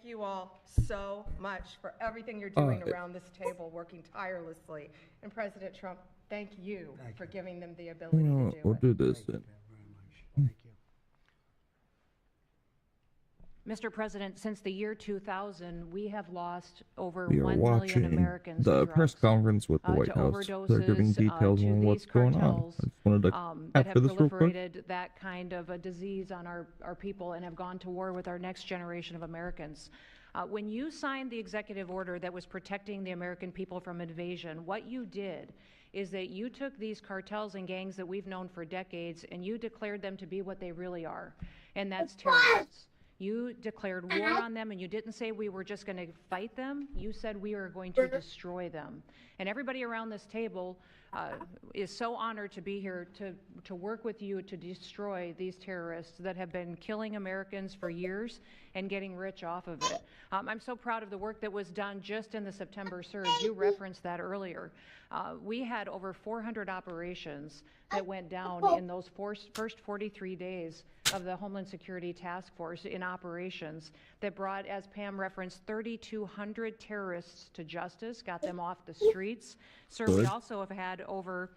you all so much for everything you're doing around this table, working tirelessly. And President Trump, thank you for giving them the ability to do We'll it. do this. Thank you, Pat, very much. Thank you. Mr. President, since the year 2000, we have lost over We are 1 million watching Americans the to press drugs, conference with the White to House. They're giving overdoses, details to on these what's going on. cartels, I just wanted to that have after this real quick. proliferated that kind of a disease on our people and have gone to war with our next generation of Americans. When you signed the executive order that was protecting the American people from invasion, what you did is that you took these cartels and gangs that we've known for decades and you declared them to be what they really are, and that's terrorists. You declared war on them, and you didn't say we were just going to fight them. You said we were going to destroy them. And everybody around this table is so honored to be here to work with you to destroy these terrorists that have been killing Americans for years and getting rich off of it. I'm so proud of the work that was done just in the September surge. You referenced that earlier. We had over 400 operations that went down in those first 43 days of the Homeland Security Task Force in operations that brought, as Pam referenced, 3,200 terrorists to justice, got them off the streets. Sir, we also have had over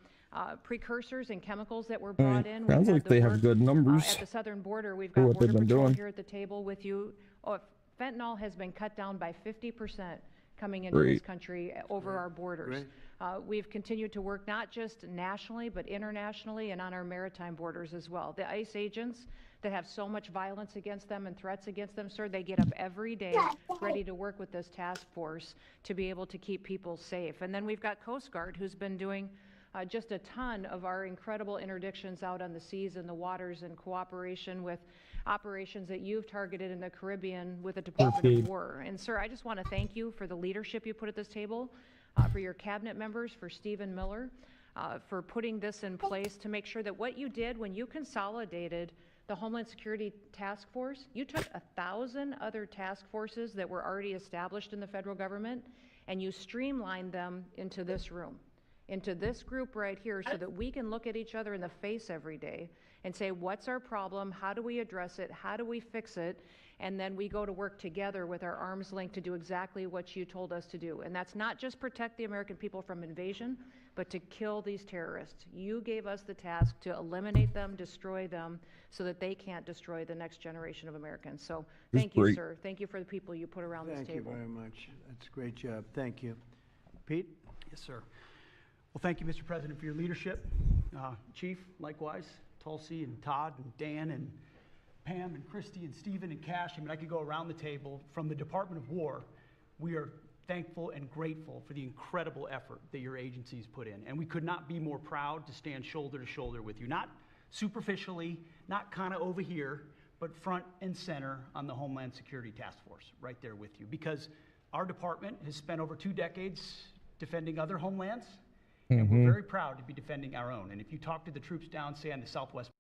precursors and chemicals that were brought in. Sounds like they have good numbers At the southern border, we've for got what they've Border been Patrol doing. here at the table with you. Fentanyl has been cut down by 50% coming into this Great. country over our borders. We've continued to work not just nationally, but internationally and on our maritime borders as well. The ICE agents that have so much violence against them and threats against them, sir, they get up every day ready to work with this task force to be able to keep people safe. And then we've got Coast Guard, who's been doing just a ton of our incredible interdictions out on the seas and the waters in cooperation with operations that you've targeted in the Caribbean with the Department of War. And sir, I just want to thank you for the leadership you put at this table, for your cabinet members, for Stephen Miller, for putting this in place to make sure that what you did when you consolidated the Homeland Security Task Force, you took 1,000 other task forces that were already established in the federal government and you streamlined them into this room, into this group right here, so that we can look at each other in the face every day and say, what's our problem? How do we address it? How do we fix it? And then we go to work together with our arms linked to do exactly what you told us to do. And that's not just protect the American people from invasion, but to kill these terrorists. You gave us the task to eliminate them, destroy them, so that they can't destroy the next generation of Americans. So thank you, sir. Thank you for the people you put around this table. Thank you very much. That's a great job. Thank you. Pete? Yes, sir. Well, thank you, Mr. President, for your leadership. Chief, likewise, Tulsi and Todd and Dan and Pam and Christy and Stephen and Cash. I mean, I could go around the table. From the Department of War, we are thankful and grateful for the incredible effort that your agencies put in. And we could not be more proud to stand shoulder to shoulder with you. Not superficially, not kind of over here, but front and center on the Homeland Security Task Force, right there with you. Because our department has spent over 2 decades defending other homelands, and we're very proud to be defending our own. And if you talk to the troops down, say, on the southwest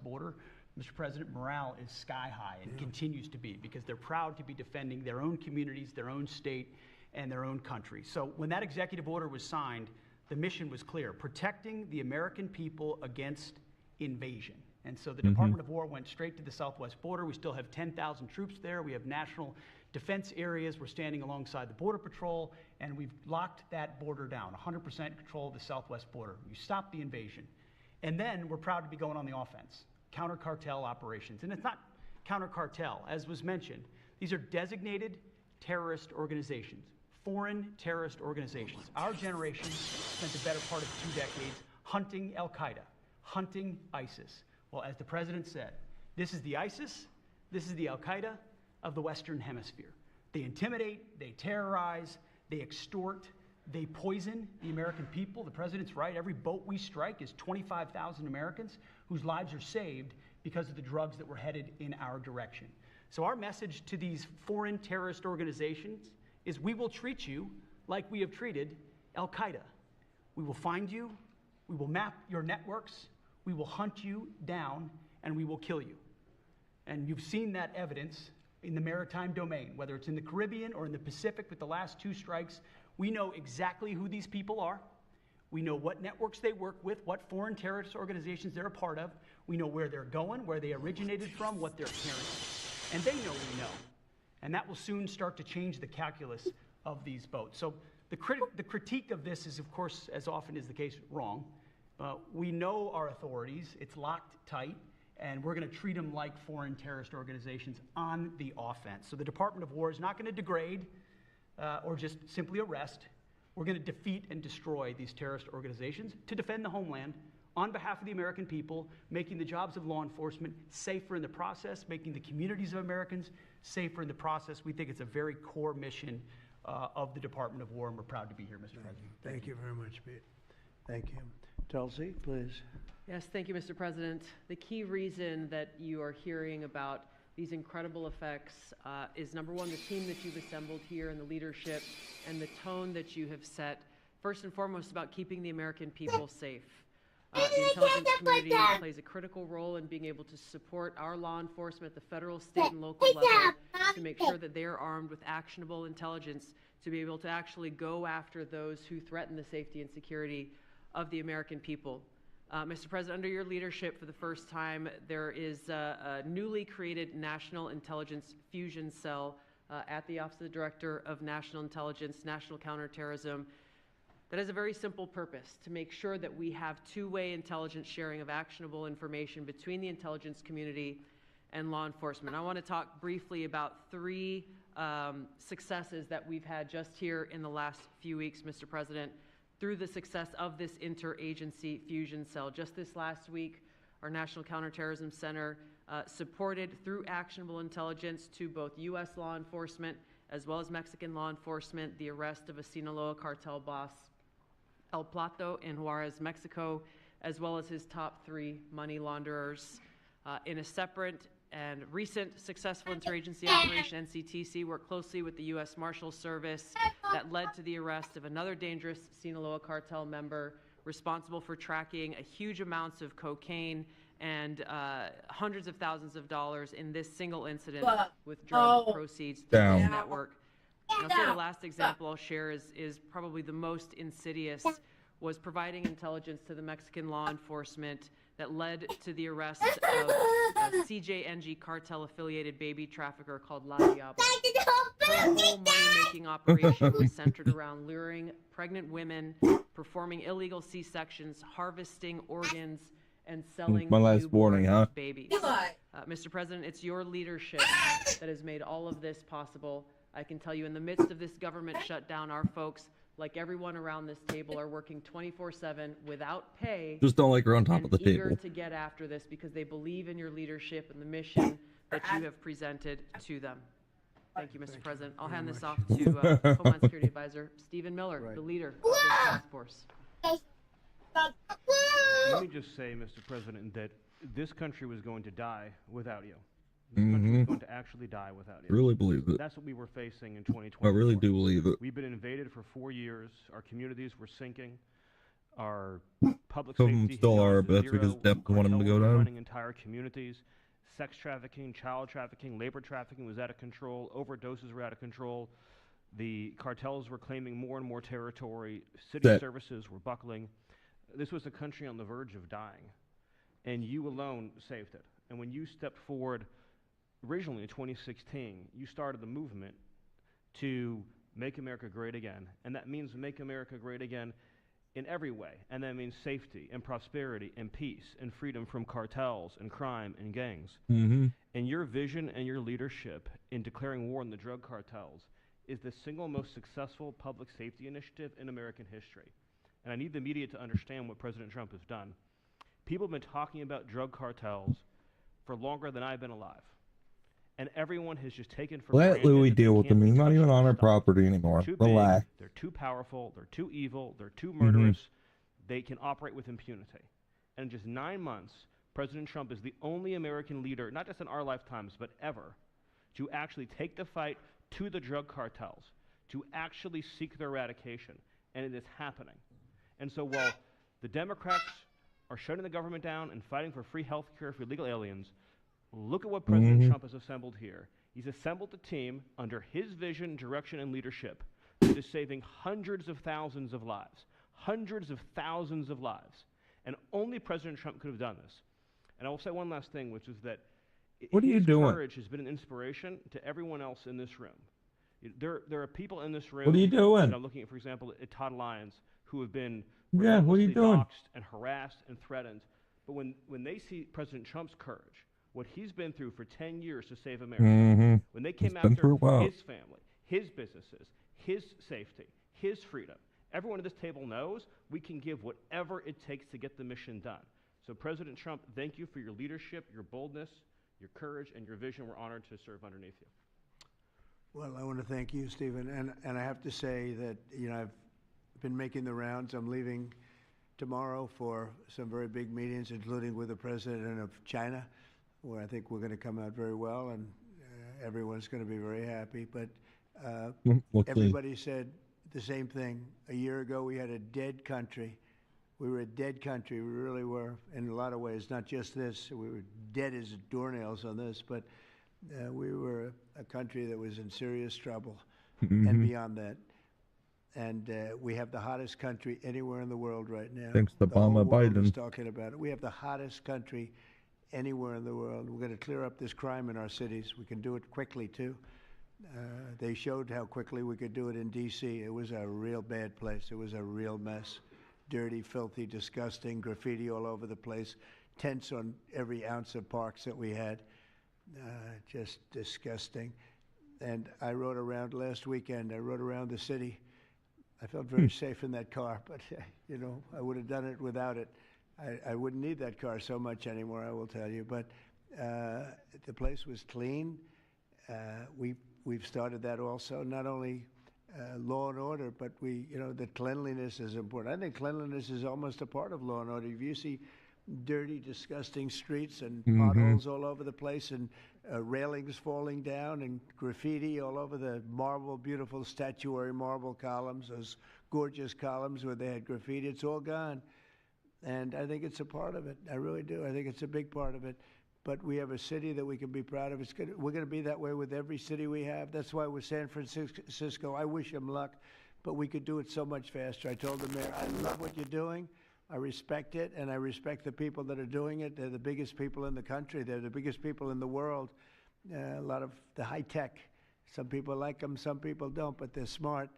border, Mr. President, morale is sky high and continues to be, because they're proud to be defending their own communities, their own state, and their own country. So when that executive order was signed, the mission was clear: protecting the American people against invasion. And so the Department of War went straight to the southwest border. We still have 10,000 troops there. We have national defense areas. We're standing alongside the Border Patrol, and we've locked that border down, 100% control of the southwest border. You stop the invasion. And then we're proud to be going on the offense, counter-cartel operations. And it's not counter-cartel, as was mentioned. These are designated terrorist organizations, foreign terrorist organizations. Our generation spent the better part of 2 decades hunting Al-Qaeda, hunting ISIS. Well, as the president said, this is the ISIS, this is the Al-Qaeda of the Western Hemisphere. They intimidate, they terrorize, they extort, they poison the American people. The president's right. Every boat we strike is 25,000 Americans whose lives are saved because of the drugs that were headed in our direction. So our message to these foreign terrorist organizations is: we will treat you like we have treated Al-Qaeda. We will find you, we will map your networks, we will hunt you down, and we will kill you. And you've seen that evidence in the maritime domain, whether it's in the Caribbean or in the Pacific with the last 2 strikes. We know exactly who these people are. We know what networks they work with, what foreign terrorist organizations they're a part of. We know where they're going, where they originated from, what they're carrying. And they know we know. And that will soon start to change the calculus of these boats. So the critique of this is, of course, as often is the case, wrong. We know our authorities. It's locked tight, and we're going to treat them like foreign terrorist organizations on the offense. So the Department of War is not going to degrade or just simply arrest. We're going to defeat and destroy these terrorist organizations to defend the homeland on behalf of the American people, making the jobs of law enforcement safer in the process, making the communities of Americans safer in the process. We think it's a very core mission of the Department of War, and we're proud to be here, Mr. President. Thank you very much, Pete. Thank you. Tulsi, please. Yes, thank you, Mr. President. The key reason that you are hearing about these incredible effects is, number one, the team that you've assembled here and the leadership and the tone that you have set, first and foremost, about keeping the American people safe. The intelligence community plays a critical role in being able to support our law enforcement at the federal, state, and local level to make sure that they are armed with actionable intelligence to be able to actually go after those who threaten the safety and security of the American people. Mr. President, under your leadership, for the first time, there is a newly created National Intelligence Fusion Cell at the Office of the Director of National Intelligence, National Counterterrorism, that has a very simple purpose: to make sure that we have two-way intelligence sharing of actionable information between the intelligence community and law enforcement. I want to talk briefly about three successes that we've had just here in the last few weeks, Mr. President, through the success of this interagency fusion cell. Just this last week, our National Counterterrorism Center supported, through actionable intelligence to both U.S. law enforcement as well as Mexican law enforcement, the arrest of a Sinaloa cartel boss, El Plato, in Juarez, Mexico, as well as his top 3 money launderers. In a separate and recent successful interagency operation, NCTC worked closely with the U.S. Marshals Service that led to the arrest of another dangerous Sinaloa cartel member responsible for tracking a huge amounts of cocaine and hundreds of thousands of dollars in this single incident with drug proceeds through this network. And I'll say the last example I'll share is probably the most insidious, was providing intelligence to the Mexican law enforcement that led to the arrest of a CJNG cartel-affiliated baby trafficker called La Diablo. Her whole money-making operation was centered around luring pregnant women, performing illegal C-sections, harvesting organs, and selling My last newborn warning, huh? babies. Mr. President, it's your leadership that has made all of this possible. I can tell you, in the midst of this government shutdown, our folks, like everyone around this table, are working 24/7 without pay. Just don't like her on top of the and eager table. to get after this because they believe in your leadership and the mission that you have presented to them. Thank you, Mr. President. I'll hand this off to Homeland Security Advisor Stephen Miller, the leader of this task force. Let me just say, Mr. President, that this country was going to die without you. This country was going to actually die without you. Really believe it. That's what we were facing in 2020. I really do believe it. We've been invaded for 4 years. Our communities were sinking. Our public Some of them safety still hit are, down but that's zero. because Depp wanted them to go Cartels were down. running entire communities. Sex trafficking, child trafficking, labor trafficking was out of control. Overdoses were out of control. The cartels were claiming more and more territory. City services were buckling. This was a country on the verge of dying, and you alone saved it. And when you stepped forward originally in 2016, you started the movement to make America great again. And that means make America great again in every way. And that means safety and prosperity and peace and freedom from cartels and crime and gangs. And your vision and your leadership in declaring war on the drug cartels is the single most successful public safety initiative in American history. And I need the media to understand what President Trump has done. People have been talking about drug cartels for longer than I've been alive. And everyone has just taken for Let granted Louis that they deal with can't them. be He's not touched even or on our stopped. property anymore. They're too big, Relax. they're too powerful, they're too evil, they're too murderous. They can operate with impunity. And in just 9 months, President Trump is the only American leader, not just in our lifetimes, but ever, to actually take the fight to the drug cartels, to actually seek their eradication. And it is happening. And so while the Democrats are shutting the government down and fighting for free health care for illegal aliens, look at what President Trump has assembled here. He's assembled a team under his vision, direction, and leadership that is saving hundreds of thousands of lives. Hundreds of thousands of lives. And only President Trump could have done this. And I will say one last thing, which is that What are you his doing? courage has been an inspiration to everyone else in this room. There are people in this room. What are you doing? I'm looking at, for example, at Todd Lyons, who have been Yeah, what are you relentlessly doing? doxxed and harassed and threatened. But when they see President Trump's courage, what he's been through for 10 years to save America, Mm-hmm. when they came He's been after through a lot. his family, his businesses, his safety, his freedom, everyone at this table knows we can give whatever it takes to get the mission done. So President Trump, thank you for your leadership, your boldness, your courage, and your vision. We're honored to serve underneath you. Well, I want to thank you, Stephen, and I have to say that, you know, I've been making the rounds. I'm leaving tomorrow for some very big meetings, including with the president of China, where I think we're going to come out very well, and everyone's going to be very happy. But Let's see. everybody said the same thing. A year ago, we had a dead country. We were a dead country. We really were, in a lot of ways. Not just this. We were dead as doornails on this, but we were a country that was in serious trouble, and beyond that. And we have the hottest country anywhere in the world right now. Thanks to The whole Obama, world is Biden. talking about it. We have the hottest country anywhere in the world. We're going to clear up this crime in our cities. We can do it quickly, too. They showed how quickly we could do it in D.C. It was a real bad place. It was a real mess. Dirty, filthy, disgusting, graffiti all over the place, tents on every ounce of parks that we had. Just disgusting. And I rode around last weekend. I rode around the city. I felt very safe in that car, but, you know, I would have done it without it. I wouldn't need that car so much anymore, I will tell you. But the place was clean. We've started that also, not only law and order, but the cleanliness is important. I think cleanliness is almost a part of law and order. If you see dirty, disgusting streets and potholes all over the place and railings falling down and graffiti all over the marble, beautiful statuary marble columns, those gorgeous columns where they had graffiti, it's all gone. And I think it's a part of it. I really do. I think it's a big part of it. But we have a city that we can be proud of. We're going to be that way with every city we have. That's why with San Francisco, I wish them luck, but we could do it so much faster. I told the mayor, I love what you're doing. I respect it, and I respect the people that are doing it. They're the biggest people in the country. They're the biggest people in the world. A lot of the high tech. Some people like them, some people don't, but they're smart,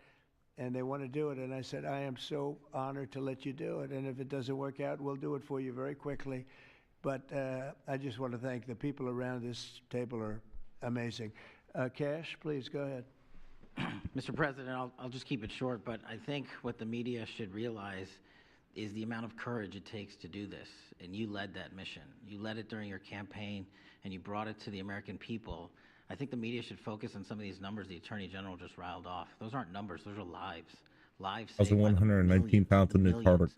and they want to do it. And I said, I am so honored to let you do it, and if it doesn't work out, we'll do it for you very quickly. But I just want to thank the people around this table are amazing. Cash, please go ahead. Mr. President, I'll just keep it short, but I think what the media should realize is the amount of courage it takes to do this. And you led that mission. You led it during your campaign, and you brought it to the American people. I think the media should focus on some of these numbers the Attorney General just riled off. Those aren't numbers, those are lives. Lives saved by the 119 pounds of millions.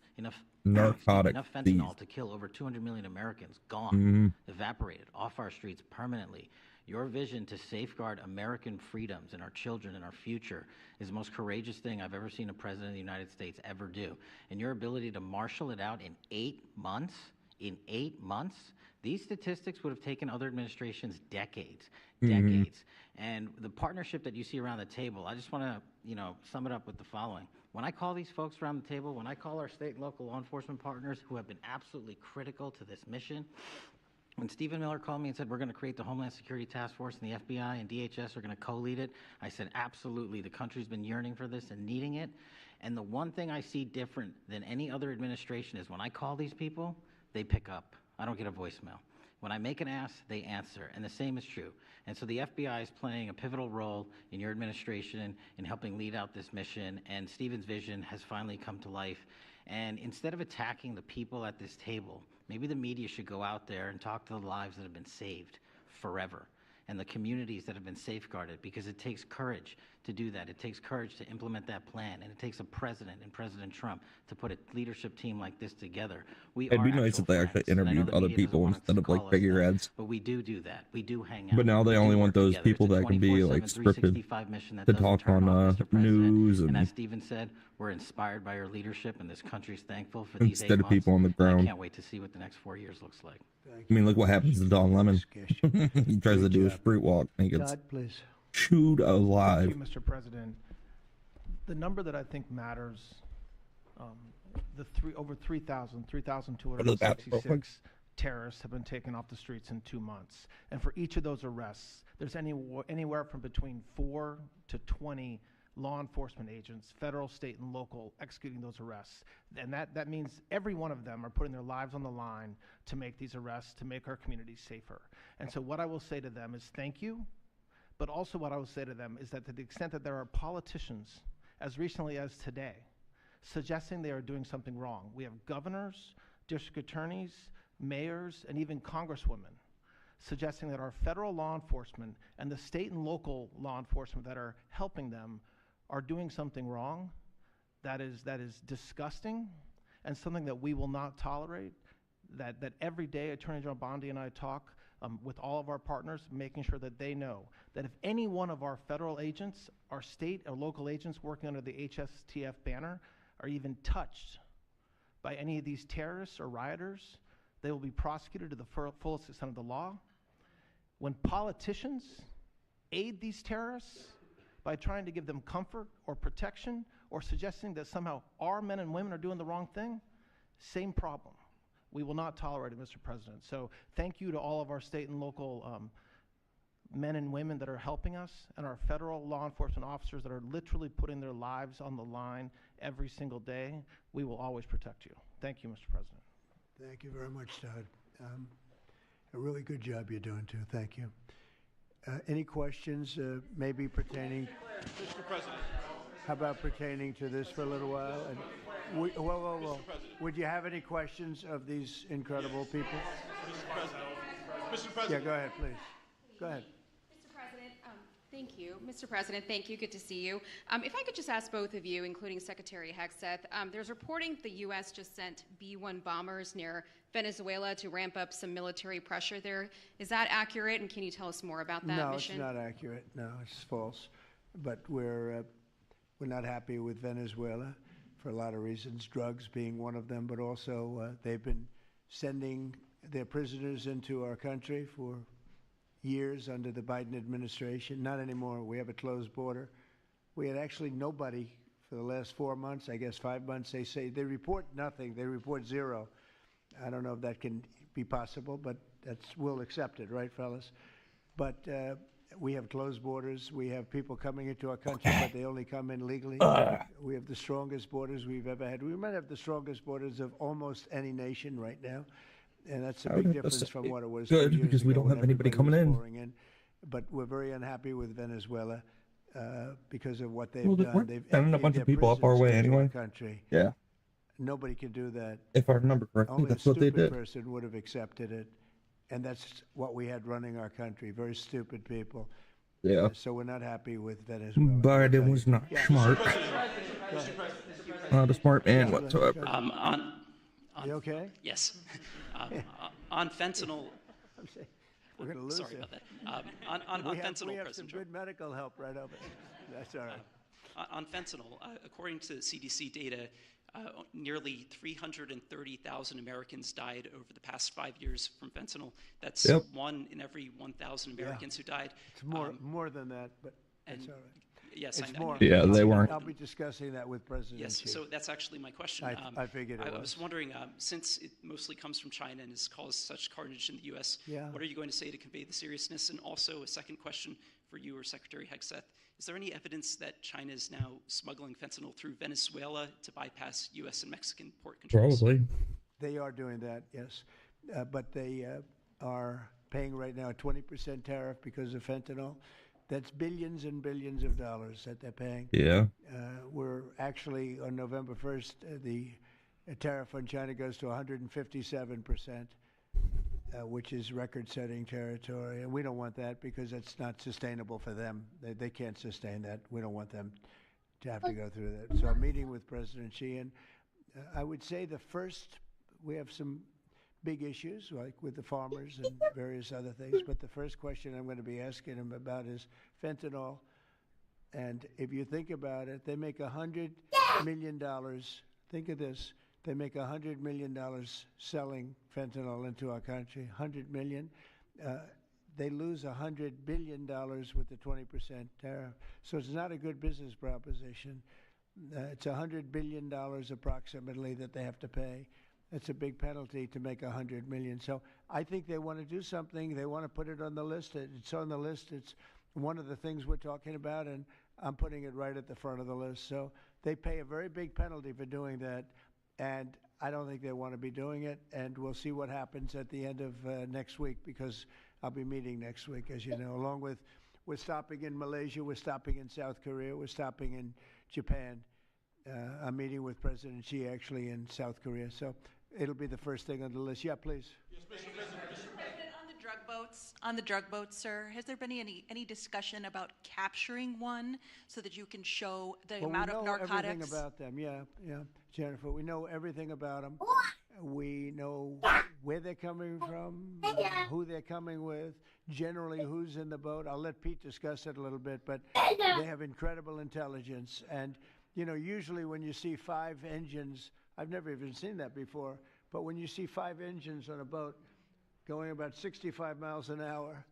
narcotic Enough fentanyl thieves. to kill over 200 million Americans, gone, evaporated, off our streets permanently. Your vision to safeguard American freedoms and our children and our future is the most courageous thing I've ever seen a president of the United States ever do. And your ability to marshal it out in 8 months, these statistics would have taken other administrations decades. And the partnership that you see around the table, I just want to, sum it up with the following. When I call these folks around the table, when I call our state and local law enforcement partners who have been absolutely critical to this mission, when Stephen Miller called me and said we're going to create the Homeland Security Task Force and the FBI and DHS are going to co-lead it, I said absolutely. The country's been yearning for this and needing it. And the one thing I see different than any other administration is when I call these people, they pick up. I don't get a voicemail. When I make an ask, they answer, and the same is true. And so the FBI is playing a pivotal role in your administration in helping lead out this mission, and Stephen's vision has finally come to life. And instead of attacking the people at this table, maybe the media should go out there and talk to the lives that have been saved forever and the communities that have been safeguarded, because it takes courage to do that. It takes courage to implement that plan, and it takes a president and President Trump to put a leadership team like this together. It'd be nice if they actually interviewed other people instead of like figureheads. But we do that. We do hang out. But now they only want those people that can be like scripted to talk on news and and as Stephen said, we're inspired by your leadership, and this country's thankful for these 8 instead of months. people on the And I ground. can't wait to see what the next 4 years looks like. I mean, look what happens to Don Lemon. He tries to do a street walk and he gets Todd, please. chewed Thank alive. you, Mr. President. The number that I think matters, over 3,000, Go to the bathroom real quick. 3,266 terrorists have been taken off the streets in 2 months. And for each of those arrests, there's anywhere from between 4 to 20 law enforcement agents, federal, state, and local, executing those arrests. And that means every one of them are putting their lives on the line to make these arrests, to make our communities safer. And so what I will say to them is thank you, but also what I will say to them is that to the extent that there are politicians, as recently as today, suggesting they are doing something wrong. We have governors, district attorneys, mayors, and even congresswomen suggesting that our federal law enforcement and the state and local law enforcement that are helping them are doing something wrong. That is disgusting and something that we will not tolerate. That every day Attorney General Bondi and I talk with all of our partners, making sure that they know that if any one of our federal agents, our state or local agents working under the HSTF banner are even touched by any of these terrorists or rioters, they will be prosecuted to the fullest extent of the law. When politicians aid these terrorists by trying to give them comfort or protection or suggesting that somehow our men and women are doing the wrong thing, same problem. We will not tolerate it, Mr. President. So thank you to all of our state and local men and women that are helping us, and our federal law enforcement officers that are literally putting their lives on the line every single day. We will always protect you. Thank you, Mr. President. Thank you very much, Todd. A really good job you're doing, too. Thank you. Any questions maybe pertaining? Mr. President. How about pertaining to this for a little while? And whoa. Would you have any questions of these incredible people? Mr. President. Mr. President. Yeah, go ahead, please. Go ahead. Mr. President, thank you. Mr. President, thank you. Good to see you. If I could just ask both of you, including Secretary Hegseth, there's reporting the U.S. just sent B-1 bombers near Venezuela to ramp up some military pressure there. Is that accurate, and can you tell us more about that mission? No, it's not accurate. No, it's false. But we're not happy with Venezuela for a lot of reasons, drugs being one of them, but also they've been sending their prisoners into our country for years under the Biden administration. Not anymore. We have a closed border. We had actually nobody for the last 4 months, I guess 5 months. They report nothing. They report zero. I don't know if that can be possible, but we'll accept it, right, fellas? But we have closed borders. We have people coming into our country, but they only come in legally. We have the strongest borders we've ever had. We might have the strongest borders of almost any nation right now. And that's a big difference from what it was. Good, because we don't have anybody coming in. But we're very unhappy with Venezuela because of what they've done. They've sending a bunch of people up our way anyway. Country. Yeah. Nobody can do that. If I remember correctly, that's what they did. Only a stupid person would have accepted it. And that's what we had running our country. Very stupid people. Yeah. So we're not happy with Venezuela. But it was not smart. Not a smart man whatsoever. You okay? Yes. On fentanyl. We're going to lose Sorry it. about that. On fentanyl, we have President some Trump. good medical help right over there. That's all right. On fentanyl, according to CDC data, nearly 330,000 Americans died over the past 5 years from fentanyl. That's 1 in every 1,000 Americans who died. It's more than that, but that's all right. Yes, it's I more. Yeah, they weren't. I'll be discussing that with President Yes, Xi. so that's actually my question. I figured it was. I was wondering, since it mostly comes from China and has caused such carnage in the U.S., what are you going to say to convey the seriousness? And also a second question for you or Secretary Hegseth. Is there any evidence that China is now smuggling fentanyl through Venezuela to bypass U.S. and Mexican port controls? Probably. They are doing that, yes. But they are paying right now a 20% tariff because of fentanyl. That's billions and billions of dollars that they're paying. Yeah. We're actually, on November 1st, the tariff on China goes to 157%, which is record-setting territory. And we don't want that because it's not sustainable for them. They can't sustain that. We don't want them to have to go through that. So I'm meeting with President Xi, and I would say we have some big issues, like with the farmers and various other things. But the first question I'm going to be asking him about is fentanyl. And if you think about it, they make $100 million. Think of this. They make $100 million selling fentanyl into our country, $100 million. They lose $100 billion with the 20% tariff. So it's not a good business proposition. It's $100 billion approximately that they have to pay. That's a big penalty to make 100 million. So I think they want to do something. They want to put it on the list. It's on the list. It's one of the things we're talking about, and I'm putting it right at the front of the list. So they pay a very big penalty for doing that, and I don't think they want to be doing it. And we'll see what happens at the end of next week, because I'll be meeting next week, as you know, along with we're stopping in Malaysia, we're stopping in South Korea, we're stopping in Japan. I'm meeting with President Xi actually in South Korea. So it'll be the first thing on the list. Yeah, please. Yes, Mr. President, on the drug boats, sir, has there been any discussion about capturing one so that you can show the amount of narcotics? We know everything about them. Yeah, Jennifer. We know everything about them. We know where they're coming from, who they're coming with, generally who's in the boat. I'll let Pete discuss it a little bit, but they have incredible intelligence. And, you know, usually when you see 5 engines, I've never even seen that before, but when you see 5 engines on a boat going about 65 miles an hour,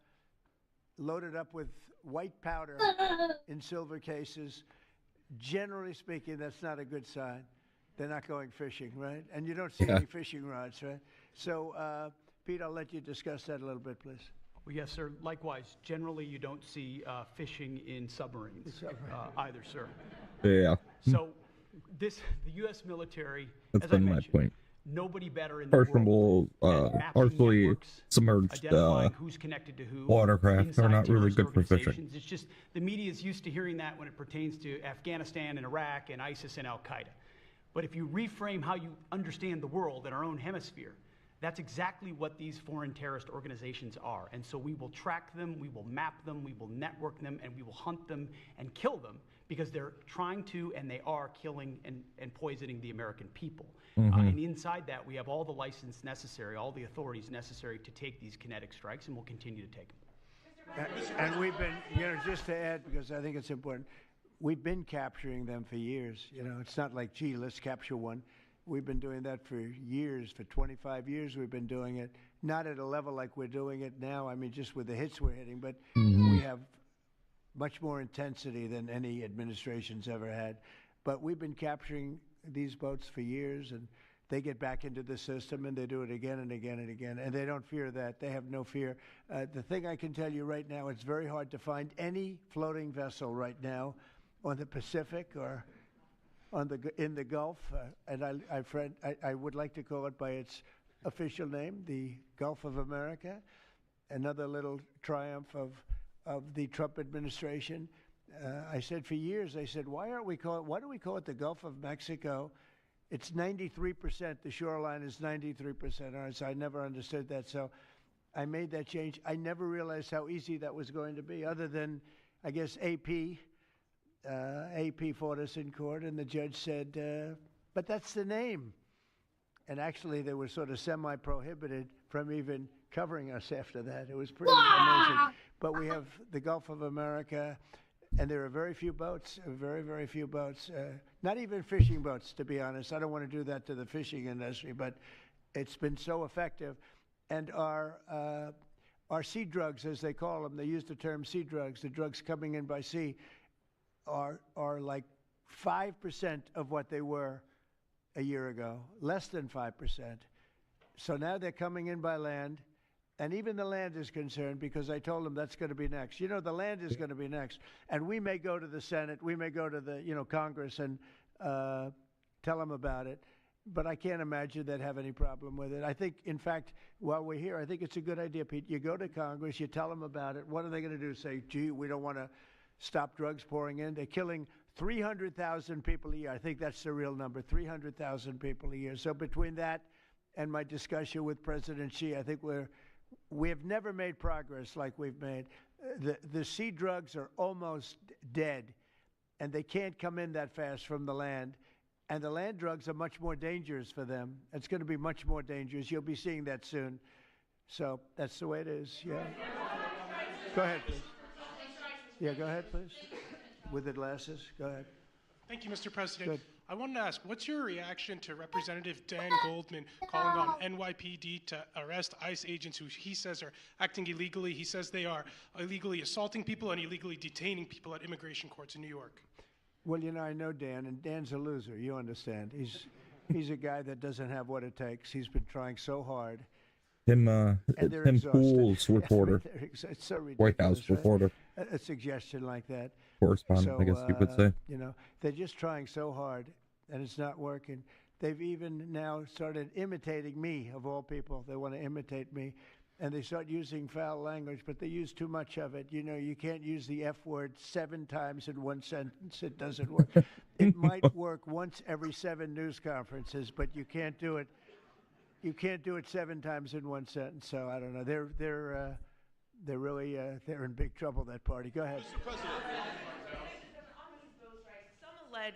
loaded up with white powder in silver cases, generally speaking, that's not a good sign. They're not going fishing, right? And you don't see any fishing rods, right? So, Pete, I'll let you discuss that a little bit, please. Well, yes, sir. Likewise, generally you don't see fishing in submarines either, sir. Yeah. So the U.S. military, That's as I been my mentioned, point. nobody better in the world at mapping partially networks, submerged identifying who's connected to who, watercraft are inside not really terrorist good for fishing. organizations. It's just the media is used to hearing that when it pertains to Afghanistan and Iraq and ISIS and Al-Qaeda. But if you reframe how you understand the world in our own hemisphere, that's exactly what these foreign terrorist organizations are. And so we will track them, we will map them, we will network them, and we will hunt them and kill them because they're trying to and they are killing and poisoning the American people. And inside that, we have all the license necessary, all the authorities necessary to take these kinetic strikes, and we'll continue to take them. And we've been, you know, just to add, because I think it's important, we've been capturing them for years. You know, it's not like, gee, let's capture one. We've been doing that for years. For 25 years, we've been doing it. Not at a level like we're doing it now. I mean, just with the hits we're hitting, but we have much more intensity than any administration's ever had. But we've been capturing these boats for years, and they get back into the system, and they do it again and again and again, and they don't fear that. They have no fear. The thing I can tell you right now, it's very hard to find any floating vessel right now on the Pacific or in the Gulf, and I would like to call it by its official name, the Gulf of America, another little triumph of the Trump administration. I said for years, I said, why do we call it the Gulf of Mexico? It's 93%, the shoreline is 93% ours. I never understood that, so I made that change. I never realized how easy that was going to be, other than, I guess, AP fought us in court, and the judge said, but that's the name. And actually, they were sort of semi-prohibited from even covering us after that. It was pretty amazing. But we have the Gulf of America, and there are very few boats, very, very few boats, not even fishing boats, to be honest. I don't want to do that to the fishing industry, but it's been so effective. And our sea drugs, as they call them, they use the term sea drugs, the drugs coming in by sea, are like 5% of what they were a year ago, less than 5%. So now they're coming in by land, and even the land is concerned, because I told them that's going to be next. You know, the land is going to be next. And we may go to the Senate, we may go to the, Congress and tell them about it, but I can't imagine they'd have any problem with it. I think, in fact, while we're here, I think it's a good idea, Pete. You go to Congress, you tell them about it. What are they going to do? Say, gee, we don't want to stop drugs pouring in. They're killing 300,000 people a year. I think that's the real number, 300,000 people a year. So between that and my discussion with President Xi, I think we have never made progress like we've made. The sea drugs are almost dead, and they can't come in that fast from the land. And the land drugs are much more dangerous for them. It's going to be much more dangerous. You'll be seeing that soon. So that's the way it is, yeah. Go ahead, please. Yeah, go ahead, please. With the glasses, go ahead. Thank you, Mr. President. Good. I wanted to ask, what's your reaction to Representative Dan Goldman calling on NYPD to arrest ICE agents who he says are acting illegally? He says they are illegally assaulting people and illegally detaining people at immigration courts in New York. Well, I know Dan, and Dan's a loser. You understand. He's a guy that doesn't have what it takes. He's been trying so hard. Tim And they're Tim exhausted. Pool's reporter, It's so White House ridiculous, right? reporter, A suggestion like that. correspondent, I guess you could say. You know, they're just trying so hard, and it's not working. They've even now started imitating me, of all people. They want to imitate me, and they start using foul language, but they use too much of it. You know, you can't use the F word 7 times in one sentence. It doesn't work. It might work once every 7 news conferences, but you can't do it. You can't do it 7 times in one sentence. So I don't know. They're really they're in big trouble. That party. Go ahead. Mr. President.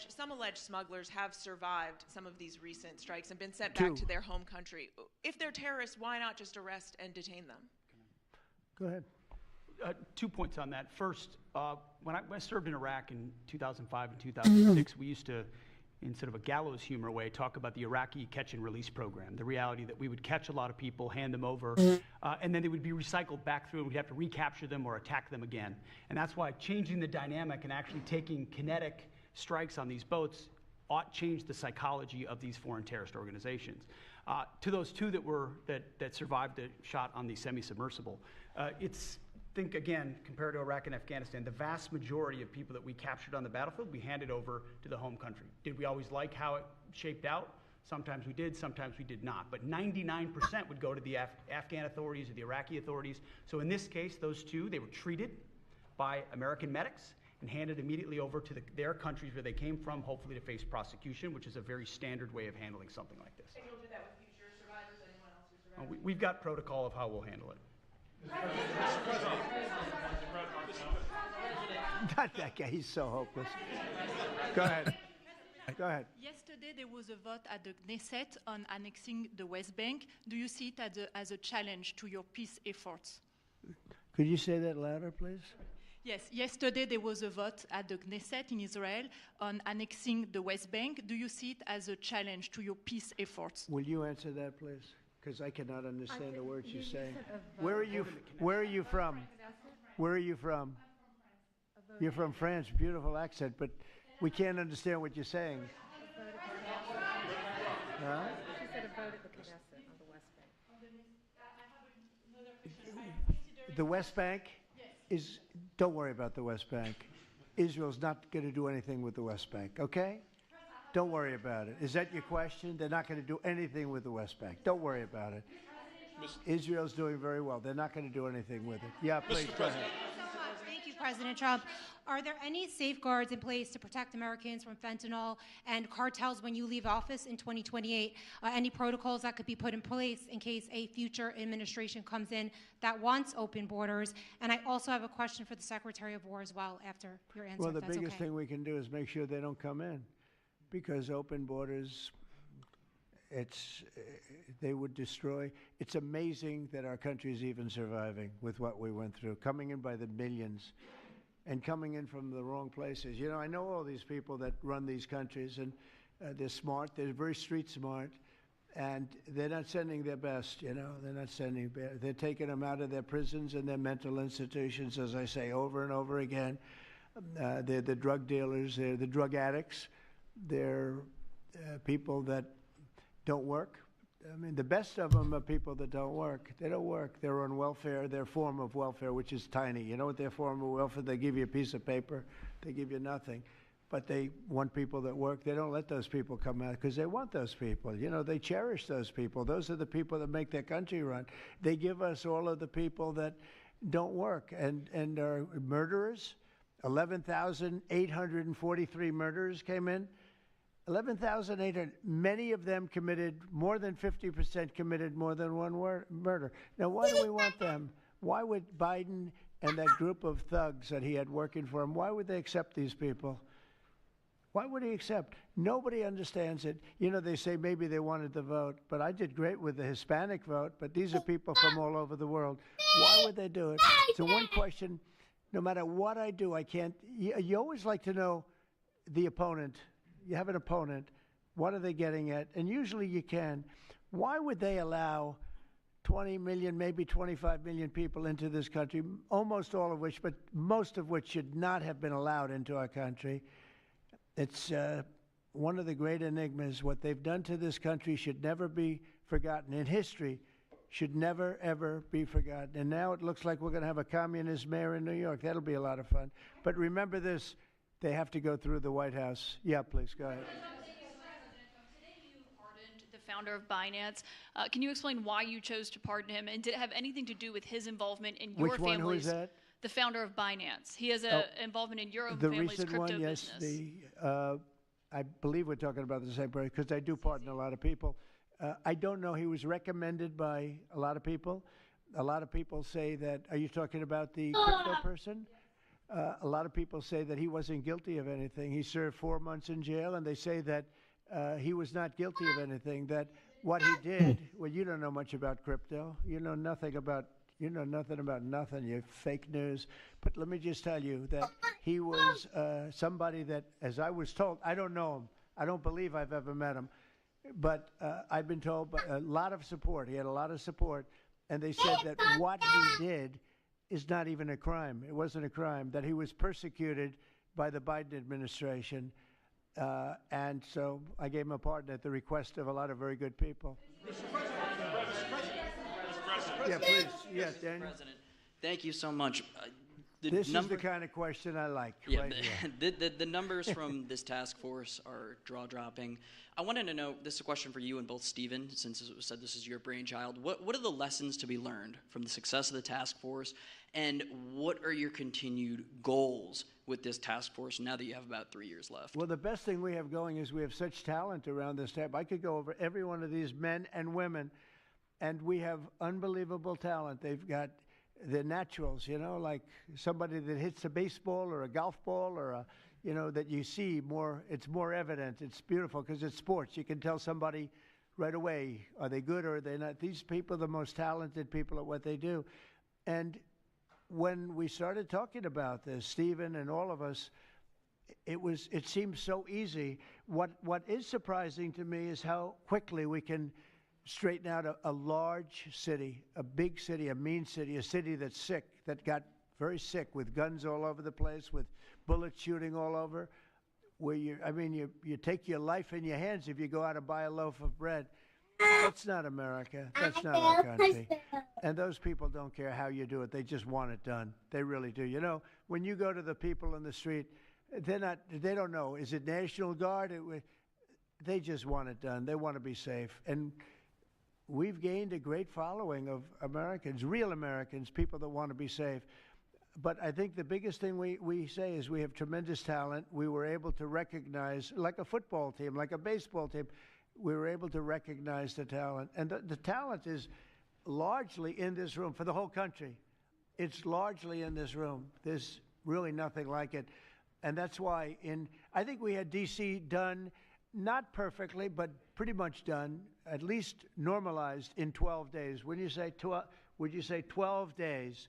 Some alleged smugglers have survived some of these recent strikes and been sent back to their home country. If they're terrorists, why not just arrest and detain them? Go ahead. 2 points on that. First, when I served in Iraq in 2005 and 2006, we used to, in sort of a gallows humor way, talk about the Iraqi catch and release program. The reality that we would catch a lot of people, hand them over, and then they would be recycled back through, and we'd have to recapture them or attack them again. And that's why changing the dynamic and actually taking kinetic strikes on these boats ought change the psychology of these foreign terrorist organizations. To those 2 that survived the shot on the semi-submersible, think again, compared to Iraq and Afghanistan, the vast majority of people that we captured on the battlefield, we handed over to the home country. Did we always like how it shaped out? Sometimes we did, sometimes we did not. But 99% would go to the Afghan authorities or the Iraqi authorities. So in this case, those 2, they were treated by American medics and handed immediately over to their countries where they came from, hopefully to face prosecution, which is a very standard way of handling something like this. And you'll do that with future survivors, anyone else who survived? We've got protocol of how we'll handle it. Not that guy. He's so hopeless. Go ahead. Go ahead. Yesterday, there was a vote at the Knesset on annexing the West Bank. Do you see it as a challenge to your peace efforts? Could you say that louder, please? Yes, yesterday there was a vote at the Knesset in Israel on annexing the West Bank. Do you see it as a challenge to your peace efforts? Will you answer that, please? Because I cannot understand the words you're saying. Where are you from? Where are you from? You're from France. Beautiful accent, but we can't understand what you're saying. Huh? She said a vote at the Knesset on the West Bank. The West Bank is, don't worry about the West Bank. Israel's not going to do anything with the West Bank, okay? Don't worry about it. Is that your question? They're not going to do anything with the West Bank. Don't worry about it. Israel's doing very well. They're not going to do anything with it. Yeah, please, go ahead. Thank you, President Trump. Are there any safeguards in place to protect Americans from fentanyl and cartels when you leave office in 2028? Any protocols that could be put in place in case a future administration comes in that wants open borders? And I also have a question for the Secretary of War as well after your answer. Well, the if that's biggest okay. thing we can do is make sure they don't come in, because open borders, they would destroy. It's amazing that our country is even surviving with what we went through, coming in by the millions and coming in from the wrong places. You know, I know all these people that run these countries, and they're smart. They're very street smart, and they're not sending their best, you know. They're not sending, they're taking them out of their prisons and their mental institutions, as I say over and over again. They're the drug dealers. They're the drug addicts. They're people that don't work. I mean, the best of them are people that don't work. They don't work. They're on welfare, their form of welfare, which is tiny. You know what their form of welfare? They give you a piece of paper. They give you nothing. But they want people that work. They don't let those people come out because they want those people. You know, they cherish those people. Those are the people that make their country run. They give us all of the people that don't work and are murderers. 11,843 murderers came in. 11,800, many of them committed, more than 50% committed more than one murder. Now, why do we want them? Why would Biden and that group of thugs that he had working for him, why would they accept these people? Why would he accept? Nobody understands it. You know, they say maybe they wanted the vote, but I did great with the Hispanic vote, but these are people from all over the world. Why would they do it? So one question, no matter what I do, I can't, you always like to know the opponent. You have an opponent. What are they getting at? And usually you can. Why would they allow 20 million, maybe 25 million people into this country, almost all of which, but most of which should not have been allowed into our country? It's one of the great enigmas. What they've done to this country should never be forgotten. In history, should never, ever be forgotten. And now it looks like we're going to have a communist mayor in New York. That'll be a lot of fun. But remember this, they have to go through the White House. Yeah, please, go ahead. The founder of Binance. Can you explain why you chose to pardon him, and did it have anything to do with his involvement in your Which one? family's? Who is that? The founder of Binance. He has a involvement in your own The family's recent crypto one, yes. business. I believe we're talking about the same person because I do pardon a lot of people. I don't know. He was recommended by a lot of people. A lot of people say that. Are you talking about the crypto person? A lot of people say that he wasn't guilty of anything. He served 4 months in jail, and they say that he was not guilty of anything. That what he did. Well, you don't know much about crypto. You know nothing about. You know nothing about nothing. You fake news. But let me just tell you that he was somebody that, as I was told, I don't know him. I don't believe I've ever met him. But I've been told by a lot of support. He had a lot of support. And they said that what he did is not even a crime. It wasn't a crime. That he was persecuted by the Biden administration. And so I gave him a pardon at the request of a lot of very good people. Yeah, please. Yes, Daniel. President, thank you so much. This is the kind of question I like. Yeah, right here. the numbers from this task force are jaw-dropping. I wanted to know, this is a question for you and both Stephen, since it was said this is your brainchild. What are the lessons to be learned from the success of the task force, and what are your continued goals with this task force now that you have about 3 years left? Well, the best thing we have going is we have such talent around this table. I could go over every one of these men and women, and we have unbelievable talent. They've got the naturals, you know, like somebody that hits a baseball or a golf ball or a, you know, that you see more, it's more evident. It's beautiful because it's sports. You can tell somebody right away, are they good or are they not? These people are the most talented people at what they do. And when we started talking about this, Stephen and all of us, it seems so easy. What is surprising to me is how quickly we can straighten out a large city, a big city, a mean city, a city that's sick, that got very sick with guns all over the place, with bullets shooting all over, where you take your life in your hands if you go out and buy a loaf of bread. That's not America. That's not our country. And those people don't care how you do it. They just want it done. They really do. You know, when you go to the people in the street, they don't know. Is it National Guard? They just want it done. They want to be safe. And we've gained a great following of Americans, real Americans, people that want to be safe. But I think the biggest thing we say is we have tremendous talent. We were able to recognize, like a football team, like a baseball team, we were able to recognize the talent. And the talent is largely in this room for the whole country. It's largely in this room. There's really nothing like it. And that's why I think we had D.C. done, not perfectly, but pretty much done, at least normalized in 12 days. Would you say 12 days?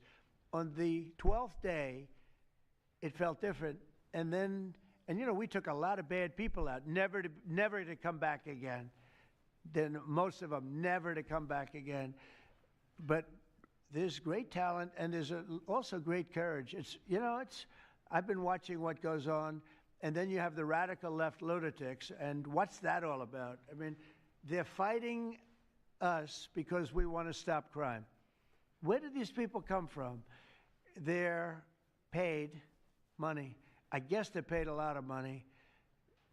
On the 12th day, it felt different. And you know, we took a lot of bad people out, never to come back again. Then most of them never to come back again. But there's great talent, and there's also great courage. I've been watching what goes on. And then you have the radical left lunatics, and what's that all about? I mean, they're fighting us because we want to stop crime. Where did these people come from? They're paid money. I guess they're paid a lot of money.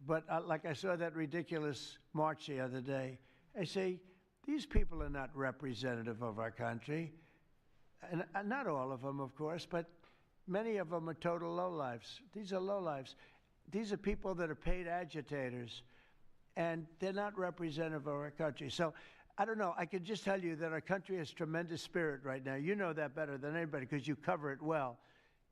But like I saw that ridiculous march the other day, I say, these people are not representative of our country. And not all of them, of course, but many of them are total lowlifes. These are lowlifes. These are people that are paid agitators, and they're not representative of our country. So I don't know. I can just tell you that our country has tremendous spirit right now. You know that better than anybody because you cover it well.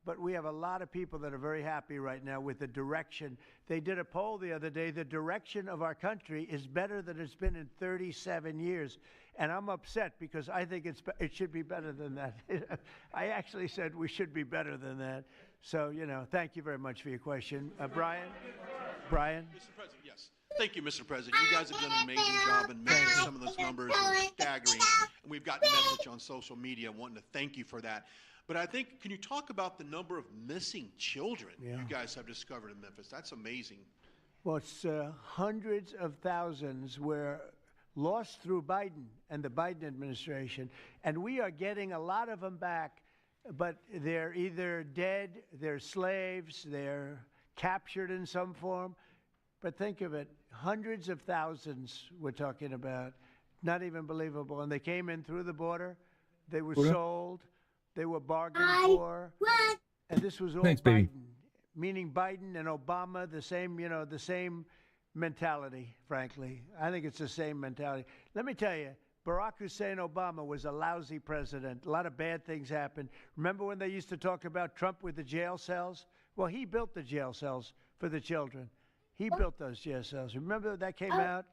But we have a lot of people that are very happy right now with the direction. They did a poll the other day. The direction of our country is better than it's been in 37 years. And I'm upset because I think it should be better than that. I actually said we should be better than that. So, you know, thank you very much for your question. Brian? Brian? Mr. President, yes. Thank you, Mr. President. You guys have done an amazing job in making some of those numbers staggering. And we've gotten a message on social media wanting to thank you for that. But I think, can you talk about the number of missing children you guys have discovered in Memphis? That's amazing. Well, it's hundreds of thousands were lost through Biden and the Biden administration, and we are getting a lot of them back, but they're either dead, they're slaves, they're captured in some form. But think of it, hundreds of thousands we're talking about. Not even believable. And they came in through the border. They were sold. They were bargained for. And this was all Thanks, Biden. baby. Meaning Biden and Obama, the same mentality, frankly. I think it's the same mentality. Let me tell you, Barack Hussein Obama was a lousy president. A lot of bad things happened. Remember when they used to talk about Trump with the jail cells? Well, he built the jail cells for the children. He built those jail cells. Remember that came out?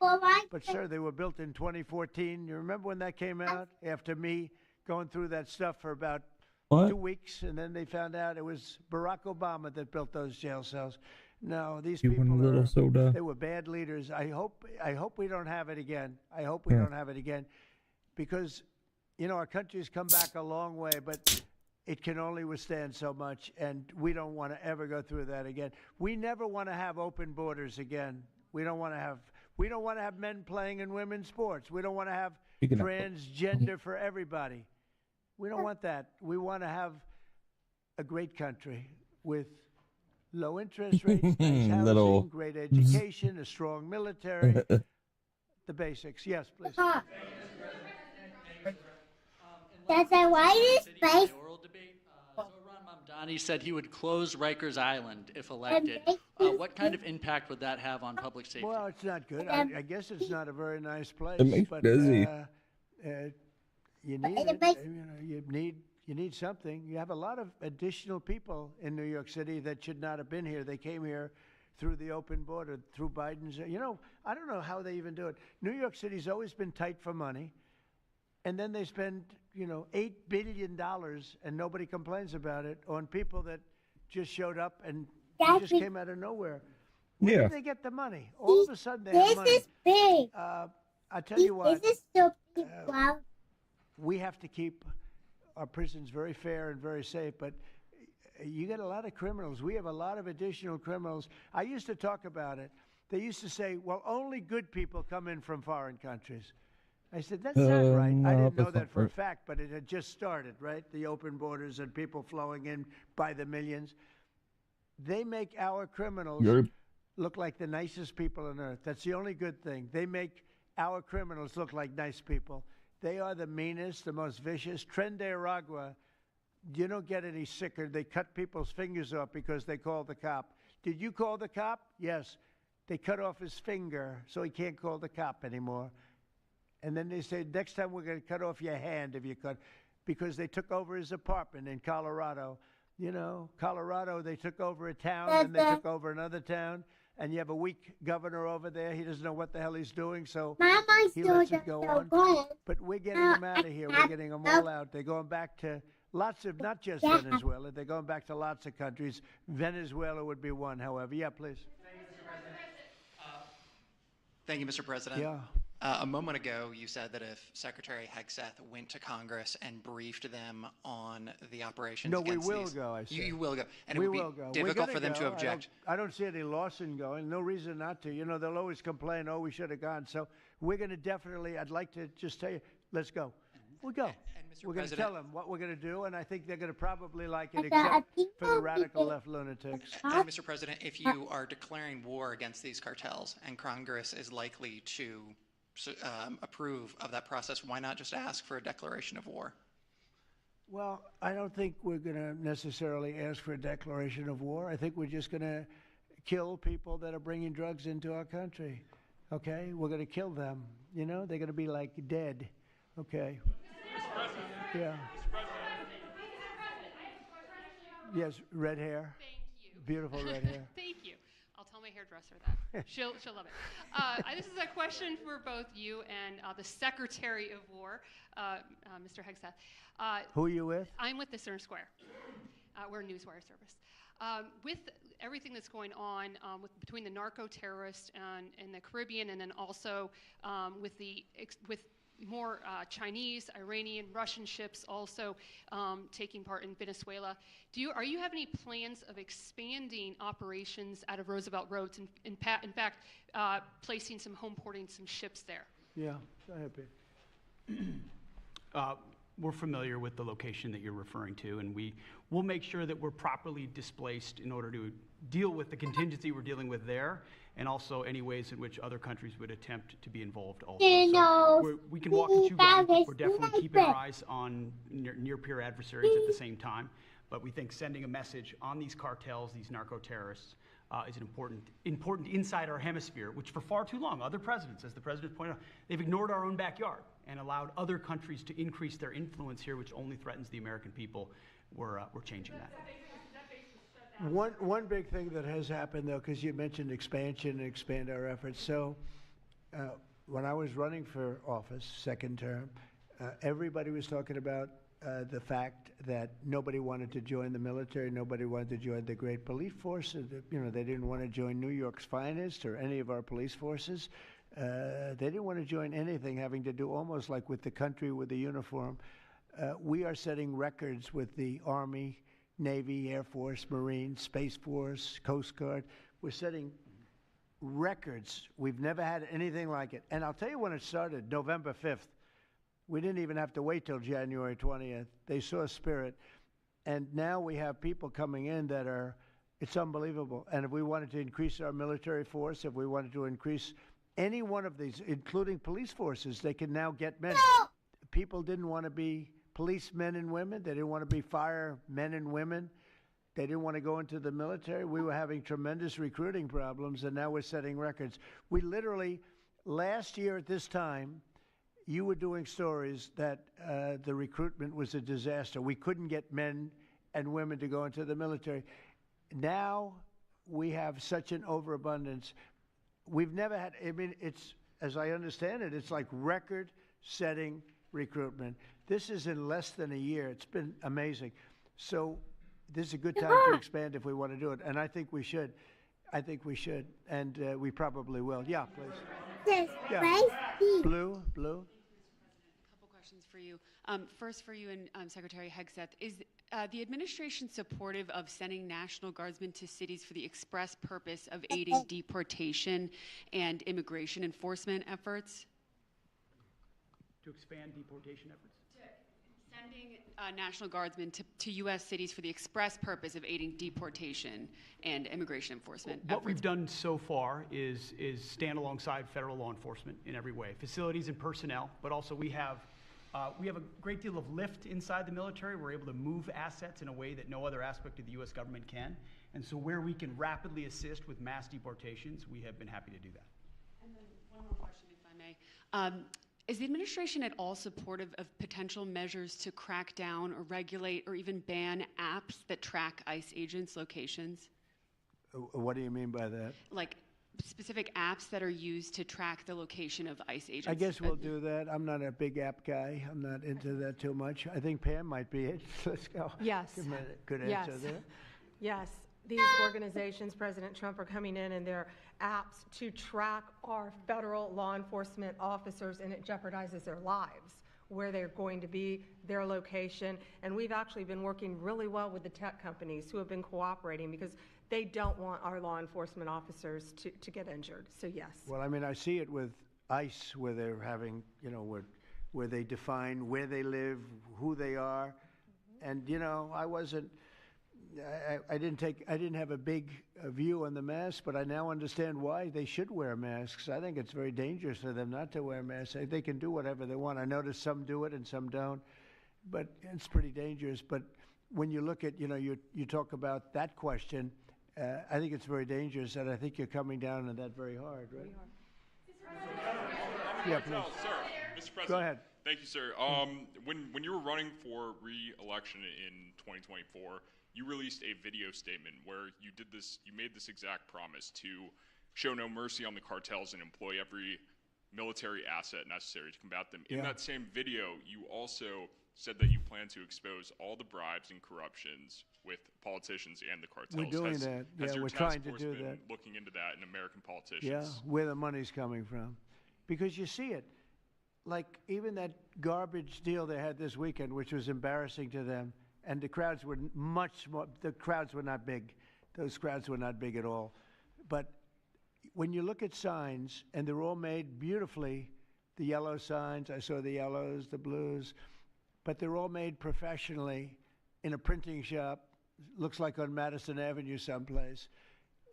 But, sir, they were built in 2014. You remember when that came out? After me going through that stuff for about 2 weeks, and then they found out it was Barack Obama that built those jail cells. No, these You want a people little soda? they were bad leaders. I hope we don't have it again. I hope we don't have it again, because, our country's come back a long way, but it can only withstand so much, and we don't want to ever go through that again. We never want to have open borders again. We don't want to have men playing in women's sports. We don't want to have transgender for everybody. We don't want that. We want to have a great country with low interest rates, nice housing, great education, a strong military, the basics. Yes, please. That's a whitest place. Mamdani said he would close Rikers Island if elected. What kind of impact would that have on public safety? Well, it's not good. I guess it's not a very nice place. It makes but, me dizzy. You need it. You need something. You have a lot of additional people in New York City that should not have been here. They came here through the open border, through Biden's. I don't know how they even do it. New York City's always been tight for money. And then they spend, $8 billion, and nobody complains about it, on people that just showed up and they just came out of nowhere. Where did they get the money? All of a sudden they have money. This is big. I tell you what. This is so big. Wow. We have to keep our prisons very fair and very safe, but you get a lot of criminals. We have a lot of additional criminals. I used to talk about it. They used to say, well, only good people come in from foreign countries. I said, that's not right. I didn't know that for a fact, but it had just started, right? The open borders and people flowing in by the millions. They make our criminals look like the nicest people on earth. That's the only good thing. They make our criminals look like nice people. They are the meanest, the most vicious. Tren de Aragua, you don't get any sicker. They cut people's fingers off because they called the cop. Did you call the cop? Yes. They cut off his finger so he can't call the cop anymore. And then they say, next time we're going to cut off your hand if you cut, because they took over his apartment in Colorado. Colorado, they took over a town, and they took over another town. And you have a weak governor over there. He doesn't know what the hell he's doing, so he lets it go on. But we're getting them out of here. We're getting them all out. They're going back to lots of, not just Venezuela. They're going back to lots of countries. Venezuela would be one, however. Yeah, please. Thank you, Mr. President. Yeah. A moment ago, you said that if Secretary Hegseth went to Congress and briefed them on the operations against we will go, I said. You will go. And we it would will be go. difficult for them to object. I don't see any loss in going. No reason not to. They'll always complain, we should have gone. So we're going to definitely, I'd like to just tell you, let's go. We'll go. We're going to tell them what we're going to do, and I think they're going to probably like it, except for the radical left lunatics. And Mr. President, if you are declaring war against these cartels and Congress is likely to approve of that process, why not just ask for a declaration of war? Well, I don't think we're going to necessarily ask for a declaration of war. I think we're just going to kill people that are bringing drugs into our country. Okay? We're going to kill them. They're going to be like dead. Okay? Yeah. Yes, red hair. Thank you. Beautiful red hair. Thank you. I'll tell my hairdresser that. She'll love it. This is a question for both you and the Secretary of War, Mr. Hegseth. Who are you with? I'm with the Center Square. We're a newswire service. With everything that's going on between the narco terrorists in the Caribbean, and then also with more Chinese, Iranian, Russian ships also taking part in Venezuela. Are you have any plans of expanding operations out of Roosevelt Roads and in fact placing some home porting some ships there? Yeah, go ahead, Pete. We're familiar with the location that you're referring to, and we'll make sure that we're properly displaced in order to deal with the contingency we're dealing with there, and also any ways in which other countries would attempt to be involved also. So we can walk and chew gum. We're definitely keeping our eyes on near-peer adversaries at the same time, but we think sending a message on these cartels, these narco-terrorists, is an important inside our hemisphere, which for far too long, other presidents, as the president pointed out, they've ignored our own backyard and allowed other countries to increase their influence here, which only threatens the American people. We're changing that. One big thing that has happened, though, because you mentioned expansion and expand our efforts. So when I was running for office, second term, everybody was talking about the fact that nobody wanted to join the military, nobody wanted to join the great police force. They didn't want to join New York's finest or any of our police forces. They didn't want to join anything having to do almost like with the country, with the uniform. We are setting records with the Army, Navy, Air Force, Marines, Space Force, Coast Guard. We're setting records. We've never had anything like it. And I'll tell you when it started, November 5th. We didn't even have to wait till January 20th. They saw spirit. And now we have people coming in that it's unbelievable. And if we wanted to increase our military force, if we wanted to increase any one of these, including police forces, they can now get men. People didn't want to be policemen and women. They didn't want to be firemen and women. They didn't want to go into the military. We were having tremendous recruiting problems, and now we're setting records. We literally, last year at this time, you were doing stories that the recruitment was a disaster. We couldn't get men and women to go into the military. Now we have such an overabundance. We've never had, it's, as I understand it, it's like record-setting recruitment. This is in less than a year. It's been amazing. So this is a good time to expand if we want to do it, and I think we should. And we probably will. Yeah, please. Yeah. Blue. Couple questions for you. First for you and Secretary Hegseth. Is the administration supportive of sending National Guardsmen to cities for the express purpose of aiding deportation and immigration enforcement efforts? To expand deportation efforts? Sending National Guardsmen to U.S. cities for the express purpose of aiding deportation and immigration enforcement efforts. What we've done so far is stand alongside federal law enforcement in every way, facilities and personnel, but also we have a great deal of lift inside the military. We're able to move assets in a way that no other aspect of the U.S. government can. And so where we can rapidly assist with mass deportations, we have been happy to do that. And then one more question, if I may. Is the administration at all supportive of potential measures to crack down or regulate or even ban apps that track ICE agents' locations? What do you mean by that? Like specific apps that are used to track the location of ICE agents? I guess we'll do that. I'm not a big app guy. I'm not into that too much. I think Pam might be it. Let's go. Yes. Good answer there. Yes. These organizations, President Trump, are coming in and they're apps to track our federal law enforcement officers, and it jeopardizes their lives, where they're going to be, their location. And we've actually been working really well with the tech companies who have been cooperating because they don't want our law enforcement officers to get injured. So yes. Well, I see it with ICE, where they're having, where they define where they live, who they are. And, I didn't have a big view on the mask, but I now understand why they should wear masks. I think it's very dangerous for them not to wear masks. They can do whatever they want. I notice some do it and some don't, but it's pretty dangerous. But when you look at, you talk about that question, I think it's very dangerous, and I think you're coming down on that very hard, right? Yeah, please. Sir, Mr. President. Go ahead. Thank you, sir. When you were running for re-election in 2024, you released a video statement where you made this exact promise to show no mercy on the cartels and employ every military asset necessary to combat them. In that same video, you also said that you plan to expose all the bribes and corruptions with politicians and the cartels. We're doing that. Has your we're task trying to force do been that. looking into that in American politicians? Yeah, where the money's coming from. Because you see it. like even that garbage deal they had this weekend, which was embarrassing to them, and the crowds were much more, the crowds were not big. Those crowds were not big at all. But when you look at signs, and they're all made beautifully, the yellow signs, I saw the yellows, the blues, but they're all made professionally in a printing shop, looks like on Madison Avenue someplace.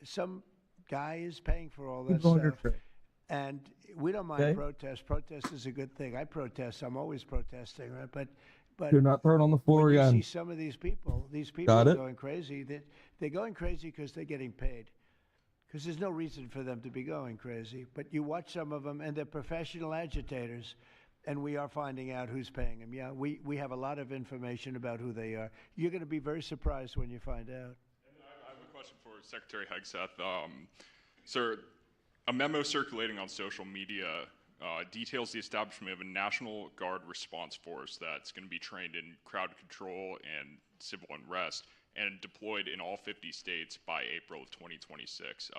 Some guy is paying for all that stuff. And we don't mind protest. Protest is a good thing. I protest. I'm always protesting, right? But You're not thrown on the floor when again. you see some of these people are going crazy. They're going crazy because they're getting paid. Because there's no reason for them to be going crazy. But you watch some of them, and they're professional agitators, and we are finding out who's paying them. Yeah, we have a lot of information about who they are. You're going to be very surprised when you find out. And I have a question for Secretary Hegseth. Sir, a memo circulating on social media details the establishment of a National Guard response force that's going to be trained in crowd control and civil unrest and deployed in all 50 states by April of 2026.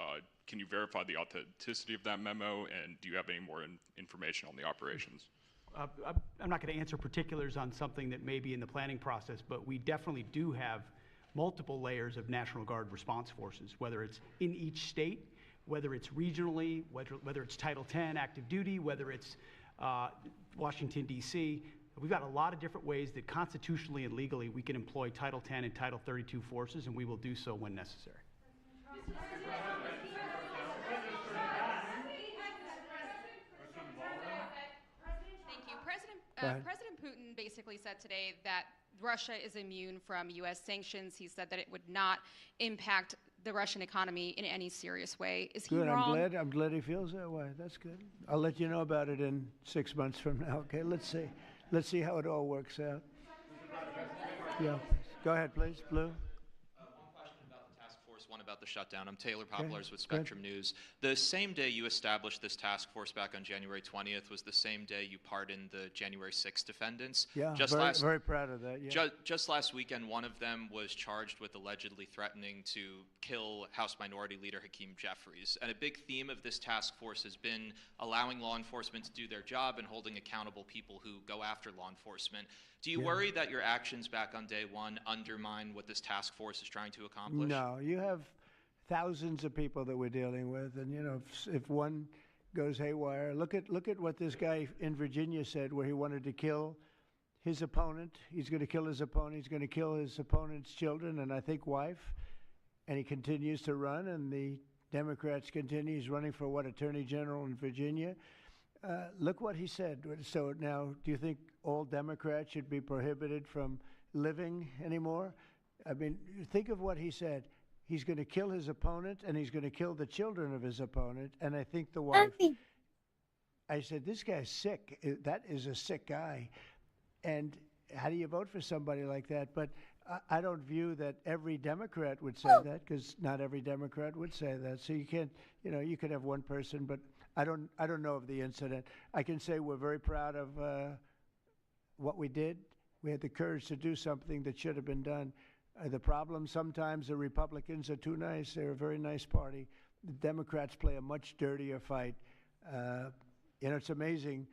Can you verify the authenticity of that memo, and do you have any more information on the operations? I'm not going to answer particulars on something that may be in the planning process, but we definitely do have multiple layers of National Guard response forces, whether it's in each state, whether it's regionally, whether it's Title 10 active duty, whether it's Washington, D.C. We've got a lot of different ways that constitutionally and legally we can employ Title 10 and Title 32 forces, and we will do so when necessary. Thank you. President Putin basically said today that Russia is immune from U.S. sanctions. He said that it would not impact the Russian economy in any serious way. Is he Good. wrong? I'm glad he feels that way. That's good. I'll let you know about it in 6 months from now. Okay. Let's see how it all works out. Yeah. Go ahead, please. Blue. One question about the task force, one about the shutdown. I'm Taylor Poplars with Spectrum News. The same day you established this task force back on January 20th was the same day you pardoned the January 6th defendants. Yeah, very proud of that. Yeah. Just last weekend, one of them was charged with allegedly threatening to kill House Minority Leader Hakeem Jeffries. And a big theme of this task force has been allowing law enforcement to do their job and holding accountable people who go after law enforcement. Do you worry that your actions back on day one undermine what this task force is trying to accomplish? No, you have thousands of people that we're dealing with, and if one goes haywire, look at what this guy in Virginia said, where he wanted to kill his opponent. He's going to kill his opponent. He's going to kill his opponent's children and I think wife, and he continues to run. And the Democrats continue. He's running for Attorney General in Virginia. Look what he said. So now, do you think all Democrats should be prohibited from living anymore? I mean, think of what he said. He's going to kill his opponent, and he's going to kill the children of his opponent, and I think the wife. I said, this guy's sick. That is a sick guy. And how do you vote for somebody like that? But I don't view that every Democrat would say that, because not every Democrat would say that. So you can't, you could have one person, but I don't know of the incident. I can say we're very proud of what we did. We had the courage to do something that should have been done. The problem, sometimes the Republicans are too nice. They're a very nice party. The Democrats play a much dirtier fight. It's amazing.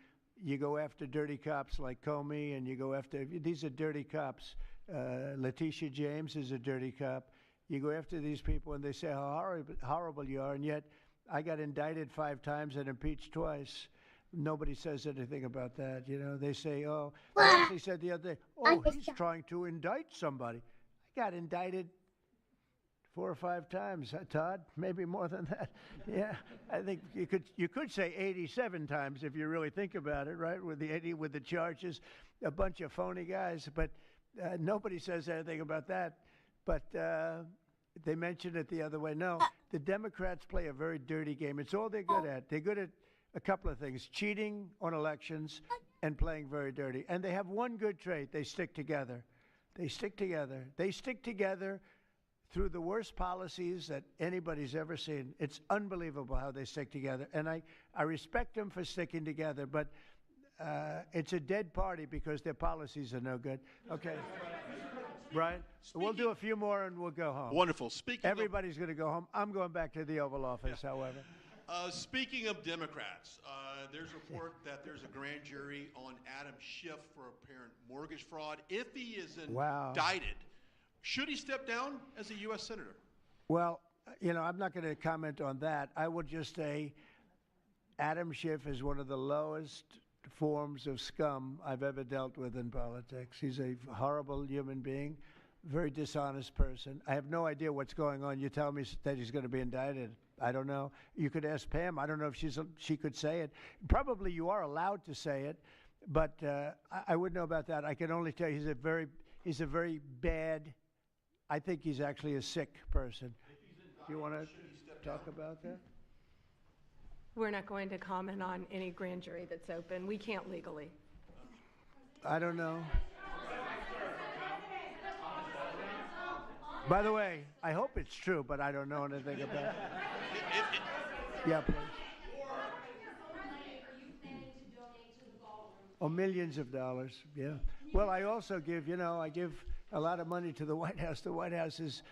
You go after dirty cops like Comey, and you go after, these are dirty cops. Letitia James is a dirty cop. You go after these people, and they say how horrible you are, and yet I got indicted 5 times and impeached twice. Nobody says anything about that. They say, oh, I actually said the other day, he's trying to indict somebody. I got indicted 4 or 5 times, Todd, maybe more than that. Yeah, I think you could say 87 times if you really think about it, right? With the charges, a bunch of phony guys, but nobody says anything about that. But they mentioned it the other way. No, the Democrats play a very dirty game. It's all they're good at. They're good at a couple of things: cheating on elections and playing very dirty. And they have one good trait: they stick together. They stick together. They stick together through the worst policies that anybody's ever seen. It's unbelievable how they stick together. And I respect them for sticking together, but it's a dead party because their policies are no good. Okay. Brian, we'll do a few more and we'll go home. Wonderful. Everybody's going to go home. I'm going back to the Oval Office, however. Speaking of Democrats, there's a report that there's a grand jury on Adam Schiff for apparent mortgage fraud. If he is indicted, should he step down as a U.S. Senator? Well, I'm not going to comment on that. I will just say Adam Schiff is one of the lowest forms of scum I've ever dealt with in politics. He's a horrible human being, very dishonest person. I have no idea what's going on. You tell me that he's going to be indicted. I don't know. You could ask Pam. I don't know if she could say it. Probably you are allowed to say it, but I wouldn't know about that. I can only tell you he's a very bad. I think he's actually a sick person. Do you want to talk about that? We're not going to comment on any grand jury that's open. We can't legally. I don't know. By the way, I hope it's true, but I don't know anything about it. Yeah, please. Oh, millions of dollars, yeah. Well, I also give a lot of money to the White House. The White House is,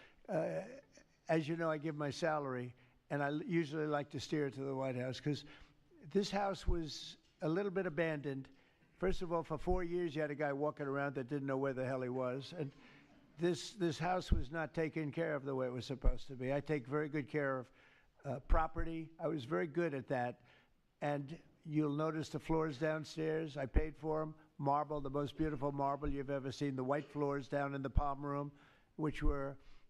as you know, I give my salary, and I usually like to steer it to the White House because this house was a little bit abandoned. First of all, for 4 years, you had a guy walking around that didn't know where the hell he was. And this house was not taken care of the way it was supposed to be. I take very good care of property. I was very good at that. And you'll notice the floors downstairs, I paid for them. Marble, the most beautiful marble you've ever seen. The white floors down in the palm room,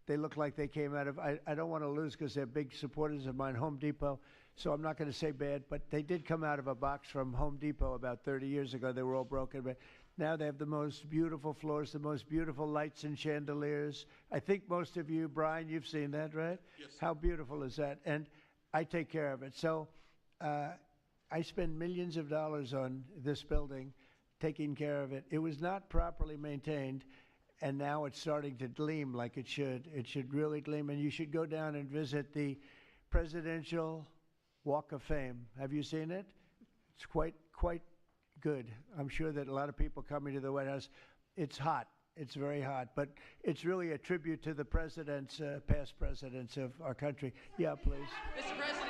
they look like they came out of, I don't want to lose because they're big supporters of mine, Home Depot. So I'm not going to say bad, but they did come out of a box from Home Depot about 30 years ago. They were all broken, but now they have the most beautiful floors, the most beautiful lights and chandeliers. I think most of you, Brian, you've seen that, right? Yes. How beautiful is that? And I take care of it. So I spend millions of dollars on this building, taking care of it. It was not properly maintained, and now it's starting to gleam like it should. It should really gleam, and you should go down and visit the Presidential Walk of Fame. Have you seen it? It's quite good. I'm sure that a lot of people coming to the White House, it's hot. It's very hot, but it's really a tribute to the presidents, past presidents of our country. Yeah, please. Mr. President.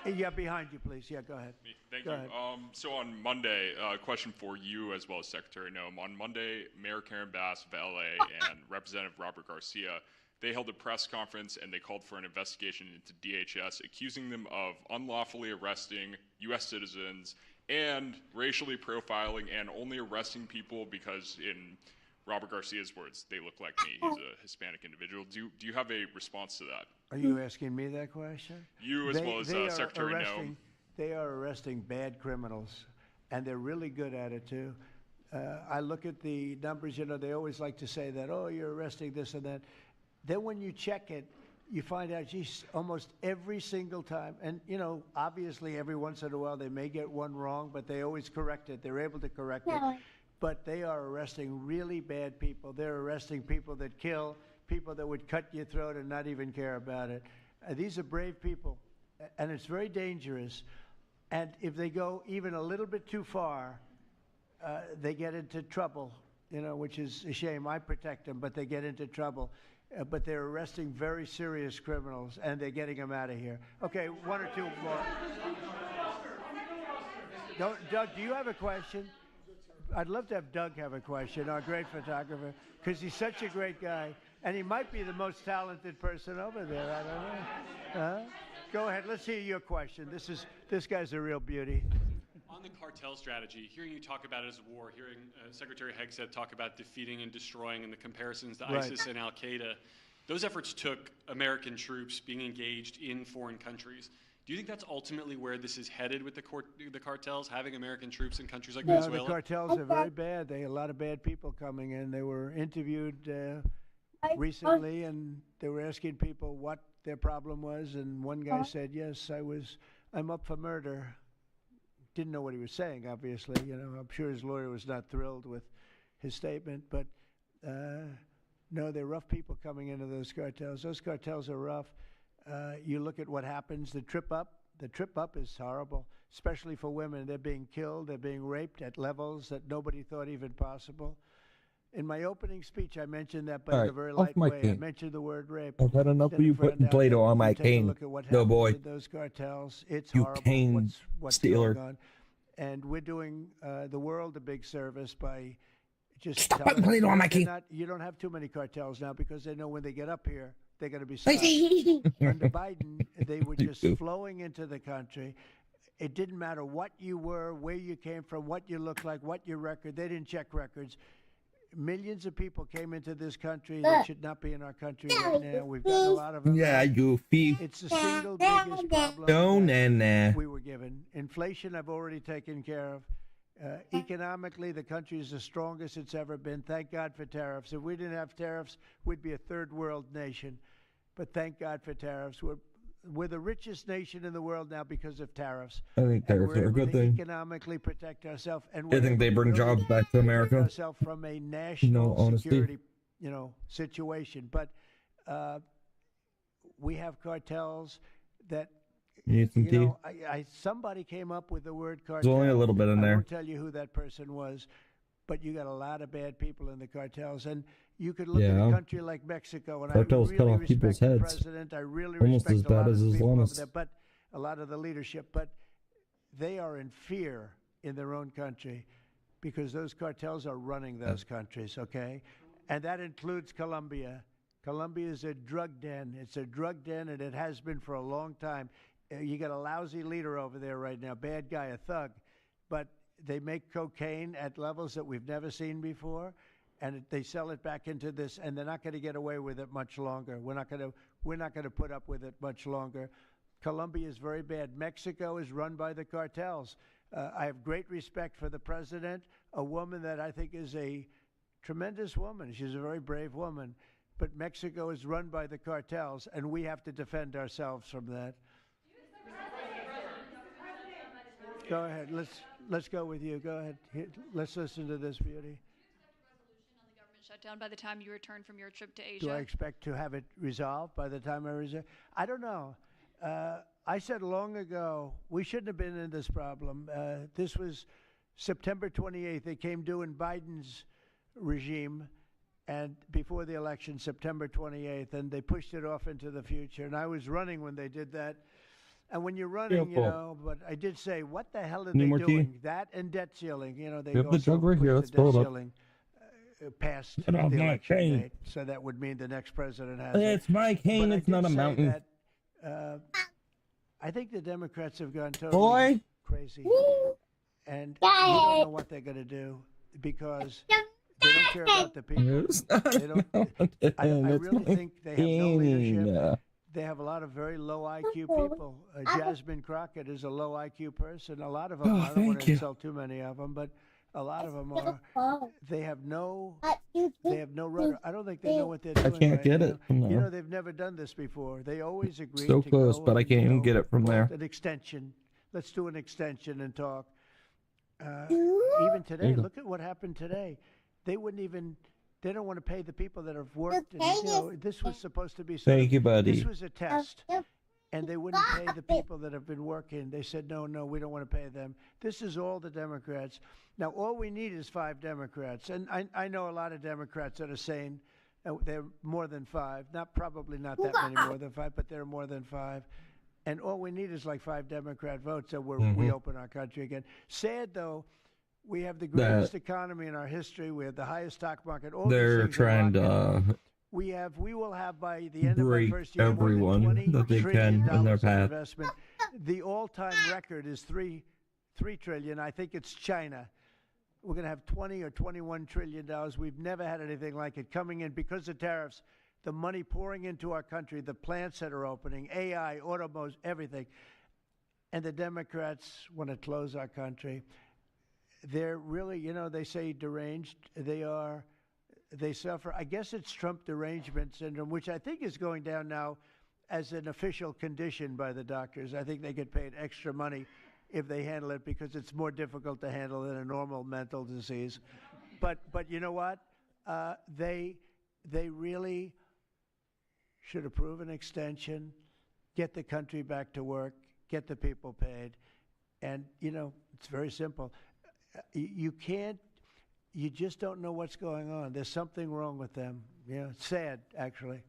Yeah, behind you, please. Yeah, go ahead. Thank Go you. ahead. So on Monday, a question for you as well as Secretary Noem. On Monday, Mayor Karen Bass of LA and Representative Robert Garcia, they held a press conference and they called for an investigation into DHS, accusing them of unlawfully arresting U.S. citizens and racially profiling and only arresting people because, in Robert Garcia's words, they look like me. He's a Hispanic individual. Do you have a response to that? Are you asking me that question? You as well as Secretary Noem. They are arresting bad criminals, and they're really good at it, too. I look at the numbers, they always like to say that, oh, you're arresting this and that. Then when you check it, you find out, geez, almost every single time, and, obviously every once in a while they may get one wrong, but they always correct it. They're able to correct it. But they are arresting really bad people. They're arresting people that kill, people that would cut your throat and not even care about it. These are brave people, and it's very dangerous. And if they go even a little bit too far, they get into trouble, which is a shame. I protect them, but they get into trouble. But they're arresting very serious criminals, and they're getting them out of here. Okay, one or two more. Doug, do you have a question? I'd love to have Doug have a question, our great photographer, because he's such a great guy, and he might be the most talented person over there. I don't know. Huh? Go ahead. Let's hear your question. This guy's a real beauty. On the cartel strategy, hearing you talk about it as a war, hearing Secretary Hegseth talk about defeating and destroying and the comparisons to ISIS and Al-Qaeda, those efforts took American troops being engaged in foreign countries. Do you think that's ultimately where this is headed with the cartels, having American troops in countries like Venezuela? The cartels are very bad. They have a lot of bad people coming in. They were interviewed recently, and they were asking people what their problem was, and one guy said, yes, I'm up for murder. Didn't know what he was saying, obviously. I'm sure his lawyer was not thrilled with his statement, but no, they're rough people coming into those cartels. Those cartels are rough. You look at what happens, the trip up is horrible, especially for women. They're being killed, they're being raped at levels that nobody thought even possible. In my opening speech, I mentioned that, but All in right, a very off light my way. I cane. mentioned the word rape. I've had enough of Then I you found putting out Play-Doh that on my you take a cane. look at what No, happens boy. with those cartels. It's You horrible cane what's stealer. going on. And we're doing the world a big service by just Stop telling putting Play-Doh on my cane. you don't have too many cartels now because they know when they get up here, they're going to be stopped. Under Biden, they were just flowing into the country. It didn't matter what you were, where you came from, what you looked like, what your record. They didn't check records. Millions of people came into this country that should not be in our country right now. We've gotten a lot of them. Yeah, goofy. It's the single biggest problem Don't that we were given. Inflation, I've already taken care of. Economically, the country is the strongest it's ever been. Thank God for tariffs. If we didn't have tariffs, we'd be a third world nation. But thank God for tariffs. We're the richest nation in the world now because of tariffs. I think tariffs are a good thing. Economically protect ourselves, and I think they bring jobs back to America. Ourselves from a national honesty. security, situation. But we have cartels that. You need some tea? Somebody came up with the word cartel. There's only a little bit in I there. won't tell you who that person was, but you got a lot of bad people in the cartels, and you could look at a country like Mexico, and Cartels I cut really off people's respect the heads. president. I really Almost respect as a lot bad of as the people over Islamists. there, but a lot of the leadership. But they are in fear in their own country because those cartels are running those countries. Okay, and that includes Colombia. Colombia is a drug den. It's a drug den, and it has been for a long time. You got a lousy leader over there right now, bad guy, a thug, but they make cocaine at levels that we've never seen before, and they sell it back into this, and they're not going to get away with it much longer. We're not going to put up with it much longer. Colombia is very bad. Mexico is run by the cartels. I have great respect for the president, a woman that I think is a tremendous woman. She's a very brave woman, but Mexico is run by the cartels, and we have to defend ourselves from that. Go ahead. Let's go with you. Go ahead. Let's listen to this beauty. Shutdown by the time you return from your trip to Asia? Do I expect to have it resolved by the time I return? I don't know. I said long ago we shouldn't have been in this problem. This was September 28th. It came due in Biden's regime, and before the election, September 28th, and they pushed it off into the future. And I was running when they did that. And when you're running, but I did say, what the hell are they doing? That and debt ceiling. They have the jug right here. Let's fill it up. Past Get off the my election cane. date, so that would mean the next president has It's my cane. But I It's not did a say mountain. that, I think the Democrats have gone totally crazy, and we don't know what they're going to do because they don't care about the people. They don't. I really think they have no leadership. They have a lot of very low IQ people. Jasmine Crockett is a low IQ person. A lot of them. I don't want to insult too many of them, but a lot of them are. They have no rudder. I don't think they know what they're doing. I can't get it from there. They've never done this before. They always agree. So to close, go but I and, can't even get it from there. An extension. Let's do an extension and talk. Even today, look at what happened today. They wouldn't even. They don't want to pay the people that have worked. And, this was supposed to be. Thank you, buddy. This was a test, and they wouldn't pay the people that have been working. They said, no, we don't want to pay them. This is all the Democrats. Now, all we need is 5 Democrats, and I know a lot of Democrats that are saying they're more than 5. Probably not that many more than 5, but they're more than 5. And all we need is like 5 Democrat votes, so we open our country again. Sad though. We have the greatest economy in our history. We have the highest stock market. All They're these things trying to we will have by the end of my break first year everyone more than $20 that they trillion can in their of path. investment. The all-time record is $3 trillion. I think it's China. We're going to have $20 or $21 trillion. We've never had anything like it coming in because of tariffs. The money pouring into our country, the plants that are opening, AI, automobiles, everything. And the Democrats want to close our country. They're really, they say deranged. They suffer. I guess it's Trump derangement syndrome, which I think is going down now as an official condition by the doctors. I think they get paid extra money if they handle it because it's more difficult to handle than a normal mental disease. But you know what? They really should approve an extension, get the country back to work, get the people paid. And, it's very simple. You can't you just don't know what's going on. There's something wrong with them. Yeah, it's sad, actually.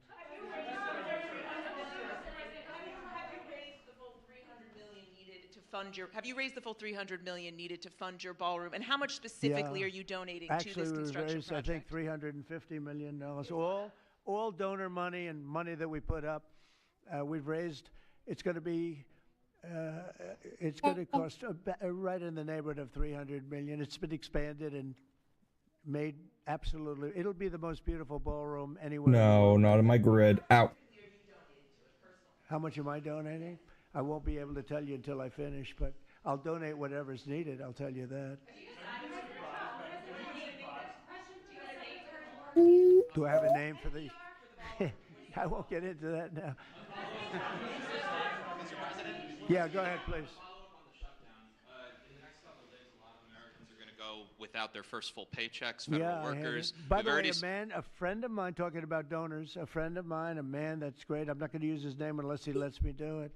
Have you raised the full $300 million needed to fund your ballroom? And how much specifically are you donating to this construction project? I think $350 million. All donor money and money that we put up. We've raised. It's going to be. It's going to cost right in the neighborhood of $300 million. It's been expanded and made absolutely. It'll be the most beautiful ballroom anywhere. No, not in my grid. Out. How much am I donating? I won't be able to tell you until I finish, but I'll donate whatever's needed. I'll tell you that. Do I have a name for the? I won't get into that now. Yeah, go ahead, please. Without their first full paychecks, federal workers. By the way, a friend of mine, talking about donors, a friend of mine, a man that's great. I'm not going to use his name unless he lets me do it.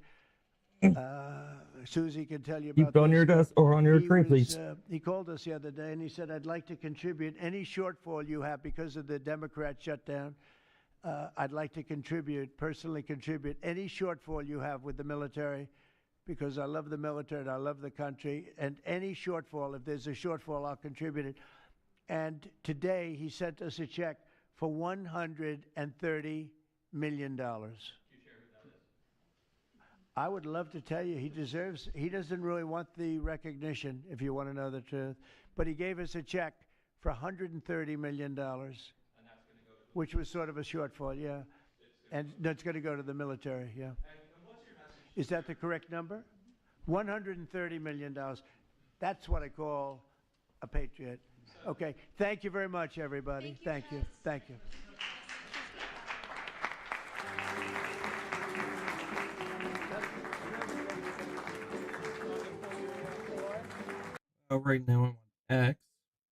Susie can tell you about Keep on your desk or on your tray, please. He called us the other day and he said, I'd like to contribute any shortfall you have because of the Democrat shutdown. I'd like to personally contribute any shortfall you have with the military because I love the military and I love the country. And any shortfall, if there's a shortfall, I'll contribute it. And today he sent us a check for $130 million. I would love to tell you he doesn't really want the recognition, if you want to know the truth, but he gave us a check for $130 million, which was sort of a shortfall, yeah. And that's going to go to the military, yeah. Is that the correct number? $130 million. That's what I call a patriot. Okay, thank you very much, everybody. Thank you. Thank you. Right now on X,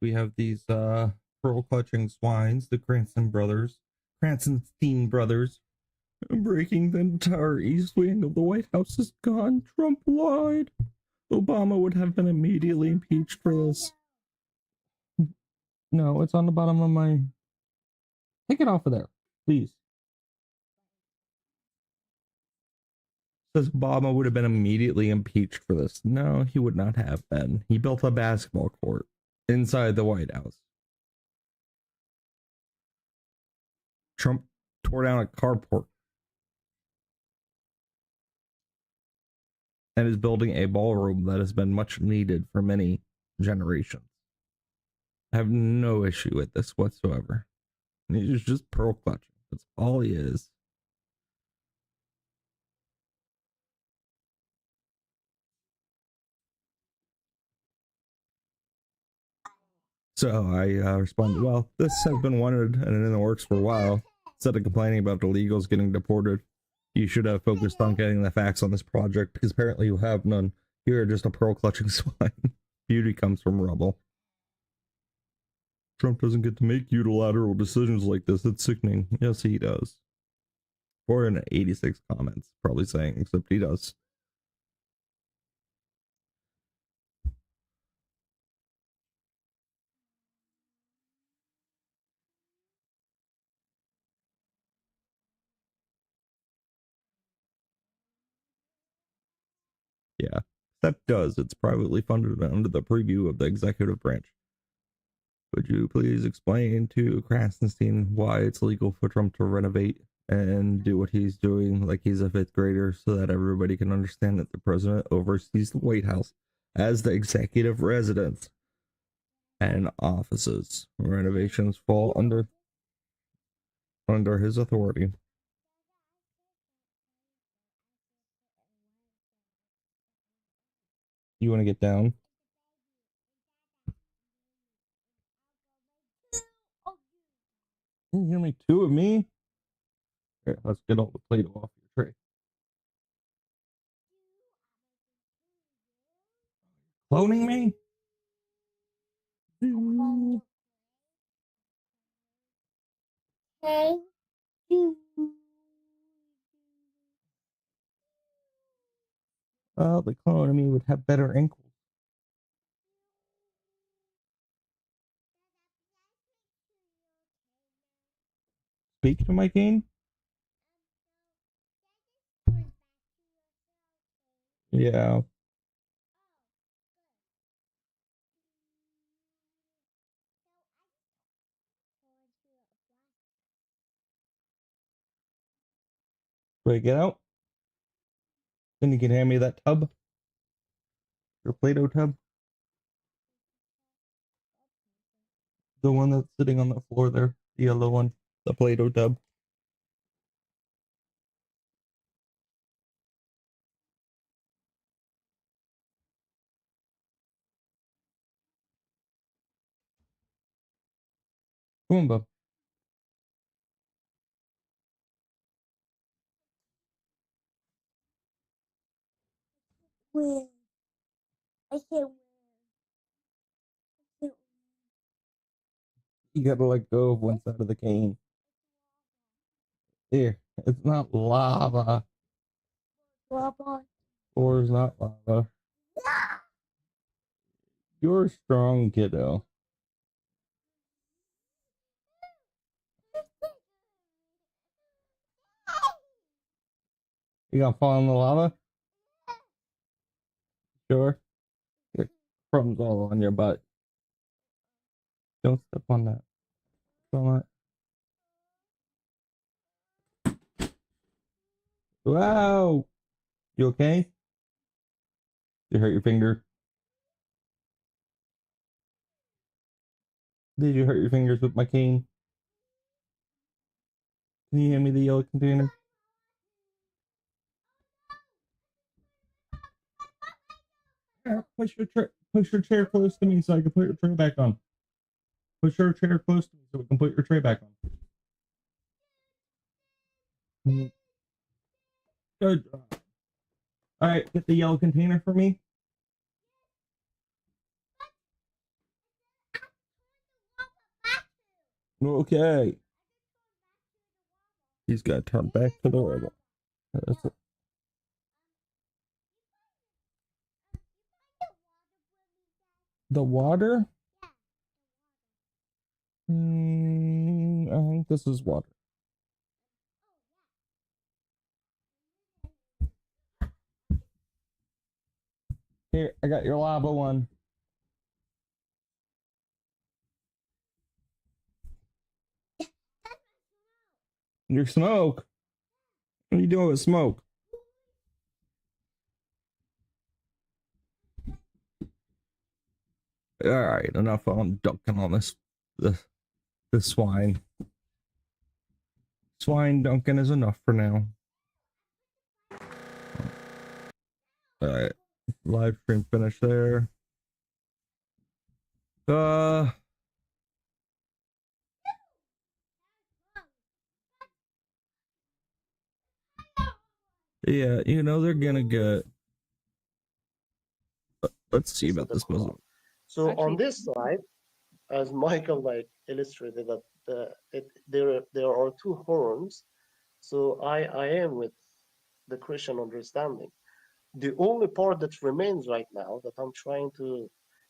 we have these pearl-clutching swines, the Cranstonstein brothers, breaking the entire east wing of the White House is gone. Trump lied. Obama would have been immediately impeached for this. No, it's on the bottom of my... Take it off of there, please. Says Obama would have been immediately impeached for this. No, he would not have been. He built a basketball court inside the White House. Trump tore down a carport and is building a ballroom that has been much needed for many generations. I have no issue with this whatsoever. He's just pearl clutching. That's all he is. So I responded, well, this has been wanted and in the works for a while. Instead of complaining about the illegals getting deported, you should have focused on getting the facts on this project, because apparently you have none. You're just a pearl-clutching swine. Beauty comes from rubble. Trump doesn't get to make unilateral decisions like this. It's sickening. Yes, he does. 486 comments, probably saying, except he does. Yeah, that does. It's privately funded under the purview of the executive branch. Would you please explain to Krassenstein why it's legal for Trump to renovate and do what he's doing like he's a fifth grader, so that everybody can understand that the president oversees the White House as the executive residence and offices. Renovations fall under his authority. You want to get down? You hear me? Two of me? Here, let's get all the Play-Doh off your tray. Cloning me? Hey. The clone of me would have better ankles. speak to my cane? Yeah. Wait, get out. Then you can hand me that tub. Your Play-Doh tub. The one that's sitting on the floor there. The yellow one. The Play-Doh tub. Come on, bub. Where? I said where? You gotta let go of one side of the cane. Here, it's not lava. Lava. Or it's not lava. You're strong, kiddo. You gonna fall in the lava? Sure. Get crumbs all on your butt. Don't step on that. Step on it. Wow! You okay? Did you hurt your finger? Did you hurt your fingers with my cane? Can you hand me the yellow container? Push your chair close to me so I can put your tray back on. Push your chair close to me so we can put your tray back on. Good job. Alright, get the yellow container for me. Okay. He's got to turn back to the robot. That's it. The water? I think this is water. Here, I got your lava one. Your smoke? What are you doing with smoke? Alright, enough on dunking on the swine. Swine dunking is enough for now. Alright. Live stream finish there. Yeah, you know they're gonna get. Let's see about this puzzle. So on this slide, as Michael illustrated, that there are two horns. So I am with the Christian understanding. The only part that remains right now that I'm trying to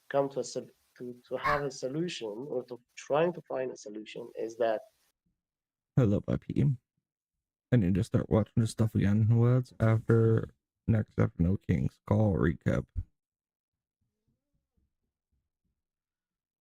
come to have a solution, or to trying to find a solution, is that. Hello, IP. I need to start watching this stuff again. What's next after No Kings? Call recap.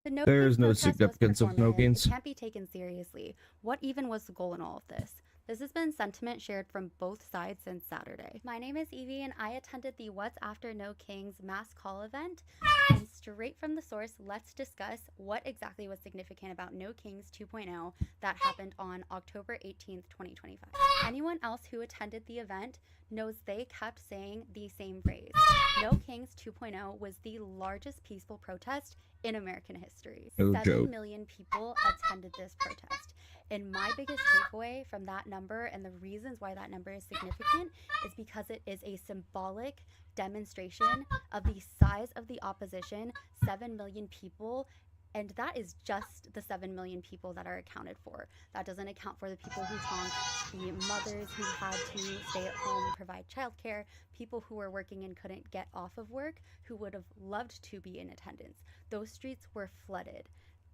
There's no significance of No Kings. It can't be taken seriously. What even was the goal in all of this? This has been sentiment shared from both sides since Saturday. My name is Evie and I attended the What's After No Kings mass call event. And straight from the source, let's discuss what exactly was significant about No Kings 2.0 that happened on October 18th, 2025. Anyone else who attended the event knows they kept saying the same phrase. No Kings 2.0 was the largest peaceful protest in American history. 7 million people attended this protest. And my biggest takeaway from that number, and the reasons why that number is significant, is because it is a symbolic demonstration of the size of the opposition, 7 million people, and that is just the 7 million people that are accounted for. That doesn't account for the people who honked, the mothers who had to stay at home and provide childcare, people who were working and couldn't get off of work, who would have loved to be in attendance. Those streets were flooded.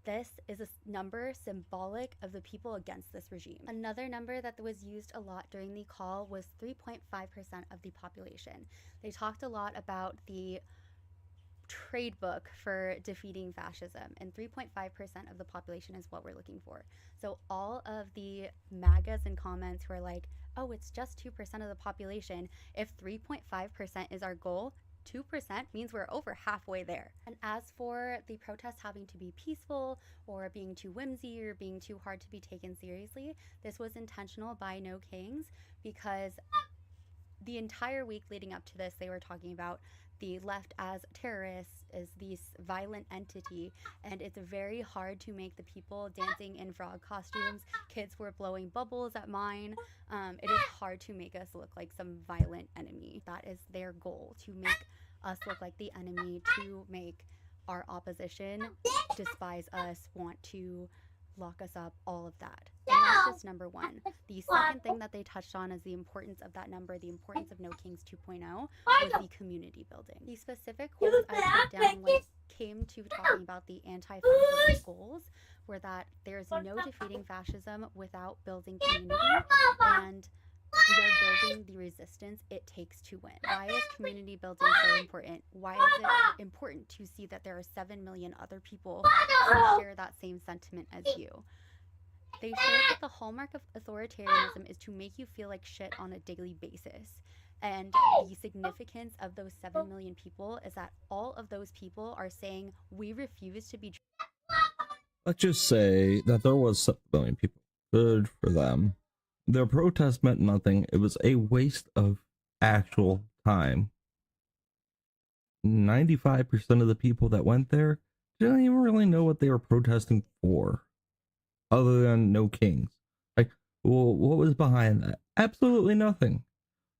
This is a number symbolic of the people against this regime. Another number that was used a lot during the call was 3.5% of the population. They talked a lot about the trade book for defeating fascism, and 3.5% of the population is what we're looking for. So all of the MAGAs and comments who are like, oh, it's just 2% of the population. If 3.5% is our goal, 2% means we're over halfway there. And as for the protests having to be peaceful or being too whimsy or being too hard to be taken seriously, this was intentional by No Kings, because the entire week leading up to this, they were talking about the left as terrorists, as this violent entity, and it's very hard to make the people dancing in frog costumes. Kids were blowing bubbles at mine. It is hard to make us look like some violent enemy. That is their goal, to make us look like the enemy, to make our opposition despise us, want to lock us up, all of that. And that's just number one. The second thing that they touched on is the importance of that number, the importance of No Kings 2.0, was the community building. The specific quotes I put down when it came to talking about the anti-fascist goals were that there's no defeating fascism without building community, and we are building the resistance it takes to win. Why is community building so important? Why is it important to see that there are 7 million other people who share that same sentiment as you? They shared that the hallmark of authoritarianism is to make you feel like shit on a daily basis. And the significance of those 7 million people is that all of those people are saying, we refuse to be... Let's just say that there was 7 million people. Good for them. Their protest meant nothing. It was a waste of actual time. 95% of the people that went there didn't even really know what they were protesting for, other than No Kings. Like, well, what was behind that? Absolutely nothing.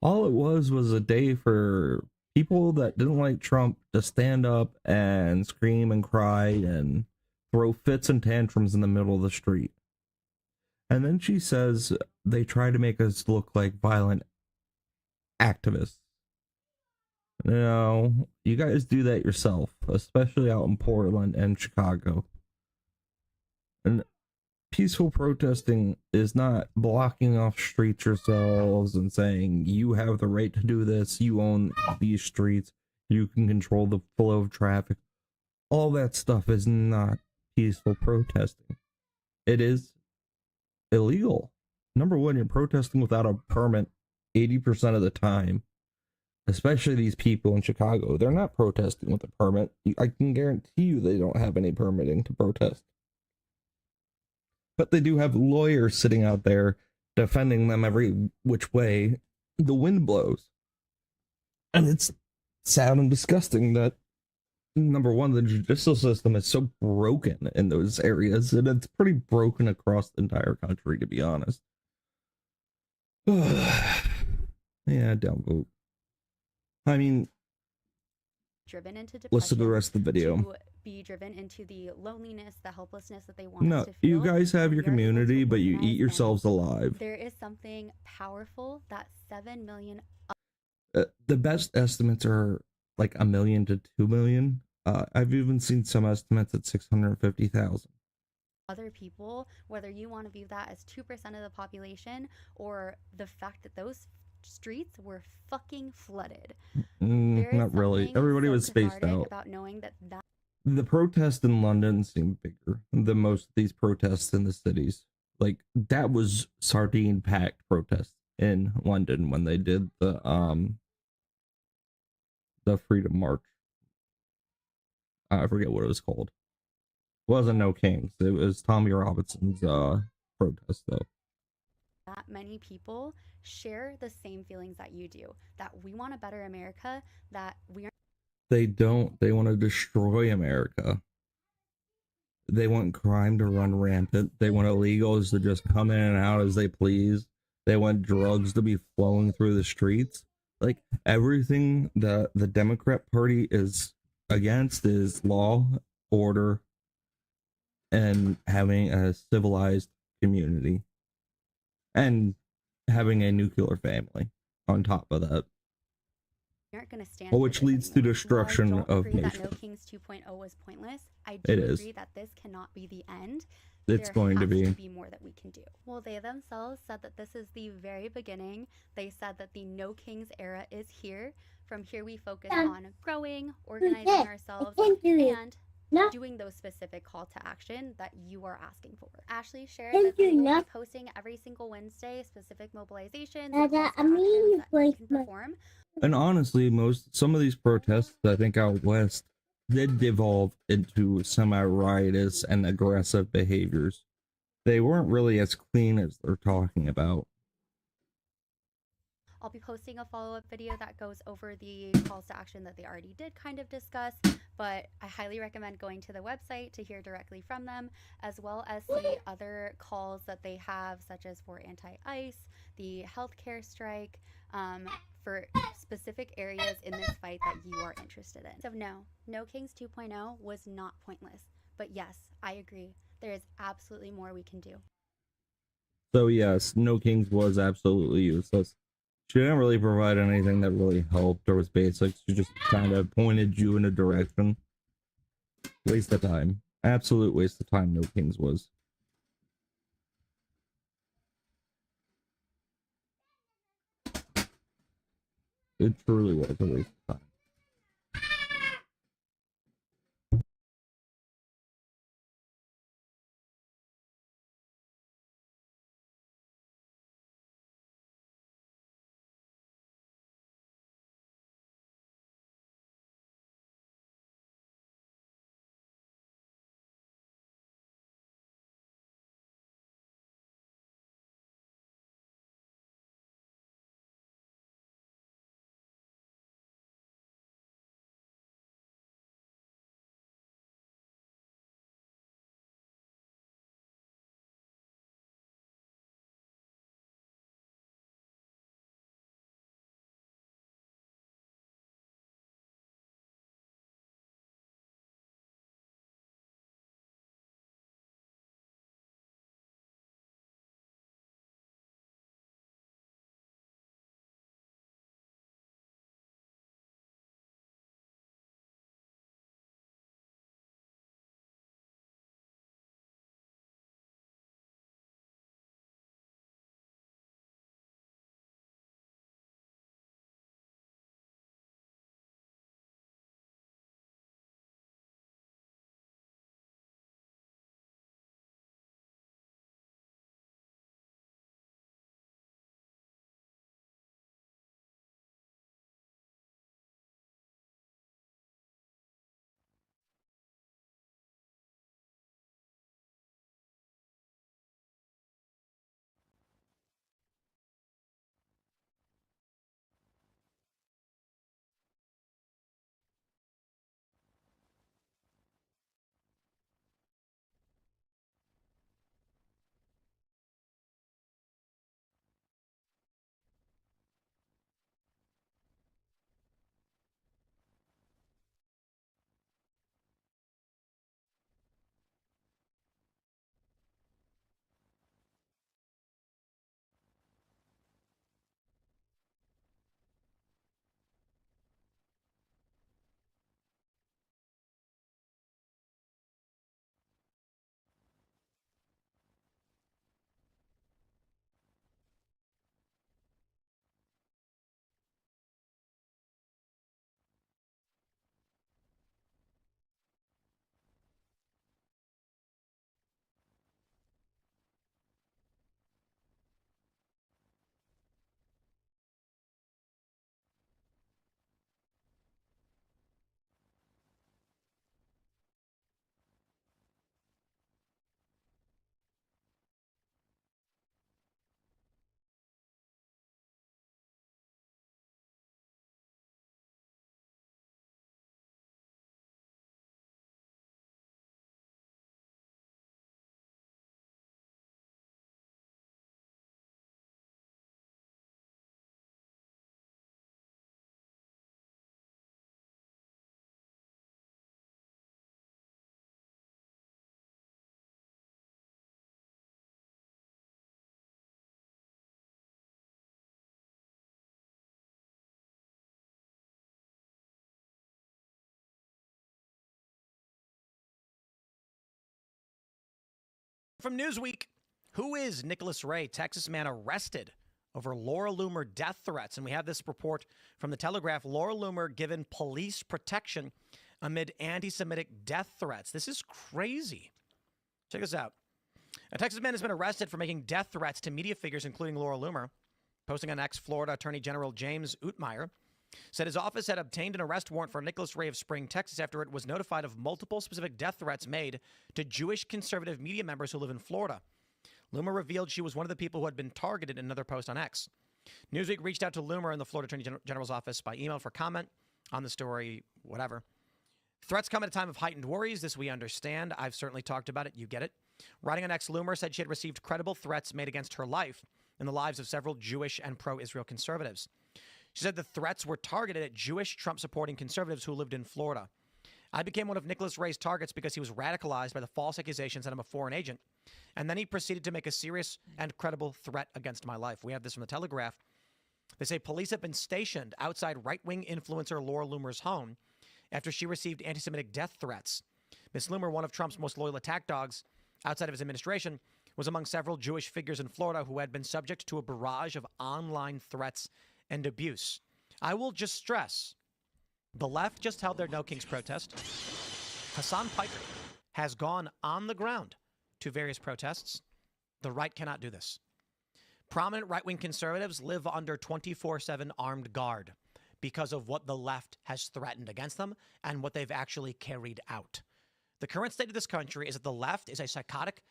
All it was a day for people that didn't like Trump to stand up and scream and cry and throw fits and tantrums in the middle of the street. And then she says they try to make us look like violent activists. No, you guys do that yourself, especially out in Portland and Chicago. And peaceful protesting is not blocking off streets yourselves and saying you have the right to do this, you own these streets, you can control the flow of traffic. All that stuff is not peaceful protesting. It is illegal. Number one, you're protesting without a permit 80% of the time. Especially these people in Chicago. They're not protesting with a permit. I can guarantee you they don't have any permitting to protest. But they do have lawyers sitting out there defending them every which way the wind blows. And it's sad and disgusting that, number one, the judicial system is so broken in those areas, and it's pretty broken across the entire country, to be honest. Yeah, downvote. I mean, driven into depression, listen to the rest of the video. To be driven into the loneliness, the helplessness that they want No, us to feel. you guys have your We are able to community, but you organize, eat yourselves and alive. There is something powerful that 7 million The best estimates are like 1 million to 2 million. I've even seen some estimates at 650,000. other people, whether you want to view that as 2% of the population or the fact that those streets were fucking flooded. There is Not really. something Everybody so was spaced cathartic out. about knowing that The protests in London seem bigger than most of these protests in the cities. Like, that was sardine packed protests in London when they did the Freedom March. I forget what it was called. It wasn't No Kings. It was Tommy Robinson's protest, though. that many people share the same feelings that you do, that we want a better America, that we are They don't. They want to destroy America. They want crime to run rampant. They want illegals to just come in and out as they please. They want drugs to be flowing through the streets. Like, everything that the Democrat Party is against is law, order, and having a civilized community. And having a nuclear family on top of that. aren't going to stand. Which leads to destruction While I don't of agree that nations. No Kings 2.0 was pointless, I It do is. agree that this cannot be the end. It's There going to has be. more that we can do. Well, they themselves said that this is the very beginning. They said that the No Kings era is here. From here, we focus on growing, organizing ourselves, and doing those specific call to action that you are asking for. Ashley shared that they will be posting every single Wednesday specific mobilizations and calls to actions that you can perform. And honestly, some of these protests, I think out west, did devolve into semi-riotous and aggressive behaviors. They weren't really as clean as they're talking about. I'll be posting a follow-up video that goes over the calls to action that they already did kind of discuss, but I highly recommend going to the website to hear directly from them, as well as see other calls that they have, such as for anti-ICE, the healthcare strike, for specific areas in this fight that you are interested in. So No Kings 2.0 was not pointless, but yes, I agree. There is absolutely more we can do. So yes, No Kings was absolutely useless. She didn't really provide anything that really helped or was basic. She just kind of pointed you in a direction. Waste of time. Absolute waste of time No Kings was. It truly was a waste of time. From Newsweek, who is Nicholas Ray, Texas man arrested over Laura Loomer death threats? And we have this report from the Telegraph. Laura Loomer given police protection amid anti-Semitic death threats. This is crazy. Check this out. A Texas man has been arrested for making death threats to media figures, including Laura Loomer. Posting on X, Florida Attorney General James Utmeyer said his office had obtained an arrest warrant for Nicholas Ray of Spring, Texas, after it was notified of multiple specific death threats made to Jewish conservative media members who live in Florida. Loomer revealed she was one of the people who had been targeted in another post on X. Newsweek reached out to Loomer in the Florida Attorney General's office by email for comment on the story, whatever. Threats come at a time of heightened worries. This we understand. I've certainly talked about it. You get it. Writing on X, Loomer said she had received credible threats made against her life and the lives of several Jewish and pro-Israel conservatives. She said the threats were targeted at Jewish Trump-supporting conservatives who lived in Florida. I became one of Nicholas Ray's targets because he was radicalized by the false accusations that I'm a foreign agent. And then he proceeded to make a serious and credible threat against my life. We have this from the Telegraph. They say police have been stationed outside right-wing influencer Laura Loomer's home after she received anti-Semitic death threats. Ms. Loomer, one of Trump's most loyal attack dogs outside of his administration, was among several Jewish figures in Florida who had been subject to a barrage of online threats and abuse. I will just stress, the left just held their No Kings protest. Hassan Piker has gone on the ground to various protests. The right cannot do this. Prominent right-wing conservatives live under 24/7 armed guard because of what the left has threatened against them and what they've actually carried out. The current state of this country is that the left is a psychotic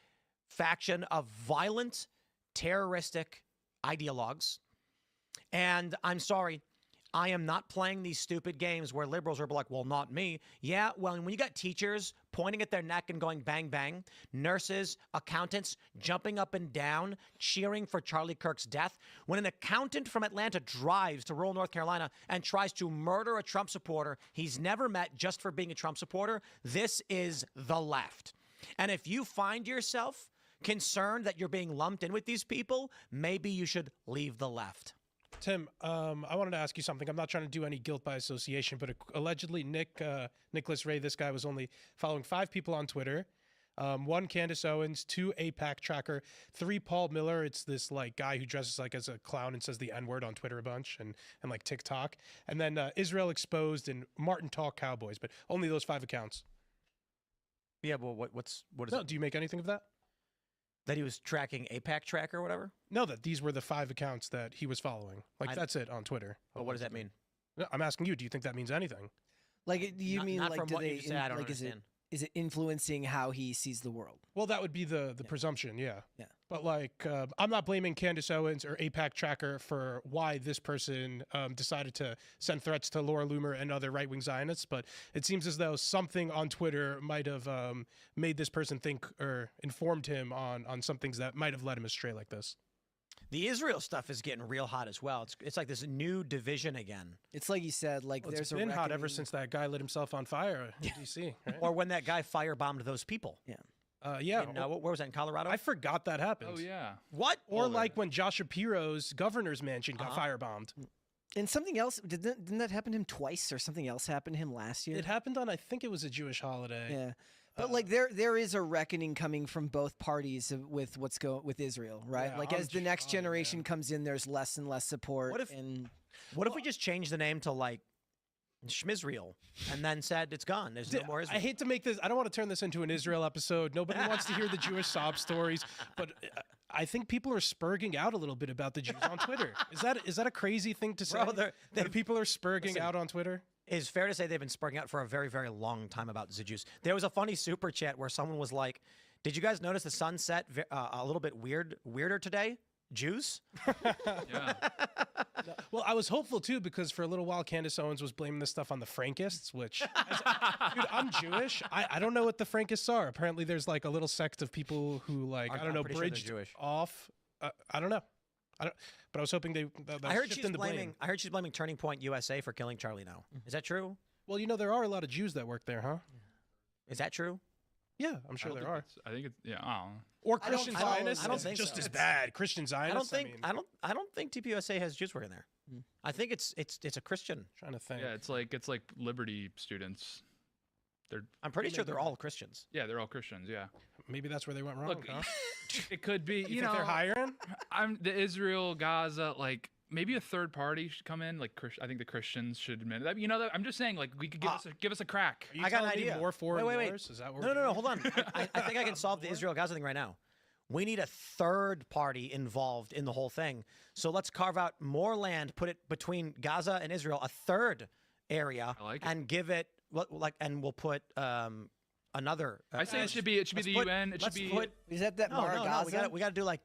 faction of violent, terroristic ideologues. And I'm sorry, I am not playing these stupid games where liberals are like, well, not me. Yeah, well, when you got teachers pointing at their neck and going bang, bang, nurses, accountants jumping up and down, cheering for Charlie Kirk's death, when an accountant from Atlanta drives to rural North Carolina and tries to murder a Trump supporter he's never met just for being a Trump supporter, this is the left. And if you find yourself concerned that you're being lumped in with these people, maybe you should leave the left. Tim, I wanted to ask you something. I'm not trying to do any guilt by association, but allegedly Nicholas Ray, this guy was only following 5 people on Twitter. 1, Candace Owens, 2, AIPAC Tracker, 3, Paul Miller. It's this like guy who dresses like as a clown and says the N-word on Twitter a bunch and like TikTok. And then Israel Exposed and Martin Talk Cowboys, but only those 5 accounts. Yeah, well, what is no, it? Do you make anything of that? That he was tracking AIPAC Tracker or whatever? No, that these were the 5 accounts that he was following. Like, that's it on Twitter. But what does that mean? No, I'm asking you, do you think that means anything? Like, do you mean not like, from do what you they, just said, I don't like, understand. is it influencing how he sees the world? Well, that would be the presumption, yeah. Yeah. But like, I'm not blaming Candace Owens or AIPAC Tracker for why this person decided to send threats to Laura Loomer and other right-wing Zionists, but it seems as though something on Twitter might have made this person think or informed him on some things that might have led him astray like this. The Israel stuff is getting real hot as well. It's like this new division again. It's like you said, like Well, there's it's a been hot ever reckoning- since that guy lit himself on fire in D.C., right? Or when that guy firebombed those people. Yeah. Yeah. Where was that, in Colorado? I forgot that happened. Oh, yeah. What? Or like when Josh Shapiro's governor's mansion got Uh-huh. firebombed. And something else, didn't that happen to him twice or something else happened to him last year? It happened on, I think it was a Jewish holiday. Yeah. But like there is a reckoning coming from both parties with what's going with Israel, right? Yeah, like as the next generation comes in, there's less and less support. What if we just change the name to like Schmizrael and then said it's gone? There's no more Israel. I hate to make this, I don't want to turn this into an Israel episode. Nobody wants to hear the Jewish sob stories, but I think people are spurging out a little bit about the Jews on Twitter. Is that a crazy thing to say? Bro, that people are spurging out on Twitter? It's fair to say they've been spurring out for a very, very long time about the Jews. There was a funny super chat where someone was like, did you guys notice the sunset a little bit weirder today? Jews? Yeah. Well, I was hopeful too because for a little while Candace Owens was blaming this stuff on the Frankists, which, dude, I'm Jewish. I don't know what the Frankists are. Apparently, there's like a little sect of people who like I'm pretty sure they're bridged Jewish. off. I don't know. But I was hoping that I heard she's shifting the blame. blaming. I heard she's blaming Turning Point USA for killing Charlie now. Is that true? Well, there are a lot of Jews that work there, huh? Is that true? Yeah, I'm sure there are. I think it's, yeah, I don't know. Or Christian Zionists. I don't think just so. as bad. Christian Zionists. I don't think TPUSA has Jews working there. I think it's a Christian. Trying to think. Yeah, it's like Liberty students. I'm pretty sure they're all Christians. Yeah, they're all Christians. Yeah. Maybe that's where they went wrong. Look, huh? it could be. You think they're hiring? I'm the Israel, Gaza, like maybe a third party should come in. Like I think the Christians should admit that. I'm just saying, like we could give us a crack. I got an idea. More foreign wars? Is that what No. Hold on. I think I can solve the Israel-Gaza thing right now. We need a third party involved in the whole thing. So let's carve out more land, put it between Gaza and Israel, a third area, and give it and we'll put another. I say it should be the UN. It should be. Is that Mara Gaza? No, we got to do like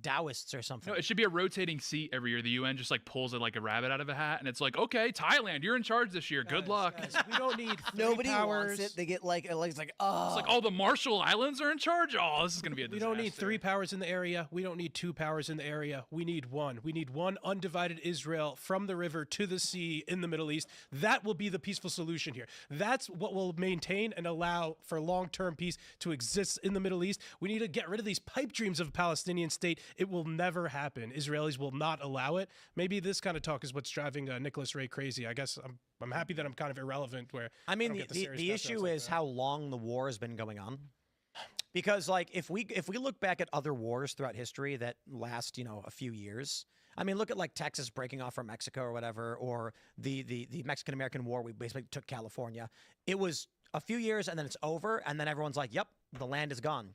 Taoists or something. No, it should be a rotating seat every year. The UN just like pulls it like a rabbit out of a hat, and it's like, okay, Thailand, you're in charge this year. Good luck. We don't need Nobody powers. wants it. They get like oh. It's like, oh, the Marshall Islands are in charge. Oh, this is gonna be a disaster. We don't need 3 powers in the area. We don't need 2 powers in the area. We need 1. We need 1 undivided Israel from the river to the sea in the Middle East. That will be the peaceful solution here. That's what will maintain and allow for long-term peace to exist in the Middle East. We need to get rid of these pipe dreams of a Palestinian state. It will never happen. Israelis will not allow it. Maybe this kind of talk is what's driving Nicholas Ray crazy. I guess I'm happy that I'm kind of irrelevant. Where I mean, the issue is how long the war has been going on. Because like if we look back at other wars throughout history that last a few years. I mean, look at like Texas breaking off from Mexico or whatever, or the Mexican-American War. We basically took California. It was a few years and then it's over, and then everyone's like, yep, the land is gone.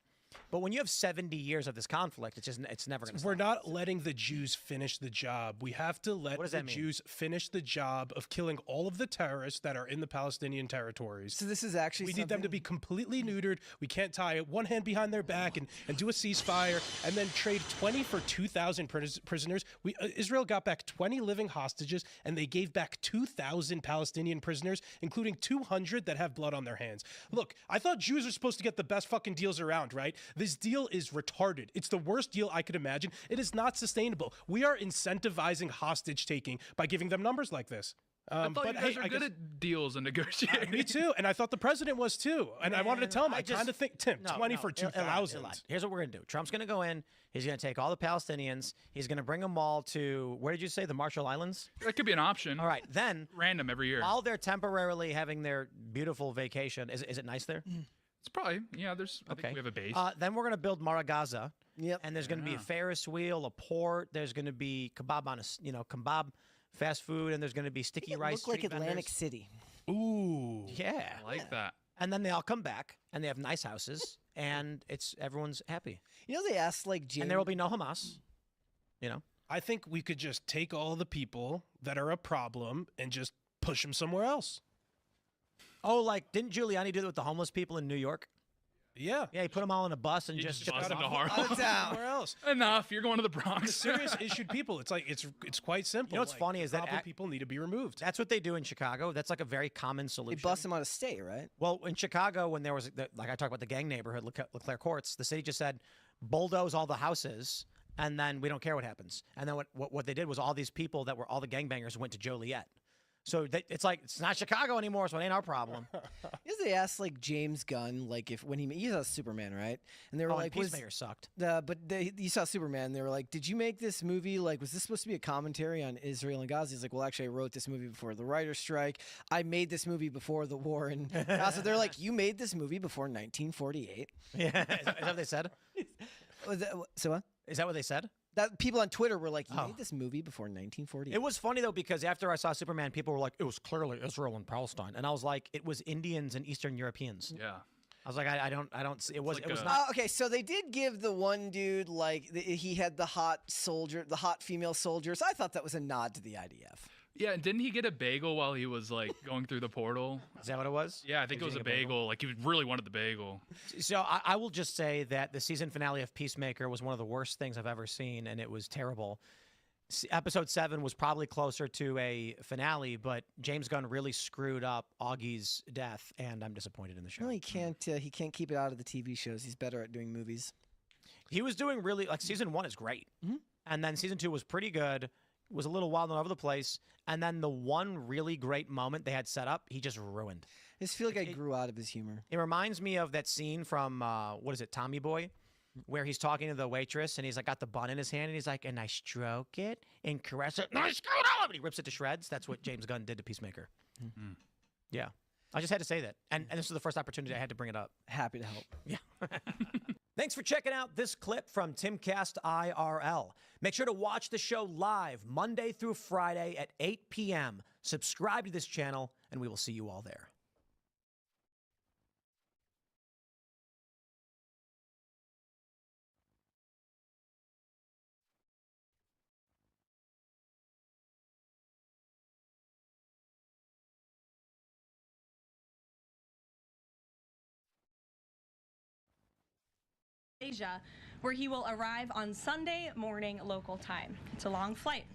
But when you have 70 years of this conflict, it's never going to stop. We're not letting the Jews finish the job. We have to let the Jews finish the job of killing all of the terrorists that are in the Palestinian territories. So this is actually we need them to be completely neutered. We can't tie one hand behind their back and do a ceasefire and then trade 20 for 2,000 prisoners. Israel got back 20 living hostages and they gave back 2,000 Palestinian prisoners, including 200 that have blood on their hands. Look, I thought Jews are supposed to get the best fucking deals around, right? This deal is retarded. It's the worst deal I could imagine. It is not sustainable. We are incentivizing hostage taking by giving them numbers like this. I thought you guys are good at deals and negotiating. Me too, and I thought the president was too. And I wanted to tell him, I kind of think, Tim, 20 for 2,000. Here's what we're going to do. Trump's going to go in. He's going to take all the Palestinians. He's going to bring them all to, where did you say, the Marshall Islands? That could be an option. All right, then. Random every year. While they're temporarily having their beautiful vacation, is it nice there? It's probably, I think we have a base. Then we're going to build Mara Gaza. Yep. And there's going to be a Ferris wheel, a port. There's going to be kebab on kebab, fast food, and there's going to be sticky rice. Look like Atlantic vendors. City. Ooh. Yeah. I like that. And then they all come back, and they have nice houses, and everyone's happy. They asked like James. And there will be no Hamas. I think we could just take all the people that are a problem and just push them somewhere else. Oh, like, didn't Giuliani do that with the homeless people in New York? Yeah. Yeah, he put them all in a bus and just bus them to Harlem. Somewhere else. Enough. You're going to the Bronx. Serious issued people. It's like it's quite simple. You know what's funny is that people need to be removed. That's what they do in Chicago. That's like a very common solution. They bust them out of state, right? Well, in Chicago, when there was like I talked about the gang neighborhood, LeClaire Courts, the city just said bulldoze all the houses, and then we don't care what happens. And then what they did was all these people that were all the gangbangers went to Joliet. So it's like it's not Chicago anymore, so it ain't our problem. They asked like James Gunn, like when he saw Superman, right? And they were like, Peacemaker sucked. You saw Superman, and they were like, did you make this movie? Like, was this supposed to be a commentary on Israel and Gaza? He's like, well, actually, I wrote this movie before the writer's strike. I made this movie before the war in Gaza. They're like, you made this movie before 1948. Yeah, is that what they said? So what? Is that what they said? That people on Twitter were like, you made this movie before 1948. It was funny, though, because after I saw Superman, people were like, it was clearly Israel and Palestine. And I was like, it was Indians and Eastern Europeans. Yeah. I was like, I don't see, it was not. not. Okay, so they did give the one dude, like, he had the hot female soldier. So I thought that was a nod to the IDF. Yeah, and didn't he get a bagel while he was like going through the portal? Is that what it was? Yeah, I think it was a bagel. Like he really wanted the bagel. So I will just say that the season finale of Peacemaker was one of the worst things I've ever seen, and it was terrible. Episode 7 was probably closer to a finale, but James Gunn really screwed up Augie's death, and I'm disappointed in the show. Well, he can't keep it out of the TV shows. He's better at doing movies. He was doing really, like, season 1 is great. Mm-hmm. And then season 2 was pretty good. Was a little wild all over the place, and then the one really great moment they had set up, he just ruined. I just feel like I grew out of his humor. It reminds me of that scene from what is it, Tommy Boy, where he's talking to the waitress and he's like got the bun in his hand and he's like, and I stroke it and caress it, and I screw it all up, and he rips it to shreds. That's what James Gunn did to Peacemaker. Mm-hmm. Yeah. I just had to say that. And this is the first opportunity I had to bring it up. Happy to help. Yeah. Thanks for checking out this clip from Timcast IRL. Make sure to watch the show live Monday through Friday at 8 p.m. Subscribe to this channel, and we will see you all there. Malaysia, where he will arrive on Sunday morning local time. It's a long flight.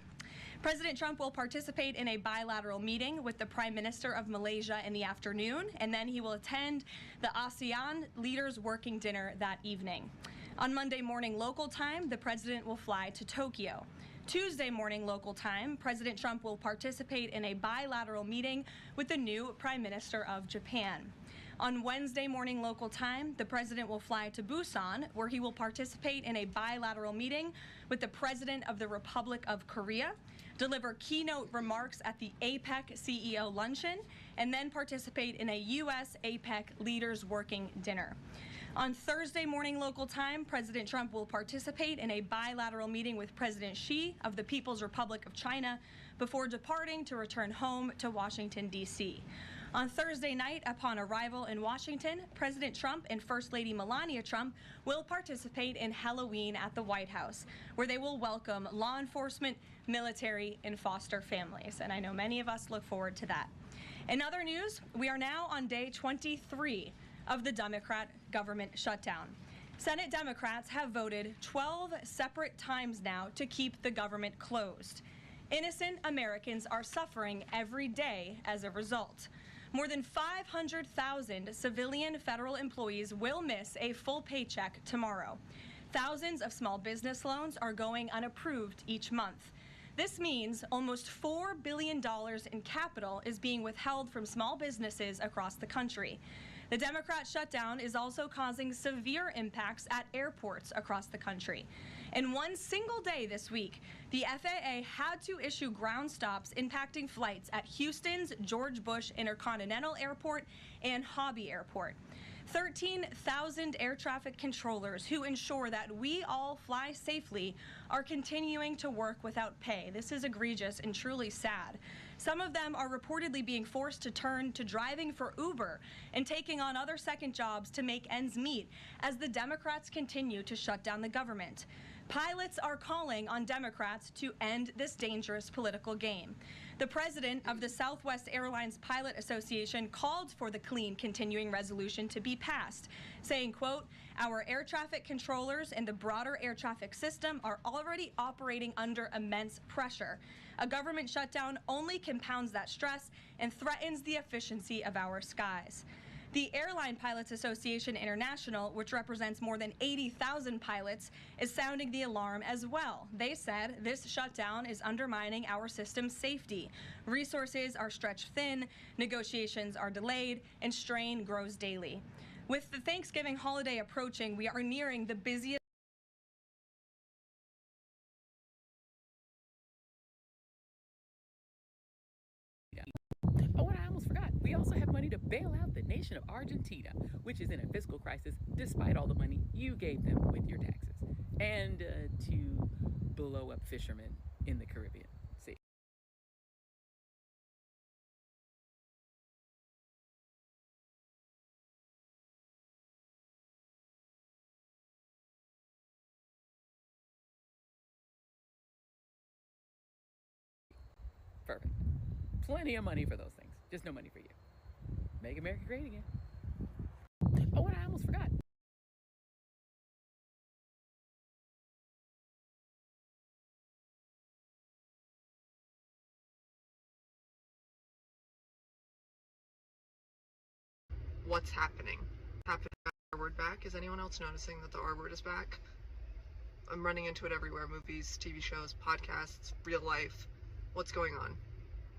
President Trump will participate in a bilateral meeting with the Prime Minister of Malaysia in the afternoon, and then he will attend the ASEAN Leaders Working Dinner that evening. On Monday morning local time, the president will fly to Tokyo. Tuesday morning local time, President Trump will participate in a bilateral meeting with the new Prime Minister of Japan. On Wednesday morning local time, the president will fly to Busan, where he will participate in a bilateral meeting with the President of the Republic of Korea, deliver keynote remarks at the APEC CEO luncheon, and then participate in a U.S. APEC Leaders Working Dinner. On Thursday morning local time, President Trump will participate in a bilateral meeting with President Xi of the People's Republic of China before departing to return home to Washington, D.C. On Thursday night, upon arrival in Washington, President Trump and First Lady Melania Trump will participate in Halloween at the White House, where they will welcome law enforcement, military, and foster families. And I know many of us look forward to that. In other news, we are now on day 23 of the Democrat government shutdown. Senate Democrats have voted 12 separate times now to keep the government closed. Innocent Americans are suffering every day as a result. More than 500,000 civilian federal employees will miss a full paycheck tomorrow. Thousands of small business loans are going unapproved each month. This means almost $4 billion in capital is being withheld from small businesses across the country. The Democrat shutdown is also causing severe impacts at airports across the country. In one single day this week, the FAA had to issue ground stops impacting flights at Houston's George Bush Intercontinental Airport and Hobby Airport. 13,000 air traffic controllers who ensure that we all fly safely are continuing to work without pay. This is egregious and truly sad. Some of them are reportedly being forced to turn to driving for Uber and taking on other second jobs to make ends meet as the Democrats continue to shut down the government. Pilots are calling on Democrats to end this dangerous political game. The president of the Southwest Airlines Pilot Association called for the clean continuing resolution to be passed, saying, quote, "Our air traffic controllers and the broader air traffic system are already operating under immense pressure. A government shutdown only compounds that stress and threatens the efficiency of our skies." The Airline Pilots Association International, which represents more than 80,000 pilots, is sounding the alarm as well. They said this shutdown is undermining our system's safety. Resources are stretched thin, negotiations are delayed, and strain grows daily. With the Thanksgiving holiday approaching, we are nearing the busiest Oh, and I almost forgot. We also have money to bail out the nation of Argentina, which is in a fiscal crisis despite all the money you gave them with your taxes, and to blow up fishermen in the Caribbean Sea. Perfect. Plenty of money for those things. Just no money for you. Make America great again. Oh, and I almost forgot. What's happening? Happening R word back? Is anyone else noticing that the R word is back? I'm running into it everywhere. Movies, TV shows, podcasts, real life. What's going on?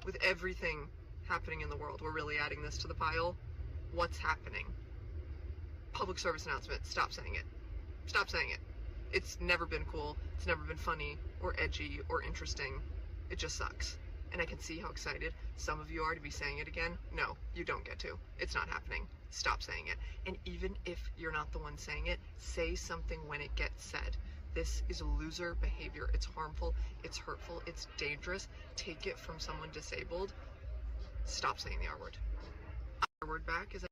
With everything happening in the world, we're really adding this to the pile. What's happening? Public service announcement. Stop saying it. Stop saying it. It's never been cool. It's never been funny or edgy or interesting. It just sucks. And I can see how excited some of you are to be saying it again. No, you don't get to. It's not happening. Stop saying it. And even if you're not the one saying it, say something when it gets said. This is loser behavior. It's harmful, it's hurtful, it's dangerous. Take it from someone disabled. Stop saying the R word. R word back is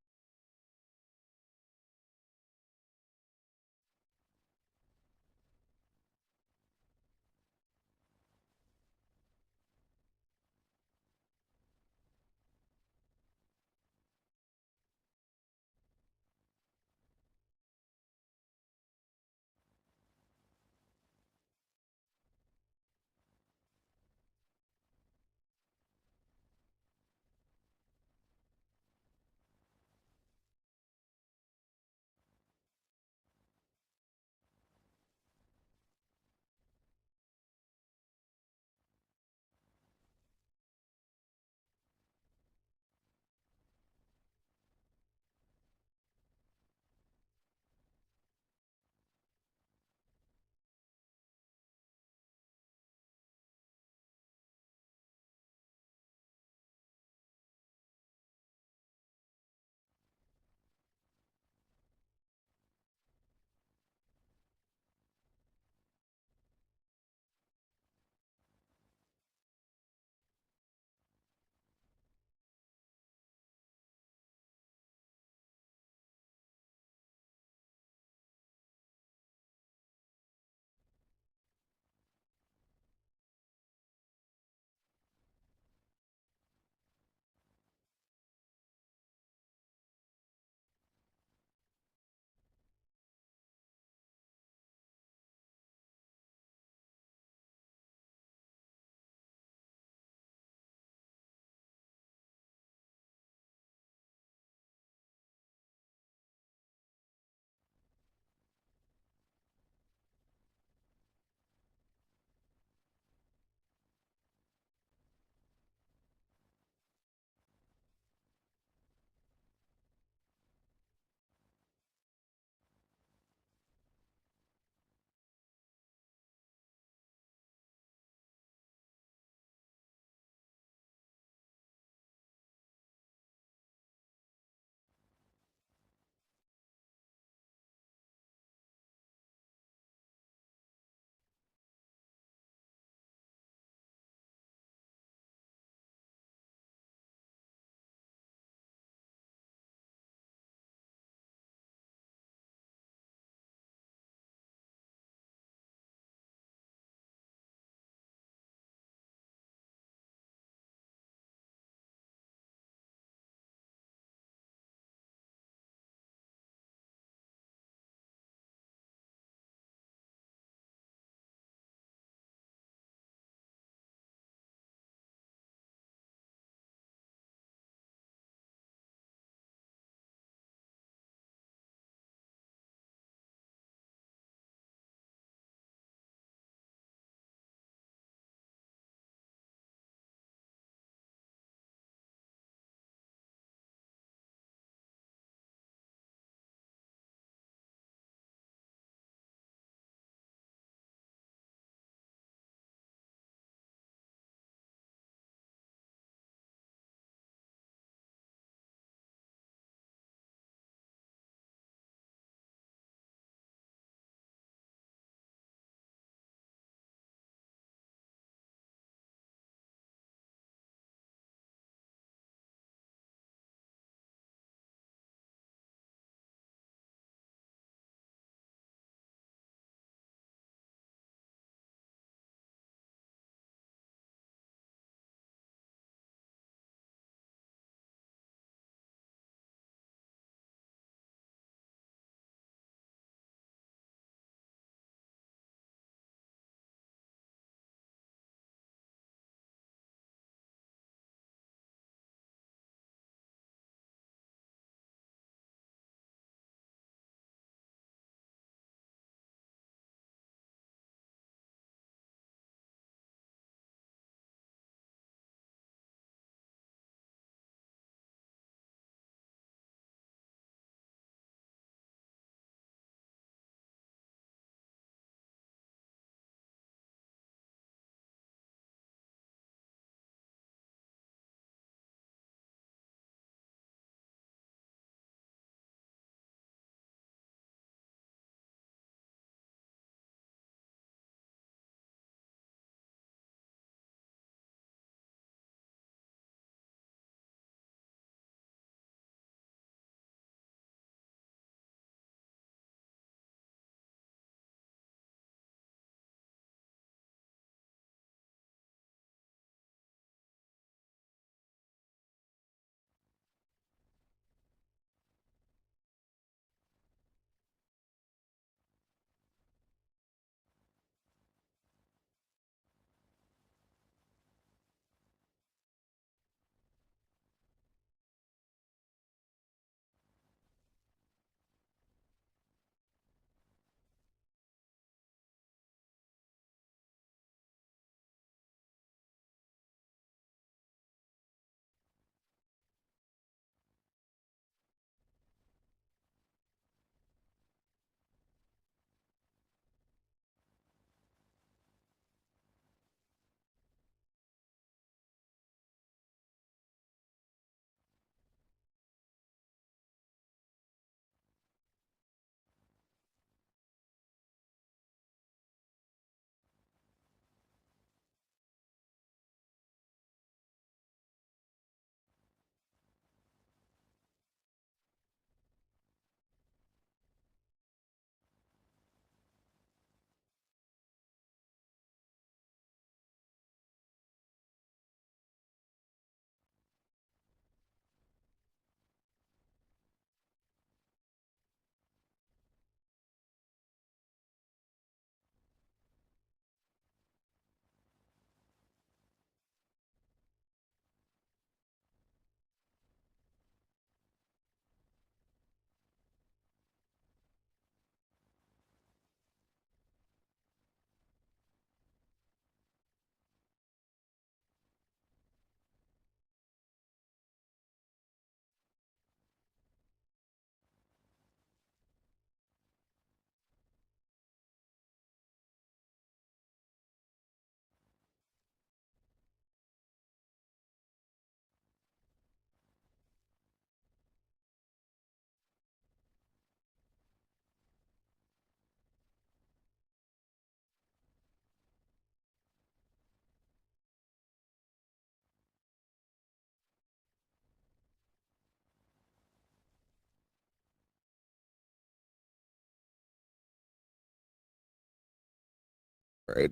All right.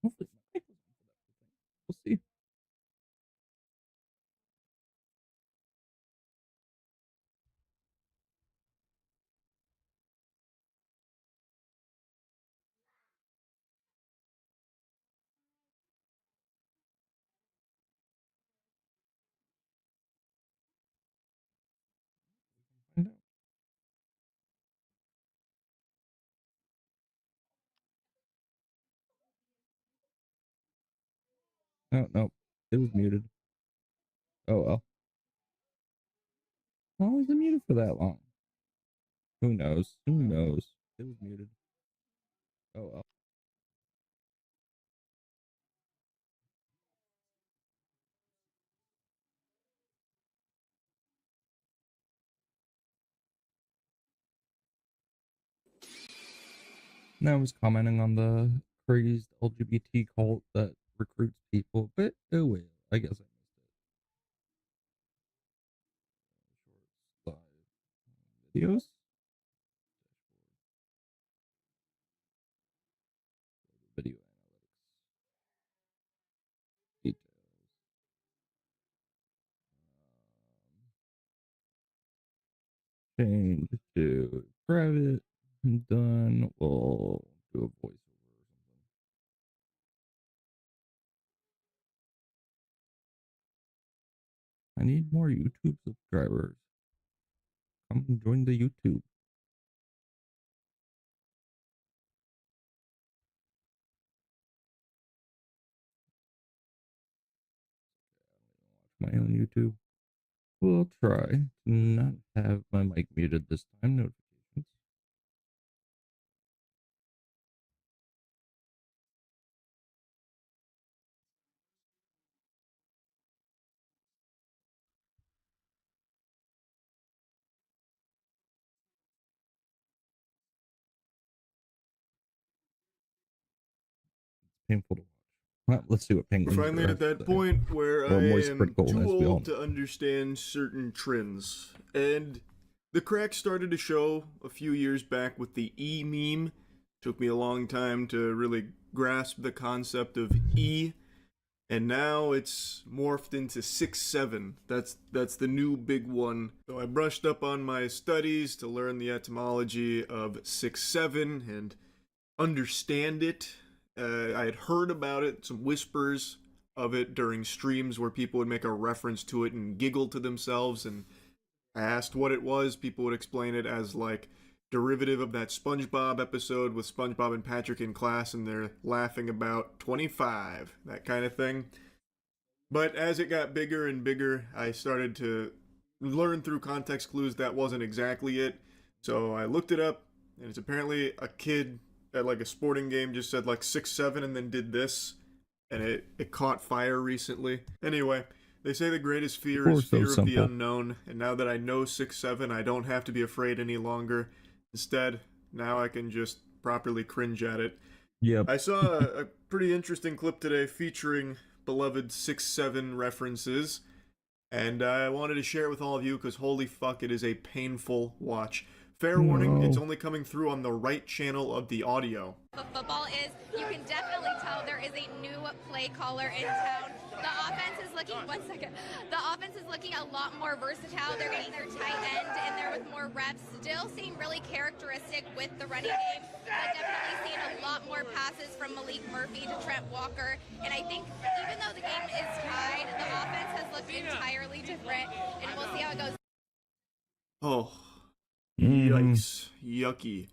Hopefully, we'll see. No, it was muted. Oh well. Why was it muted for that long? Who knows? It was muted. Oh well. And I was commenting on the crazed LGBT cult that recruits people, but oh well, I guess I missed it. Videos? Video analytics. Details. Change to private. Done. We'll do a voiceover. I need more YouTube subscribers. Come and join the YouTube. My own YouTube. We'll try to not have my mic muted this time. Notifications. Painful to watch. Well, let's see what penguins. We're finally at that point where I am too old to understand certain trends. And the cracks started to show a few years back with the E meme. Took me a long time to really grasp the concept of E. And now it's morphed into 6-7. That's the new big one. So I brushed up on my studies to learn the etymology of 6-7 and understand it. I had heard about it, some whispers of it during streams where people would make a reference to it and giggle to themselves, and I asked what it was. People would explain it as like derivative of that SpongeBob episode with SpongeBob and Patrick in class and they're laughing about 25, that kind of thing. But as it got bigger and bigger, I started to learn through context clues that wasn't exactly it. So I looked it up, and it's apparently a kid at like a sporting game just said like 6-7 and then did this, and it caught fire recently. Anyway, they say the greatest fear is fear of the unknown, and now that I know 6-7, I don't have to be afraid any longer. Instead, now I can just properly cringe at it. Yep. I saw a pretty interesting clip today featuring beloved 6-7 references, and I wanted to share it with all of you because holy fuck, it is a painful watch. Fair warning, it's only coming through on the right channel of the audio. Football is, you can definitely tell there is a new play caller in town. The offense is looking, the offense is looking a lot more versatile. They're getting their tight end in there with more reps. Still seem really characteristic with the running game, but definitely seeing a lot more passes from Malik Murphy to Trent Walker. And I think even though the game is tied, the offense has looked entirely different, and we'll see how it goes. Oh. Yikes. Yucky.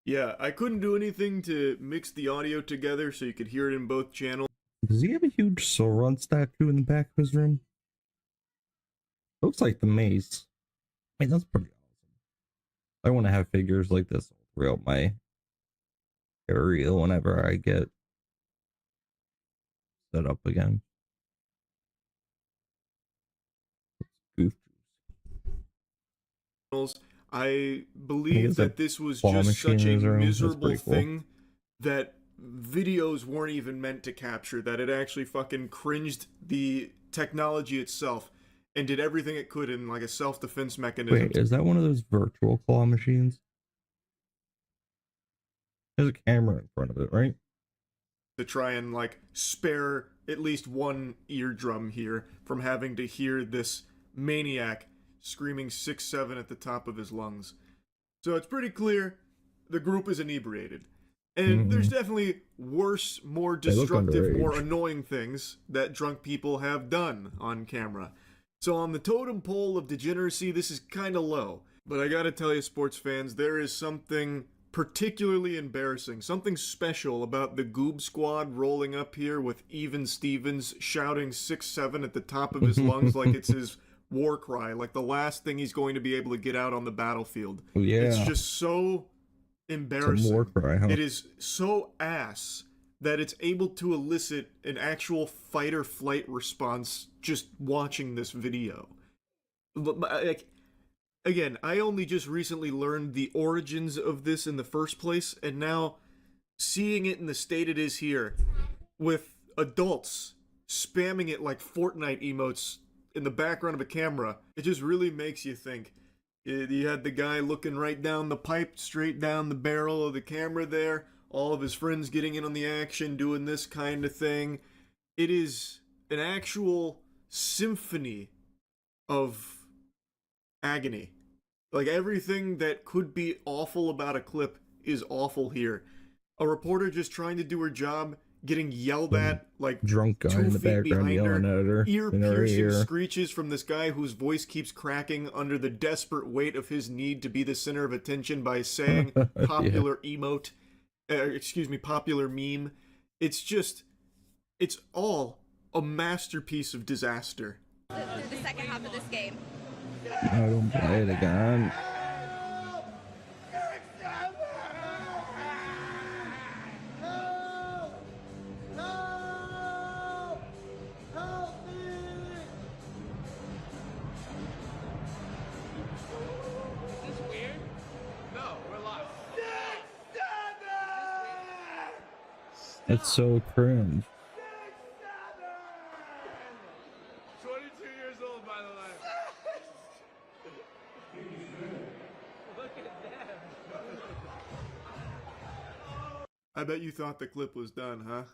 Yeah, I couldn't do anything to mix the audio together so you could hear it in both channels. Does he have a huge Sauron statue in the back of his room? Looks like the mace. I mean, that's pretty awesome. I want to have figures like this throughout my area whenever I get set up again. Goof. I believe that this was just such a miserable thing that videos weren't even meant to capture, that it actually fucking cringed the technology itself and did everything it could in like a self-defense mechanism. Wait, is that one of those virtual claw machines? There's a camera in front of it, right? To try and like spare at least one eardrum here from having to hear this maniac screaming 6'7" at the top of his lungs. So it's pretty clear the group is inebriated. And there's definitely worse, more destructive, more annoying things that drunk people have done on camera. So on the totem pole of degeneracy, this is kind of low. But I gotta tell you, sports fans, there is something particularly embarrassing, something special about the Goob Squad rolling up here with Even Stevens shouting 6'7" at the top of his lungs like it's his war cry, like the last thing he's going to be able to get out on the battlefield. Yeah. It's just so embarrassing. It's a war cry, huh? It is so ass that it's able to elicit an actual fight or flight response just watching this video. Like, again, I only just recently learned the origins of this in the first place, and now seeing it in the state it is here, with adults spamming it like Fortnite emotes in the background of a camera, it just really makes you think. You had the guy looking right down the pipe, straight down the barrel of the camera there, all of his friends getting in on the action, doing this kind of thing. It is an actual symphony of agony. Like, everything that could be awful about a clip is awful here. A reporter just trying to do her job, getting yelled at, like, drunk guy in the background yelling at her, ear-piercing screeches from this guy whose voice keeps cracking under the desperate weight of his need to be the center of attention by saying popular emote, popular meme. It's all a masterpiece of disaster. The second half of this game. I don't play it again. It's so cringe. 22 years old, by the way. Look at them. I bet you thought the clip was done, huh?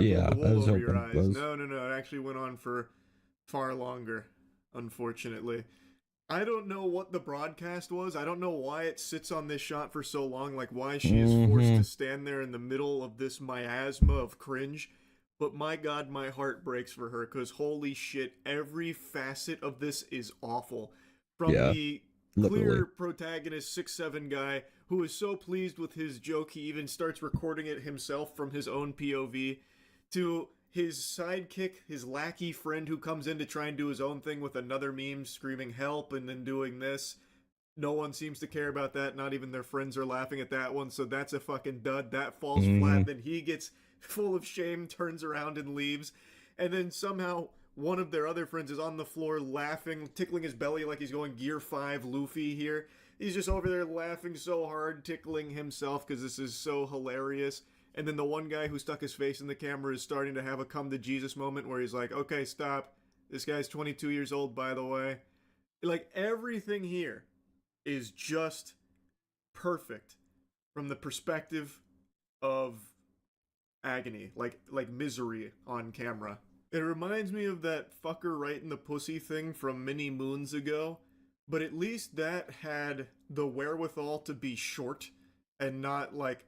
Yeah, the wool I was over your hoping it eyes. was. No, it actually went on for far longer, unfortunately. I don't know what the broadcast was. I don't know why it sits on this shot for so long, like why she is forced to stand there in the middle of this miasma of cringe. But my God, my heart breaks for her, because holy shit, every facet of this is awful. From the clear protagonist 6'7" guy who is so pleased with his joke he even starts recording it himself from his own POV, to his sidekick, his lackey friend who comes in to try and do his own thing with another meme screaming help and then doing this. No one seems to care about that. Not even their friends are laughing at that one, so that's a fucking dud. That falls flat. Then he gets full of shame, turns around and leaves. And then somehow one of their other friends is on the floor laughing, tickling his belly like he's going Gear 5 Luffy here. He's just over there laughing so hard, tickling himself because this is so hilarious. And then the one guy who stuck his face in the camera is starting to have a come to Jesus moment where he's like, okay, stop. This guy's 22 years old, by the way. Like, everything here is just perfect from the perspective of agony, like misery on camera. It reminds me of that fucker right in the pussy thing from many moons ago, but at least that had the wherewithal to be short and not, like,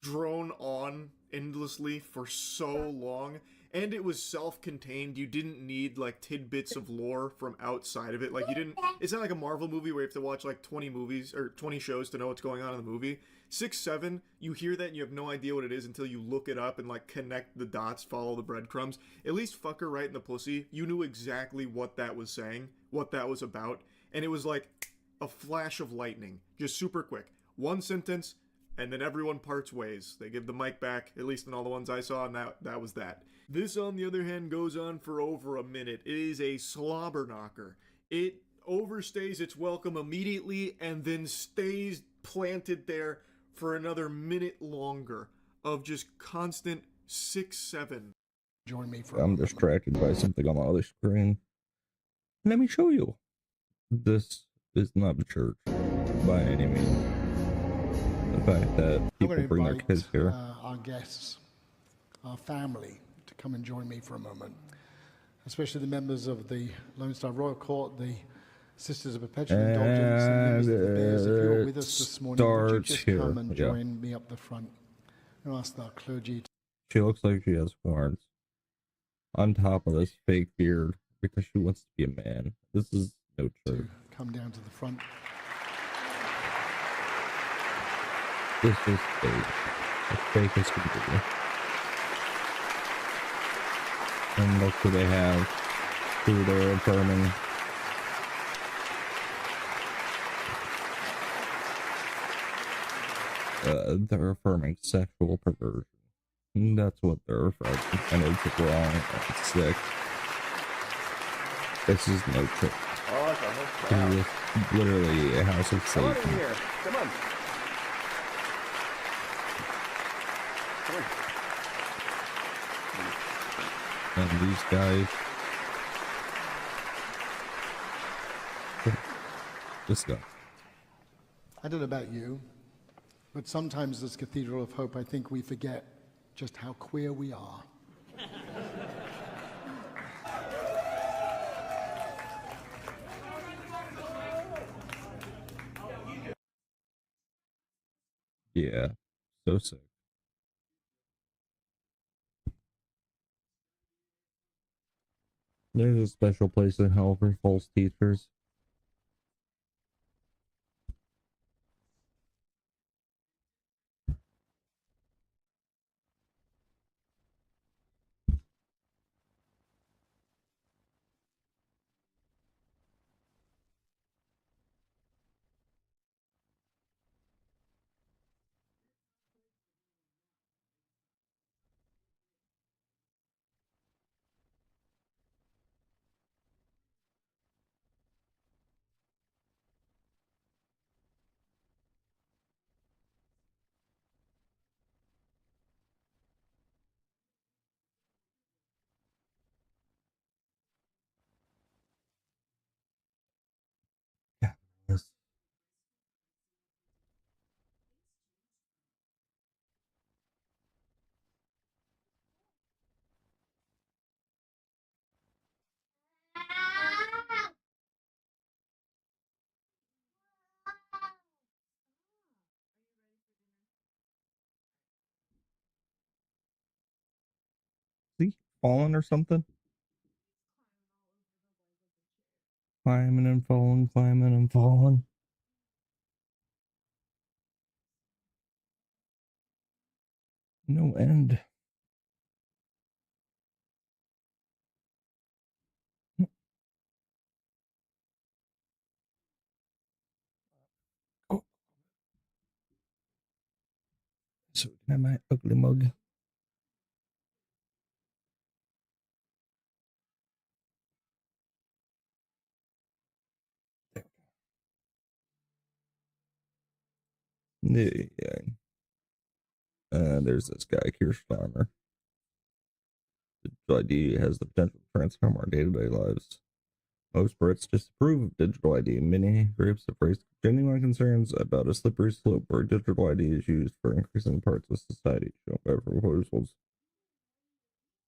drone on endlessly for so long, and it was self-contained. You didn't need like tidbits of lore from outside of it. Like, you didn't, it's not like a Marvel movie where you have to watch like 20 movies or 20 shows to know what's going on in the movie. 6'7", you hear that and you have no idea what it is until you look it up and like connect the dots, follow the breadcrumbs. At least fucker right in the pussy, you knew exactly what that was saying, what that was about, and it was like a flash of lightning, just super quick. One sentence, and then everyone parts ways. They give the mic back, at least in all the ones I saw, and that was that. This, on the other hand, goes on for over a minute. It is a slobber knocker. It overstays its welcome immediately and then stays planted there for another minute longer of just constant 6'7". Join me for I'm distracted by something on the other screen. Let me show you. This is not a church by any means. the fact that I'm people going to bring their invite kids here. our guests, our family, to come and join me for a moment, especially the members of the Lone Star Royal Court, the Sisters of Perpetual Indulgence, and members of the Bears. If you're with us this morning, would you just come and join me up the front and ask our clergy to... She looks like she has horns on top of this fake beard because she wants to be a man. This is no church. come down to the front. This is fake. As fake as can be. And look who they have. Who they're affirming. They're affirming sexual perversion. That's what they're affirming. And it's wrong. It's sick. This is no church. It is literally a house of Satan. Come on in here. Come on. And these guys. This guy. I don't know about you, but sometimes as Cathedral of Hope, I think we forget just how queer we are. Yeah, so sick. There's a special place in hell for false teachers. Yes. See? Falling or something? Climbing and falling, climbing and falling. No end. Oh. So can I have my ugly mug? Yeah. There's this guy, Keir Starmer. Digital ID has the potential to transform our day-to-day lives. Most Brits disapprove of digital ID. Many groups have raised genuine concerns about a slippery slope where digital ID is used for increasing parts of society, shown by proposals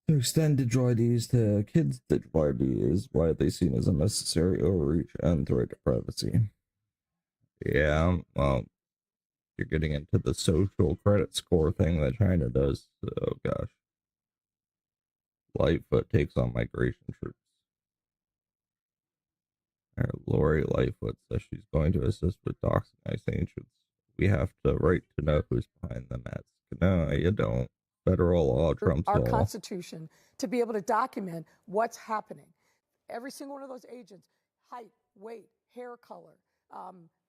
to extend digital IDs to kids. Digital ID is widely seen as a necessary overreach and threat to privacy. Yeah, well, you're getting into the social credit score thing that China does. Oh gosh. Lightfoot takes on migration troops. Lori Lightfoot says she's going to assist with doxing ICE agents. We have the right to know who's behind the mask. No, you don't. Federal law trumps our all. Constitution to be able to document what's happening. Every single one of those agents, height, weight, hair color,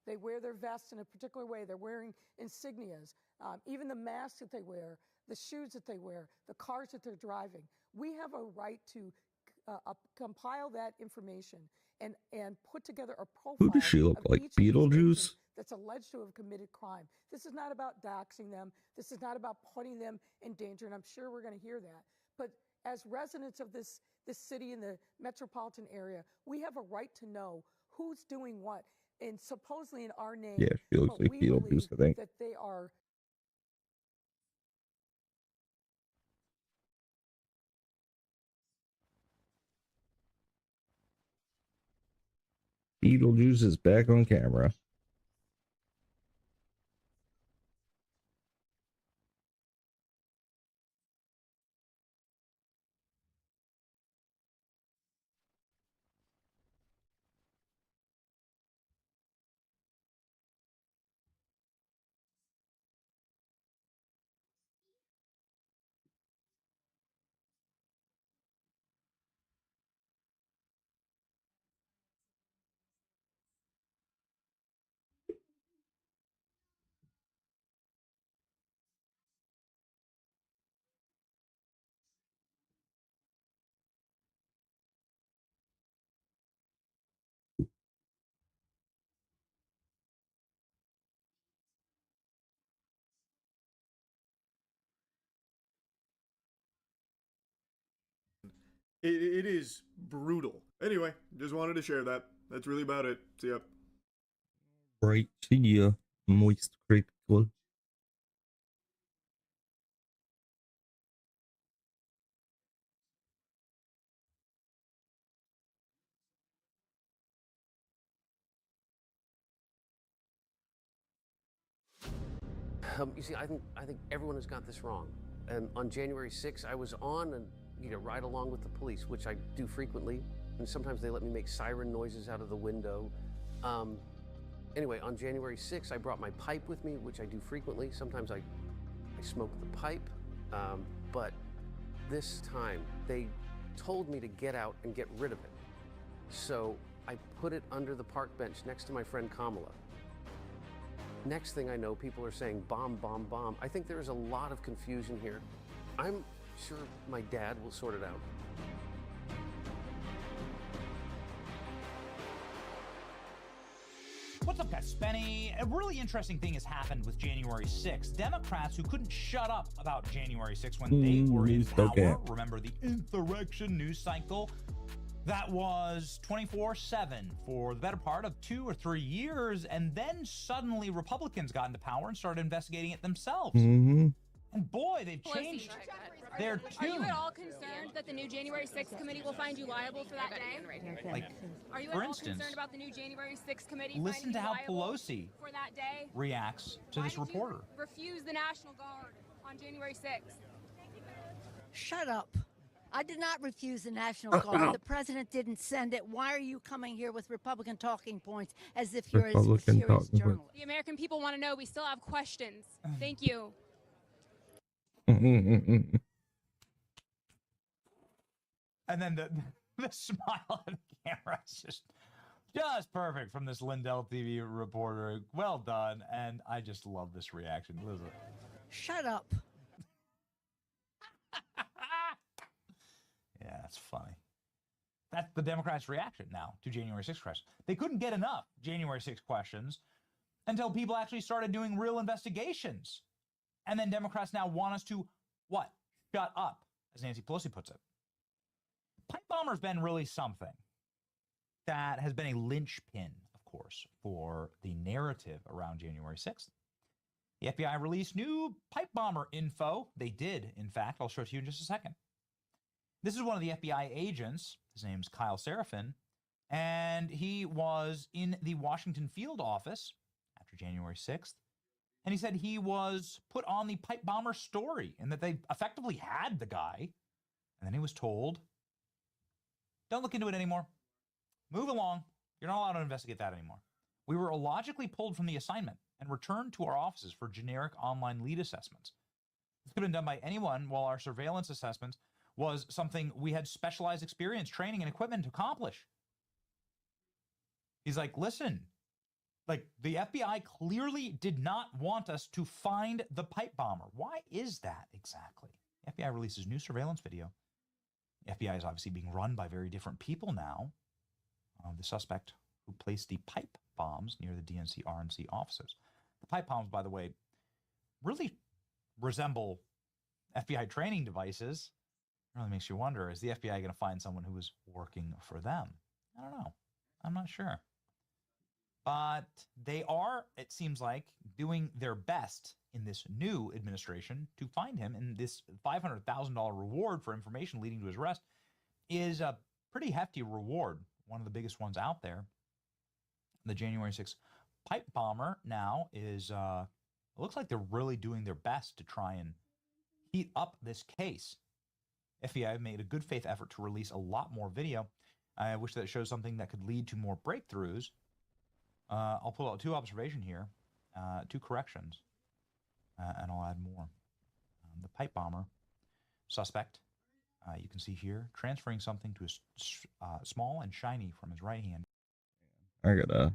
they wear their vests in a particular way. They're wearing insignias. Even the masks that they wear, the shoes that they wear, the cars that they're driving. We have a right to compile that information and put together a profile. Who does she look of like? each of these Beetlejuice? agents that's alleged to have committed crime. This is not about doxing them. This is not about putting them in danger, and I'm sure we're going to hear that. But as residents of this city in the metropolitan area, we have a right to know who's doing what. and supposedly in our name. Yeah, she looks but like we Beetlejuice, I believe think. that they are. Beetlejuice is back on camera. It is brutal. Anyway, just wanted to share that. That's really about it. See ya. Right, see ya, moist critical. You see, I think everyone has got this wrong. And on January 6th, I was on and ride along with the police, which I do frequently. And sometimes they let me make siren noises out of the window. Anyway, on January 6th, I brought my pipe with me, which I do frequently. Sometimes I smoke the pipe. But this time, they told me to get out and get rid of it. So I put it under the park bench next to my friend Kamala. Next thing I know, people are saying bomb, bomb, bomb. I think there is a lot of confusion here. I'm sure my dad will sort it out. What's up, guys? Spenny. A really interesting thing has happened with January 6th. Democrats who couldn't shut up about January 6th when they were in power, remember the insurrection news cycle? That was 24/7 for the better part of 2 or 3 years, and then suddenly Republicans got into power and started investigating it themselves. Mm-hmm. And boy, they've changed their tune. Are you at all concerned that the new January 6th committee will find you liable for that day? Like, Are you at for all instance, concerned about the new January 6th committee listen finding to you how liable Pelosi for that day? reacts to this reporter. Refuse the National Guard on January 6th. Shut up. I did not refuse the National Guard. The president didn't send it. Why are you coming here with Republican talking points as if you're a serious journalist? The American people want to know. We still have questions. Thank you. Mm-hmm. And then the smile on the camera is just perfect from this Lindell TV reporter. Well done. And I just love this reaction. Listen. Shut up. Yeah, that's funny. That's the Democrats' reaction now to January 6th questions. They couldn't get enough January 6th questions until people actually started doing real investigations. And then Democrats now want us to, what? Shut up, as Nancy Pelosi puts it. Pipe bomber's been really something that has been a linchpin, of course, for the narrative around January 6th. The FBI released new pipe bomber info. They did, in fact. I'll show it to you in just a second. This is one of the FBI agents. His name's Kyle Seraphin, and he was in the Washington field office after January 6th, and he said he was put on the pipe bomber story and that they effectively had the guy, and then he was told, don't look into it anymore. Move along. You're not allowed to investigate that anymore. We were illogically pulled from the assignment and returned to our offices for generic online lead assessments. This could have been done by anyone, while our surveillance assessments was something we had specialized experience, training, and equipment to accomplish. He's like, listen, like the FBI clearly did not want us to find the pipe bomber. Why is that exactly? The FBI releases new surveillance video. The FBI is obviously being run by very different people now. The suspect who placed the pipe bombs near the DNC RNC offices. The pipe bombs, by the way, really resemble FBI training devices. It really makes you wonder, is the FBI going to find someone who was working for them? I don't know. I'm not sure. But they are, it seems like, doing their best in this new administration to find him. And this $500,000 reward for information leading to his arrest is a pretty hefty reward, one of the biggest ones out there. The January 6th pipe bomber now is, it looks like they're really doing their best to try and heat up this case. FBI made a good faith effort to release a lot more video. I wish that shows something that could lead to more breakthroughs. I'll pull out 2 observations here, 2 corrections, and I'll add more. The pipe bomber suspect, you can see here, transferring something to a small and shiny from his right hand. I gotta.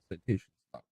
Citation stop.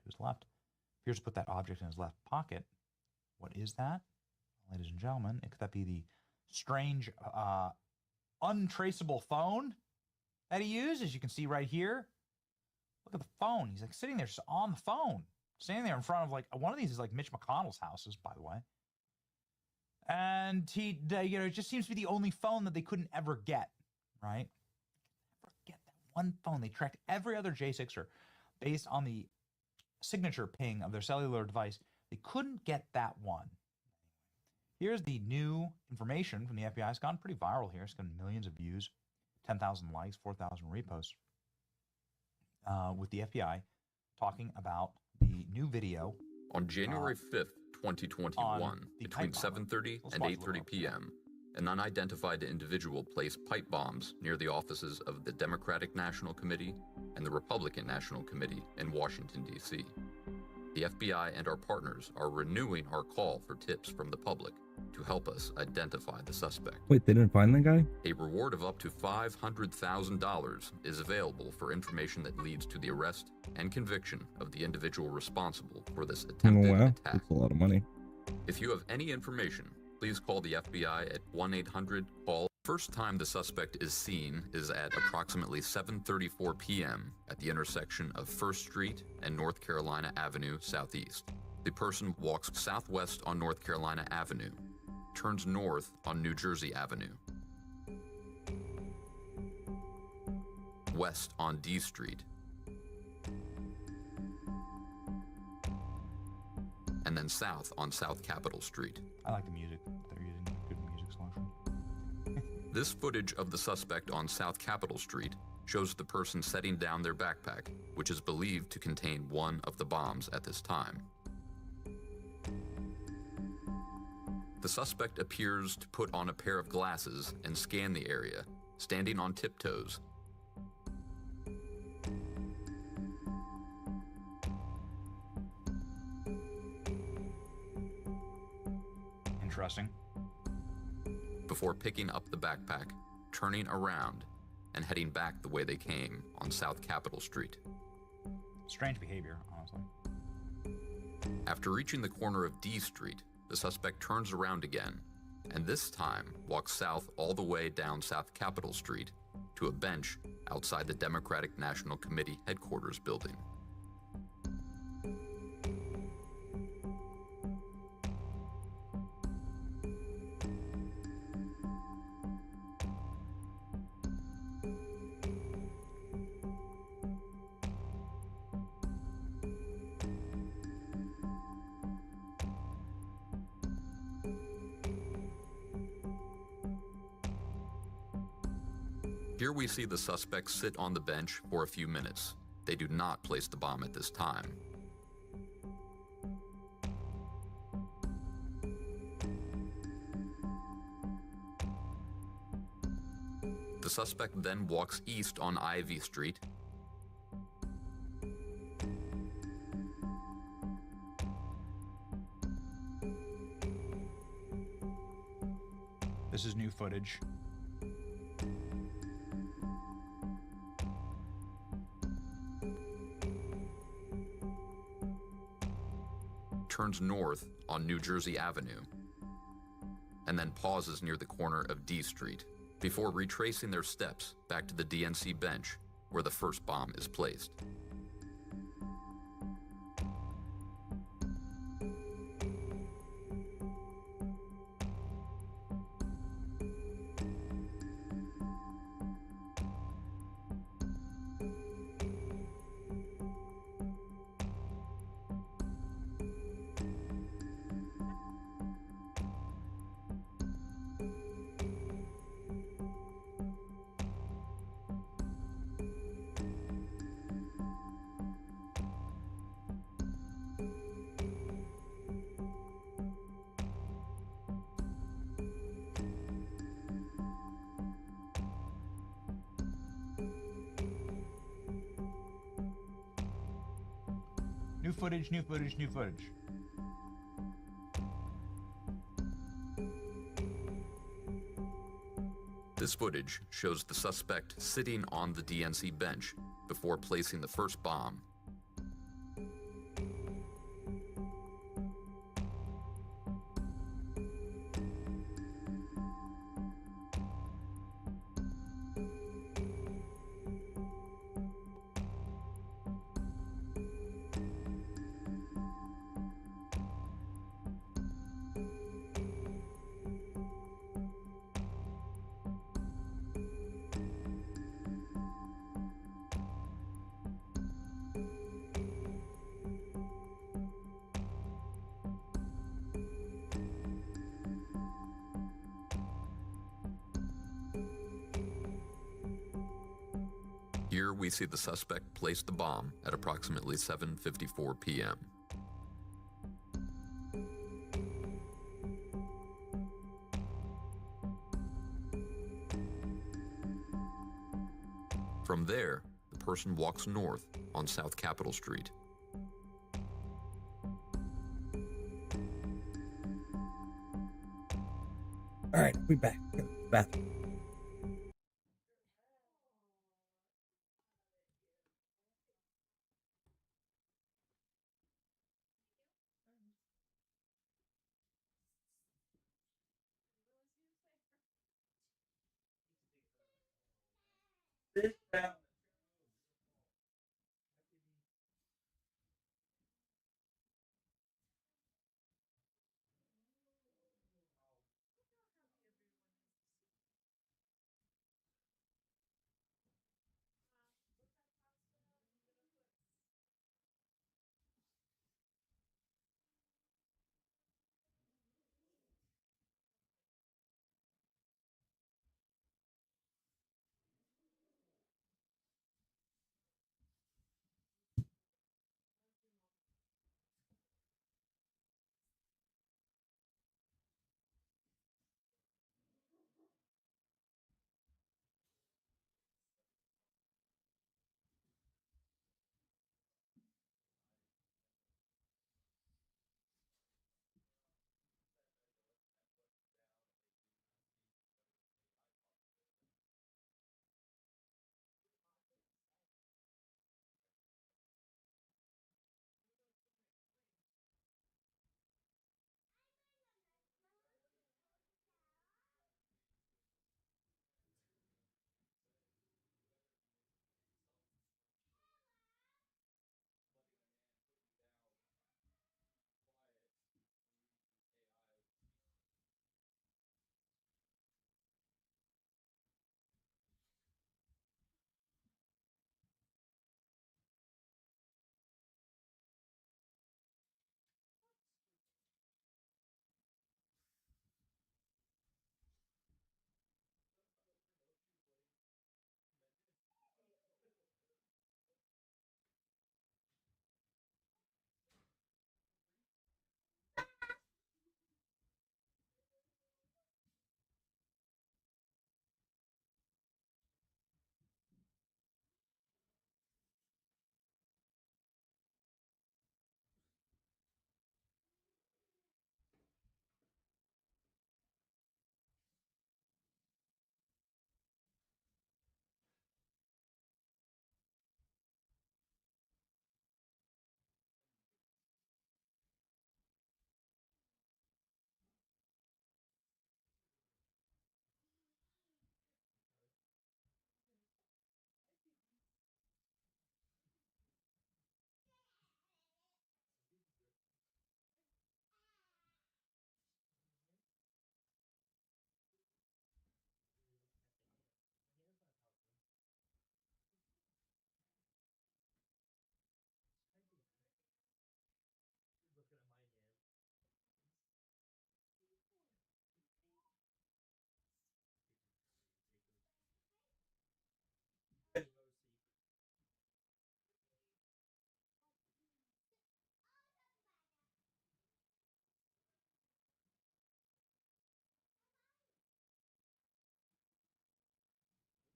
his left. Appears to put that object in his left pocket. What is that? Ladies and gentlemen, could that be the strange, untraceable phone that he used? As you can see right here. Look at the phone. He's like sitting there just on the phone. Standing there in front of like, one of these is like Mitch McConnell's houses, by the way. And he, it just seems to be the only phone that they couldn't ever get, right? Never get that one phone. They tracked every other J6er based on the signature ping of their cellular device. They couldn't get that one. Here's the new information from the FBI. It's gone pretty viral here. It's gotten millions of views, 10,000 likes, 4,000 reposts. With the FBI talking about the new video. On January 5th, 2021, between 7:30 and 8:30 p.m., an unidentified individual placed pipe bombs near the offices of the Democratic National Committee and the Republican National Committee in Washington, D.C. The FBI and our partners are renewing our call for tips from the public to help us identify the suspect. Wait, they didn't find that guy? A reward of up to $500,000 is available for information that leads to the arrest and conviction of the individual responsible for this attempted attack. That's a lot of money. If you have any information, please call the FBI at 1-800-CALL. First time the suspect is seen is at approximately 7:34 p.m. at the intersection of 1st Street and North Carolina Avenue Southeast. The person walks southwest on North Carolina Avenue, turns north on New Jersey Avenue, west on D Street, and then south on South Capitol Street. I like the music. They're using good music selection. This footage of the suspect on South Capitol Street shows the person setting down their backpack, which is believed to contain one of the bombs at this time. The suspect appears to put on a pair of glasses and scan the area, standing on tiptoes. Interesting. Before picking up the backpack, turning around, and heading back the way they came on South Capitol Street. Strange behavior, honestly. After reaching the corner of D Street, the suspect turns around again, and this time walks south all the way down South Capitol Street to a bench outside the Democratic National Committee headquarters building. Here we see the suspects sit on the bench for a few minutes. They do not place the bomb at this time. The suspect then walks east on Ivy Street, This is new footage. turns north on New Jersey Avenue, and then pauses near the corner of D Street before retracing their steps back to the DNC bench where the first bomb is placed. New footage, new footage, new footage. This footage shows the suspect sitting on the DNC bench before placing the first bomb. Here we see the suspect place the bomb at approximately 7:54 p.m. From there, the person walks north on South Capitol Street. All right, we'll be back. Bathroom.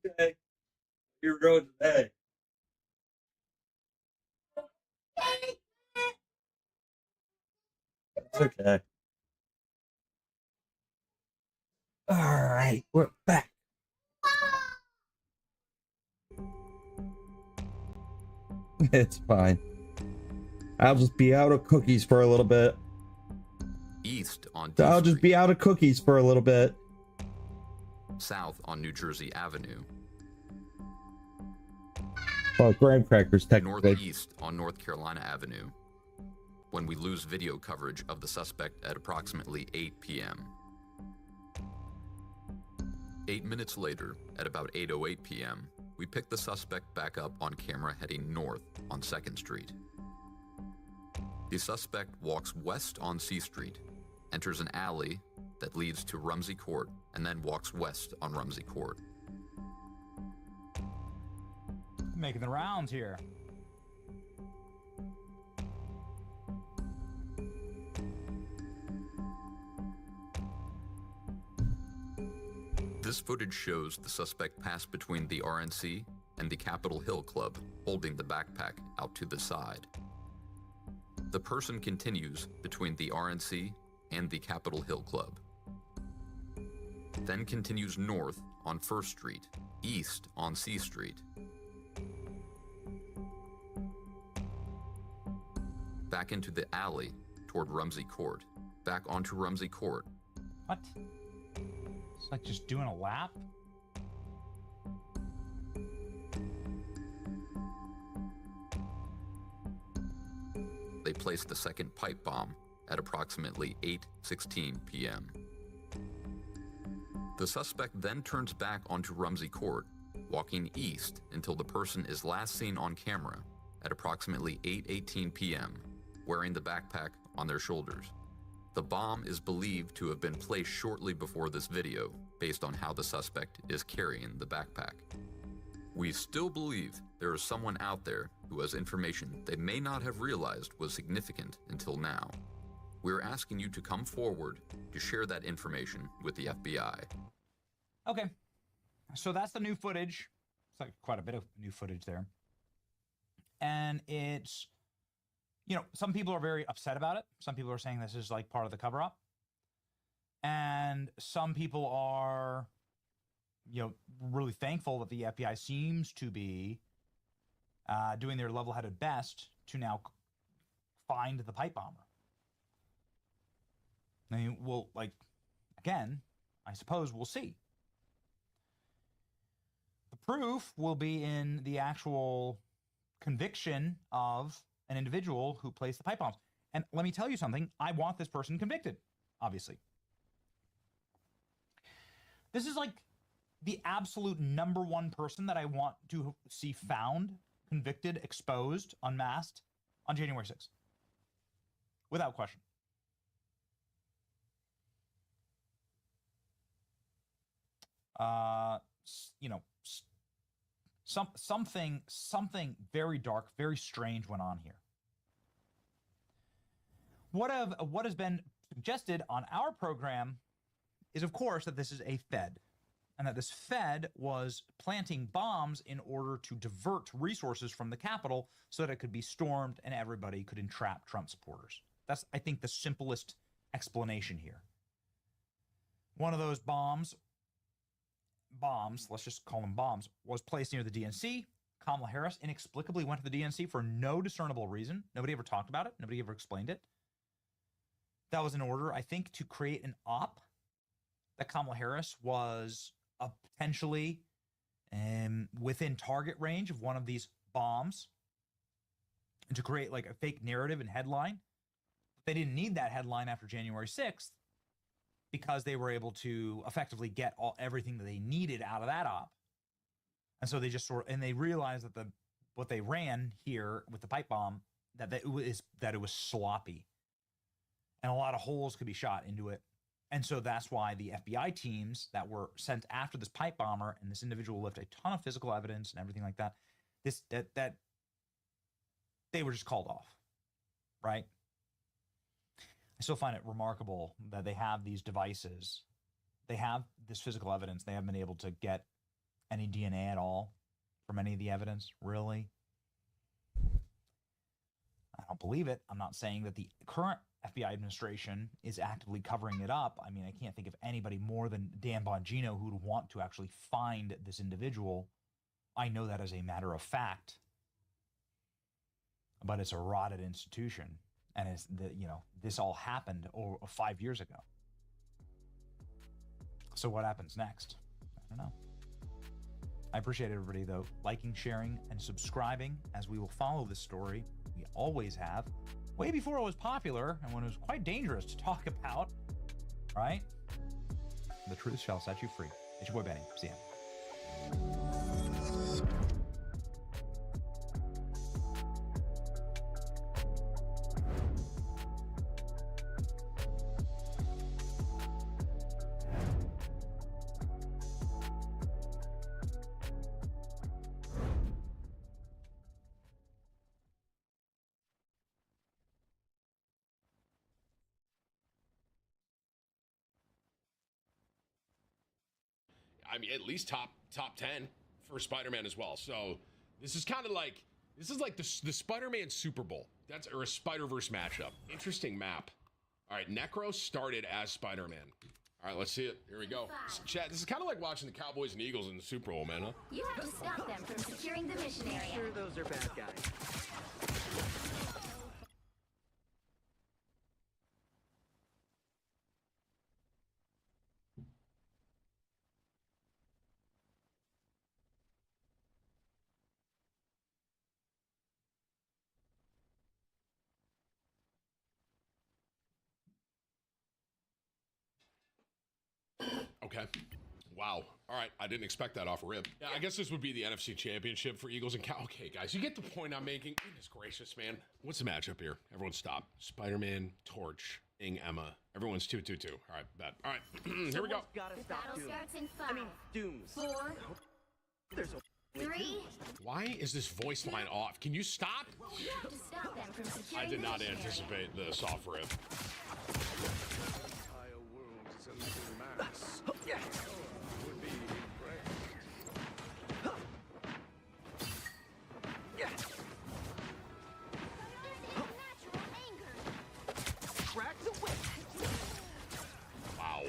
Okay. You're going today. It's okay. All right, we're back. It's fine. I'll just be out of cookies for a little bit. East on So I'll just be out of cookies for a little bit. South on New Jersey Avenue. Well, graham crackers technically. Northeast on North Carolina Avenue. When we lose video coverage of the suspect at approximately 8 p.m. 8 minutes later, at about 8:08 p.m., we pick the suspect back up on camera heading north on 2nd Street. The suspect walks west on C Street, enters an alley that leads to Rumsey Court, and then walks west on Rumsey Court. Making the rounds here. This footage shows the suspect pass between the RNC and the Capitol Hill Club, holding the backpack out to the side. The person continues between the RNC and the Capitol Hill Club, then continues north on 1st Street, east on C Street, back into the alley toward Rumsey Court, back onto Rumsey Court. What? It's like just doing a lap? They placed the second pipe bomb at approximately 8:16 p.m. The suspect then turns back onto Rumsey Court, walking east until the person is last seen on camera at approximately 8:18 p.m., wearing the backpack on their shoulders. The bomb is believed to have been placed shortly before this video, based on how the suspect is carrying the backpack. We still believe there is someone out there who has information they may not have realized was significant until now. We're asking you to come forward to share that information with the FBI. Okay, so that's the new footage. It's like quite a bit of new footage there. And it's, you know, some people are very upset about it. Some people are saying this is like part of the cover-up. And some people are, you know, really thankful that the FBI seems to be doing their level-headed best to now find the pipe bomber. I mean, we'll, like, again, I suppose we'll see. The proof will be in the actual conviction of an individual who placed the pipe bombs. And let me tell you something, I want this person convicted, obviously. This is like the absolute #1 person that I want to see found, convicted, exposed, unmasked on January 6th. Without question. You know, something very dark, very strange went on here. What has been suggested on our program is, of course, that this is a Fed, and that this Fed was planting bombs in order to divert resources from the Capitol so that it could be stormed and everybody could entrap Trump supporters. That's, I think, the simplest explanation here. One of those bombs, let's just call them bombs, was placed near the DNC. Kamala Harris inexplicably went to the DNC for no discernible reason. Nobody ever talked about it. Nobody ever explained it. That was in order, I think, to create an op that Kamala Harris was potentially within target range of one of these bombs, and to create like a fake narrative and headline. They didn't need that headline after January 6th because they were able to effectively get everything that they needed out of that op. And so they just they realized that what they ran here with the pipe bomb, that it was sloppy. And a lot of holes could be shot into it. And so that's why the FBI teams that were sent after this pipe bomber, and this individual left a ton of physical evidence and everything like that, that they were just called off, right? I still find it remarkable that they have these devices. They have this physical evidence. They haven't been able to get any DNA at all from any of the evidence, really. I don't believe it. I'm not saying that the current FBI administration is actively covering it up. I mean, I can't think of anybody more than Dan Bongino who would want to actually find this individual. I know that as a matter of fact. But it's a rotted institution. And it's this all happened 5 years ago. So what happens next? I don't know. I appreciate everybody, though, liking, sharing, and subscribing, as we will follow this story. We always have. Way before it was popular and when it was quite dangerous to talk about, right? The truth shall set you free. It's your boy Benny. See ya. I mean, at least top 10 for Spider-Man as well. So this is kind of like the Spider-Man Super Bowl. Or a Spider-Verse matchup. Interesting map. All right, Necro started as Spider-Man. All right, let's see it. Here we go. Chat, this is kind of like watching the Cowboys and Eagles in the Super Bowl, man, huh? You have to stop them from securing the mission area. Sure, those are bad guys. Okay. Wow. All right. I didn't expect that off a rip. Yeah, I guess this would be the NFC Championship for Eagles and Cow. Okay, guys, you get the point I'm making. Goodness gracious, man. What's the matchup here? Everyone stop. Spider-Man, Torch, Emma. Everyone's 2-2-2. All right, bet. All right. Here we go. The battle starts in 5. Dooms. 4. There's a 3. Why is this voice line off? Can you stop? You have to stop them from securing I did the not mission area. anticipate this off rip. Crack the whip. Wow.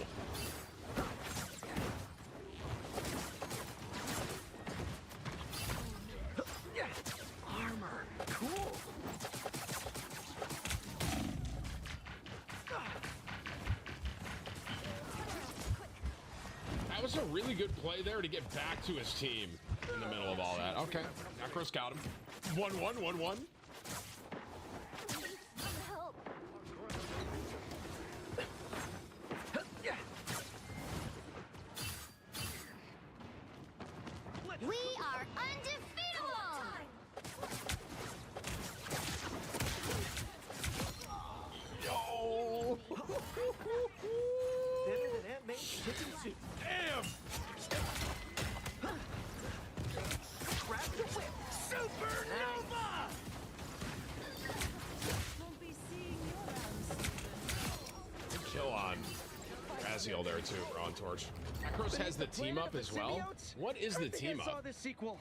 Armor. Cool. That was a really good play there to get back to his team in the middle of all that. Okay. Necro's got him. 1-1. We are undefeatable. Yo! Dinner than Aunt May's chicken soup. Damn! Crack the whip. Supernova! Good kill on Raziel there too, for on Torch. Necros has the team up as well. What is the team I saw up? this sequel.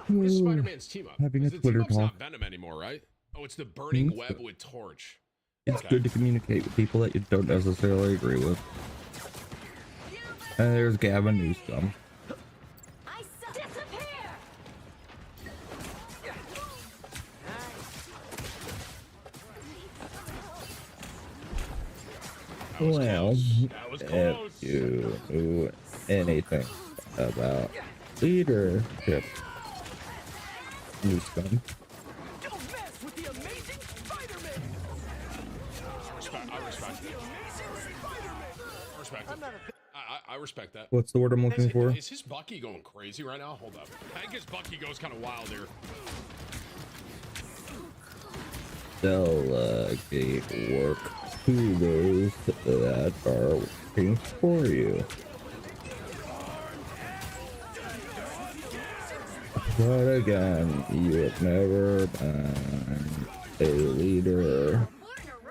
What is Spider-Man's team up? Having a 'Cause the Twitter team up's talk. not Venom anymore, right? Oh, it's the burning It's web good. with Torch. It's Okay. good to communicate with people that you don't necessarily agree with. And there's Gavin Newsom. I disappear. Well, That was if close. you knew anything about leadership, Newsom, Don't mess with the amazing Spider-Man. I respect it. I respect it. I respect that. what's the word I'm looking for? Is his Bucky going crazy right now? Hold up. I think his Bucky goes kind of wild here. Delegate work to those that are working for you. But again, you have never been a leader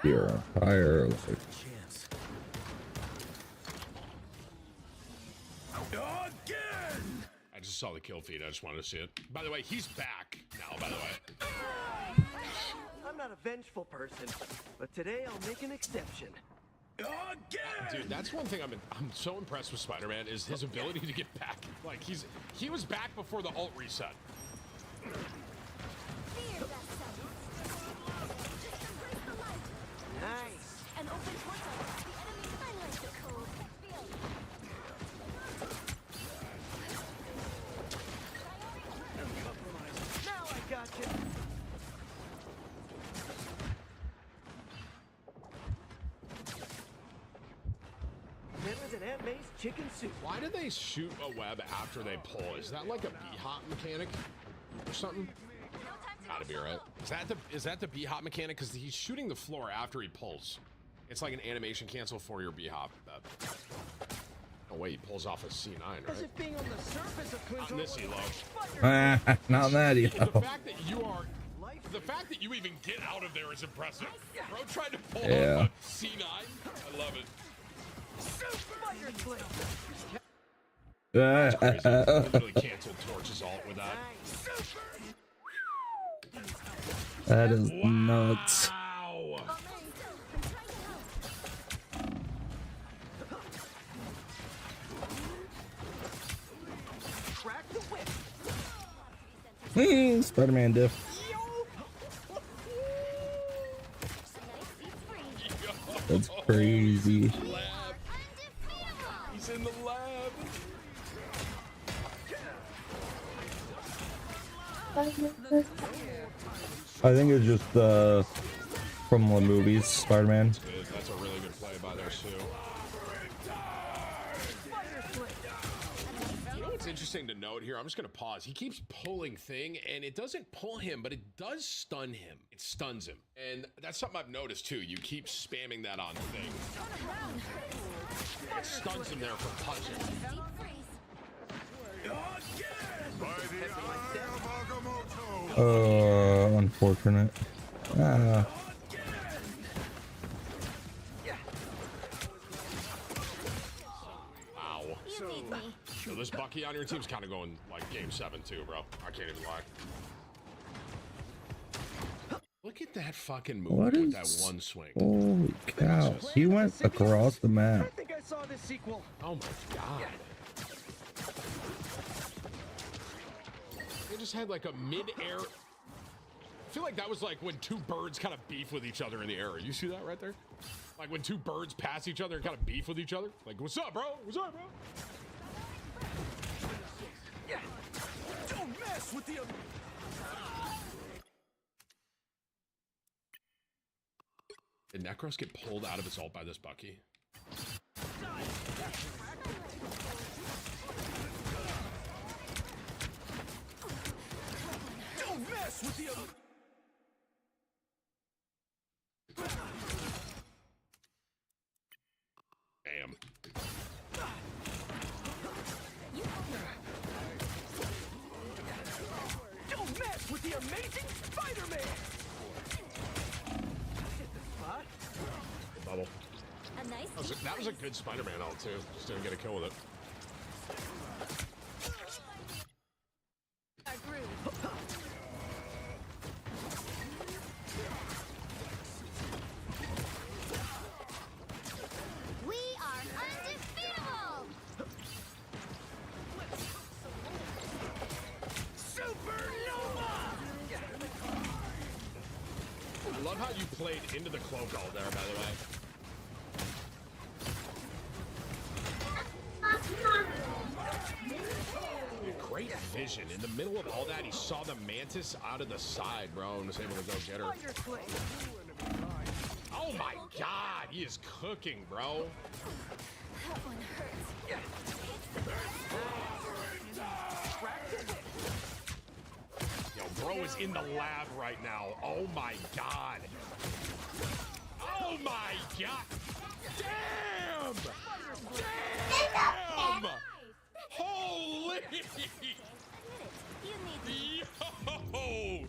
your entire life. I just saw the kill feed. I just wanted to see it. By the way, he's back now, by the way. I'm not a vengeful person, but today I'll make an exception. Dude, that's one thing I'm so impressed with Spider-Man is his ability to get back. Like he was back before the alt reset. Nice. An open portal. The enemy highlights the code. Now I got you. Better than Aunt May's chicken soup. Why do they shoot a web after they pull? Is that like a B-hop mechanic or something? Gotta be right. Is that the B-hop mechanic? Because he's shooting the floor after he pulls. It's like an animation cancel for your B-hop. Oh wait, he pulls off a C9, As right? if being on the surface of Twin On this elo. Not that, The fact that you are, the fact that you even get out of there is impressive. Bro tried to pull Yeah. off a C9. I love it. That's crazy. He literally canceled Torch's ult with that. That is nuts. Spider-Man diff. That's crazy. He's in the lab. I think it's just from the movies, Spider-Man. That's a really good play by there, Sue. You know what's interesting to note here? I'm just going to pause. He keeps pulling Thing, and it doesn't pull him, but it does stun him. It stuns him. And that's something I've noticed, too. You keep spamming that on Thing. It stuns him there for punching. Unfortunate. Ah. Wow. So this Bucky on your team's kind of going like game 7 too, bro. I can't even lie. Look at that fucking move with that one swing. Holy cow. He went across the map. I think I saw this sequel. Oh my god. They just had like a mid-air. I feel like that was like when two birds kind of beef with each other in the air. You see that right there? Like when two birds pass each other and kind of beef with each other. Like, what's up, bro? What's up, bro? Don't mess with the. Did Necros get pulled out of his ult by this Bucky? Don't mess with the. Damn. Don't mess with the amazing Spider-Man. Bubble. That was a good Spider-Man ult too. Just didn't get a kill with it. We are undefeatable. Supernova. I love how you played into the cloak ult there, by the way. Great vision. In the middle of all that, he saw the Mantis out of the side, bro, and was able to go get her. Oh my god, he is cooking, bro. That one hurts. Yo, bro is in the lab right now. Oh my god. Oh my god. Damn! Damn! Holy! Yo!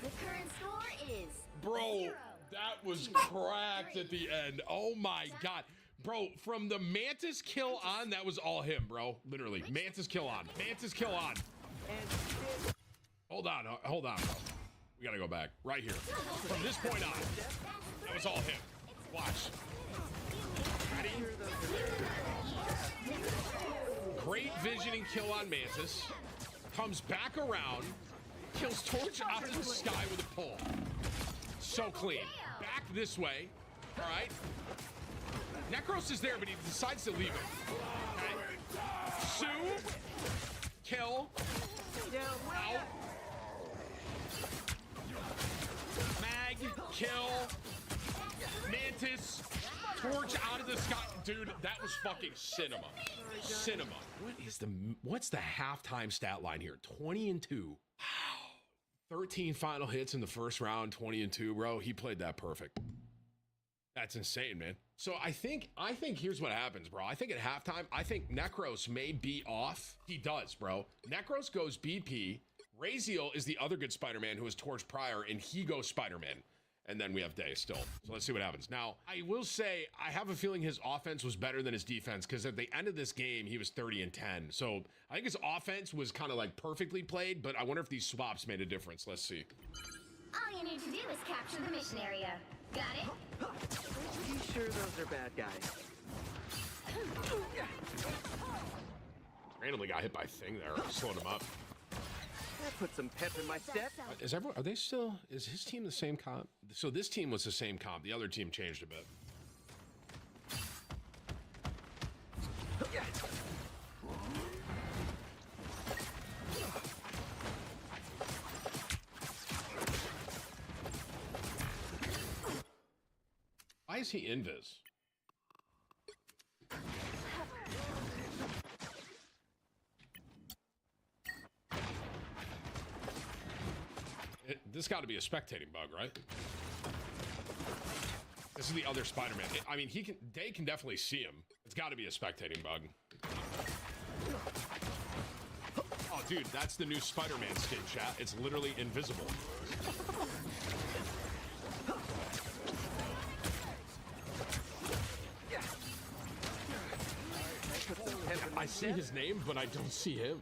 The current score is Bro, that was cracked at the end. Oh my god. Bro, from the Mantis kill on, that was all him, bro. Literally. Mantis kill on. Mantis kill on. Hold on, bro. We gotta go back. Right here. From this point on, that was all him. Watch. Ready? Great visioning kill on Mantis. Comes back around. Kills Torch out of the sky with a pull. So clean. Back this way. All right. Necros is there, but he decides to leave it. Okay. Sue. Kill. Out. Mag. Kill. Mantis. Torch out of the sky. Dude, that was fucking cinema. Cinema. What's the halftime stat line here? 20-2. Wow. 13 final hits in the first round, 20-2, bro. He played that perfect. That's insane, man. So I think here's what happens, bro. I think at halftime, I think Necros may be off. He does, bro. Necros goes BP. Raziel is the other good Spider-Man who was Torch prior, and he goes Spider-Man. And then we have Day still. So let's see what happens. Now, I will say, I have a feeling his offense was better than his defense because at the end of this game, he was 30-10. So I think his offense was kind of like perfectly played, but I wonder if these swaps made a difference. Let's see. All you need to do is capture the mission area. Got it? You sure those are bad guys? Randomly got hit by Thing there. Slowed him up. That put some pep in my step. Are they still, is his team the same comp? So this team was the same comp. The other team changed a bit. Why is he invis? This got to be a spectating bug, right? This is the other Spider-Man. I mean, Day can definitely see him. It's got to be a spectating bug. Oh, dude, that's the new Spider-Man skin, chat. It's literally invisible. I see his name, but I don't see him.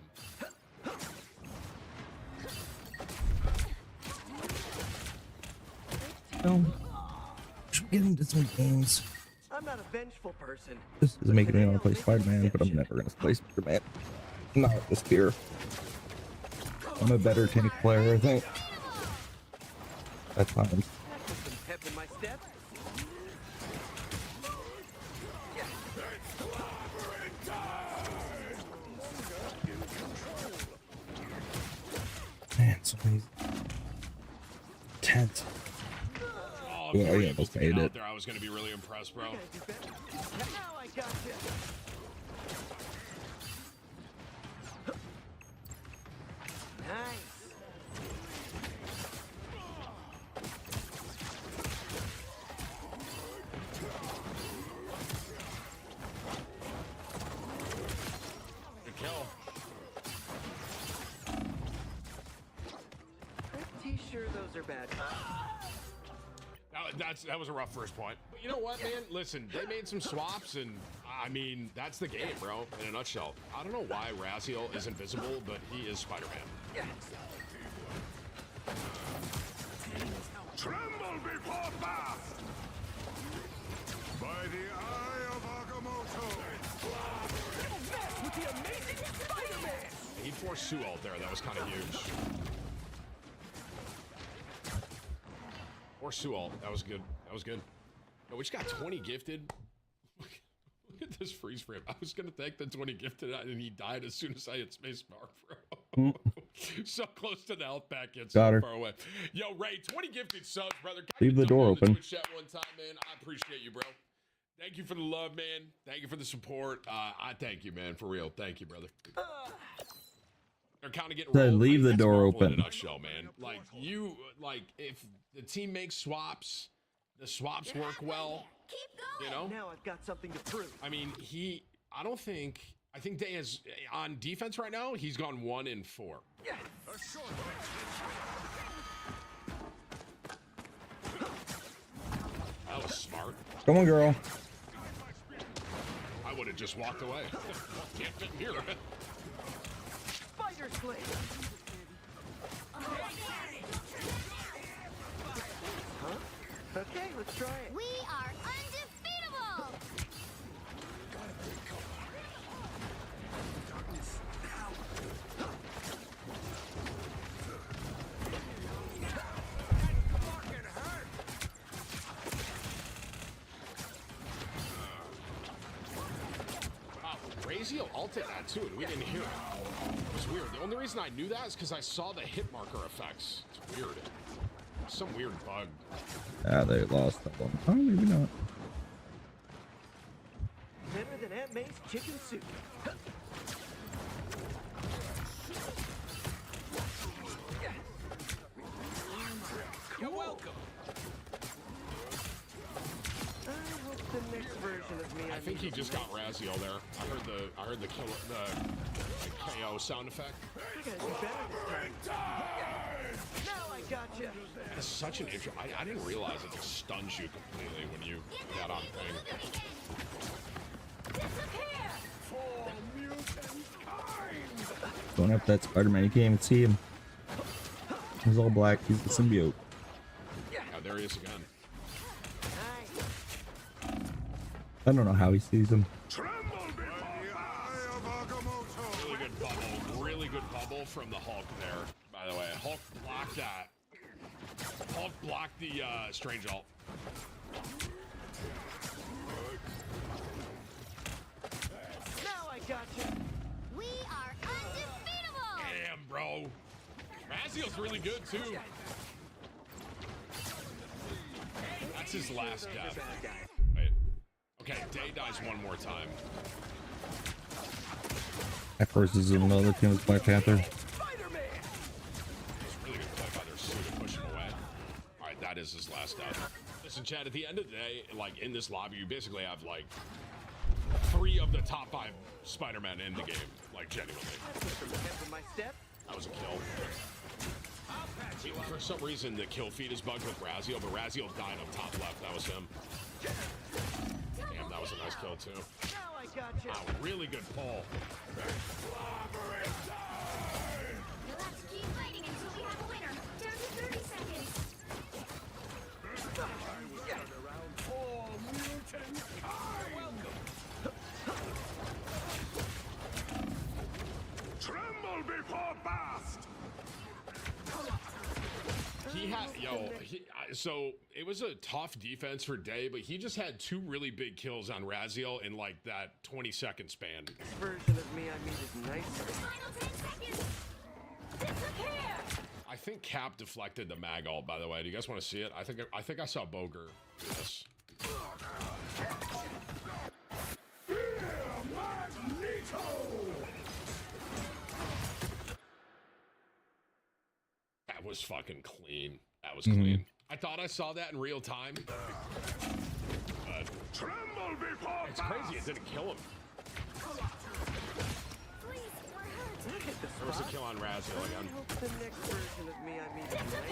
Get into some games. I'm not a vengeful person. This is making me want to play Spider-Man, but I'm never going to play Spider-Man. Not with this gear. I'm a better tank player, I think. At times. Pep in my step. Man, somebody's tense. Yeah, I almost made it. There, I was going to be really impressed, bro. Now I got you. Nice. Good kill. Pretty sure those are bad. That was a rough first point. But you know what, man? Listen, they made some swaps, and I mean, that's the game, bro, in a nutshell. I don't know why Raziel is invisible, but he is Spider-Man. Tremble before Bath! By the eye of Agamotto! With the amazing Spider-Man! He forced Sue out there. That was kind of huge. Or Sual. That was good. That was good. No, we just got 20 gifted. Look at this freeze frame. I was going to take the 20 gifted and he died as soon as I hit spacebar, bro. So close to the health pack, yet so far away. Yo, Ray, 20 gifted subs, brother. Leave the door open. Twitch chat one time, man. I appreciate you, bro. Thank you for the love, man. Thank you for the support. I thank you, man, for real. Thank you, brother. They're kind of getting leave the door open. In a nutshell, man. Like if the team makes swaps, the swaps work well. You know. Now I've got something to prove. I mean, I think Day is on defense right now. He's gone 1 in 4. That was smart. Come on, girl. I would have just walked away. Can't fit in here. Spider Slate. Huh? Okay, let's try it. We are undefeatable! Raziel ulted that too, and we didn't hear it. It was weird. The only reason I knew that is because I saw the hit marker effects. It's weird. Some weird bug. Ah, they lost that one. Oh, maybe not. Better than Aunt May's chicken soup. You're welcome. I hope the next version of me. I think he just got Raziel there. I heard the kill, the KO sound effect. I gotta do better this time. Now I gotcha. That's such an intro. I didn't realize it just stuns you completely when you got on thing. Going after that Spider-Man, you can't even see him. He's all black. He's the symbiote. Oh, there he is again. I don't know how he sees him. Really good bubble from the Hulk there. By the way, Hulk blocked that. Hulk blocked the Strange ult. Now I got you. We are undefeatable. Damn, bro. Raziel's really good too. That's his last death. Wait. Okay, Day dies one more time. At first, this is another team with Black Panther. It's really good play by their suit to push him away. All right, that is his last death. Listen, Chad, at the end of the day, like in this lobby, you basically have like 3 of the top 5 Spider-Man in the game. Like, genuinely. That was a kill. For some reason, the kill feed is bugged with Raziel, but Raziel died up top left. That was him. Damn, that was a nice kill, too. Wow, really good pull. Let's keep fighting until we have a winner. Down to 30 seconds. Tremble before blast. He had, so it was a tough defense for Day, but he just had 2 really big kills on Raziel in like that 20-second span. This version of me I mean is nicer. Final 10 seconds. Disappear. I think Cap deflected the mag ult, by the way. Do you guys want to see it? I think I saw Boger do this. That was fucking clean. That was clean. I thought I saw that in real time. But Tremble before it's crazy. It didn't kill him. There was a kill on Raziel again. The next version of me I mean is nicer.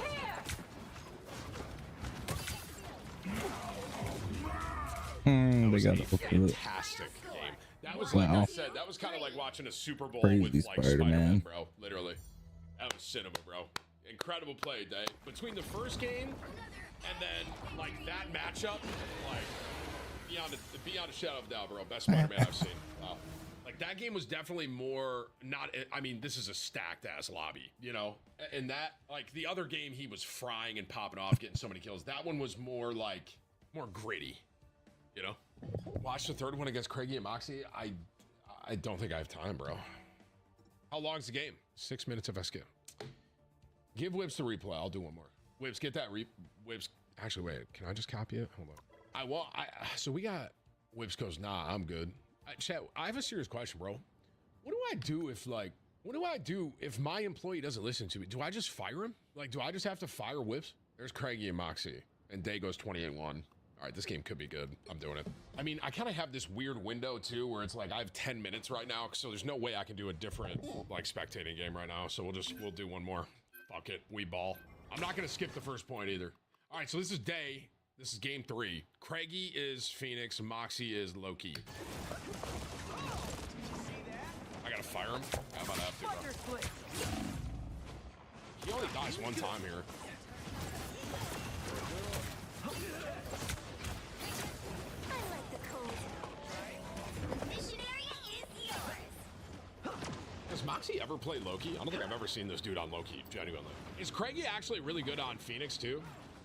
They got a fantastic game. That was like I said. That was kind of like watching a Super Bowl Crazy with like Spider-Man. Spider-Man, bro. Literally, that was cinema, bro. Incredible play, Day. Between the first game and then like that matchup, like beyond a shadow of a doubt, bro. Best Spider-Man I've seen. Wow. Like that game was definitely more not. I mean, this is a stacked ass lobby, you know. And that like the other game, he was frying and popping off, getting so many kills. That one was more like more gritty. You know, watch the third one against Craigie and Moxie. I don't think I have time, bro. How long's the game? 6 minutes if I skip. Give Whips the replay. I'll do one more. Whips, get that Whips. Actually, wait. Can I just copy it? Hold on. So we got Whips goes. Nah, I'm good. Chat. I have a serious question, bro. What do I do if my employee doesn't listen to me? Do I just fire him? Like, do I just have to fire Whips? There's Craigie and Moxie, and Day goes 28-1. All right, this game could be good. I'm doing it. I mean, I kind of have this weird window too, where it's like I have 10 minutes right now, so there's no way I can do a different like spectating game right now. So we'll do one more. Fuck it, we ball. I'm not gonna skip the first point either. All right, so this is Day. This is game 3. Craigie is Phoenix. Moxie is Loki. I gotta fire him. How about that, bro? He only dies one time here. Does Moxie ever play Loki? I don't think I've ever seen this dude on Loki, genuinely. Is Craigie actually really good on Phoenix, too?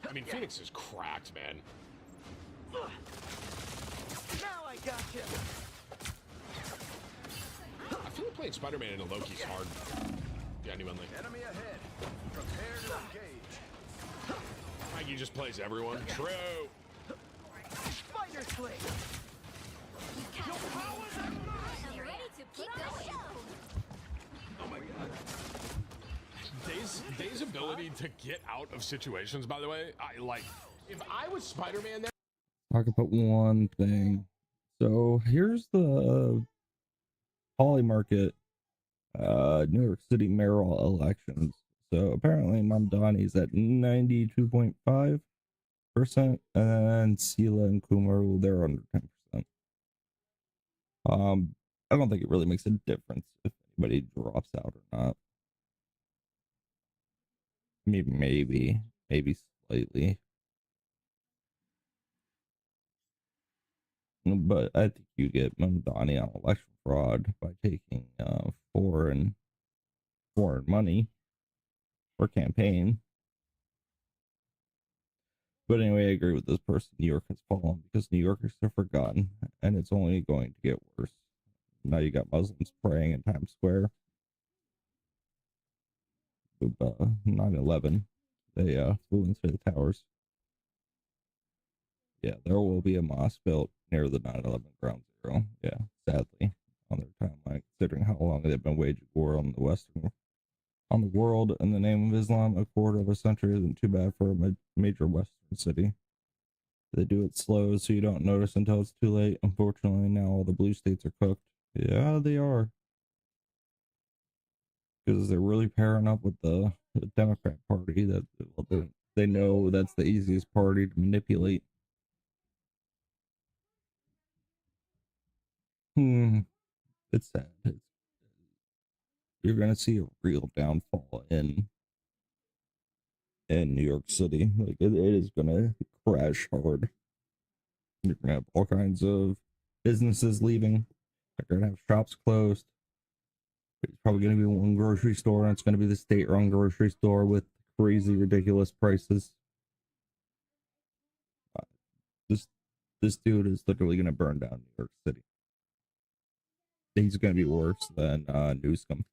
I mean, Phoenix is cracked, man. Now I got you. I feel like playing Spider-Man in a Loki's hard. Genuinely. Enemy ahead. Prepare to engage. Craigie just plays everyone. True. Spider Sling. Your powers are mine. I'm ready to keep going. Oh my god. Day's ability to get out of situations, by the way, if I was Spider-Man there. Talk about one thing. So here's the Poly Market New York City mayoral elections. So apparently Mamdani's at 92.5%, and Sela and Kumar, they're under 10%. I don't think it really makes a difference if anybody drops out or not. I mean, maybe slightly. But I think you get Mamdani on election fraud by taking foreign money for campaign. But anyway, I agree with this person. New York has fallen because New Yorkers are forgotten, and it's only going to get worse. Now you got Muslims praying in Times Square. 9/11, they flew into the towers. Yeah, there will be a mosque built near the 9/11 ground zero. Yeah, sadly, on their timeline, considering how long they've been waging war on the world in the name of Islam. A quarter of a century isn't too bad for a major Western city. They do it slow, so you don't notice until it's too late. Unfortunately, now all the blue states are cooked. Yeah, they are. Because they're really pairing up with the Democrat Party. That they know that's the easiest party to manipulate. It's sad. You're gonna see a real downfall in New York City. Like it is gonna crash hard. You're gonna have all kinds of businesses leaving. They're gonna have shops closed. It's probably gonna be one grocery store, and it's gonna be the state-run grocery store with crazy, ridiculous prices. This dude is literally gonna burn down New York City. He's gonna be worse than Newsom.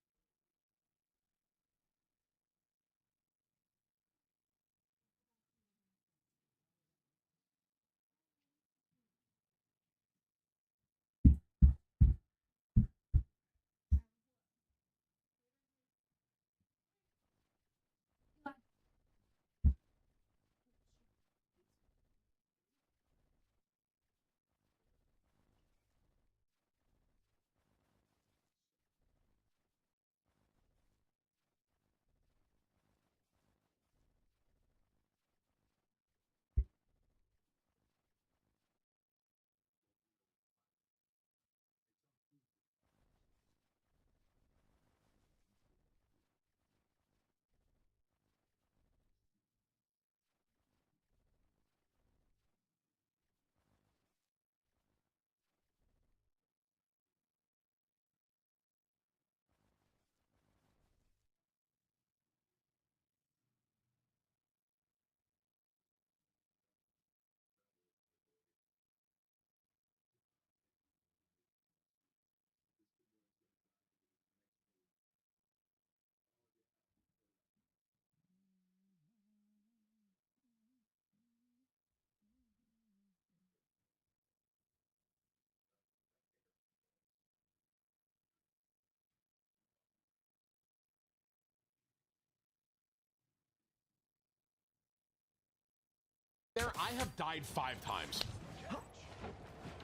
I have died 5 times.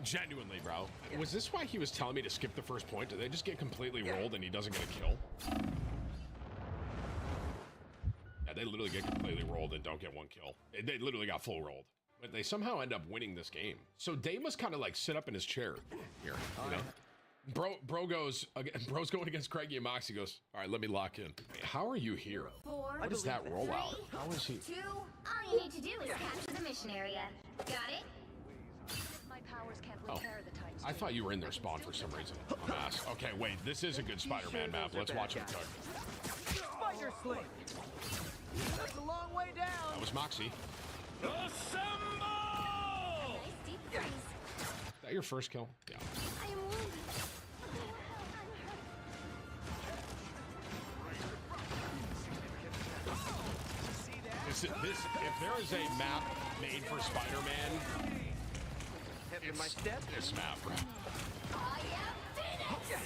Genuinely, bro. Was this why he was telling me to skip the first point? Did they just get completely rolled and he doesn't get a kill? Yeah, they literally get completely rolled and don't get 1 kill. They literally got full rolled. But they somehow end up winning this game. So Dave must kind of like sit up in his chair here, you know? Bro's going against Craigie and Moxie. Goes, all right, let me lock in. How are you here? What is that rollout? How is he? 2. All you need to do is capture the mission area. Got it? My powers can't repair the time. I thought you were in their spawn for some reason. Dumbass. Okay, wait, this is a good Spider-Man map. Let's watch him cook. Spider Sling. That's a long way down. That was Moxie. Assemble! Is that your first kill? Yeah. I am wounded. If there is a map made for Spider-Man, it's this map, bro. I am Phoenix!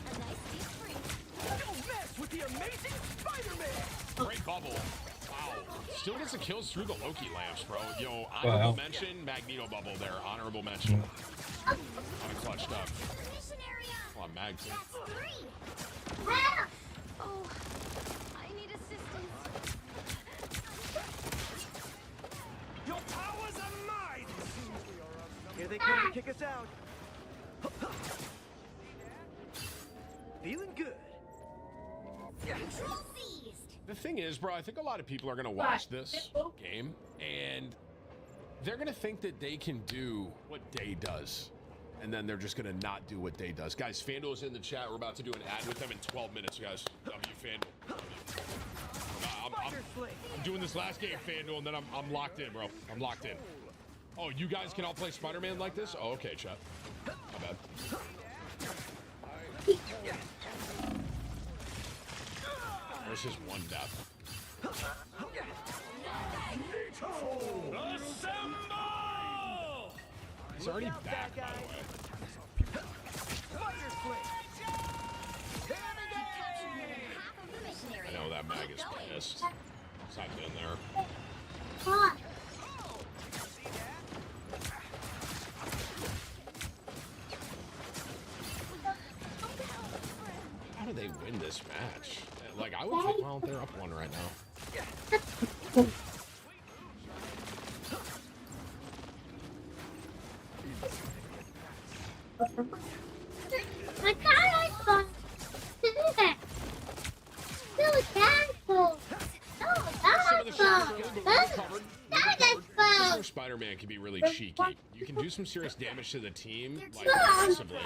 A nice deep freeze. Don't mess with the amazing Spider-Man! Great bubble. Wow. Still gets the kills through the Loki lamps, bro. Yo, honorable mention, Magneto bubble there. Honorable mention. On a clutched up. mag too. Help! Oh, I need assistance. Your powers are mine! Here they come to kick us out. Feeling good. Control seized. The thing is, bro, I think a lot of people are gonna watch this game and they're gonna think that they can do what Day does. And then they're just gonna not do what Day does. Guys, FanDuel's in the chat. We're about to do an ad with them in 12 minutes, guys. W FanDuel. I'm doing this last game, FanDuel, and then I'm locked in, bro. I'm locked in. Oh, you guys can all play Spider-Man like this? Oh, okay, chat. My bad. There's just one death. He's already back, by the way. I know that mag is pissed. It's not in there. How do they win this match? Like, I would think, well, they're up one right now. I thought to do that. Still a castle. Spider-Man can be really cheeky. You can do some serious damage to the team, like aggressively.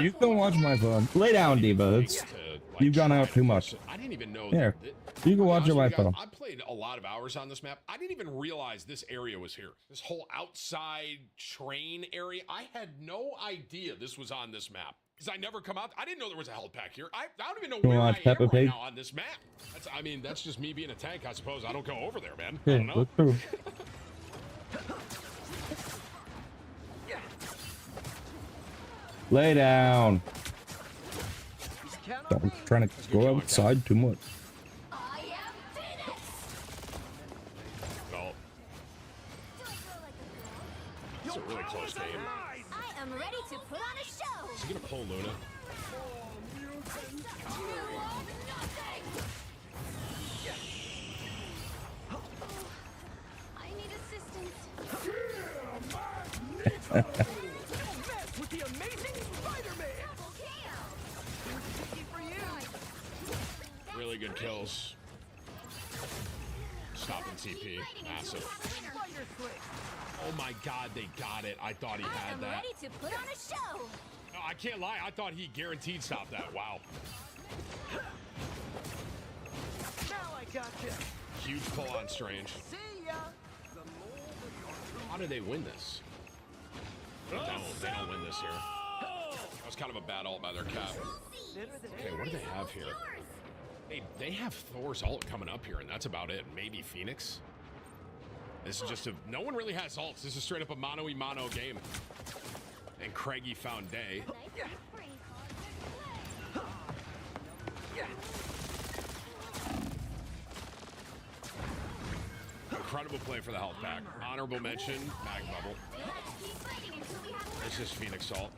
You can watch my phone. Lay down, Diva. You've gone out too much. I didn't even know. Here, you can watch my phone. I played a lot of hours on this map. I didn't even realize this area was here. This whole outside train area. I had no idea this was on this map. Because I never come out. I didn't know there was a health pack here. I don't even know where I am right now on this map. I mean, that's just me being a tank, I suppose. I don't go over there, man. I don't know. Look through. Lay down. I'm trying to go outside too much. Well, it's a really close game. I am ready to put on a show. Is he gonna pull Luna? I need assistance. With the amazing Spider-Man. Really good kills. Stopping TP. Massive. Oh my god, they got it. I thought he had that. Ready to put on a show. No, I can't lie. I thought he guaranteed stopped that. Wow. Now I gotcha. Huge pull on Strange. See ya. How do they win this? They don't win this here. That was kind of a bad ult by their cap. Okay, what do they have here? They have Thor's ult coming up here, and that's about it. Maybe Phoenix. This is just no one really has ults. This is straight up a mano-y-mano game. And Craigie found Day. Incredible play for the health pack. Honorable mention, Mag Bubble. This is Phoenix ult.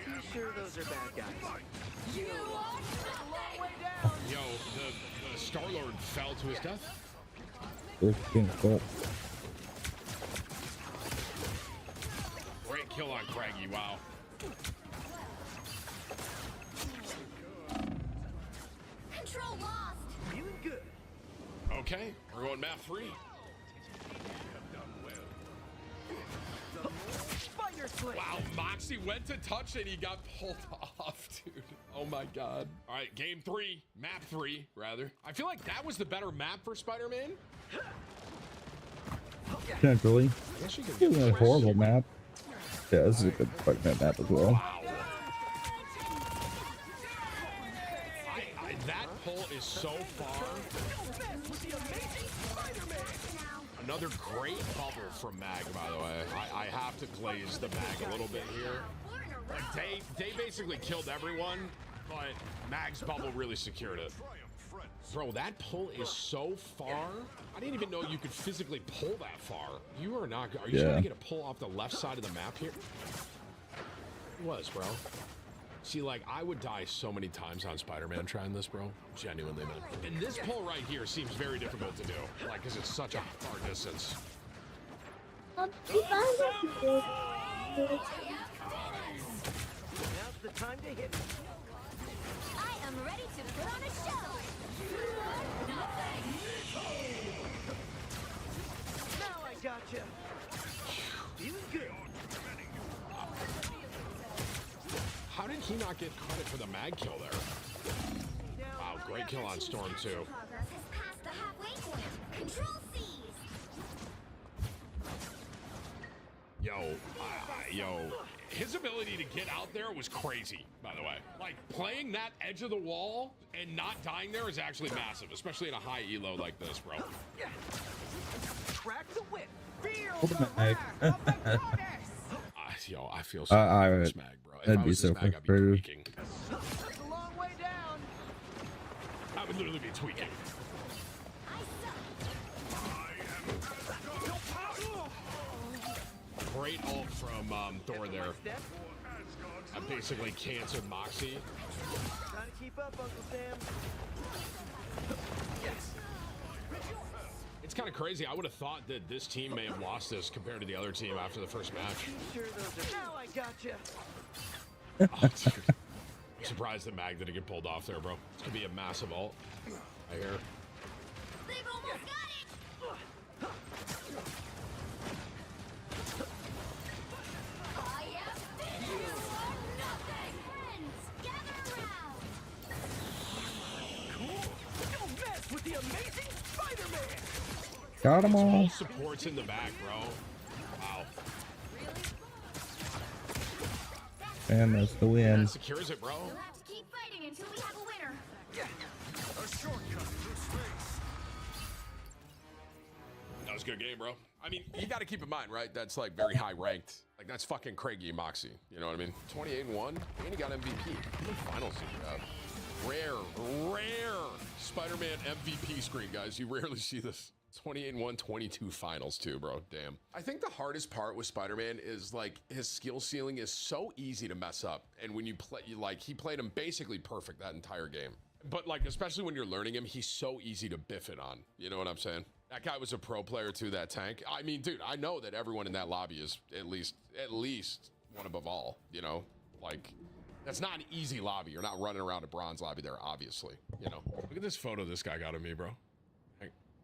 You sure those are bad guys? Yo, the Star-Lord fell to his death. Great kill on Craigie, wow. Control lost. Feeling good. Okay, we're going map 3. Wow, Moxie went to touch it, he got pulled off, dude. Oh my god. All right, game 3, map 3, rather. I feel like that was the better map for Spider-Man. Potentially. It was a horrible map. Yeah, this is a good Spider-Man map as well. Wow. That pull is so far. Another great bubble from Mag, by the way. I have to glaze the Mag a little bit here. Like, they basically killed everyone, but Mag's bubble really secured it. Bro, that pull is so far. I didn't even know you could physically pull that far. You are not. Are you trying to get a pull off the left side of the map here? was, bro. See, like, I would die so many times on Spider-Man trying this, bro. Genuinely, man. And this pull right here seems very difficult to do. Like, because it's such a far distance. Now's the time to hit. I am ready to put on a show. Now I gotcha. Feeling good. How did he not get credit for the mag kill there? Wow, great kill on Storm, too. Progress has passed the halfway point. Control C's. Yo, his ability to get out there was crazy, by the way. Like, playing that edge of the wall and not dying there is actually massive, especially in a high elo like this, bro. Crack the whip. Feel Hold the mag. Yo, I feel so bad for this mag, bro. If I I'd be was so this mag, I'd be frustrated. tweaking. It's a long way down. I would literally be tweaking. Great ult from Thor there. I basically canceled Moxie. Trying to keep up, Uncle Sam. It's kind of crazy. I would have thought that this team may have lost this compared to the other team after the first match. Sure those are. Now I gotcha. Oh, dude. I'm surprised that Mag didn't get pulled off there, bro. It's gonna be a massive ult. I hear. They've almost got it. I am you are nothing. Friends, gather around. Cool. Don't mess with the amazing Spider-Man. Got 'em all. Supports in the back, bro. Wow. And that's the win. That secures it, bro. You'll have to keep fighting until we have a winner. A shortcut through space. That was a good game, bro. I mean, you got to keep in mind, right? That's like very high ranked. Like, that's fucking Craigie Moxie. You know what I mean? 28-1, and he got MVP. How many finals did you have? Rare Spider-Man MVP screen, guys. You rarely see this. 28-1, 22 finals too, bro. Damn. I think the hardest part with Spider-Man is like his skill ceiling is so easy to mess up. And when you play, he played him basically perfect that entire game. But like, especially when you're learning him, he's so easy to biff it on. You know what I'm saying? That guy was a pro player too, that tank. I mean, dude, I know that everyone in that lobby is at least one above all, you know? Like, that's not an easy lobby. You're not running around a bronze lobby there, obviously, you know? Look at this photo this guy got of me, bro.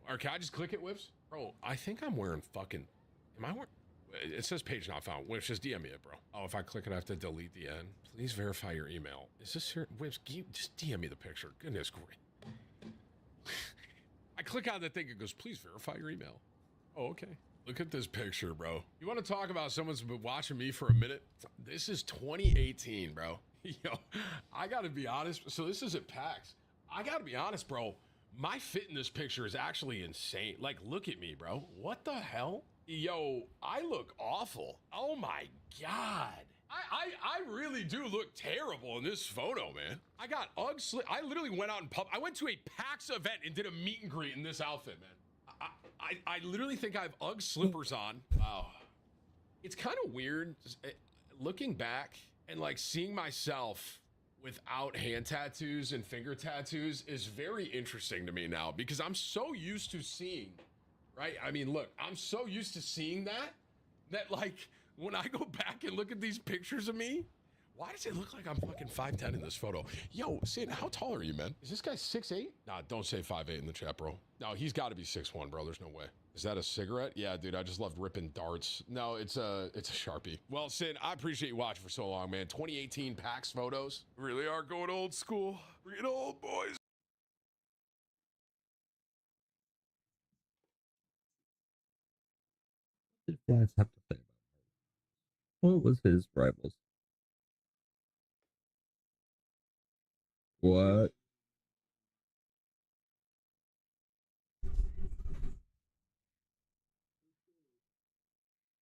Or can I just click it, Whips? Bro, I think I'm wearing fucking... Am I wearing... It says page not found. Whips, just DM me it, bro. Oh, if I click it, I have to delete the end. Please verify your email. Is this here? Whips, just DM me the picture. Goodness great. I click on the thing, it goes, please verify your email. Oh, okay. Look at this picture, bro. You want to talk about someone's been watching me for a minute? This is 2018, bro. Yo, I got to be honest. So this is at PAX. I got to be honest, bro. My fit in this picture is actually insane. Like, look at me, bro. What the hell? Yo, I look awful. Oh my God. I really do look terrible in this photo, man. I got Ugg slip. I literally went out in public. I went to a PAX event and did a meet and greet in this outfit, man. I literally think I have Ugg slippers on. Wow. It's kind of weird looking back and like seeing myself without hand tattoos and finger tattoos is very interesting to me now because I'm so used to seeing, right? I mean, look, I'm so used to seeing that like when I go back and look at these pictures of me, why does it look like I'm fucking 5'10" in this photo? Yo, Sid, how tall are you, man? Is this guy 6'8"? Nah, don't say 5'8" in the chat, bro. No, he's got to be 6'1", bro. There's no way. Is that a cigarette? Yeah, dude, I just loved ripping darts. No, it's a Sharpie. Well, Sid, I appreciate you watching for so long, man. 2018 PAX photos really are going old school. We're getting old, boys. What did Flash have to say about it? What was his rivals? What?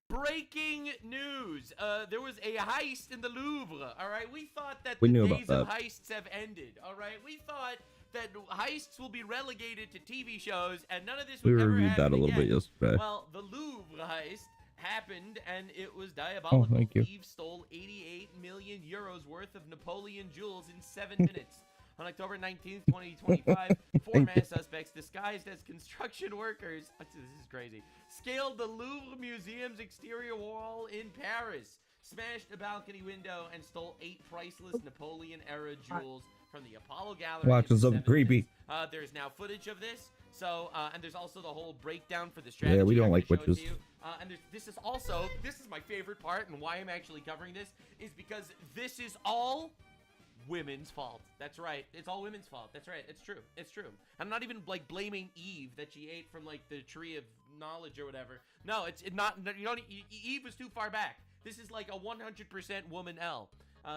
Breaking news. There was a heist in the Louvre. All right. We thought that We the knew about days of that. heists have ended. All right. We thought that heists will be relegated to TV shows and none of this We would ever reviewed that happen a little bit again. yesterday. Well, the Louvre heist happened and it was diabolical. thank you. Thieves stole 88 million million euros worth of Napoleon jewels in 7 minutes. On October 19th, 2025, 4 masked suspects disguised as construction workers, this is crazy, scaled the Louvre Museum's exterior wall in Paris, smashed a balcony window, and stole 8 priceless Napoleon-era jewels from the Apollo Gallery. Watching something creepy. There's now footage of this. So, and there's also the whole breakdown for the strategy. Yeah, we don't I'm like gonna show it witches. to you. And this is my favorite part, and why I'm actually covering this is because this is all women's fault. That's right. It's all women's fault. That's right. It's true. It's true. I'm not even like blaming Eve that she ate from like the tree of knowledge or whatever. No, it's not. You don't. Eve was too far back. This is like a 100% woman L.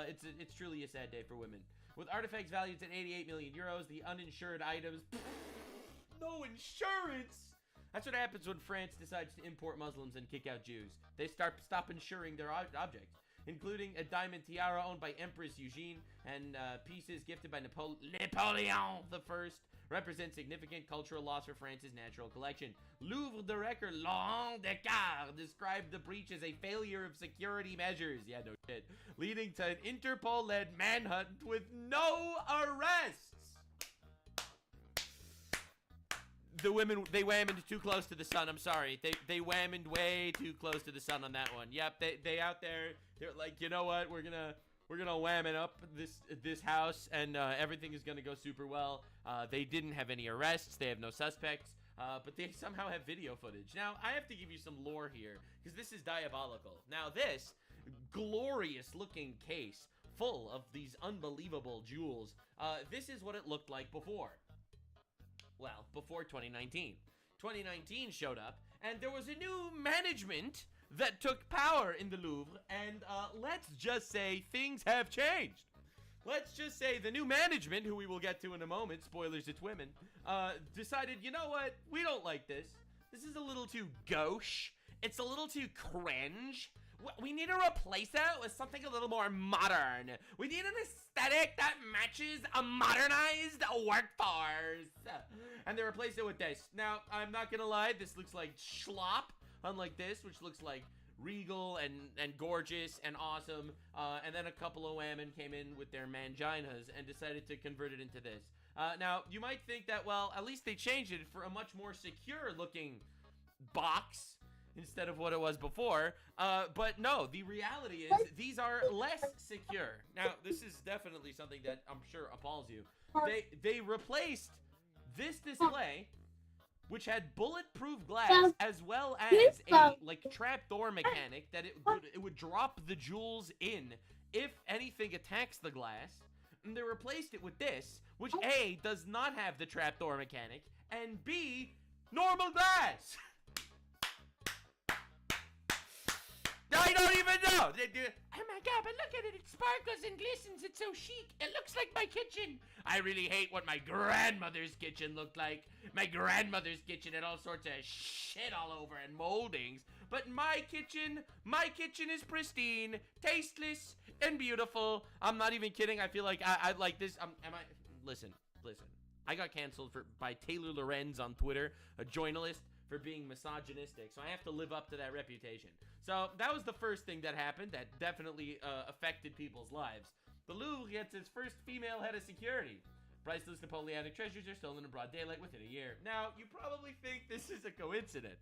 It's truly a sad day for women. With artifacts valued at 88 million euros, the uninsured items. No insurance. That's what happens when France decides to import Muslims and kick out Jews. They stop insuring their objects, including a diamond tiara owned by Empress Eugene and pieces gifted by Napoleon I, represent significant cultural loss for France's natural collection. Louvre director Laurent Descartes described the breach as a failure of security measures. Yeah, no shit. Leading to an Interpol-led manhunt with no arrests. The women, they whammed too close to the sun. I'm sorry. They whammed way too close to the sun on that one. Yep, they out there, they're like, you know what? We're gonna wham it up this house, and everything is gonna go super well. They didn't have any arrests. They have no suspects. But they somehow have video footage. Now, I have to give you some lore here, because this is diabolical. Now, this glorious-looking case full of these unbelievable jewels, this is what it looked like before. Well, before 2019. 2019 showed up, and there was a new management that took power in the Louvre, and let's just say things have changed. Let's just say the new management, who we will get to in a moment, spoilers, it's women, decided, you know what, we don't like this. This is a little too gauche. It's a little too cringe. We need to replace that with something a little more modern. We need an aesthetic that matches a modernized workforce. And they replaced it with this. Now, I'm not gonna lie, this looks like schlop, unlike this, which looks like regal and gorgeous and awesome. And then a couple of women came in with their manginas and decided to convert it into this. Now, you might think that, well, at least they changed it for a much more secure looking box instead of what it was before. But no, the reality is these are less secure. Now, this is definitely something that I'm sure appalls you. They replaced this display, which had bulletproof glass, as well as a like trapdoor mechanic that it would drop the jewels in if anything attacks the glass. And they replaced it with this, which A, does not have the trapdoor mechanic, and B, normal glass. I don't even know. Oh my god, but look at it. It sparkles and glistens. It's so chic. It looks like my kitchen. I really hate what my grandmother's kitchen looked like. My grandmother's kitchen had all sorts of shit all over and moldings. But my kitchen is pristine, tasteless, and beautiful. I'm not even kidding. I feel like I like this. Listen. I got canceled by Taylor Lorenz on Twitter, a journalist, for being misogynistic, so I have to live up to that reputation. So that was the first thing that happened that definitely affected people's lives. The Louvre gets its first female head of security. Priceless Napoleonic treasures are stolen in broad daylight within a year. Now, you probably think this is a coincidence.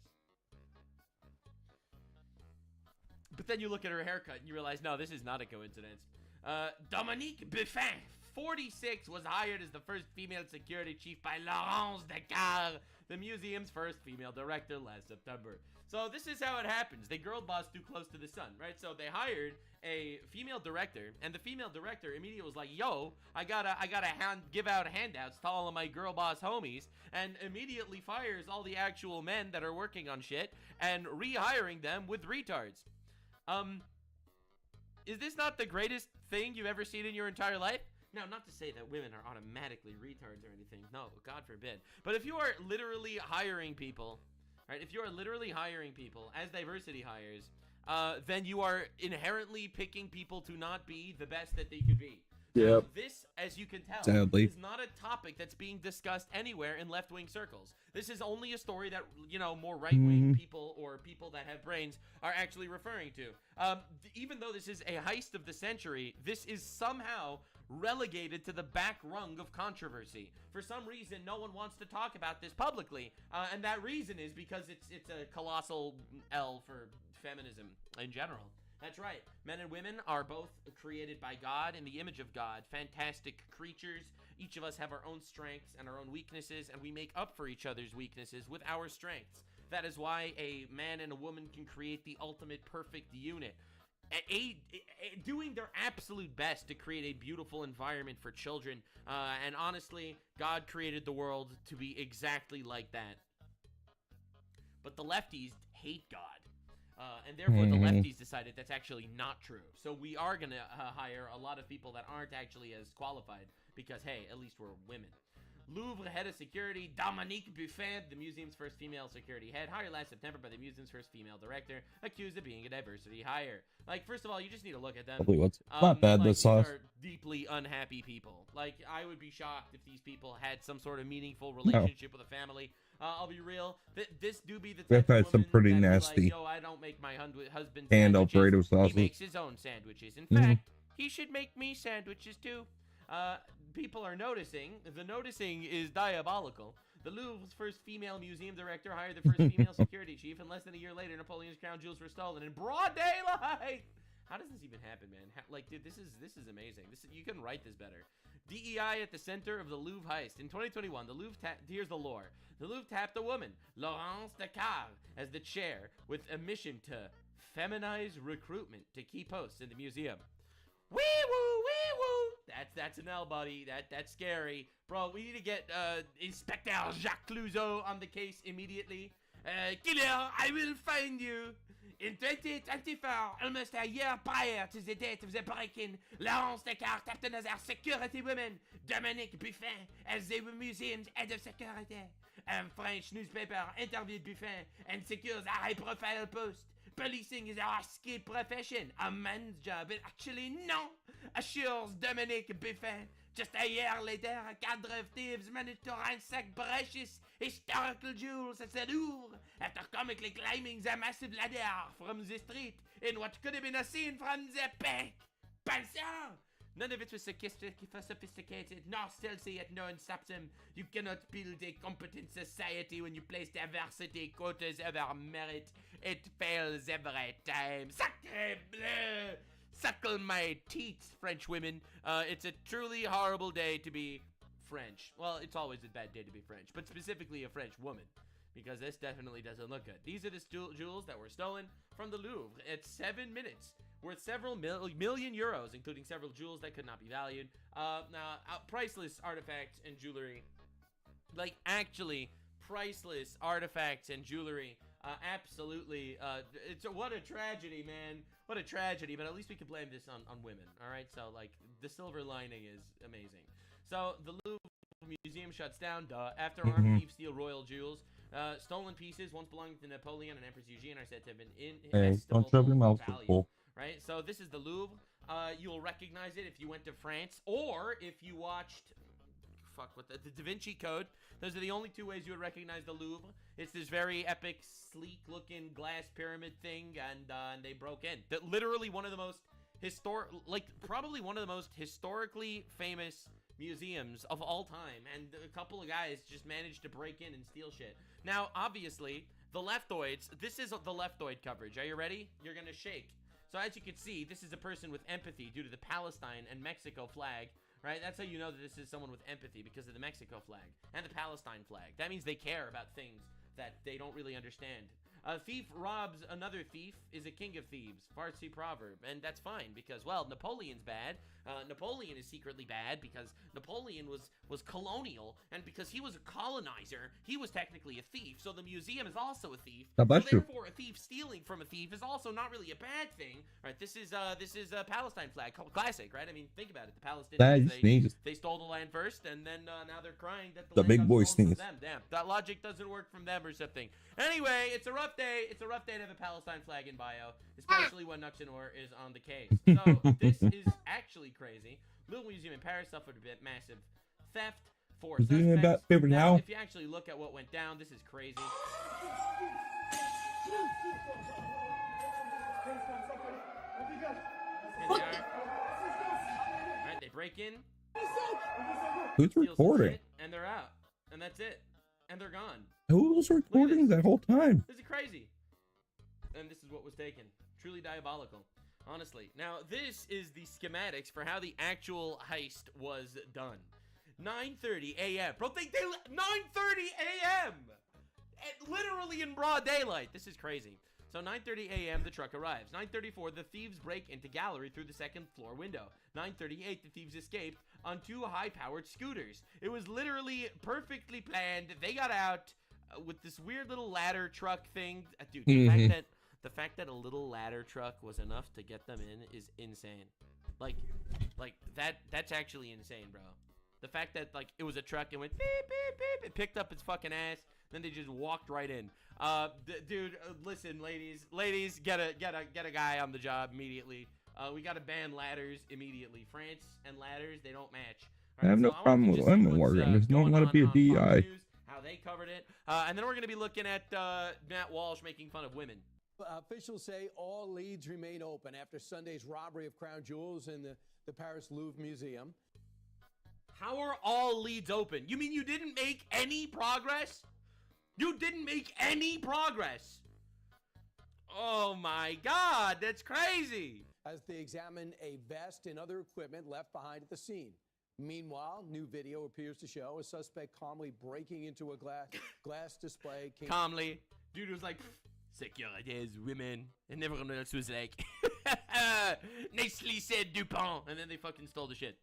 But then you look at her haircut and you realize, no, this is not a coincidence. Dominique Buffin, 46, was hired as the first female security chief by Laurence Descartes, the museum's first female director, last September. So this is how it happens. They girl boss too close to the sun, right? So they hired a female director, and the female director immediately was like, yo, I gotta give out handouts to all of my girl boss homies, and immediately fires all the actual men that are working on shit and rehiring them with retards. Is this not the greatest thing you've ever seen in your entire life? Now, not to say that women are automatically retards or anything. No, God forbid. But if you are literally hiring people, right? If you are literally hiring people as diversity hires, then you are inherently picking people to not be the best that they could be. Yep. This, as you can tell, Sadly. is not a topic that's being discussed anywhere in left-wing circles. This is only a story that, more right-wing people or people that have brains are actually referring to. Even though this is a heist of the century, this is somehow relegated to the back rung of controversy. For some reason, no one wants to talk about this publicly, and that reason is because it's a colossal L for feminism in general. That's right. Men and women are both created by God in the image of God. Fantastic creatures. Each of us have our own strengths and our own weaknesses, and we make up for each other's weaknesses with our strengths. That is why a man and a woman can create the ultimate perfect unit. Doing their absolute best to create a beautiful environment for children. And honestly, God created the world to be exactly like that. But the lefties hate God. And therefore, the lefties decided that's actually not true. So we are going to hire a lot of people that aren't actually as qualified because, hey, at least we're women. Louvre head of security, Dominique Buffet, the museum's first female security head, hired last September by the museum's first female director, accused of being a diversity hire. Like, first of all, you just need to look at them. It's not bad, this sauce. These are deeply unhappy people. Like, I would be shocked if these people had some sort of meaningful relationship with a family. I'll be real. This do be the type We've of had some woman pretty that'd be nasty like, yo, I don't make my husband and sandwiches. Alfredo sauces. He makes his own sandwiches. In fact, he should make me sandwiches too. People are noticing. The noticing is diabolical. The Louvre's first female museum director hired the first female security chief, and less than a year later, Napoleon's crown jewels were stolen in broad daylight. How does this even happen, man? Dude, this is amazing. You can write this better. DEI at the center of the Louvre heist. In 2021, the Louvre here's the lore. The Louvre tapped a woman, Laurence Descartes, as the chair with a mission to feminize recruitment to key posts in the museum. Wee woo, wee woo. That's an L, buddy. That's scary, bro. We need to get Inspector Jacques Clouseau on the case immediately. Killer, I will find you. In 2024, almost a year prior to the date of the break-in, Laurence Descartes tapped another security woman, Dominique Buffet, as the museum's head of security. A French newspaper interviewed Buffet and secures a high-profile post. Policing is a risky profession. A man's job. But actually, no, assures Dominique Buffet. Just a year later, a cadre of thieves managed to ransack precious historical jewels at the Louvre after comically climbing the massive ladder from the street in what could have been a scene from the Pink Panther. None of it was sophisticated, nor stealthy, yet no one stops them. You cannot build a competent society when you place diversity quotas over merit. It fails every time. Sacre bleu! Suckle my teats, French women. It's a truly horrible day to be French. Well, it's always a bad day to be French, but specifically a French woman, because this definitely doesn't look good. These are the jewels that were stolen from the Louvre at 7 minutes. Worth several million euros, including several jewels that could not be valued. Priceless artifacts and jewelry. Like, actually, priceless artifacts and jewelry. Absolutely. What a tragedy, man. What a tragedy. But at least we can blame this on women. All right? So, like, the silver lining is amazing. So, the Louvre Museum shuts down. After armed thieves steal royal jewels. Stolen pieces, once belonging to Napoleon and Empress Eugene, are said to have been inestimable don't shove your mouth value. full. Right? So this is the Louvre. You'll recognize it if you went to France or if you watched the Da Vinci Code. Those are the only two ways you would recognize the Louvre. It's this very epic, sleek-looking glass pyramid thing, and they broke in. Literally one of the most probably one of the most historically famous museums of all time, and a couple of guys just managed to break in and steal shit. Now, obviously, the leftoids, this is the leftoid coverage. Are you ready? You're gonna shake. So as you can see, this is a person with empathy due to the Palestine and Mexico flag, right? That's how you know that this is someone with empathy, because of the Mexico flag and the Palestine flag. That means they care about things that they don't really understand. A thief robs another thief is a king of thieves, Farsi proverb, and that's fine because, well, Napoleon's bad. Napoleon is secretly bad because Napoleon was colonial, and because he was a colonizer, he was technically a thief. So the museum is also a thief. So therefore, a thief stealing from a thief is also not really a bad thing, right? This is a Palestine flag, classic, right? I mean, think about it. The Palestinians they stole the land first, and then now they're crying that the land big got boy stolen from sneeze. them. Damn, that logic doesn't work from them or something. Anyway, it's a rough day. It's a rough day to have a Palestine flag in bio, especially when Nuxenor is on the case. So this is actually crazy. Little Museum in Paris suffered a bit massive theft. 4 Museum suspects. about favorite Now, now? if you actually look at what went down, this is crazy. Here they are. Alright, they break in. Who's steal some recording? shit, and they're out. And that's it. And they're gone. Who was recording that whole time? This is crazy. And this is what was taken. Truly diabolical. Honestly. Now, this is the schematics for how the actual heist was done. 9:30 a.m. Bro, 9:30 a.m. Literally in broad daylight. This is crazy. So 9:30 a.m. the truck arrives. 9:34 the thieves break into gallery through the second floor window. 9:38 the thieves escaped on 2 high-powered scooters. It was literally perfectly planned. They got out with this weird little ladder truck thing. Dude, the fact that a little ladder truck was enough to get them in is insane. Like that's actually insane, bro. The fact that like it was a truck and went beep beep beep, it picked up its fucking ass, then they just walked right in. Dude, listen, ladies, get a guy on the job immediately. We gotta ban ladders immediately. France and ladders, they don't match. I have no problem with women working. There's not going to be a DEI. How they covered it, and then we're gonna be looking at Matt Walsh making fun of women. Officials say all leads remain open after Sunday's robbery of crown jewels in the Paris Louvre Museum. How are all leads open? You mean you didn't make any progress? You didn't make any progress. Oh my God, that's crazy. As they examine a vest and other equipment left behind at the scene. Meanwhile, new video appears to show a suspect calmly breaking into a glass display. Calmly. Dude was like, Securities, women, and everyone else was like, nicely said, Dupont. And then they fucking stole the shit.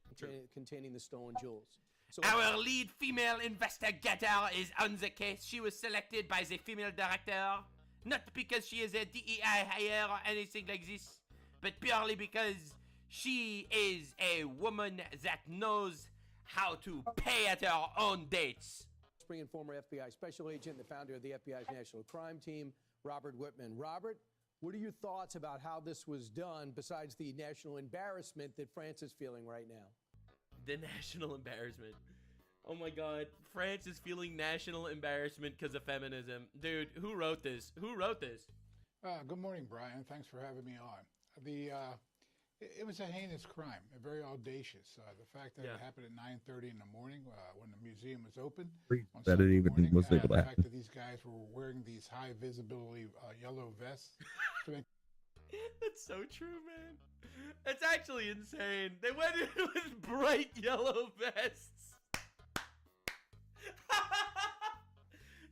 Containing the stolen jewels. So our lead female investigator is on the case. She was selected by the female director, not because she is a DEI hire or anything like this, but purely because she is a woman that knows how to pay at her own dates. Spring and former FBI special agent, the founder of the FBI's National Crime Team, Robert Whitman. Robert, what are your thoughts about how this was done besides the national embarrassment that France is feeling right now? The national embarrassment. Oh my God. France is feeling national embarrassment because of feminism. Dude, who wrote this? Who wrote this? Good morning, Brian. Thanks for having me on. It was a heinous crime, very audacious. The fact that it happened at 9:30 in the morning when the museum was open. That it even was able to The fact happen. that these guys were wearing these high visibility yellow vests. That's so true, man. That's actually insane. They went in with bright yellow vests.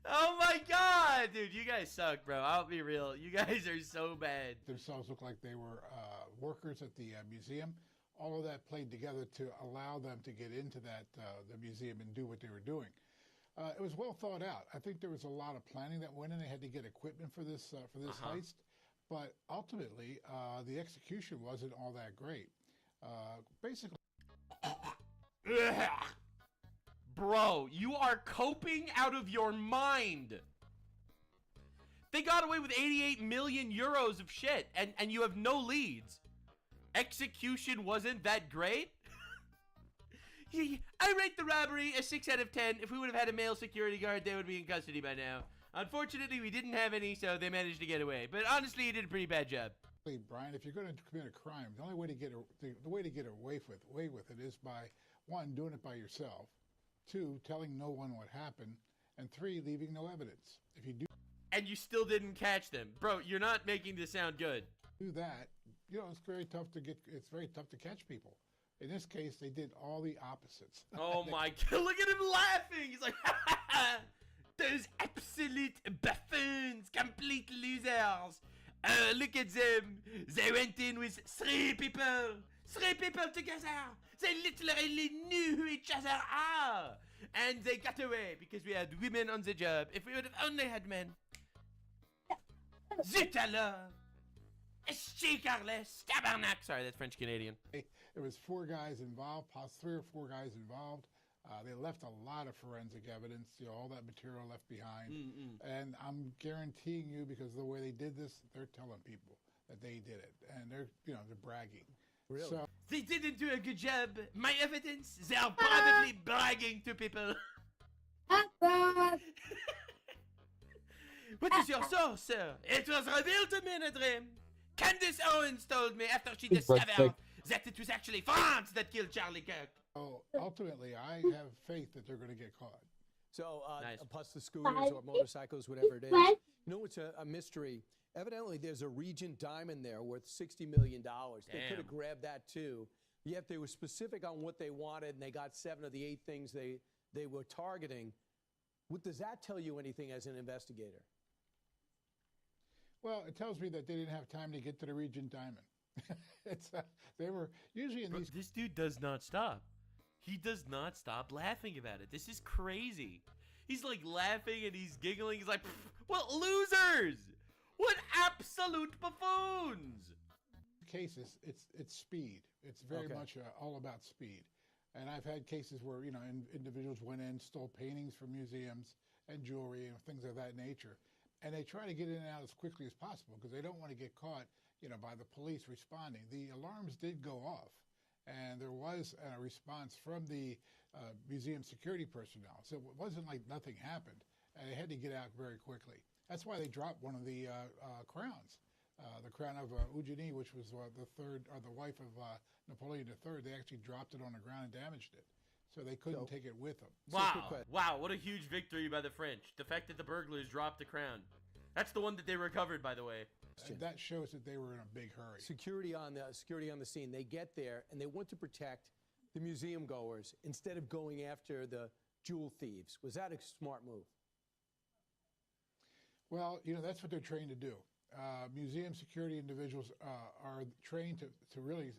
Oh my God, dude, you guys suck, bro. I'll be real. You guys are so bad. Themselves looked like they were workers at the museum. All of that played together to allow them to get into the museum and do what they were doing. It was well thought out. I think there was a lot of planning that went in. They had to get equipment for this heist, but ultimately the execution wasn't all that great. Basically. Bro, you are coping out of your mind. They got away with 88 million euros of shit, and you have no leads. Execution wasn't that great? I rate the robbery a 6 out of 10. If we would have had a male security guard, they would be in custody by now. Unfortunately, we didn't have any, so they managed to get away. But honestly, you did a pretty bad job. Brian, if you're going to commit a crime, the only way to get the way to get away with it is by 1, doing it by yourself. 2, telling no one what happened, and 3, leaving no evidence. If you do, and you still didn't catch them, bro, you're not making this sound good. Do that, it's very tough to catch people. In this case, they did all the opposites. Oh my God! Look at him laughing. He's like, those absolute buffoons, complete losers. Look at them. They went in with 3 people. 3 people together. They literally knew who each other are. And they got away because we had women on the job. If we would have only had men. Zut alors. Carles, tabarnak. Sorry, that's French Canadian. There was 4 guys involved, plus 3 or 4 guys involved. They left a lot of forensic evidence, all that material left behind. And I'm guaranteeing you, because of the way they did this, they're telling people that they did it. And they're bragging. Really? So, They didn't do a good job. My evidence, they are probably bragging to people. What is your source, sir? It was revealed to me in a dream. Candace Owens told me after she discovered that it was actually France that killed Charlie Kirk. ultimately, I have faith that they're going to get caught. So, Nice. plus the scooters or motorcycles, whatever it is. You know, it's a mystery. Evidently, there's a Regent diamond there worth $60 million. They could have grabbed that too. Yet they were specific on what they wanted, and they got 7 of the 8 things they were targeting. What does that tell you anything as an investigator? Well, it tells me that they didn't have time to get to the Regent diamond. They were usually in Bro, these. this dude does not stop. He does not stop laughing about it. This is crazy. He's like laughing and he's giggling. He's like, what losers! What absolute buffoons! Cases, it's speed. It's very much all about speed. And I've had cases where individuals went in, stole paintings from museums and jewelry and things of that nature, and they try to get in and out as quickly as possible because they don't want to get caught, by the police responding. The alarms did go off, and there was a response from the museum security personnel. So it wasn't like nothing happened, and they had to get out very quickly. That's why they dropped one of the crowns. The crown of Eugenie, which was the wife of Napoleon III, they actually dropped it on the ground and damaged it. So they couldn't take it with them. Wow, what a huge victory by the French. The fact that the burglars dropped the crown. That's the one that they recovered, by the way. That shows that they were in a big hurry. Security on the scene. They get there, and they want to protect the museum goers instead of going after the jewel thieves. Was that a smart move? Well, that's what they're trained to do. Museum security individuals are trained to really,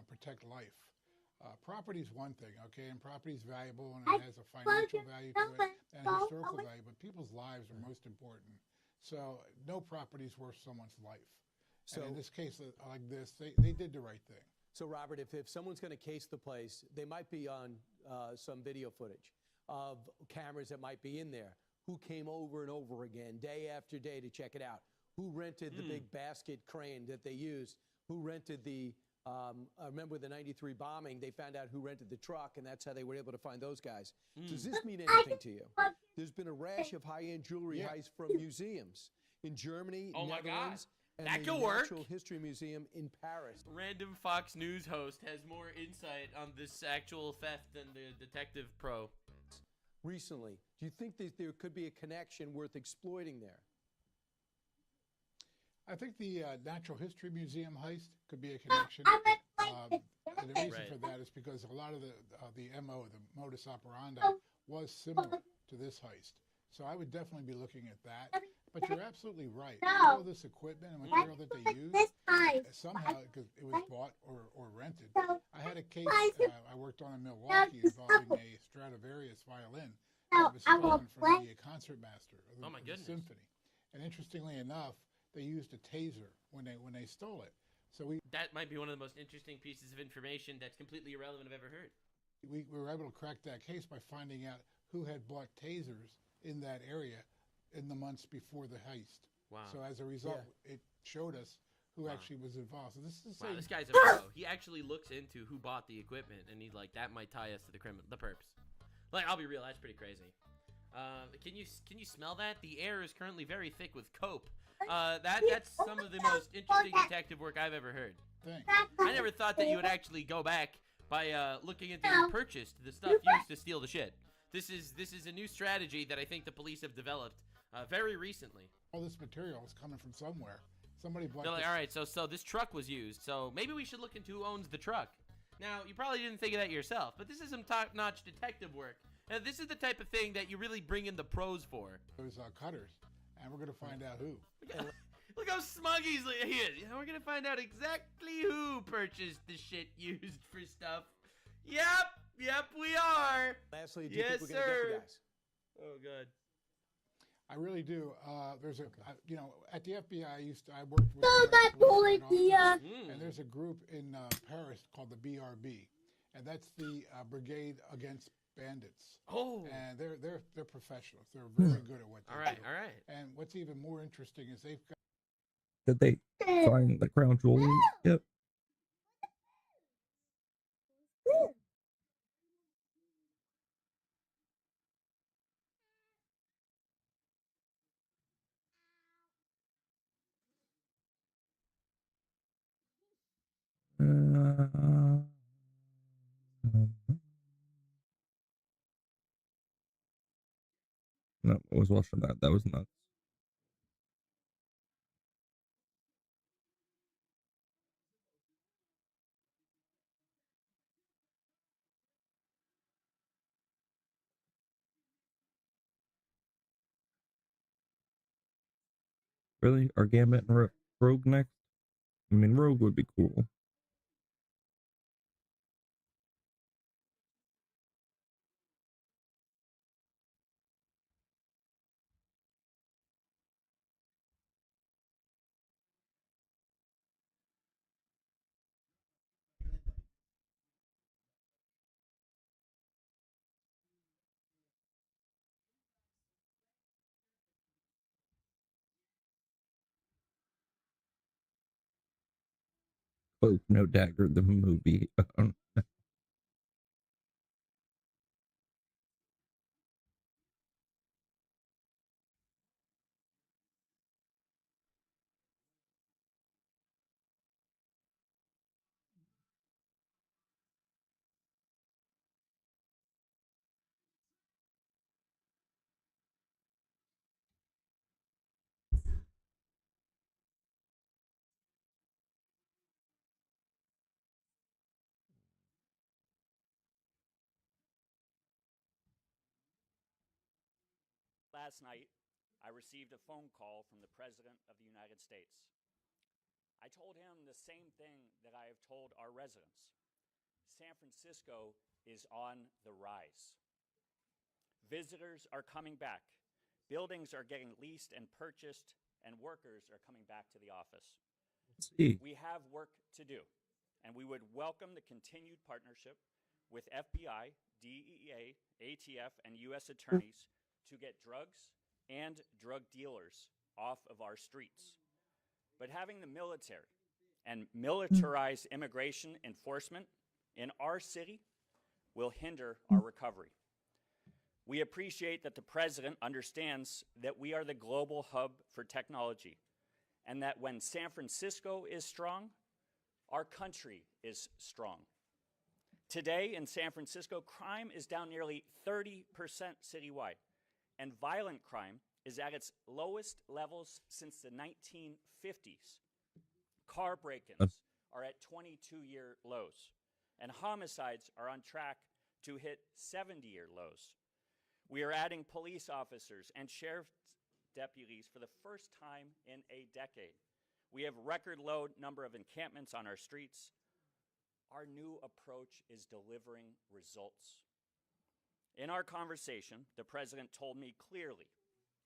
protect life. Property is one thing, okay, and property is valuable and it has a financial value to it and a historical value, but people's lives are most important. So no property is worth someone's life. So and in this case, like this, they did the right thing. So Robert, if someone's going to case the place, they might be on some video footage of cameras that might be in there. Who came over and over again, day after day, to check it out? Who rented the big basket crane that they used? Who rented the, I remember the 93 bombing, they found out who rented the truck, and that's how they were able to find those guys. Does this mean anything to you? There's been a rash of high-end jewelry heists from museums in Germany, Netherlands, and the Natural History Museum in Paris. Random Fox News host has more insight on this actual theft than the detective pro. Recently, do you think that there could be a connection worth exploiting there? I think the Natural History Museum heist could be a connection. And the reason for that is because a lot of the MO, the modus operandi, was similar to this heist. So I would definitely be looking at that. But you're absolutely right. All this equipment and material that they use, somehow, because it was bought or rented. I had a case I worked on in Milwaukee involving a Stradivarius violin that was stolen from the concertmaster of the symphony. And interestingly enough, they used a taser when they stole it. So that might be one of the most interesting pieces of information that's completely irrelevant I've ever heard. We were able to crack that case by finding out who had bought tasers in that area in the months before the heist. Wow. So as a result, it showed us who actually was involved. So this is this guy's a pro. He actually looks into who bought the equipment, and he's like, that might tie us to the perps. Like, I'll be real, that's pretty crazy. Can you smell that? The air is currently very thick with cope. That's some of the most interesting detective work I've ever heard. I never thought that you would actually go back by looking into who purchased the stuff used to steal the shit. This is a new strategy that I think the police have developed very recently. All this material is coming from somewhere. Somebody bought. They're like, all right, so this truck was used, so maybe we should look into who owns the truck. Now, you probably didn't think of that yourself, but this is some top-notch detective work. And this is the type of thing that you really bring in the pros for. There's cutters, and we're going to find out who. Look how smug he is. We're going to find out exactly who purchased the shit used for stuff. Yep, we are. Lastly, do you think we're going to get the guys? Oh, God. I really do. There's at the FBI, I worked with and there's a group in Paris called the BRB, and that's the Brigade Against Bandits. Oh, and they're professionals. They're very good at what they do. All right. And what's even more interesting is they've got. Did they find the crown jewel? Yep. No, I was watching that. That was nuts. Really? Are Gambit and Rogue next? I mean, Rogue would be cool. Oh, No Dagger, the movie. Last night, I received a phone call from the President of the United States. I told him the same thing that I have told our residents. San Francisco is on the rise. Visitors are coming back. Buildings are getting leased and purchased, and workers are coming back to the office. We have work to do, and we would welcome the continued partnership with FBI, DEA, ATF, and U.S. attorneys to get drugs and drug dealers off of our streets. But having the military and militarized immigration enforcement in our city will hinder our recovery. We appreciate that the President understands that we are the global hub for technology, and that when San Francisco is strong, our country is strong. Today in San Francisco, crime is down nearly 30% citywide, and violent crime is at its lowest levels since the 1950s. Car break-ins are at 22-year lows, and homicides are on track to hit 70-year lows. We are adding police officers and sheriff's deputies for the first time in a decade. We have record low number of encampments on our streets. Our new approach is delivering results. In our conversation, the President told me clearly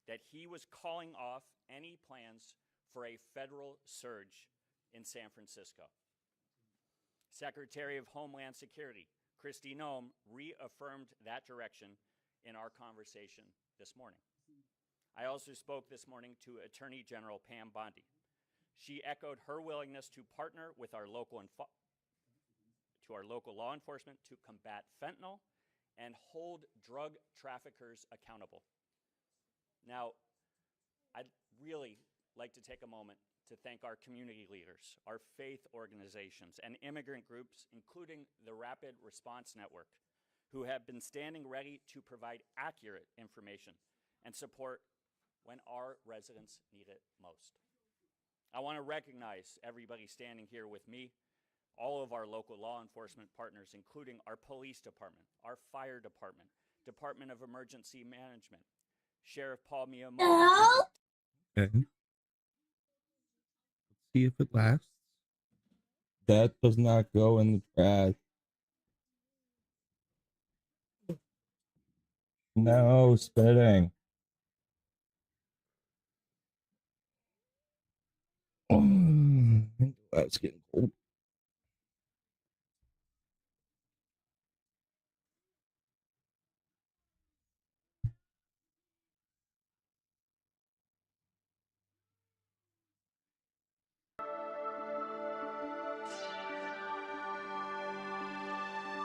that he was calling off any plans for a federal surge in San Francisco. Secretary of Homeland Security, Kristi Noem, reaffirmed that direction in our conversation this morning. I also spoke this morning to Attorney General Pam Bondi. She echoed her willingness to partner with our local law enforcement to combat fentanyl and hold drug traffickers accountable. Now, I'd really like to take a moment to thank our community leaders, our faith organizations, and immigrant groups, including the Rapid Response Network, who have been standing ready to provide accurate information and support when our residents need it most. I want to recognize everybody standing here with me, all of our local law enforcement partners, including our police department, our fire department, Department of Emergency Management, Sheriff Paul Miyamoto. Okay. Let's see if it lasts. That does not go in the trash. No spitting. That's getting cold.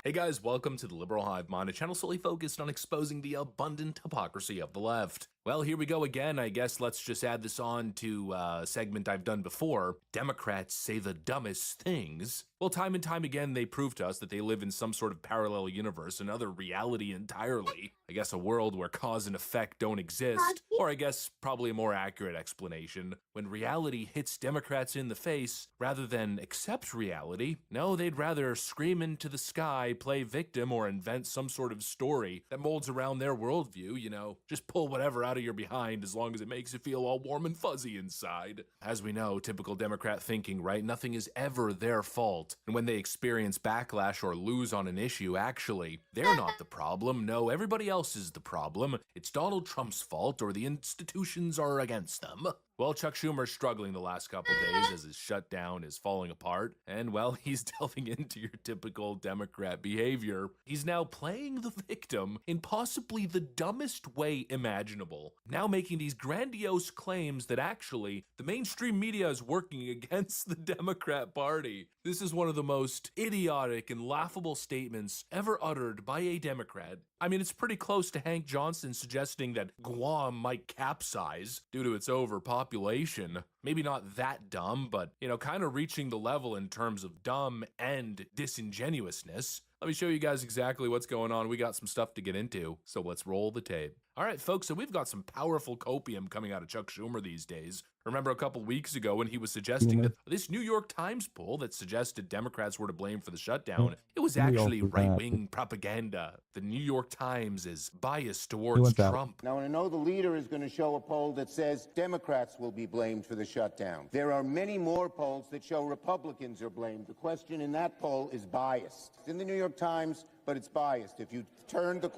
Hey guys, welcome to the Liberal Hive Mind, a channel solely focused on exposing the abundant hypocrisy of the left. Well, here we go again. I guess let's just add this on to a segment I've done before. Democrats say the dumbest things. Well, time and time again, they prove to us that they live in some sort of parallel universe, another reality entirely. I guess a world where cause and effect don't exist. Or I guess probably a more accurate explanation. When reality hits Democrats in the face, rather than accept reality, no, they'd rather scream into the sky, play victim, or invent some sort of story that molds around their worldview, you know. Just pull whatever out of your behind as long as it makes you feel all warm and fuzzy inside. As we know, typical Democrat thinking, right? Nothing is ever their fault. And when they experience backlash or lose on an issue, actually, they're not the problem. No, everybody else is the problem. It's Donald Trump's fault, or the institutions are against them. Well, Chuck Schumer's struggling the last couple days as his shutdown is falling apart, and well, he's delving into your typical Democrat behavior. He's now playing the victim in possibly the dumbest way imaginable, now making these grandiose claims that actually the mainstream media is working against the Democrat Party. This is one of the most idiotic and laughable statements ever uttered by a Democrat. I mean, it's pretty close to Hank Johnson suggesting that Guam might capsize due to its overpopulation. Maybe not that dumb, but, you know, kind of reaching the level in terms of dumb and disingenuousness. Let me show you guys exactly what's going on. We got some stuff to get into, so let's roll the tape. All right, folks, so we've got some powerful copium coming out of Chuck Schumer these days. Remember a couple weeks ago when he was suggesting that this New York Times poll that suggested Democrats were to blame for the shutdown, it was actually right-wing propaganda. The New York Times is biased towards Trump. Now, I know the leader is going to show a poll that says Democrats will be blamed for the shutdown. There are many more polls that show Republicans are blamed. The question in that poll is biased. It's in the New York Times, but it's biased. If you turn the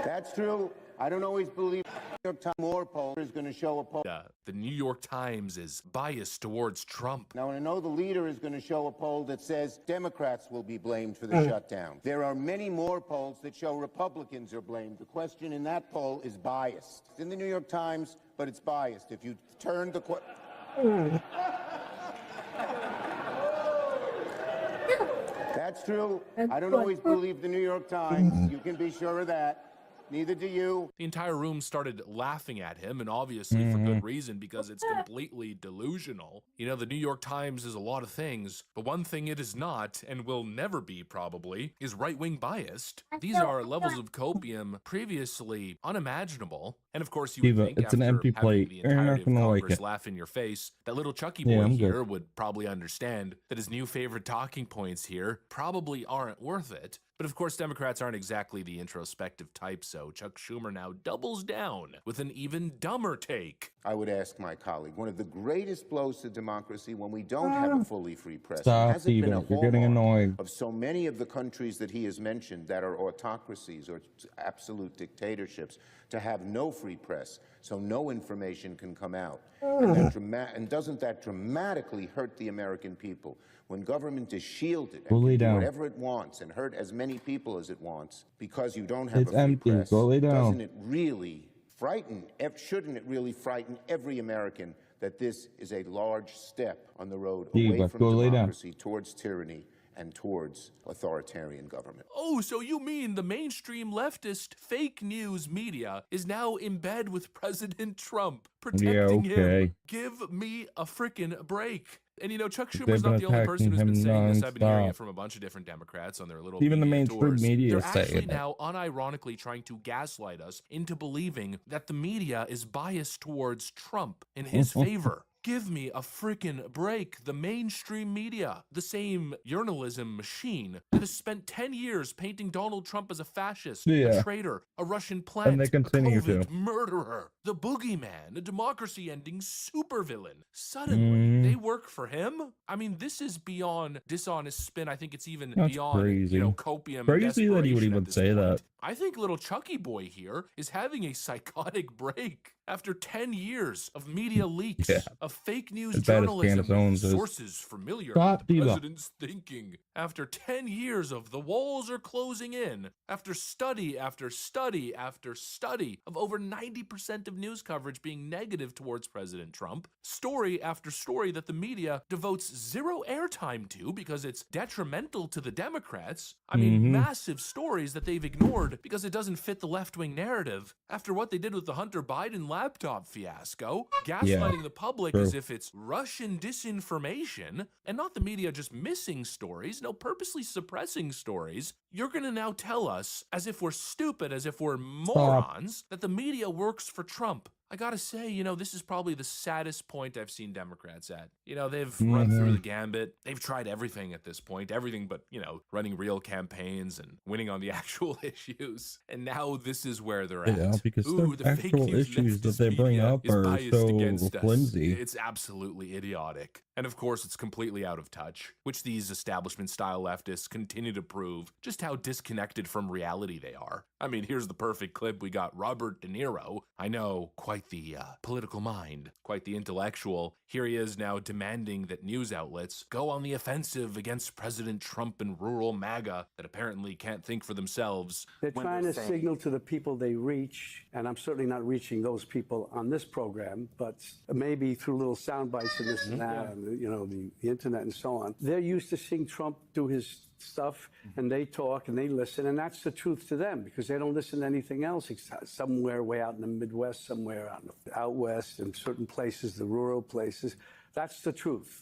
That's true. I don't always believe the New York Times more poll is going to show a poll. The New York Times is biased towards Trump. Now, I know the leader is going to show a poll that says Democrats will be blamed for the shutdown. There are many more polls that show Republicans are blamed. The question in that poll is biased. It's in the New York Times, but it's biased. If you turn the That's true. I don't always believe the New York Times. You can be sure of that. Neither do you. The entire room started laughing at him, and obviously for good reason, because it's completely delusional. You know, the New York Times is a lot of things, but one thing it is not, and will never be probably, is right-wing biased. These are levels of copium previously unimaginable. And of course, you would think it's after an empty plate. the You're not entirety of gonna like Congress it. laugh in your face, that little Chucky Yeah, boy I'm here good. would probably understand that his new favorite talking points here probably aren't worth it. But of course, Democrats aren't exactly the introspective type, so Chuck Schumer now doubles down with an even dumber take. I would ask my colleague, one of the greatest blows to democracy when we don't have a fully free press. Stop, Has it been a Steven. You're getting hallmark annoying. of so many of the countries that he has mentioned that are autocracies or absolute dictatorships to have no free press, so no information can come out? And doesn't that dramatically hurt the American people? When government is shielded Go and lay can do down. whatever it wants and hurt as many people as it wants because you don't have It's a free empty. press, Go lay down. doesn't it really shouldn't it really frighten every American that this is a large step on the road away Diva, from go lay down. democracy towards tyranny and towards authoritarian government? Oh, so you mean the mainstream leftist fake news media is now in bed with President Trump, protecting okay. him? Give me a frickin' break. And you know, Chuck They've Schumer's been not the only person who's been attacking saying him this. I've been hearing nonstop. it from a bunch of different Democrats on their little Even the media mainstream tours. media They're is saying actually it. now unironically trying to gaslight us into believing that the media is biased towards Trump in his favor. Give me a frickin' break. The mainstream media, the same journalism machine that has spent 10 years painting Donald Trump as a fascist, Yeah. a traitor, a Russian plant, And they continue a COVID to. murderer, the boogeyman, a democracy-ending supervillain. Suddenly, they work for him? I mean, this is beyond dishonest spin. I think it's even That's beyond, crazy. you know, copium. and Crazy that he would desperation at even this say point. that. I think little Chucky boy here is having a psychotic break. After 10 years of media leaks, of fake news As bad as journalism, Candace Owens is. sources familiar Stop, with the Diva. president's thinking. After 10 years of the walls are closing in, after study after study after study of over 90% of news coverage being negative towards President Trump, story after story that the media devotes zero airtime to because it's detrimental to the Democrats. I mean, massive stories that they've ignored because it doesn't fit the left-wing narrative. After what they did with the Hunter Biden laptop fiasco, gaslighting the public as if it's Russian disinformation, and not the media just missing stories, no, purposely suppressing stories, you're gonna now tell us, as if we're stupid, as if we're morons, that the media works for Trump. I gotta say, you know, this is probably the saddest point I've seen Democrats at. You know, they've run through the gambit. They've tried everything at this point, everything but, you know, running real campaigns and winning on the actual issues. And now this is where they're at. Yeah, because Ooh, the fake actual news issues that leftist they bring media up is are biased so against us. flimsy. It's absolutely idiotic. And of course, it's completely out of touch, which these establishment-style leftists continue to prove just how disconnected from reality they are. I mean, here's the perfect clip. We got Robert De Niro. I know, quite the political mind, quite the intellectual. Here he is now demanding that news outlets go on the offensive against President Trump and rural MAGA that apparently can't think for themselves. They're trying to signal to the people they reach, and I'm certainly not reaching those people on this program, but maybe through little sound bites and this and that, and, you know, the internet and so on. They're used to seeing Trump do his stuff, and they talk and they listen, and that's the truth to them because they don't listen to anything else except somewhere way out in the Midwest, somewhere out west, in certain places, the rural places. That's the truth.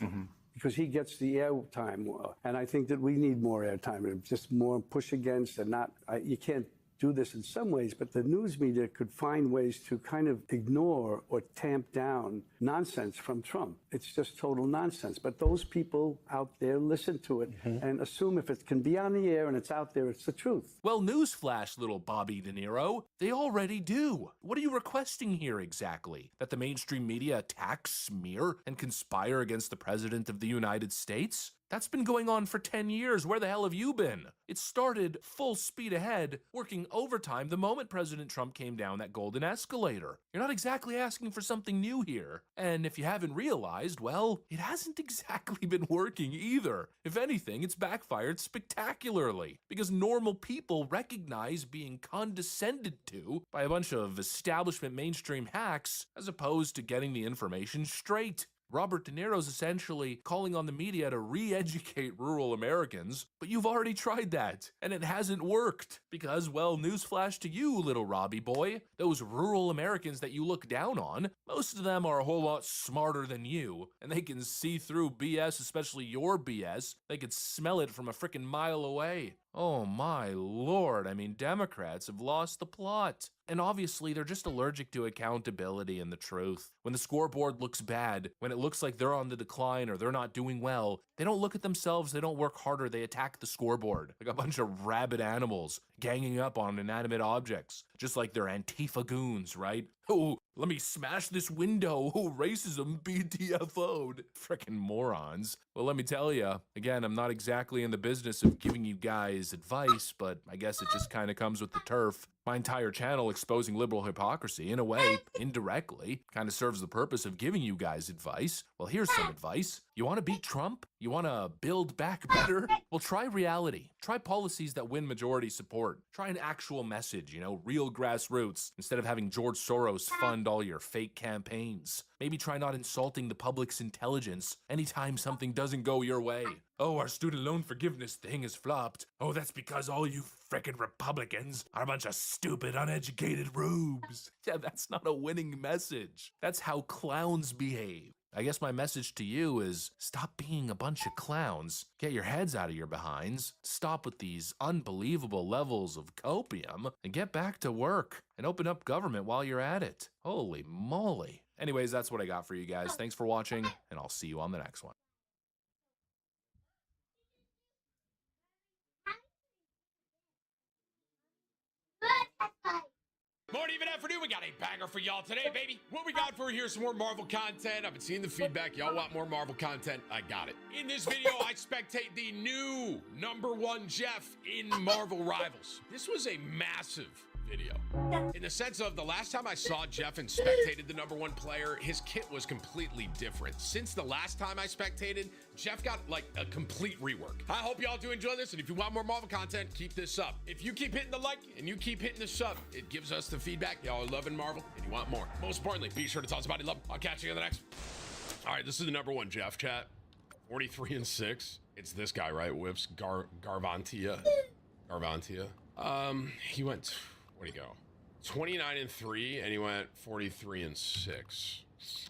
Because he gets the airtime, and I think that we need more airtime and just more push against, and not you can't do this in some ways, but the news media could find ways to kind of ignore or tamp down nonsense from Trump. It's just total nonsense. But those people out there listen to it and assume if it can be on the air and it's out there, it's the truth. Well, newsflash, little Bobby De Niro. They already do. What are you requesting here exactly? That the mainstream media attack, smear, and conspire against the President of the United States? That's been going on for 10 years. Where the hell have you been? It started full speed ahead, working overtime the moment President Trump came down that golden escalator. You're not exactly asking for something new here. And if you haven't realized, well, it hasn't exactly been working either. If anything, it's backfired spectacularly because normal people recognize being condescended to by a bunch of establishment mainstream hacks as opposed to getting the information straight. Robert De Niro's essentially calling on the media to re-educate rural Americans, but you've already tried that, and it hasn't worked, because, well, newsflash to you, little Robbie boy, those rural Americans that you look down on, most of them are a whole lot smarter than you, and they can see through BS, especially your BS. They could smell it from a frickin' mile away. Oh my lord, I mean, Democrats have lost the plot. And obviously, they're just allergic to accountability and the truth. When the scoreboard looks bad, when it looks like they're on the decline or they're not doing well, they don't look at themselves, they don't work harder, they attack the scoreboard. Like a bunch of rabid animals ganging up on inanimate objects. Just like they're Antifa goons, right? Oh, let me smash this window. Oh, racism BTFO'd. Frickin' morons. Well, let me tell you, again, I'm not exactly in the business of giving you guys advice, but I guess it just kind of comes with the turf. My entire channel exposing liberal hypocrisy, in a way, indirectly, kind of serves the purpose of giving you guys advice. Well, here's some advice. You want to beat Trump? You want to build back better? Well, try reality. Try policies that win majority support. Try an actual message, you know, real grassroots, instead of having George Soros fund all your fake campaigns. Maybe try not insulting the public's intelligence anytime something doesn't go your way. Oh, our student loan forgiveness thing has flopped. Oh, that's because all you frickin' Republicans are a bunch of stupid, uneducated rubes. Yeah, that's not a winning message. That's how clowns behave. I guess my message to you is stop being a bunch of clowns. Get your heads out of your behinds. Stop with these unbelievable levels of copium and get back to work and open up government while you're at it. Holy moly. Anyways, that's what I got for you guys. Thanks for watching, and I'll see you on the next one. Morning even afternoon, we got a banger for y'all today, baby. What we got for you here, some more Marvel content. I've been seeing the feedback. Y'all want more Marvel content? I got it. In this video, I spectate the new #1 Jeff in Marvel Rivals. This was a massive video. In the sense of the last time I saw Jeff and spectated the #1 player, his kit was completely different. Since the last time I spectated, Jeff got like a complete rework. I hope y'all do enjoy this, and if you want more Marvel content, keep this up. If you keep hitting the like and you keep hitting the sub, it gives us the feedback y'all are loving Marvel and you want more. Most importantly, be sure to tell somebody love. I'll catch you in the next. All right, this is the #1 Jeff chat. 43-6. It's this guy, right? Whips Garvantia. He went. Where'd he go? 29-3, and he went 43-6. Let's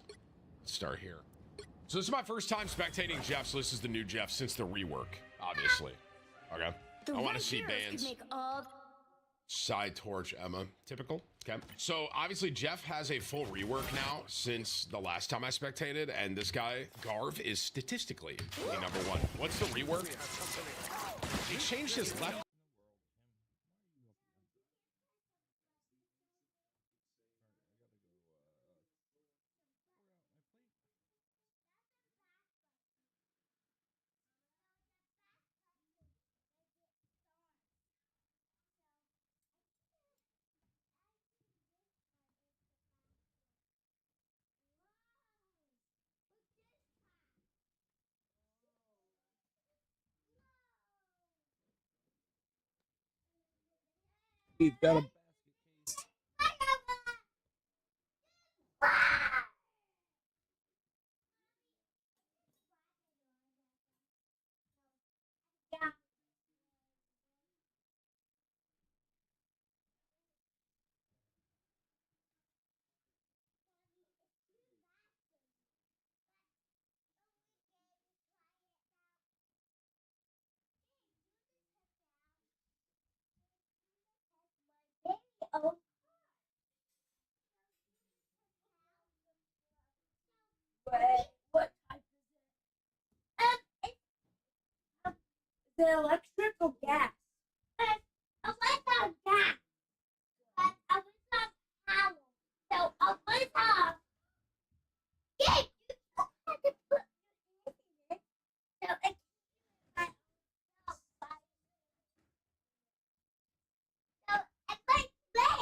start here. So this is my first time spectating Jeff, so this is the new Jeff since the rework, obviously. Okay. I want to see bands. Side Torch Emma. Typical. Okay. So obviously Jeff has a full rework now since the last time I spectated, and this guy, Garv, is statistically the #1. What's the rework? He changed his left. He's got a What type is it? The electric or gas? A little gas. But a little power. So a little. Yeah, you don't have to put your hands in it. So it so I like play.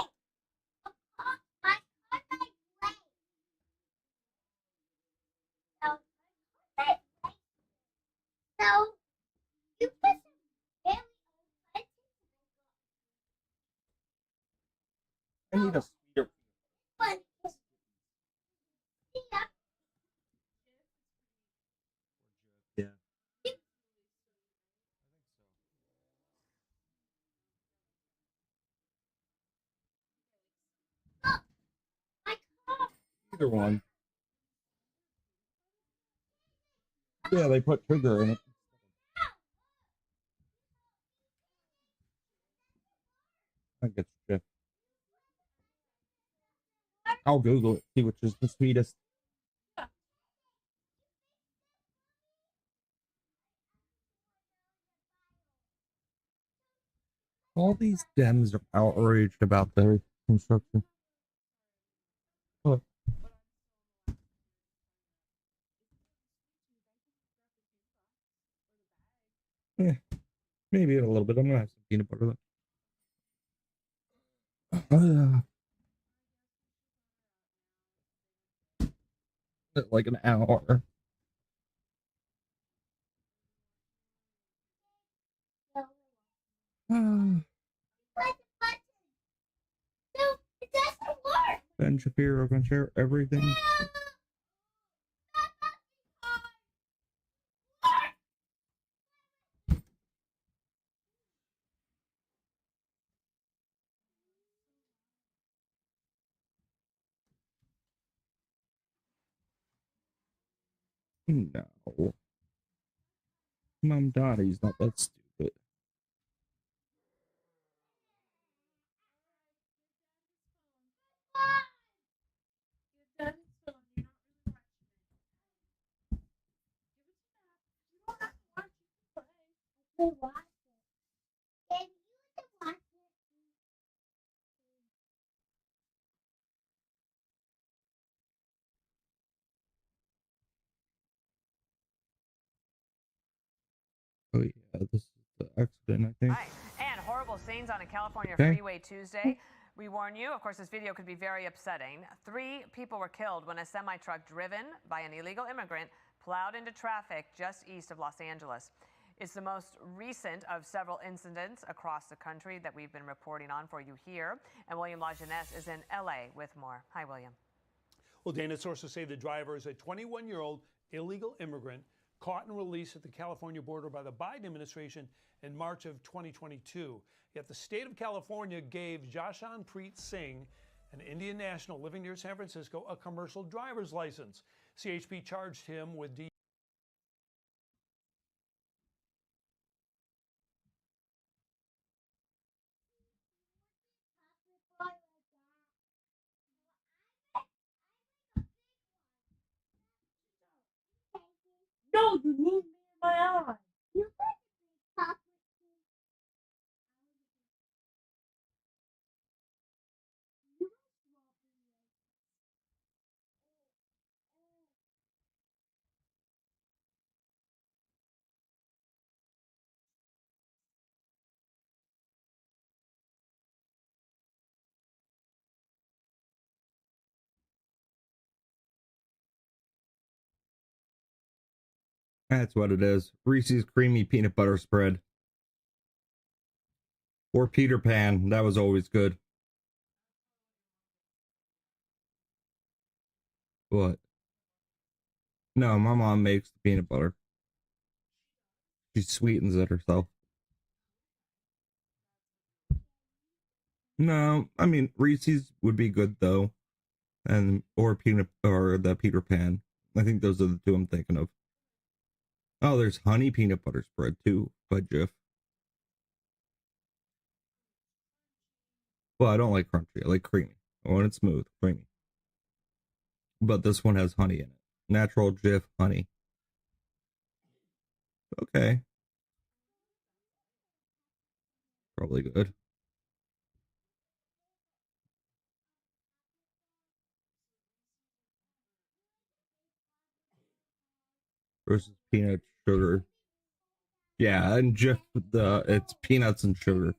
Of course, my car like play. So so you put some very old places. I need a sweeter. But yeah. Yeah. Either one. Yeah, they put sugar in it. I think it's Jeff. I'll Google it, see which is the sweetest. All these Dems are outraged about their construction. Look. Yeah, maybe a little bit. I'm gonna have some peanut butter though. Like an hour. Ben Shapiro can share everything. No. Mom Dottie's not that stupid. Oh yeah, this is the accident, I think. Right. And horrible scenes on a California Okay. freeway Tuesday. We warn you, of course, this video could be very upsetting. 3 people were killed when a semi-truck driven by an illegal immigrant plowed into traffic just east of Los Angeles. It's the most recent of several incidents across the country that we've been reporting on for you here. And William LaJeunesse is in LA with more. Hi, William. Well, Dana, sources say the driver is a 21-year-old illegal immigrant caught and released at the California border by the Biden administration in March of 2022. Yet the state of California gave Jashanpreet Singh, an Indian national living near San Francisco, a commercial driver's license. CHP charged him with No, you moved me in my eye. You pop. That's what it is. Reese's creamy peanut butter spread. Or Peter Pan. That was always good. What? No, my mom makes the peanut butter. She sweetens it herself. No, I mean Reese's would be good though, and or the Peter Pan. I think those are the 2 I'm thinking of. Oh, there's honey peanut butter spread too by Jif. Well, I don't like crunchy. I like creamy. I want it smooth, creamy. But this one has honey in it. Natural Jif honey. Okay. Probably good. Versus peanut sugar. Yeah, and Jif, it's peanuts and sugar.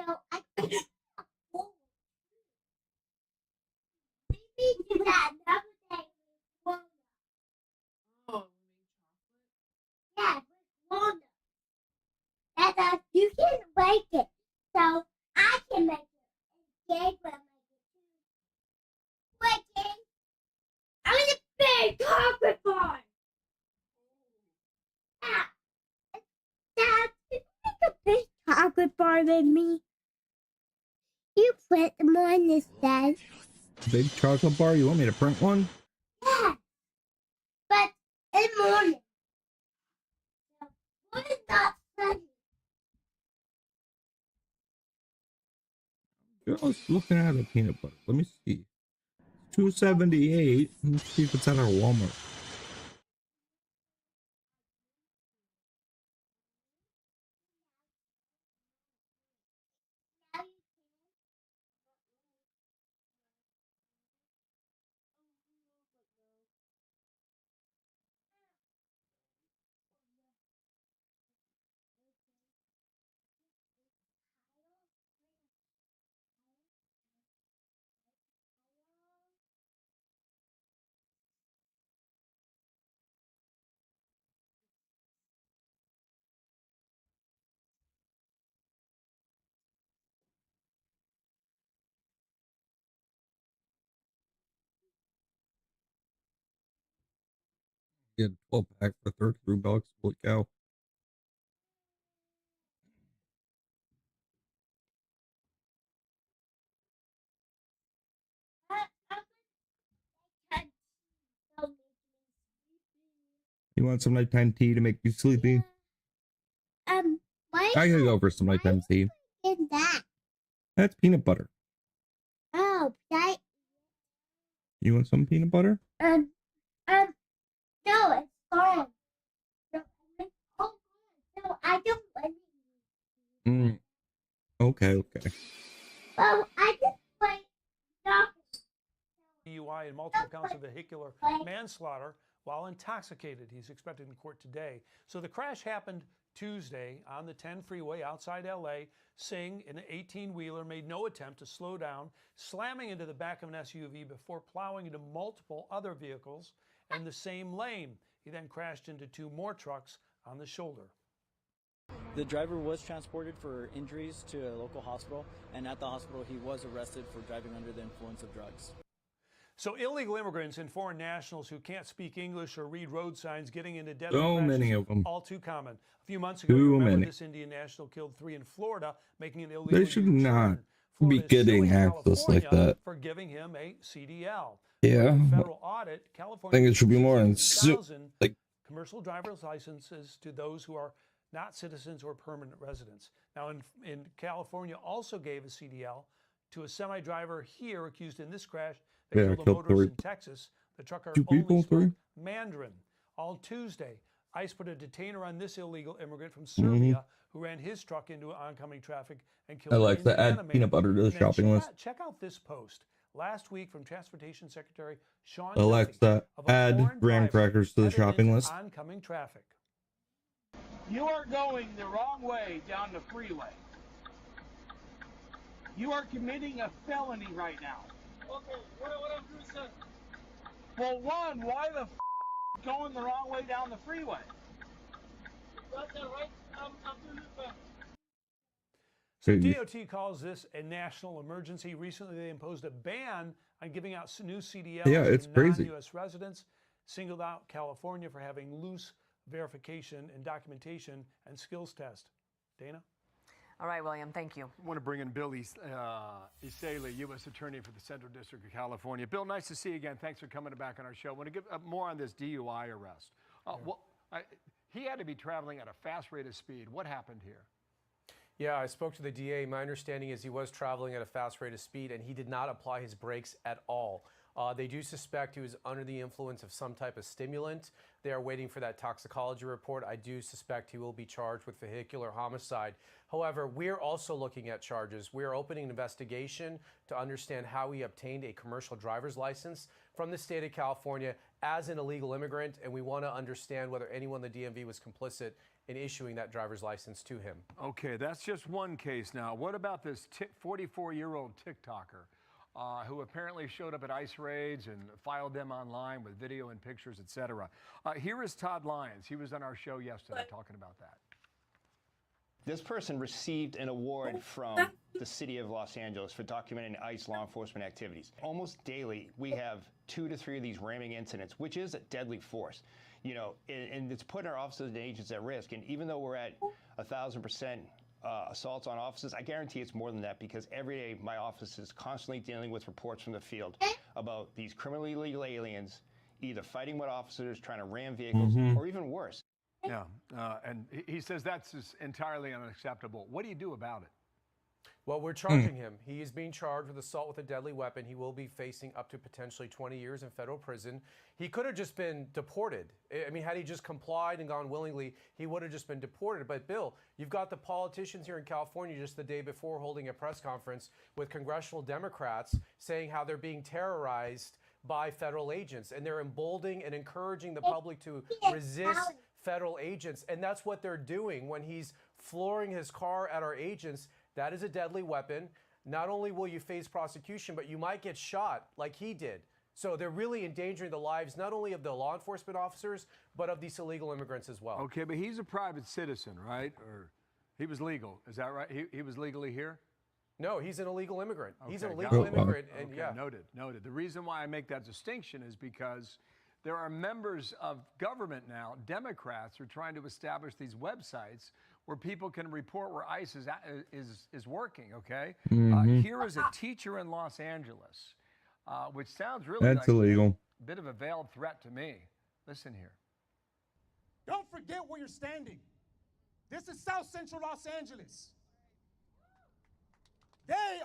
So I maybe do that another day with Wanda. Oh, yeah, with Wanda. That you can make it, so I can make it, and Jake will make it too. Wait, Jake. I'm in a big chocolate bar. Dad, can you make a big chocolate bar with me? You put them on this, Dad. Big chocolate bar? You want me to print one? Yeah. But in the morning. What is not sunny? I was looking at the peanut butter. Let me see. $2.78. Let's see if it's at our Walmart. Get a 12 pack for $33. Holy cow. You want some nighttime tea to make you sleepy? Why I could go for some nighttime tea. in that? That's peanut butter. Oh. No, that You want some peanut butter? no, it's gone. No, oh, no, I don't like it. Okay. Well, I just like DUI and multiple counts of vehicular manslaughter while intoxicated. He's expected in court today. So the crash happened Tuesday on the 10 freeway outside LA. Singh, in an 18-wheeler, made no attempt to slow down, slamming into the back of an SUV before plowing into multiple other vehicles in the same lane. He then crashed into 2 more trucks on the shoulder. The driver was transported for injuries to a local hospital, and at the hospital he was arrested for driving under the influence of drugs. So illegal immigrants and foreign nationals who can't speak English or read road signs getting into deadly So crashes, many of them. all too common. A few months ago, Too you remember many. this Indian national killed 3 in Florida, making an illegal They should return. not Florida be is getting suing access like California that. for giving him a CDL. Yeah. According to federal audit, I California think it should be more than 1,000 like commercial driver's licenses to those who are not citizens or permanent residents. Now, in California, also gave a CDL to a semi-driver here accused in this crash that Yeah, killed a killed motorist 3. in Texas. The trucker 2 only people, spoke 3? Mandarin. On Tuesday, ICE put a detainer on this illegal immigrant from Mm-hmm. Serbia who ran his truck into oncoming traffic and killed Alexa, an Indiana add man. peanut butter to the And then shopping list. Check out this post last week from Transportation Secretary Sean Alexa, Duffy of a add foreign graham driver crackers to the headed shopping into list. oncoming traffic. You are going the wrong way down the freeway. You are committing a felony right now. Okay, what I'm doing, sir? Well, one, why the going the wrong way down the freeway? That's all right. I'm doing it fast. So Hey. DOT calls this a national emergency. Recently, they imposed a ban on giving out new CDLs Yeah, it's to crazy. non-U.S. residents, singled out California for having loose verification and documentation and skills test. Dana? All right, William, thank you. I want to bring in Bill Isaly, U.S. Attorney for the Central District of California. Bill, nice to see you again. Thanks for coming back on our show. I want to give more on this DUI arrest. He had to be traveling at a fast rate of speed. What happened here? Yeah, I spoke to the DA. My understanding is he was traveling at a fast rate of speed and he did not apply his brakes at all. They do suspect he was under the influence of some type of stimulant. They are waiting for that toxicology report. I do suspect he will be charged with vehicular homicide. However, we're also looking at charges. We're opening an investigation to understand how he obtained a commercial driver's license from the state of California as an illegal immigrant, and we want to understand whether anyone in the DMV was complicit in issuing that driver's license to him. Okay, that's just one case now. What about this 44-year-old TikToker who apparently showed up at ICE raids and filed them online with video and pictures, etc.? Here is Todd Lyons. He was on our show yesterday talking about that. This person received an award from the city of Los Angeles for documenting ICE law enforcement activities. Almost daily, we have 2 to 3 of these ramming incidents, which is a deadly force. You know, and it's putting our officers and agents at risk. And even though we're at 1,000% assaults on officers, I guarantee it's more than that, because every day my office is constantly dealing with reports from the field about these criminally illegal aliens either fighting with officers, trying to ram vehicles, or even worse. Yeah, and he says that's just entirely unacceptable. What do you do about it? Well, we're charging him. He is being charged with assault with a deadly weapon. He will be facing up to potentially 20 years in federal prison. He could have just been deported. I mean, had he just complied and gone willingly, he would have just been deported. But Bill, you've got the politicians here in California just the day before holding a press conference with congressional Democrats saying how they're being terrorized by federal agents, and they're emboldening and encouraging the public to resist federal agents. And that's what they're doing when he's flooring his car at our agents. That is a deadly weapon. Not only will you face prosecution, but you might get shot like he did. So they're really endangering the lives not only of the law enforcement officers, but of these illegal immigrants as well. Okay, but he's a private citizen, right? Or he was legal. Is that right? He was legally here? No, he's an illegal immigrant. He's an Okay, illegal got it. immigrant. And Okay, yeah. noted. The reason why I make that distinction is because there are members of government now, Democrats, who are trying to establish these websites where people can report where ICE is working, okay? Here is a teacher in Los Angeles, which sounds really That's like illegal. a bit of a veiled threat to me. Listen here. Don't forget where you're standing. This is South Central Los Angeles. They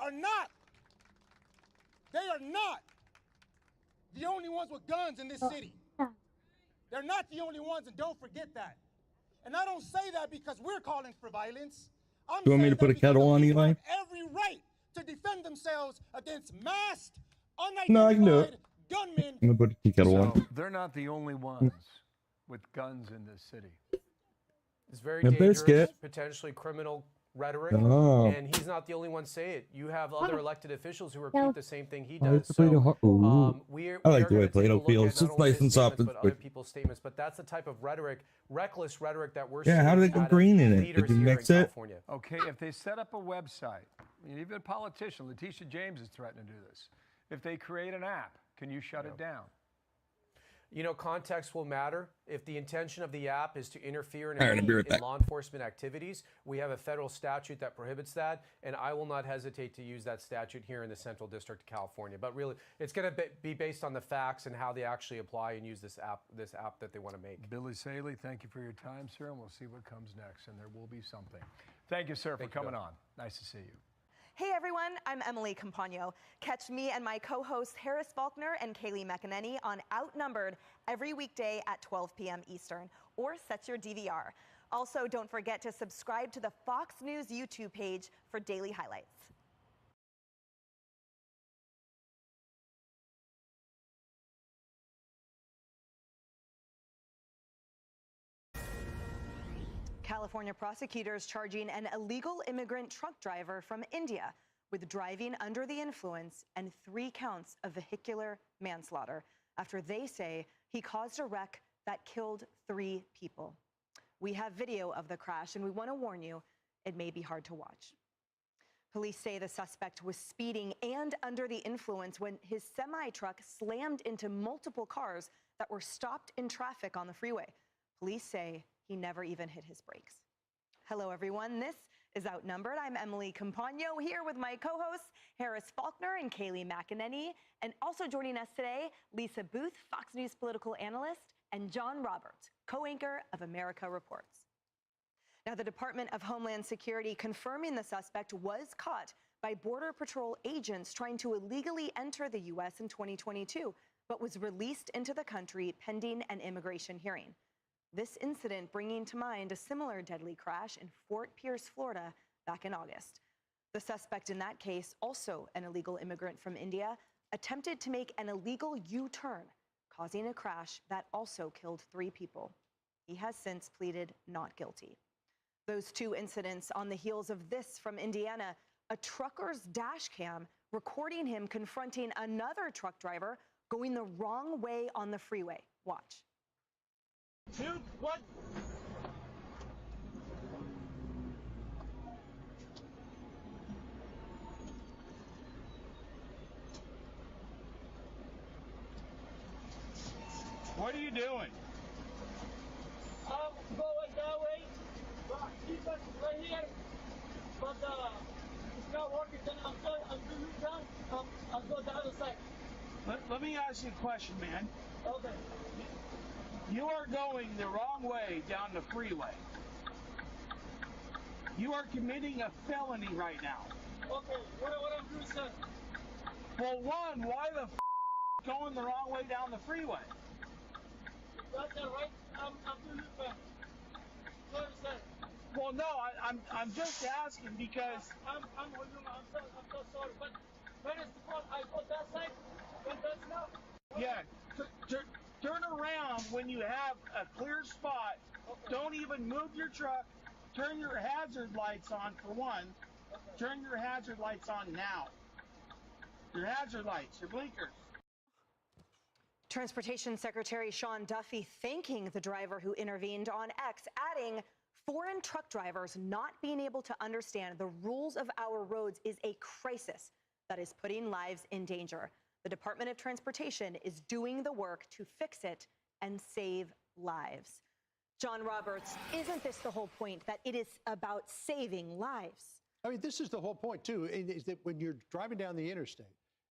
They are not the only ones with guns in this city. They're not the only ones, and don't forget that. And I don't say that because we're calling for violence. I'm You want me to saying put a that because kettle the on, people Eli? have every right to defend themselves against masked, No, I can do unidentified it. gunmen. I'm gonna put a tea kettle on. So they're not the only ones with guns in this city. It's very A dangerous, biscuit. potentially criminal rhetoric, Oh. and he's not the only one say it. You have other elected officials who repeat the same thing he Oh, does. it's a pretty hard- Ooh. I like the way Play-Doh feels. It's nice and soft and other squishy. people's statements, but that's the type of rhetoric, reckless rhetoric that we're Yeah, how seeing did it go out of green in it? leaders Did you here mix in it? California. Okay, if they set up a website, I mean, even a politician, Letitia James is threatening to do this. If they create an app, can you shut it down? You know, context will matter. If the intention of the app is to interfere in, All right, I'll be right in back. law enforcement activities, we have a federal statute that prohibits that, and I will not hesitate to use that statute here in the Central District of California. But really, it's going to be based on the facts and how they actually apply and use this app that they want to make. Billy Saley, thank you for your time, sir, and we'll see what comes next, and there will be something. Thank you, sir, for coming on. Nice to see you. Hey everyone, I'm Emily Campagno. Catch me and my co-hosts Harris Faulkner and Kaylee McEnany on Outnumbered every weekday at 12 p.m. Eastern, or set your DVR. Also, don't forget to subscribe to the Fox News YouTube page for daily highlights. California prosecutors charging an illegal immigrant truck driver from India with driving under the influence and 3 counts of vehicular manslaughter after they say he caused a wreck that killed 3 people. We have video of the crash, and we want to warn you, it may be hard to watch. Police say the suspect was speeding and under the influence when his semi-truck slammed into multiple cars that were stopped in traffic on the freeway. Police say he never even hit his brakes. Hello, everyone. This is Outnumbered. I'm Emily Campagno here with my co-hosts Harris Faulkner and Kaylee McEnany. And also joining us today, Lisa Booth, Fox News political analyst, and John Roberts, co-anchor of America Reports. Now, the Department of Homeland Security confirming the suspect was caught by Border Patrol agents trying to illegally enter the U.S. in 2022, but was released into the country pending an immigration hearing. This incident bringing to mind a similar deadly crash in Fort Pierce, Florida, back in August. The suspect in that case, also an illegal immigrant from India, attempted to make an illegal U-turn, causing a crash that also killed 3 people. He has since pleaded not guilty. Those 2 incidents on the heels of this from Indiana, a trucker's dash cam recording him confronting another truck driver going the wrong way on the freeway. Watch. Dude, what? What are you doing? Going that way. Keep us right here. But it's not working. Then I'm doing U-turn. I'll go the other side. Let me ask you a question, man. Okay. You are going the wrong way down the freeway. You are committing a felony right now. Okay, what I'm doing, sir? Well, one, why the going the wrong way down the freeway? That's that right? I'm doing it back. Sorry, sir. Well, no, I'm just asking because I'm so sorry, but it's the fault. I put that side, but that's not. Yeah. Turn around when you have a clear spot. Okay. Don't even move your truck. Turn your hazard lights on for one. Okay. Turn your hazard lights on now. Your hazard lights, your blinkers. Transportation Secretary Sean Duffy thanking the driver who intervened on X, adding, foreign truck drivers not being able to understand the rules of our roads is a crisis that is putting lives in danger. The Department of Transportation is doing the work to fix it and save lives. John Roberts, isn't this the whole point, that it is about saving lives? I mean, this is the whole point, too, is that when you're driving down the interstate,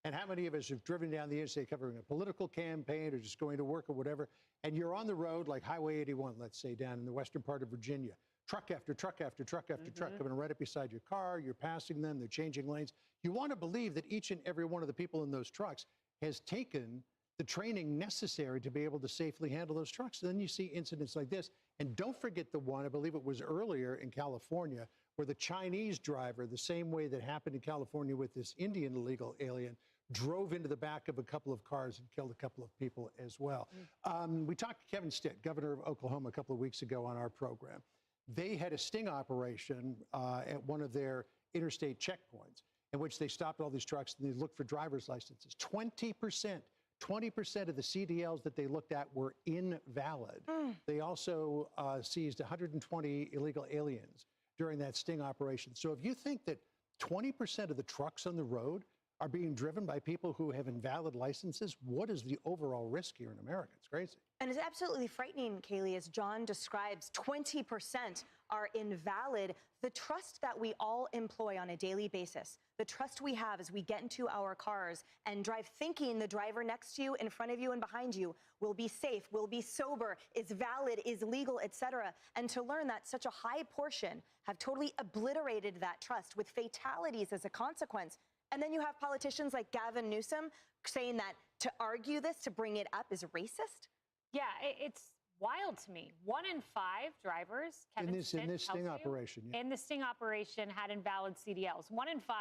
and how many of us have driven down the interstate covering a political campaign or just going to work or whatever, and you're on the road like Highway 81, let's say, down in the western part of Virginia, truck after truck after truck after truck coming right up beside your car. You're passing them. They're changing lanes. You want to believe that each and every one of the people in those trucks has taken the training necessary to be able to safely handle those trucks. And then you see incidents like this. And don't forget the one, I believe it was earlier in California, where the Chinese driver, the same way that happened in California with this Indian illegal alien, drove into the back of a couple of cars and killed a couple of people as well. We talked to Kevin Stitt, governor of Oklahoma, a couple of weeks ago on our program. They had a sting operation at one of their interstate checkpoints in which they stopped all these trucks and they looked for driver's licenses. 20% of the CDLs that they looked at were invalid. They also seized 120 illegal aliens during that sting operation. So if you think that 20% of the trucks on the road are being driven by people who have invalid licenses, what is the overall risk here in America? It's crazy. And it's absolutely frightening, Kaylee, as John describes, 20% are invalid. The trust that we all employ on a daily basis, the trust we have as we get into our cars and drive thinking the driver next to you, in front of you, and behind you will be safe, will be sober, is valid, is legal, etc. And to learn that such a high portion have totally obliterated that trust with fatalities as a consequence. And then you have politicians like Gavin Newsom saying that to argue this, to bring it up, is racist. Yeah, it's wild to me. 1 in 5 drivers, Kevin in this sting operation, in the sting operation had invalid CDLs. 1 in 5.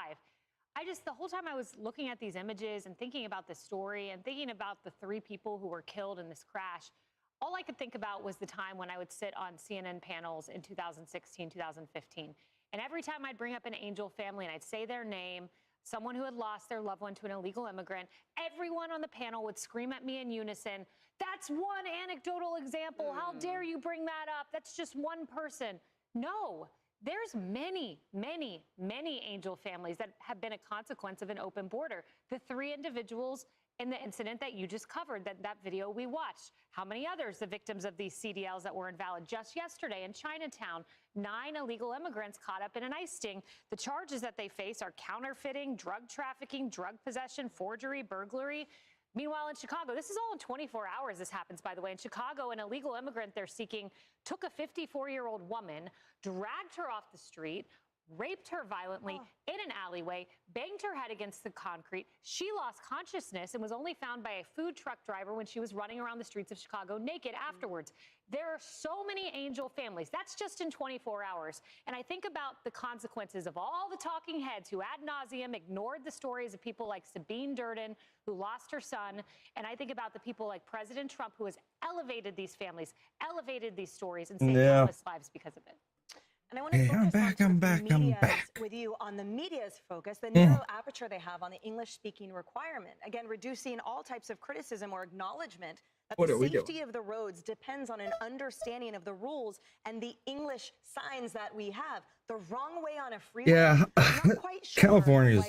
The whole time I was looking at these images and thinking about this story and thinking about the 3 people who were killed in this crash, all I could think about was the time when I would sit on CNN panels in 2016, 2015. And every time I'd bring up an Angel family and I'd say their name, someone who had lost their loved one to an illegal immigrant, everyone on the panel would scream at me in unison, "That's one anecdotal example. How dare you bring that up? That's just one person." No, there's many, many, many Angel families that have been a consequence of an open border. The 3 individuals in the incident that you just covered, that video we watched. How many others, the victims of these CDLs that were invalid? Just yesterday in Chinatown, 9 illegal immigrants caught up in an ICE sting. The charges that they face are counterfeiting, drug trafficking, drug possession, forgery, burglary. Meanwhile, in Chicago, this is all in 24 hours, this happens, by the way. In Chicago, an illegal immigrant they're seeking took a 54-year-old woman, dragged her off the street, raped her violently in an alleyway, banged her head against the concrete. She lost consciousness and was only found by a food truck driver when she was running around the streets of Chicago naked afterwards. There are so many Angel families. That's just in 24 hours. And I think about the consequences of all the talking heads who ad nauseum ignored the stories of people like Sabine Durden, who lost her son. And I think about the people like President Trump, who has elevated these families, elevated these stories, and saved countless lives because of it. And I want to focus I'm back. with you on the media's focus, the narrow aperture they have on the English-speaking requirement. Again, reducing all types of criticism or acknowledgement that the safety of the roads depends on an understanding of the rules and the English signs that we have. The wrong way on a freeway. Yeah, California's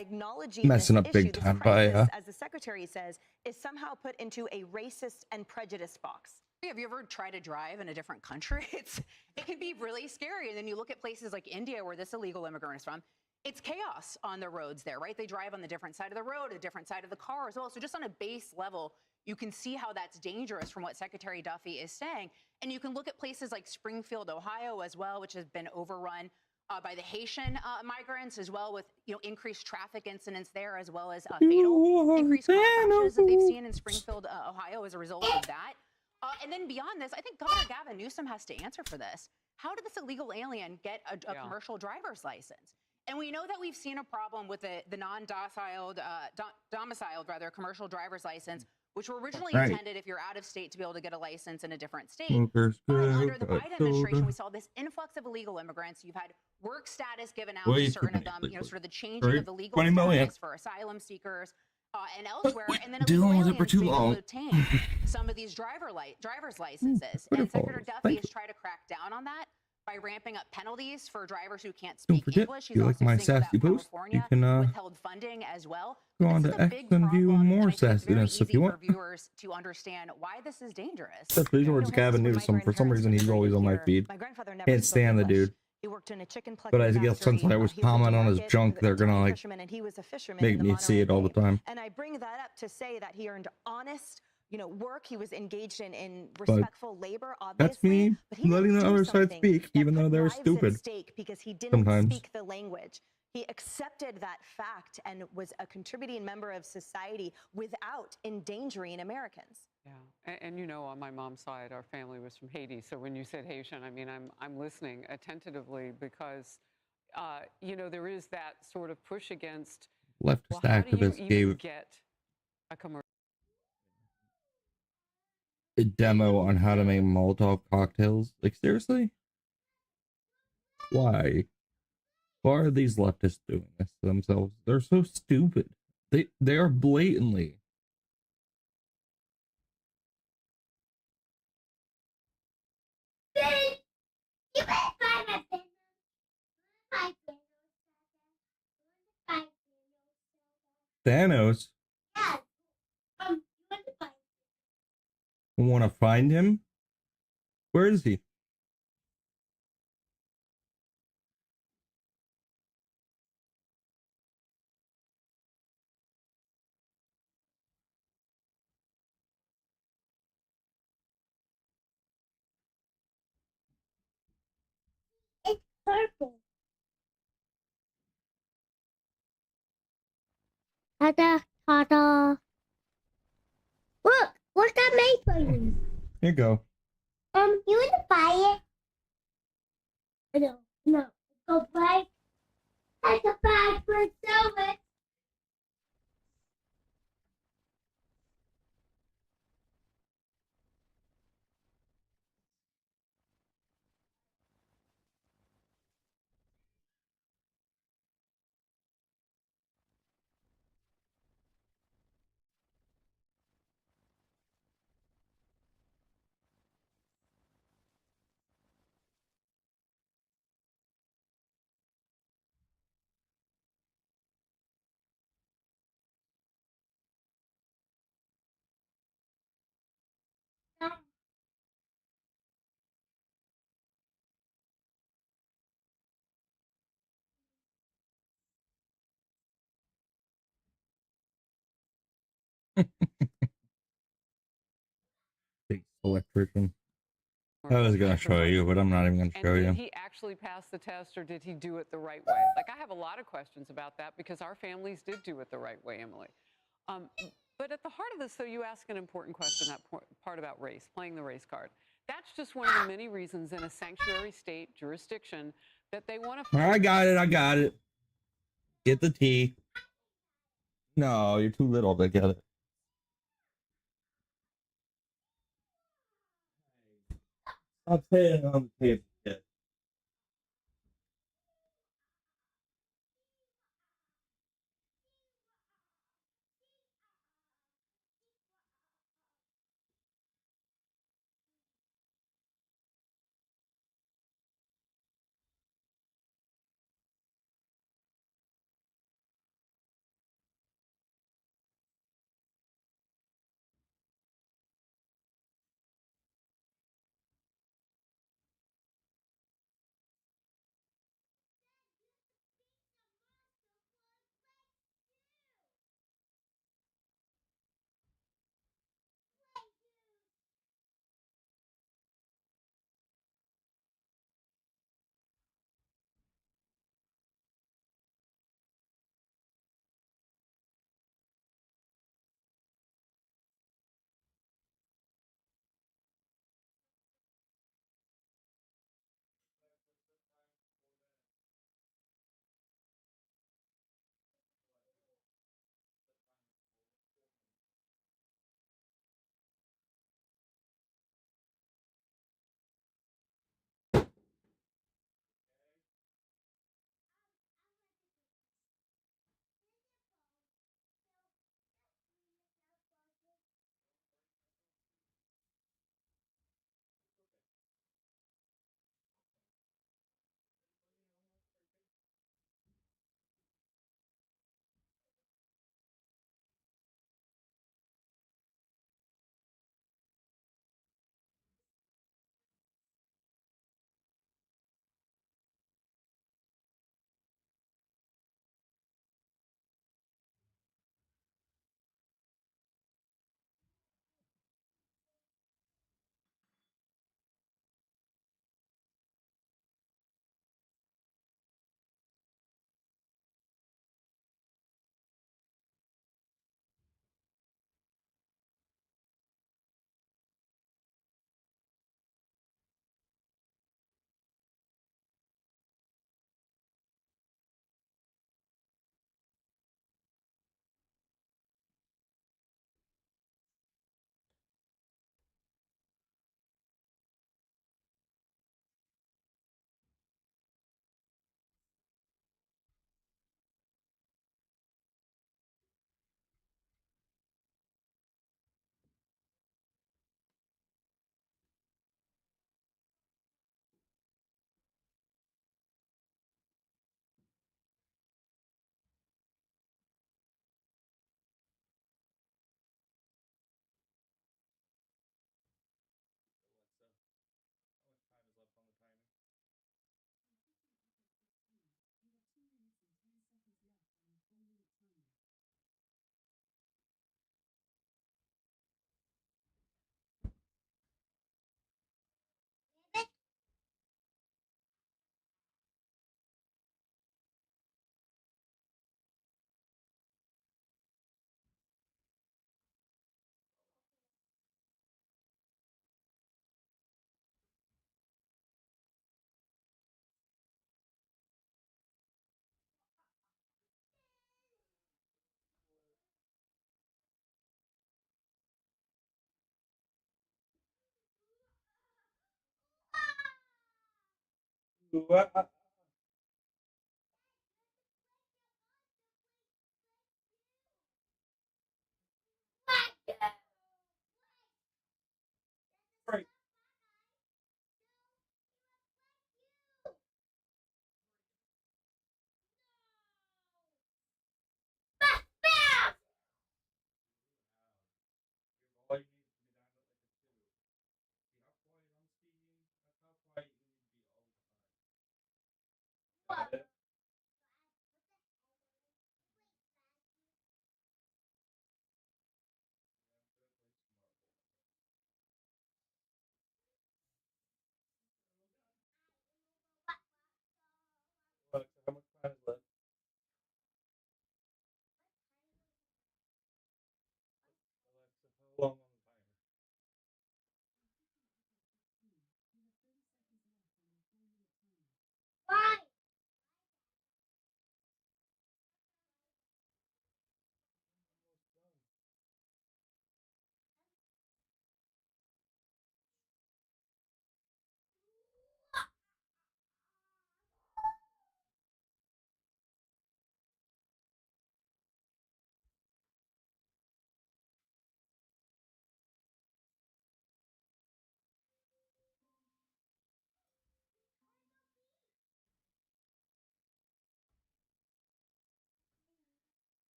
messing up big time by as the secretary says, is somehow put into a racist and prejudiced box. Have you ever tried to drive in a different country? It can be really scary. And then you look at places like India, where this illegal immigrant is from. It's chaos on the roads there, right? They drive on the different side of the road, a different side of the car as well. So just on a base level, you can see how that's dangerous from what Secretary Duffy is saying. And you can look at places like Springfield, Ohio as well, which has been overrun by the Haitian migrants as well, with increased traffic incidents there, as well as fatal increased car crashes that they've seen in Springfield, Ohio as a result of that. And then beyond this, I think Governor Gavin Newsom has to answer for this. How did this illegal alien get a commercial driver's license? And we know that we've seen a problem with the non-domiciled commercial driver's license, which were originally intended if you're out of state to be able to get a license in a different state. But under the Biden administration, we saw this influx of illegal immigrants. You've had work status given out to certain of them, sort of the changing of the legal status for asylum seekers. And elsewhere, and then dealing with it for too long. Obtain some of these driver's licenses. And Secretary Duffy has tried to crack down on that by ramping up penalties for drivers who can't speak English. If you like my sassy post, you can withheld funding as well. go on to X and view more sassiness if you want. For viewers to understand why this is dangerous. Especially towards Gavin Newsom. For some reason, he's always on my feed. Can't stand the dude. He worked in a chicken But I guess since I was comment on his junk, they're gonna like and he was a fisherman make in the me see it all the time. And I bring that up to say that he earned honest, work. He was engaged in respectful labor, That's obviously. me But he letting didn't the do other side something speak, that even though put they're lives at stupid. stake because he didn't Sometimes. speak the language. He accepted that fact and was a contributing member of society without endangering Americans. Yeah, and on my mom's side, our family was from Haiti. So when you said Haitian, I mean, I'm listening attentively because, there is that sort of push against Leftist well, how do you activists even gave get a commercial? a demo on how to make Molotov cocktails. Like, seriously? Why? Why are these leftists doing this to themselves? They're so stupid. They are blatantly. Thanos? You want to find him? Where is he? It's purple. Ta-da, ta-da. Look, what's that made for you? Here you go. You want to buy it? No. Go buy. That's a bag for silver. Big electrician. I was gonna show you, but I'm not even gonna And show did you. he actually pass the test or did he do it the right way? Like, I have a lot of questions about that because our families did do it the right way, Emily. But at the heart of this, though, you ask an important question, that part about race, playing the race card. That's just one of the many reasons in a sanctuary state jurisdiction that they want to. I got it. Get the tea. No, you're too little to get it. I'll pay it on the table.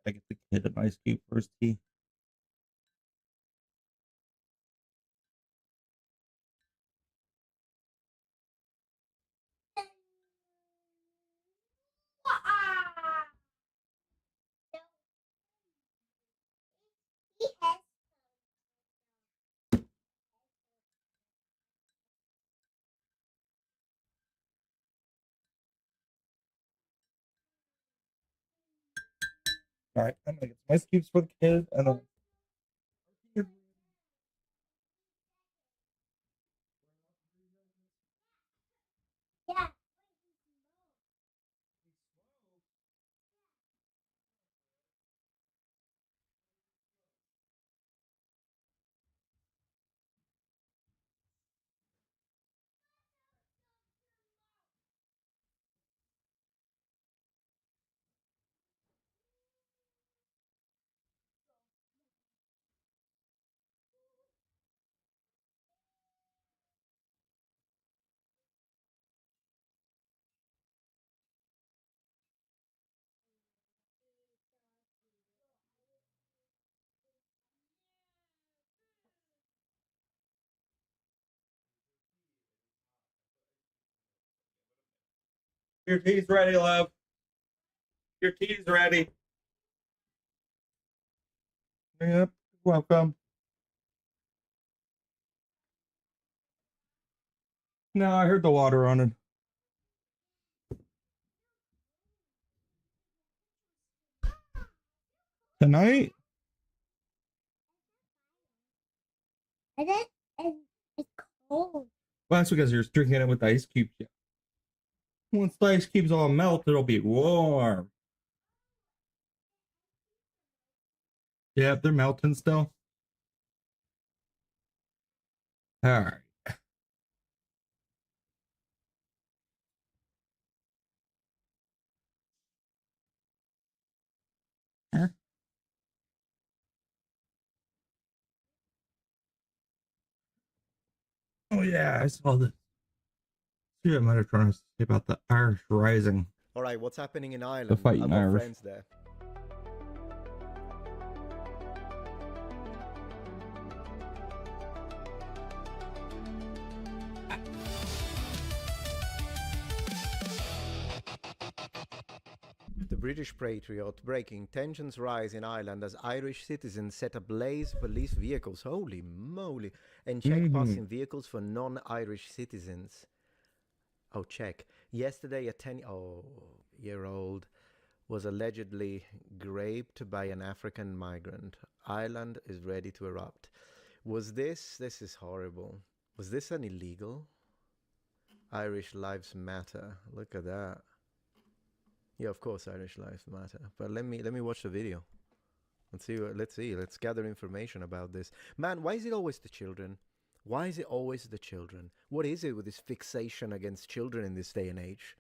I get the kid an ice cube for his tea. All right, I'm gonna get some ice cubes for the kid, and then Yeah. your tea's ready, love. Your tea's ready. Yep, welcome. No, I heard the water running. Tonight? It's cold. Well, that's because you're drinking it with the ice cubes. Yeah. Once the ice cubes all melt, it'll be warm. Yeah, they're melting still. All right. Huh? Oh yeah, I saw this. See, I might have tried to say about the Irish Rising. All right, what's happening in Ireland? The fighting I've got Irish. friends there. British patriot breaking. Tensions rise in Ireland as Irish citizens set ablaze police vehicles. Holy moly. And check passing vehicles for non-Irish citizens. Oh, check. Yesterday, a 10-year-old was allegedly raped by an African migrant. Ireland is ready to erupt. This is horrible. Was this an illegal? Irish Lives Matter. Look at that. Yeah, of course, Irish Lives Matter. But let me watch the video. Let's see. Let's gather information about this. Man, why is it always the children? Why is it always the children? What is it with this fixation against children in this day and age?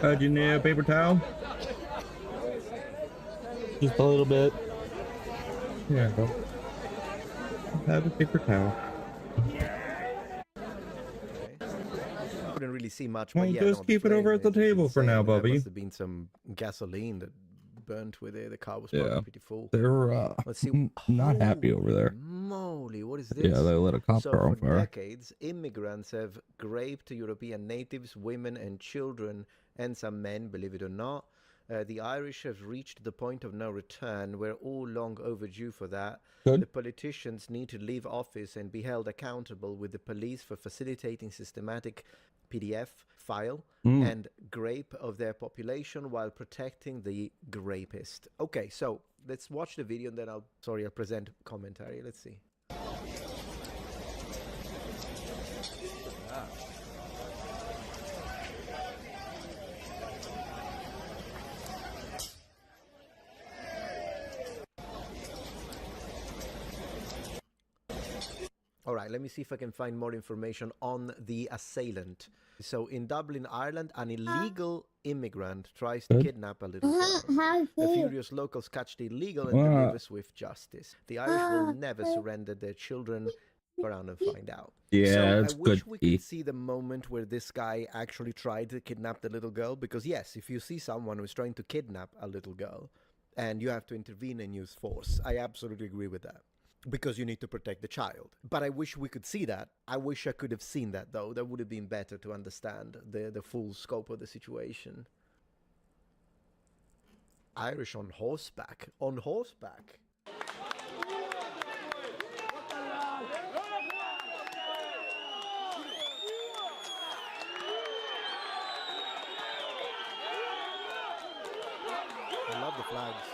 Do you need a paper towel? Just a little bit. Yeah, go. Have a paper towel. Couldn't really see much. Well, but yeah, just keep it over at the table for now, Bubby. There must have been some gasoline that burnt with it. The car was probably pretty full. They're Let's see. not happy over there. Moly, what is this? Yeah, they let a cop car on for fire. decades, immigrants have raped European natives, women and children, and some men, believe it or not. The Irish have reached the point of no return. We're all long overdue for that. Good. The politicians need to leave office and be held accountable with the police for facilitating systematic PDF file and grape of their population while protecting the rapist. Okay, so let's watch the video and then I'll present commentary. Let's see. All right, let me see if I can find more information on the assailant. So in Dublin, Ireland, an illegal immigrant tries to kidnap a little girl. The furious locals catch the illegal and deliver swift justice. The Irish will never surrender their children. Go around and find out. Yeah, so I wish we could see the moment where this guy actually tried to kidnap the little girl, because yes, if you see someone who's trying to kidnap a little girl and you have to intervene and use force, I absolutely agree with that. Because you need to protect the child. But I wish we could see that. I wish I could have seen that, though. That would have been better to understand the full scope of the situation. Irish on horseback. On horseback. I love the flags.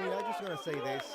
I just want to say this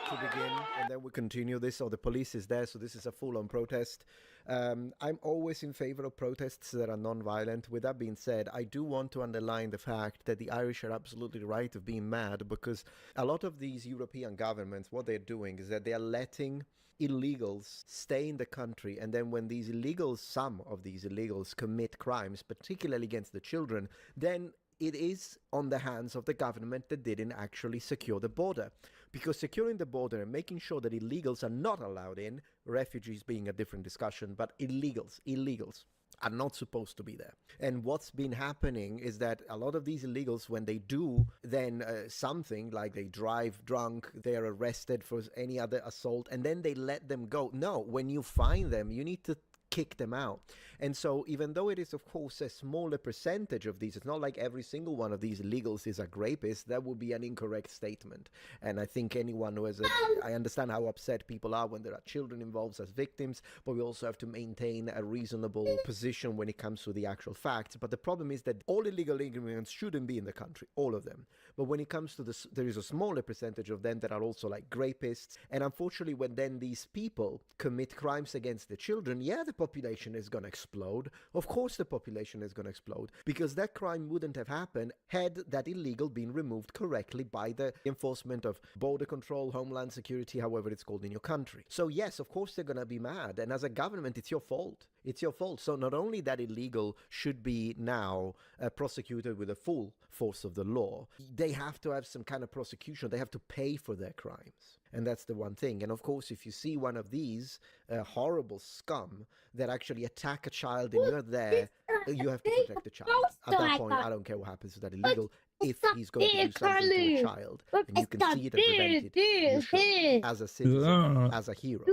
to begin, and then we continue this. So the police is there, so this is a full-on protest. I'm always in favor of protests that are non-violent. With that being said, I do want to underline the fact that the Irish are absolutely right of being mad, because a lot of these European governments, what they're doing is that they are letting illegals stay in the country, and then when these illegals, some of these illegals commit crimes, particularly against the children, then it is on the hands of the government that didn't actually secure the border. Because securing the border and making sure that illegals are not allowed in, refugees being a different discussion, but illegals are not supposed to be there. And what's been happening is that a lot of these illegals, when they do then something like they drive drunk, they're arrested for any other assault, and then they let them go. No, when you find them, you need to kick them out. And so even though it is of course a smaller percentage of these, it's not like every single one of these illegals is a rapist. That would be an incorrect statement. And I think anyone who has I understand how upset people are when there are children involved as victims, but we also have to maintain a reasonable position when it comes to the actual facts. But the problem is that all illegal immigrants shouldn't be in the country, all of them. But when it comes to this, there is a smaller percentage of them that are also like rapists. And unfortunately, when then these people commit crimes against the children, yeah, the population is going to explode. Of course the population is going to explode, because that crime wouldn't have happened had that illegal been removed correctly by the enforcement of border control, homeland security, however it's called in your country. So yes, of course they're going to be mad, and as a government it's your fault. It's your fault. So not only that illegal should be now prosecuted with the full force of the law, they have to have some kind of prosecution. They have to pay for their crimes. And that's the one thing. And of course, if you see one of these horrible scum that actually attack a child and you're there, you have to protect the child. At that point, I don't care what happens to that illegal. If he's going to do something to a child and you can see it and prevent it, you should, as a citizen, as a hero.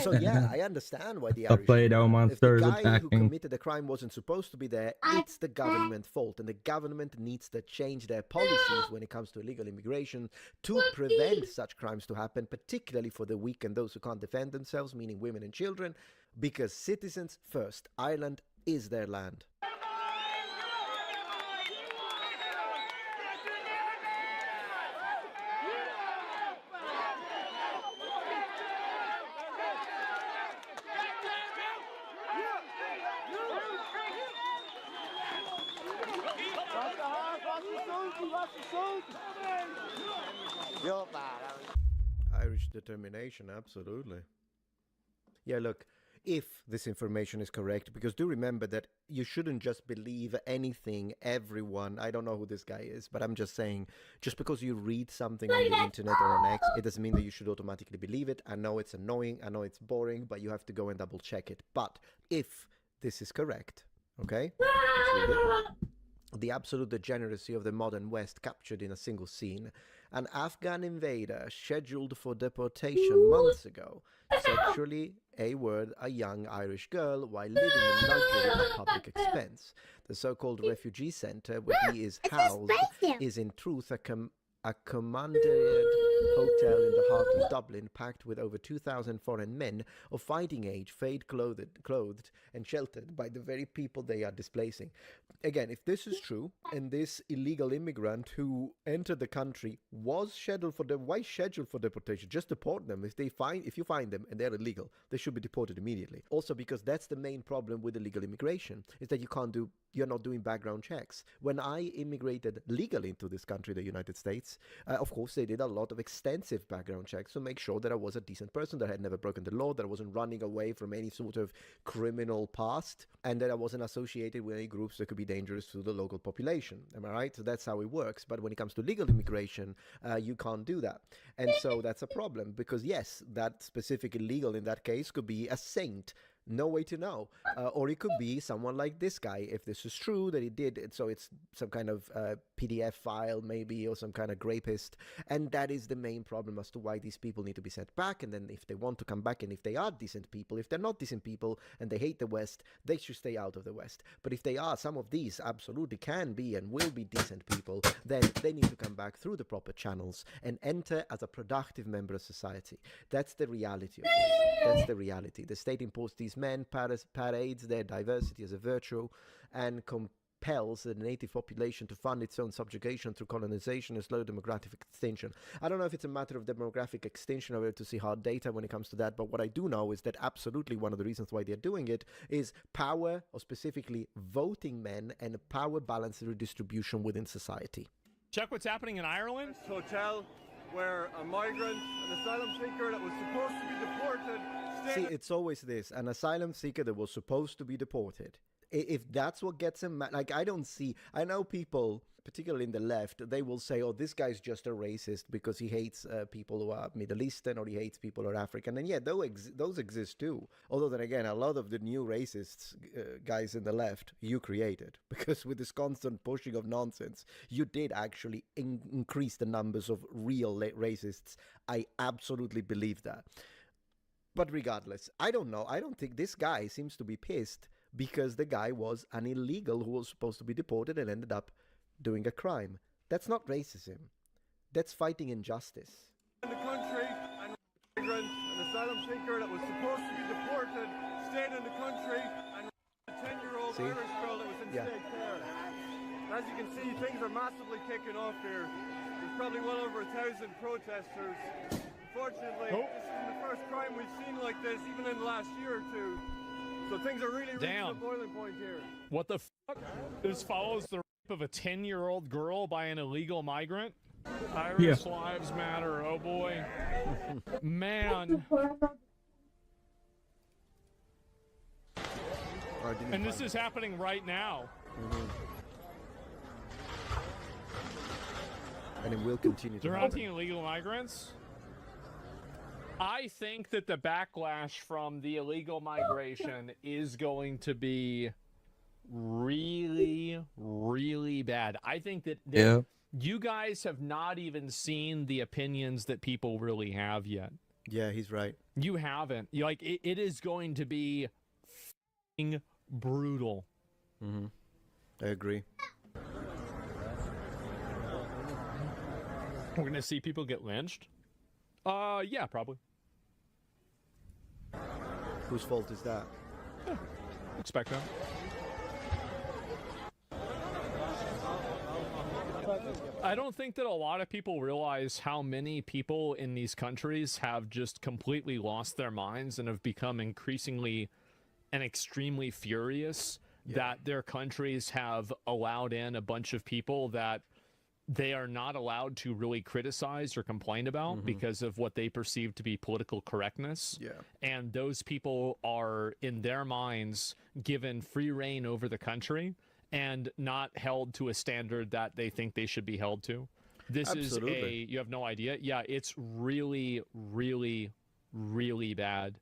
So yeah, I understand why the Irish... Play-Doh monster if is the guy who attacking. committed the crime wasn't supposed to be there, it's the government's fault, and the government needs to change their policies when it comes to illegal immigration to prevent such crimes to happen, particularly for the weak and those who can't defend themselves, meaning women and children, because citizens first. Ireland is their land. Irish determination, absolutely. Yeah, look, if this information is correct, because do remember that you shouldn't just believe anything, everyone, I don't know who this guy is, but I'm just saying, just because you read something on the internet or on X, it doesn't mean that you should automatically believe it. I know it's annoying, I know it's boring, but you have to go and double check it. But if this is correct, okay, let's read it. The absolute degeneracy of the modern West captured in a single scene. An Afghan invader scheduled for deportation months ago sexually A-word a young Irish girl while living in luxury at public expense. The so-called refugee center where he is housed is in truth a commandeered hotel in the heart of Dublin, packed with over 2,000 foreign men of fighting age, clothed and sheltered by the very people they are displacing. Again, if this is true, and this illegal immigrant who entered the country was scheduled for why scheduled for deportation? Just deport them. If you find them and they're illegal, they should be deported immediately. Also, because that's the main problem with illegal immigration, is that you're not doing background checks. When I immigrated legally into this country, the United States, of course, they did a lot of extensive background checks to make sure that I was a decent person, that I had never broken the law, that I wasn't running away from any sort of criminal past, and that I wasn't associated with any groups that could be dangerous to the local population. Am I right? So that's how it works. But when it comes to legal immigration, you can't do that. And so that's a problem, because yes, that specific illegal in that case could be a saint. No way to know. Or it could be someone like this guy, if this is true, that he did it. So it's some kind of PDF file maybe, or some kind of rapist. And that is the main problem as to why these people need to be sent back. And then if they want to come back, and if they are decent people, if they're not decent people and they hate the West, they should stay out of the West. But if they are, some of these absolutely can be and will be decent people, then they need to come back through the proper channels and enter as a productive member of society. That's the reality of this. That's the reality. The state imposed these men, parades their diversity as a virtue, and compels the native population to fund its own subjugation through colonization and slow demographic extinction. I don't know if it's a matter of demographic extinction or to see hard data when it comes to that, but what I do know is that absolutely one of the reasons why they're doing it is power, or specifically voting men, and a power balance redistribution within society. Check what's happening in Ireland. Hotel where a migrant, an asylum seeker that was supposed to be deported. See, it's always this, an asylum seeker that was supposed to be deported. If that's what gets him mad, like, I know people, particularly in the left, they will say, oh, this guy's just a racist because he hates people who are Middle Eastern, or he hates people who are African. And yeah, those exist too. Although then again, a lot of the new racists, guys in the left, you created. Because with this constant pushing of nonsense, you did actually increase the numbers of real racists. I absolutely believe that. But regardless, I don't know. I don't think this guy seems to be pissed because the guy was an illegal who was supposed to be deported and ended up doing a crime. That's not racism. That's fighting injustice. In the country, and a migrant, an asylum seeker that was supposed to be deported, stayed in the country, and a 10-year-old Irish girl that was in state care. As you can see, things are massively kicking off here. There's probably well over 1,000 protesters unfortunately, this isn't the first crime we've seen like this, even in the last year or two. So things are really reaching a boiling point here. What the fuck? This follows the rape of a 10-year-old girl by an illegal migrant? Irish lives matter, oh boy. Man. And this is happening right now. And it will continue to They're happen. hunting illegal migrants? I think that the backlash from the illegal migration is going to be really, really bad. I think that you guys have not even seen the opinions that people really have yet. Yeah, he's right. You haven't. Like, it is going to be f***ing brutal. I agree. We're going to see people get lynched? Yeah, probably. Whose fault is that? Expect that. I don't think that a lot of people realize how many people in these countries have just completely lost their minds and have become increasingly and extremely furious that their countries have allowed in a bunch of people that they are not allowed to really criticize or complain about because of what they perceive to be political correctness. Yeah. And those people are, in their minds, given free reign over the country and not held to a standard that they think they should be held to. This Absolutely. is you have no idea. Yeah, it's really, really, really bad.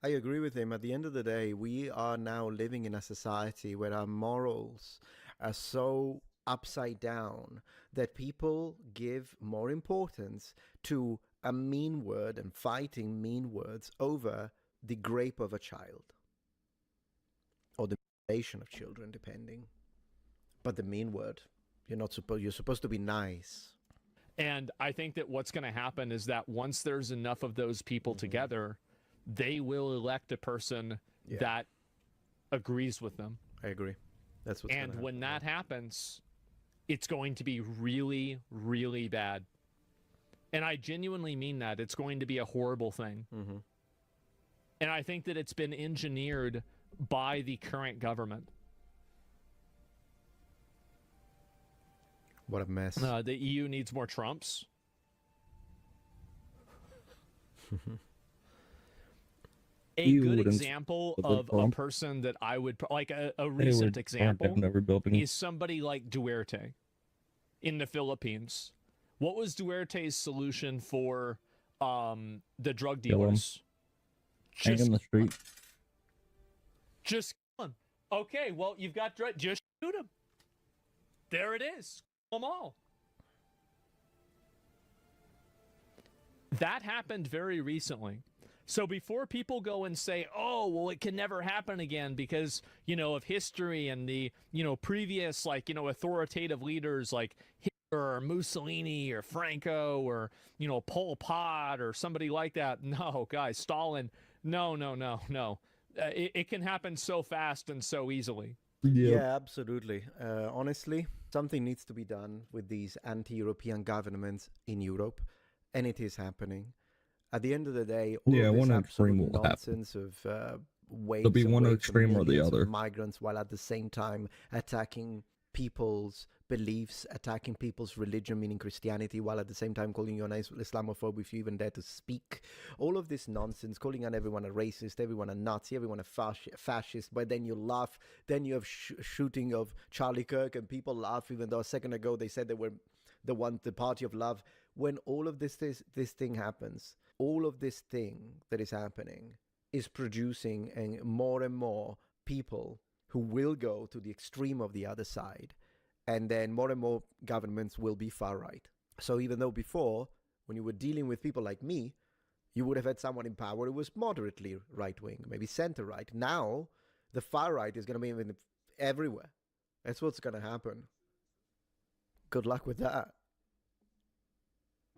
I agree with him. At the end of the day, we are now living in a society where our morals are so upside down that people give more importance to a mean word and fighting mean words over the rape of a child or the mutilation of children, depending. But the mean word, you're supposed to be nice. And I think that what's going to happen is that once there's enough of those people together, they will elect a person that agrees with them. I agree. That's what's And gonna when that happens, it's going to be really, really bad. And I genuinely mean that. It's going to be a horrible thing. And I think that it's been engineered by the current government. What a mess. The EU needs more Trumps. A EU good wouldn't example support of a Trump. person that I would, like a They recent would burn example, down every building. is somebody like Duarte in the Philippines. What was Duarte's solution for the drug Kill 'em. dealers? Hang in the street. Just kill 'em. Okay, well, you've got drug, just shoot them. There it is. Kill them all. That happened very recently. So before people go and say, oh, well, it can never happen again because, of history and the, previous, authoritative leaders like Hitler or Mussolini or Franco or, Pol Pot or somebody like that. No, guys, Stalin. No. It can happen so fast and so easily. Yeah, absolutely. Honestly, something needs to be done with these anti-European governments in Europe, and it is happening. At the end of the day, all of one this extreme absolute will happen. nonsense of waves There'll be and one waves of extreme or the millions of other. migrants, while at the same time attacking people's beliefs, attacking people's religion, meaning Christianity, while at the same time calling you an Islamophobe if you even dare to speak. All of this nonsense, calling on everyone a racist, everyone a Nazi, everyone a fascist, but then you laugh. Then you have shooting of Charlie Kirk and people laugh, even though a second ago they said they were the party of love. When all of this thing happens, all of this thing that is happening is producing more and more people who will go to the extreme of the other side. And then more and more governments will be far right. So even though before, when you were dealing with people like me, you would have had someone in power who was moderately right-wing, maybe center-right. Now, the far right is going to be everywhere. That's what's going to happen. Good luck with that.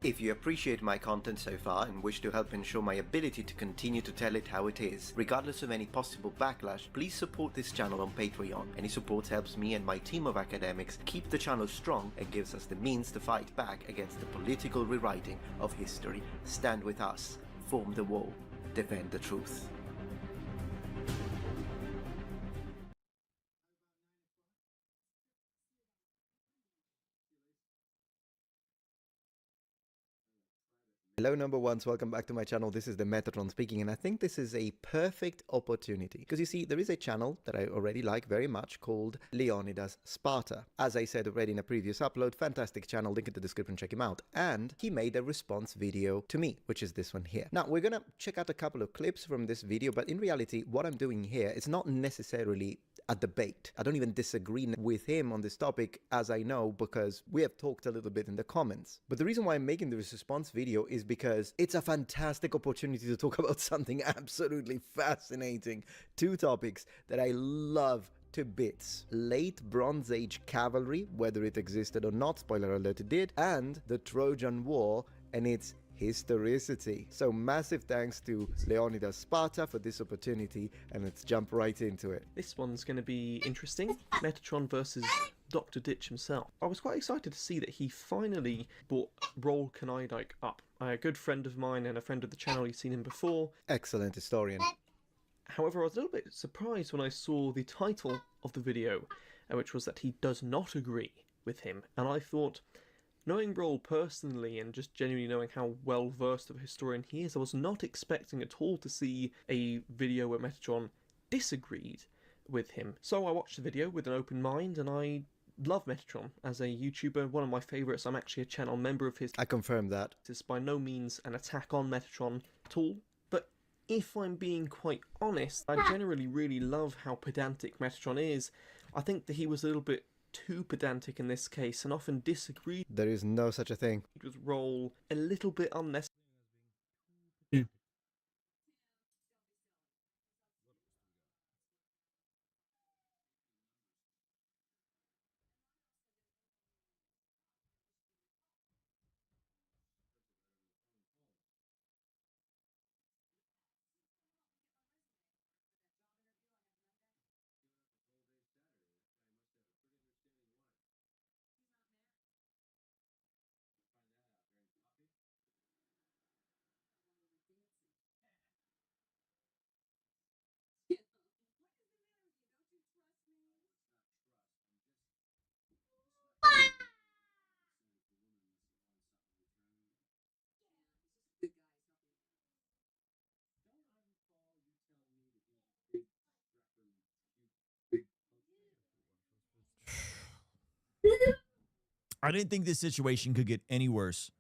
If you appreciate my content so far and wish to help ensure my ability to continue to tell it how it is, regardless of any possible backlash, please support this channel on Patreon. Any support helps me and my team of academics keep the channel strong and gives us the means to fight back against the political rewriting of history. Stand with us, form the wall, defend the truth. Hello number ones, welcome back to my channel. This is the Metatron speaking, and I think this is a perfect opportunity because you see there is a channel that I already like very much called Leonidas Sparta. As I said already in a previous upload, fantastic channel, link in the description, check him out. And he made a response video to me, which is this one here. Now we're gonna check out a couple of clips from this video, but in reality what I'm doing here is not necessarily a debate. I don't even disagree with him on this topic, as I know, because we have talked a little bit in the comments. But the reason why I'm making this response video is because it's a fantastic opportunity to talk about something absolutely fascinating. Two topics that I love to bits: late Bronze Age cavalry, whether it existed or not, spoiler alert, it did, and the Trojan War and its historicity. So massive thanks to Leonidas Sparta for this opportunity, and let's jump right into it. This one's going to be interesting. Metatron versus Dr. Ditch himself. I was quite excited to see that he finally brought Roll Kanidyke up. A good friend of mine and a friend of the channel, you've seen him before. Excellent historian. However, I was a little bit surprised when I saw the title of the video, which was that he does not agree with him. And I thought, knowing Roll personally and just genuinely knowing how well versed of a historian he is, I was not expecting at all to see a video where Metatron disagreed with him. So I watched the video with an open mind, and I love Metatron as a YouTuber, one of my favourites. I'm actually a channel member of his. I confirm that. It's by no means an attack on Metatron at all, but if I'm being quite honest, I generally really love how pedantic Metatron is. I think that he was a little bit too pedantic in this case and often disagreed. There is no such a thing. With Roll a little bit unnecessary. I didn't think this situation could get any worse,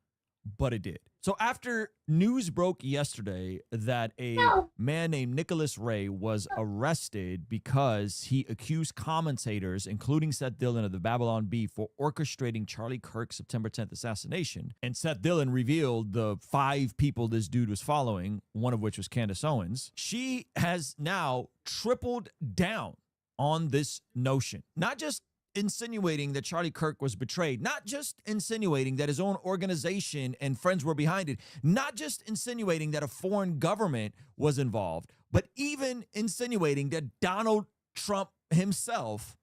but it did. So after news broke yesterday that a man named Nicholas Ray was arrested because he accused commentators, including Seth Dillon of the Babylon Bee, for orchestrating Charlie Kirk's September 10th assassination. And Seth Dillon revealed the 5 people this dude was following, one of which was Candace Owens. She has now tripled down on this notion. Not just insinuating that Charlie Kirk was betrayed, not just insinuating that his own organization and friends were behind it, not just insinuating that a foreign government was involved, but even insinuating that Donald Trump himself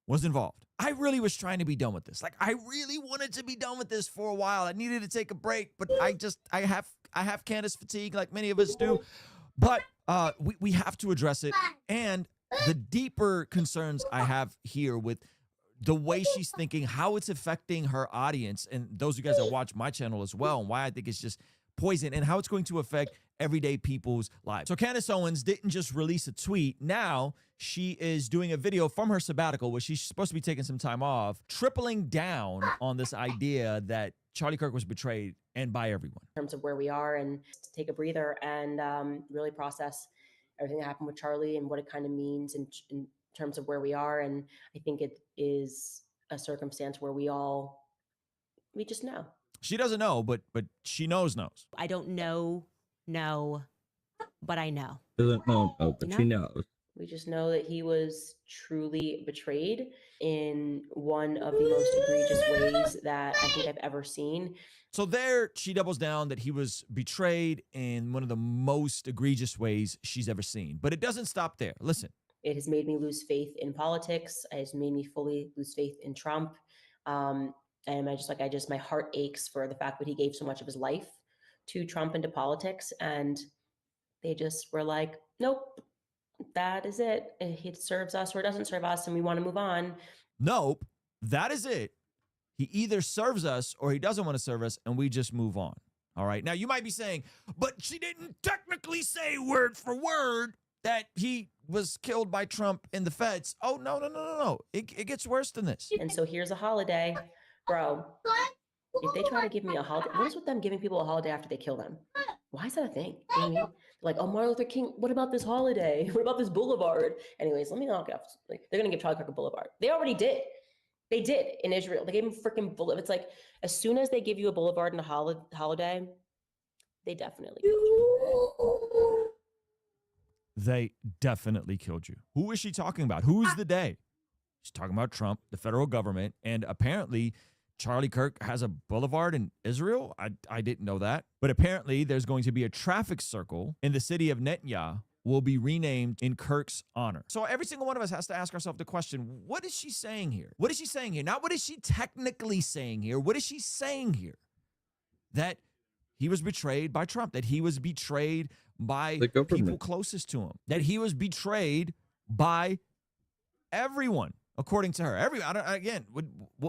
was involved. I really was trying to be done with this. Like, I really wanted to be done with this for a while. I needed to take a break, but I have Candace fatigue like many of us do. But we have to address it. And the deeper concerns I have here with the way she's thinking, how it's affecting her audience, and those of you guys that watch my channel as well, and why I think it's just poison, and how it's going to affect everyday people's lives. So Candace Owens didn't just release a tweet. Now she is doing a video from her sabbatical, where she's supposed to be taking some time off, tripling down on this idea that Charlie Kirk was betrayed, and by everyone. In terms of where we are, and to take a breather and really process everything that happened with Charlie and what it kind of means in terms of where we are. And I think it is a circumstance where we just know. She doesn't know, but she knows. I don't know, but I know. Doesn't know, but she knows. We just know that he was truly betrayed in one of the most egregious ways that I think I've ever seen. So there, she doubles down that he was betrayed in one of the most egregious ways she's ever seen. But it doesn't stop there. Listen. It has made me lose faith in politics. It has made me fully lose faith in Trump. And my heart aches for the fact that he gave so much of his life to Trump and to politics. And they just were like, nope, that is it. It serves us or it doesn't serve us, and we want to move on. Nope, that is it. He either serves us or he doesn't want to serve us, and we just move on. All right. Now, you might be saying, but she didn't technically say word for word that he was killed by Trump in the feds. Oh, no. It gets worse than this. And so here's a holiday. Bro, if they try to give me a holiday, what is with them giving people a holiday after they kill them? Why is that a thing? You know what I mean? Like, oh, Martin Luther King, what about this holiday? What about this boulevard? Anyways, let me knock it off. Like, they're going to give Charlie Kirk a boulevard. They already did. They did in Israel. They gave him freaking boulevard. It's like, as soon as they give you a boulevard and a holiday, they definitely killed you. They definitely killed you. Who is she talking about? Who's the they? She's talking about Trump, the federal government, and apparently Charlie Kirk has a boulevard in Israel. I didn't know that. But apparently there's going to be a traffic circle in the city of Netanyahu will be renamed in Kirk's honor. So every single one of us has to ask ourselves the question, what is she saying here? What is she saying here? Not what is she technically saying here? What is she saying here? That he was betrayed by Trump, that he was betrayed by people closest to him, that he was betrayed by everyone, according to her.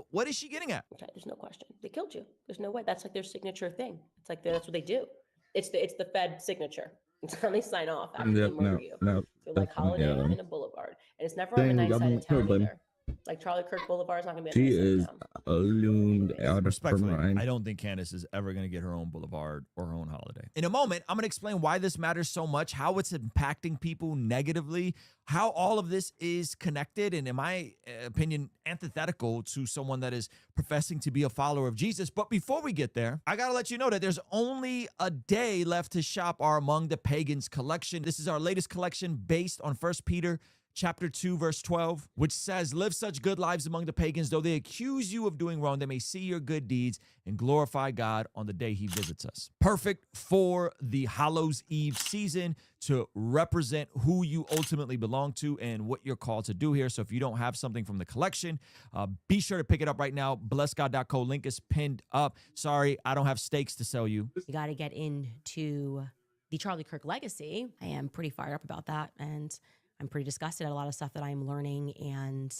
What is she getting at? Okay, there's no question. They killed you. There's no way. That's like their signature thing. It's like that's what they do. It's the Fed signature. It's how they sign off after they murder you. So like holiday and a boulevard, and it's never on a nice side of town either. Like Charlie Kirk Boulevard is not going to be. She is ballooned out of her mind. I don't think Candace is ever going to get her own boulevard or her own holiday. In a moment, I'm going to explain why this matters so much, how it's impacting people negatively, how all of this is connected, and in my opinion, antithetical to someone that is professing to be a follower of Jesus. But before we get there, I got to let you know that there's only a day left to shop our Among the Pagans collection. This is our latest collection based on 1 Peter Chapter 2, verse 12, which says, live such good lives among the pagans, though they accuse you of doing wrong, they may see your good deeds and glorify God on the day he visits us. Perfect for the Hallows Eve season to represent who you ultimately belong to and what you're called to do here. So if you don't have something from the collection, be sure to pick it up right now. BlessGod.co, link is pinned up. Sorry, I don't have steaks to sell you. You got to get into the Charlie Kirk legacy. I am pretty fired up about that, and I'm pretty disgusted at a lot of stuff that I'm learning. And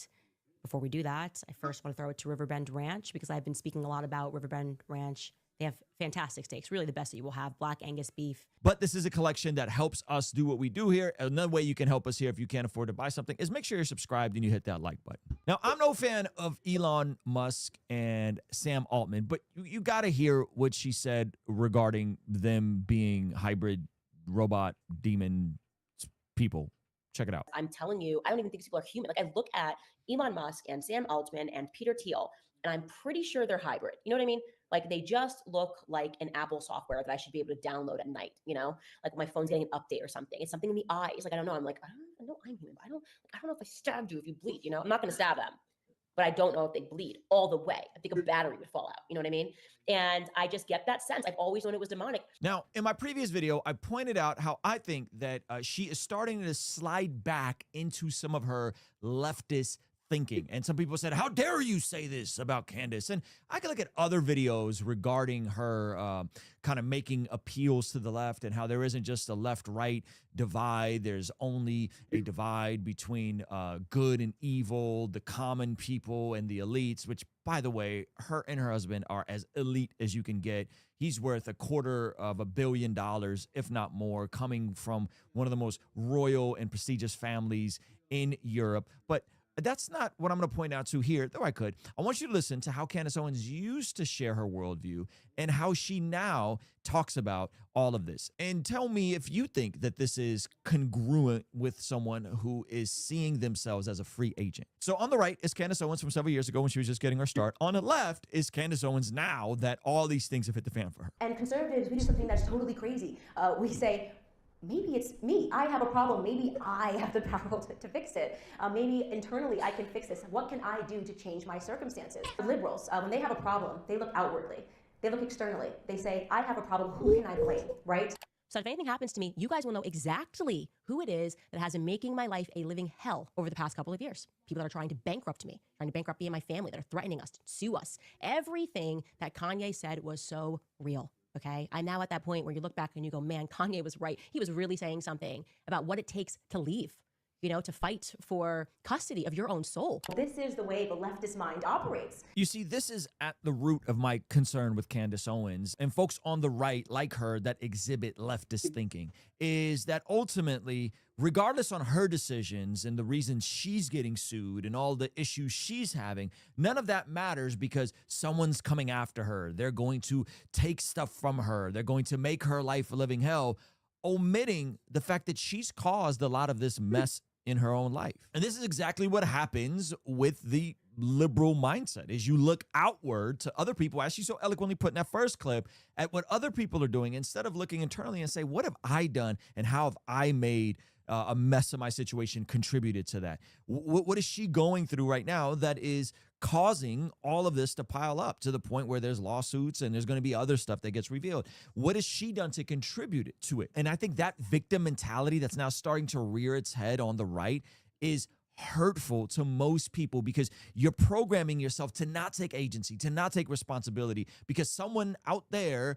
before we do that, I first want to throw it to Riverbend Ranch, because I've been speaking a lot about Riverbend Ranch. They have fantastic steaks, really the best that you will have, Black Angus beef. But this is a collection that helps us do what we do here. Another way you can help us here if you can't afford to buy something is make sure you're subscribed and you hit that like button. Now, I'm no fan of Elon Musk and Sam Altman, but you got to hear what she said regarding them being hybrid robot demon people. Check it out. I'm telling you, I don't even think these people are human. Like, I look at Elon Musk and Sam Altman and Peter Thiel, and I'm pretty sure they're hybrid. You know what I mean? Like, they just look like an Apple software that I should be able to download at night, you know? Like, my phone's getting an update or something. It's something in the eyes. Like, I don't know. I'm like, I know I'm human, but I don't know if I stabbed you if you bleed, you know? I'm not going to stab them. But I don't know if they bleed all the way. I think a battery would fall out. You know what I mean? And I just get that sense. I've always known it was demonic. Now, in my previous video, I pointed out how I think that she is starting to slide back into some of her leftist thinking. And some people said, how dare you say this about Candace? And I can look at other videos regarding her kind of making appeals to the left and how there isn't just a left-right divide. There's only a divide between good and evil, the common people and the elites, which, by the way, her and her husband are as elite as you can get. He's worth $250 million, if not more, coming from one of the most royal and prestigious families in Europe. But that's not what I'm going to point out to here, though I could. I want you to listen to how Candace Owens used to share her worldview and how she now talks about all of this. And tell me if you think that this is congruent with someone who is seeing themselves as a free agent. So on the right is Candace Owens from several years ago when she was just getting her start. On the left is Candace Owens now that all these things have hit the fan for her. And conservatives, we do something that's totally crazy. We say, maybe it's me. I have a problem. Maybe I have the power to fix it. Maybe internally I can fix this. What can I do to change my circumstances? Liberals, when they have a problem, they look outwardly. They look externally. They say, I have a problem. Who can I blame, right? So if anything happens to me, you guys will know exactly who it is that has been making my life a living hell over the past couple of years. People that are trying to bankrupt me, trying to bankrupt me and my family, that are threatening us, to sue us. Everything that Kanye said was so real. Okay, I'm now at that point where you look back and you go, man, Kanye was right. He was really saying something about what it takes to leave, you know, to fight for custody of your own soul. This is the way the leftist mind operates. You see, this is at the root of my concern with Candace Owens and folks on the right like her that exhibit leftist thinking, is that ultimately, regardless on her decisions and the reasons she's getting sued and all the issues she's having, none of that matters because someone's coming after her. They're going to take stuff from her. They're going to make her life a living hell, omitting the fact that she's caused a lot of this mess in her own life. And this is exactly what happens with the liberal mindset, is you look outward to other people, as she so eloquently put in that first clip, at what other people are doing instead of looking internally and say, what have I done and how have I made a mess of my situation contributed to that? What is she going through right now that is causing all of this to pile up to the point where there's lawsuits and there's going to be other stuff that gets revealed? What has she done to contribute to it? And I think that victim mentality that's now starting to rear its head on the right is hurtful to most people, because you're programming yourself to not take agency, to not take responsibility, because someone out there,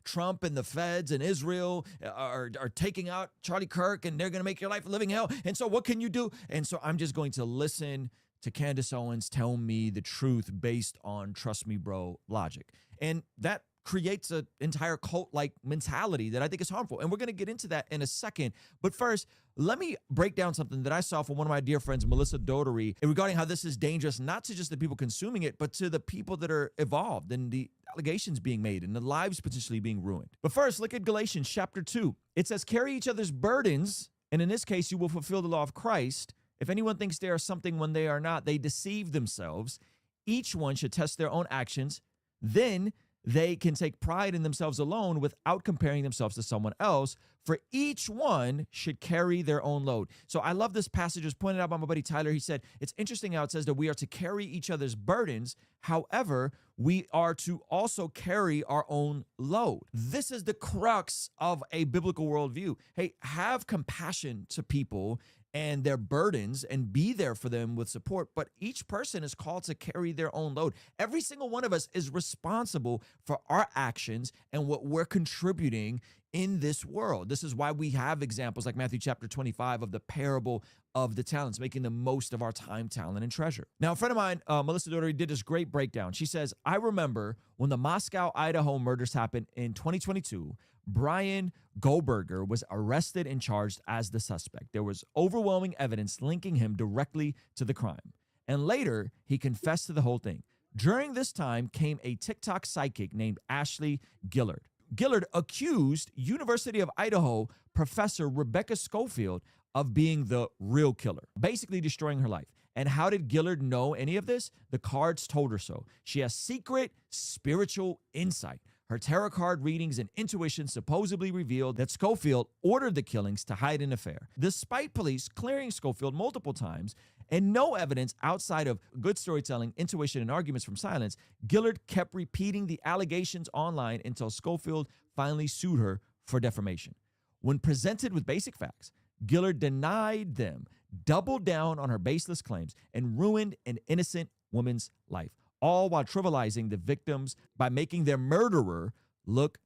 Trump and the feds and Israel are taking out Charlie Kirk and they're going to make your life a living hell. And so what can you do? And so I'm just going to listen to Candace Owens tell me the truth based on trust me, bro logic. And that creates an entire cult-like mentality that I think is harmful. And we're going to get into that in a second. But first, let me break down something that I saw from one of my dear friends, Melissa Doherty, regarding how this is dangerous, not to just the people consuming it, but to the people that are involved and the allegations being made and the lives potentially being ruined. But first, look at Galatians chapter 2. It says, carry each other's burdens, and in this case, you will fulfill the law of Christ. If anyone thinks they are something when they are not, they deceive themselves. Each one should test their own actions. Then they can take pride in themselves alone without comparing themselves to someone else, for each one should carry their own load. So I love this passage. It was pointed out by my buddy Tyler. He said, it's interesting how it says that we are to carry each other's burdens. However, we are to also carry our own load. This is the crux of a biblical worldview. Hey, have compassion to people and their burdens and be there for them with support. But each person is called to carry their own load. Every single one of us is responsible for our actions and what we're contributing in this world. This is why we have examples like Matthew chapter 25 of the parable of the talents, making the most of our time, talent, and treasure. Now, a friend of mine, Melissa Doherty, did this great breakdown. She says, I remember when the Moscow, Idaho murders happened in 2022, Brian Goldberger was arrested and charged as the suspect. There was overwhelming evidence linking him directly to the crime. And later, he confessed to the whole thing. During this time came a TikTok psychic named Ashley Gillard. Gillard accused University of Idaho professor Rebecca Schofield of being the real killer, basically destroying her life. And how did Gillard know any of this? The cards told her so. She has secret spiritual insight. Her tarot card readings and intuition supposedly revealed that Schofield ordered the killings to hide an affair. Despite police clearing Schofield multiple times and no evidence outside of good storytelling, intuition, and arguments from silence, Gillard kept repeating the allegations online until Schofield finally sued her for defamation. When presented with basic facts, Gillard denied them, doubled down on her baseless claims, and ruined an innocent woman's life, all while trivializing the victims by making their murderer look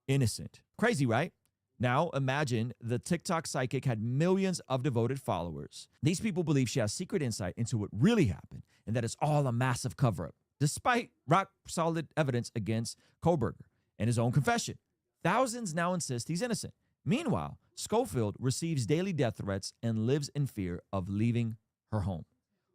innocent. Crazy, right? Now imagine the TikTok psychic had millions of devoted followers. These people believe she has secret insight into what really happened and that it's all a massive cover-up, despite rock-solid evidence against Kohlberger and his own confession. Thousands now insist he's innocent. Meanwhile, Schofield receives daily death threats and lives in fear of leaving her home.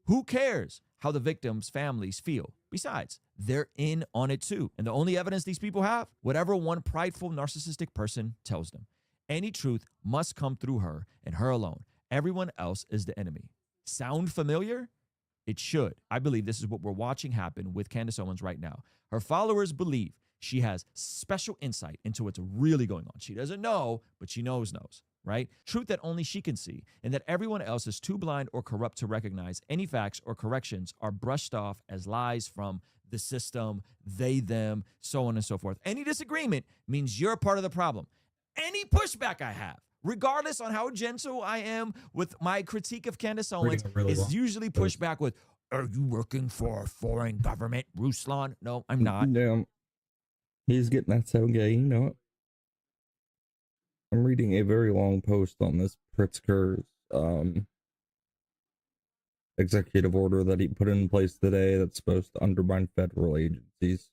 Who cares how the victims' families feel? Besides, they're in on it too. And the only evidence these people have? Whatever one prideful, narcissistic person tells them. Any truth must come through her and her alone. Everyone else is the enemy. Sound familiar? It should. I believe this is what we're watching happen with Candace Owens right now. Her followers believe She has special insight into what's really going on. She doesn't know, but she knows, right? Truth that only she can see, and that everyone else is too blind or corrupt to recognize. Any facts or corrections are brushed off as lies from the system, they, them, so on and so forth. Any disagreement means you're a part of the problem. Any pushback I have, regardless on how gentle I am with my critique of Candace Owens, is usually pushed back with, are you working for a foreign government, Ruslan? No, I'm not. Damn. He's getting that so gay, you know it. I'm reading a very long post on this Pritzker's executive order that he put in place today that's supposed to undermine federal agencies.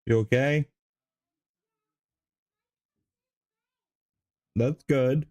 You okay? That's good.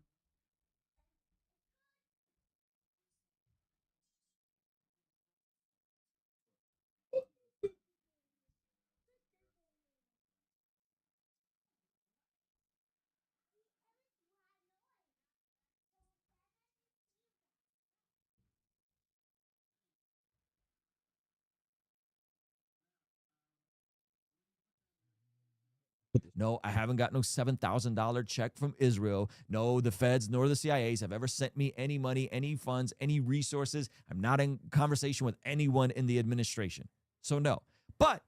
No, I haven't got no $7,000 check from Israel. No, the feds nor the CIAs have ever sent me any money, any funds, any resources. I'm not in conversation with anyone in the administration. So no. But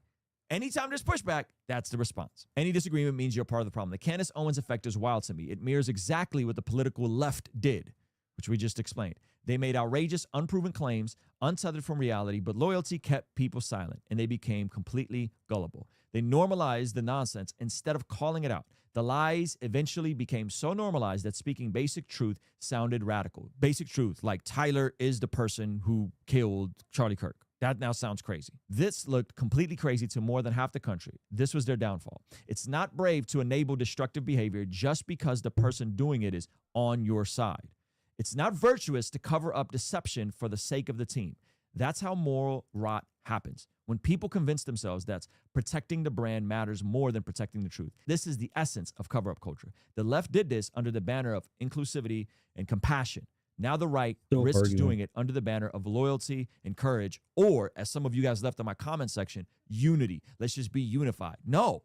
anytime there's pushback, that's the response. Any disagreement means you're part of the problem. The Candace Owens effect is wild to me. It mirrors exactly what the political left did, which we just explained. They made outrageous, unproven claims, untethered from reality, but loyalty kept people silent, and they became completely gullible. They normalized the nonsense instead of calling it out. The lies eventually became so normalized that speaking basic truth sounded radical. Basic truth, like Tyler is the person who killed Charlie Kirk. That now sounds crazy. This looked completely crazy to more than half the country. This was their downfall. It's not brave to enable destructive behavior just because the person doing it is on your side. It's not virtuous to cover up deception for the sake of the team. That's how moral rot happens. When people convince themselves that protecting the brand matters more than protecting the truth. This is the essence of cover-up culture. The left did this under the banner of inclusivity and compassion. Now the right risks doing it under the banner of loyalty and courage, or, as some of you guys left in my comment section, unity. Let's just be unified. No,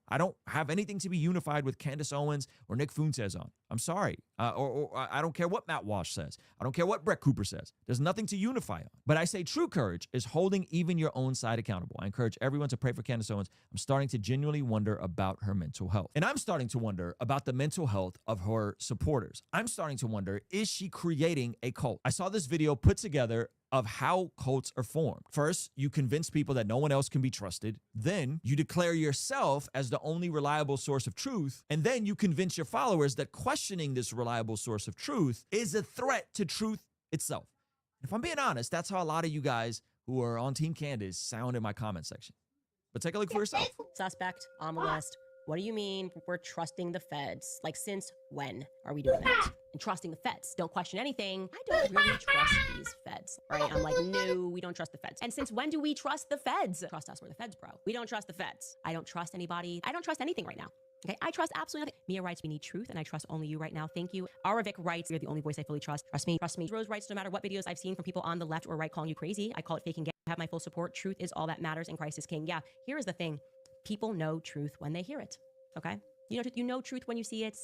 I don't have anything to be unified with Candace Owens or Nick Fuentes on. I'm sorry. Or I don't care what Matt Walsh says. I don't care what Brett Cooper says. There's nothing to unify on. But I say true courage is holding even your own side accountable. I encourage everyone to pray for Candace Owens. I'm starting to genuinely wonder about her mental health. And I'm starting to wonder about the mental health of her supporters. I'm starting to wonder, is she creating a cult? I saw this video put together of how cults are formed. First, you convince people that no one else can be trusted. Then you declare yourself as the only reliable source of truth. And then you convince your followers that questioning this reliable source of truth is a threat to truth itself. If I'm being honest, that's how a lot of you guys who are on Team Candace sound in my comment section. But take a look for yourself. Suspect on the list. What do you mean we're trusting the feds? Like, since when are we doing that? And trusting the feds. Don't question anything. I don't really trust these feds, right? I'm like, no, we don't trust the feds. And since when do we trust the feds? Trust us, we're the feds, bro. We don't trust the feds. I don't trust anybody. I don't trust anything right now. Okay, I trust absolutely nothing. Mia writes, we need truth, and I trust only you right now. Thank you. Aravic writes, you're the only voice I fully trust. Trust me. Trust me. Rose writes, no matter what videos I've seen from people on the left or right calling you crazy, I call it fake and gay. I have my full support. Truth is all that matters, and Christ is king. Yeah, here is the thing. People know truth when they hear it, okay? You know truth when you see it.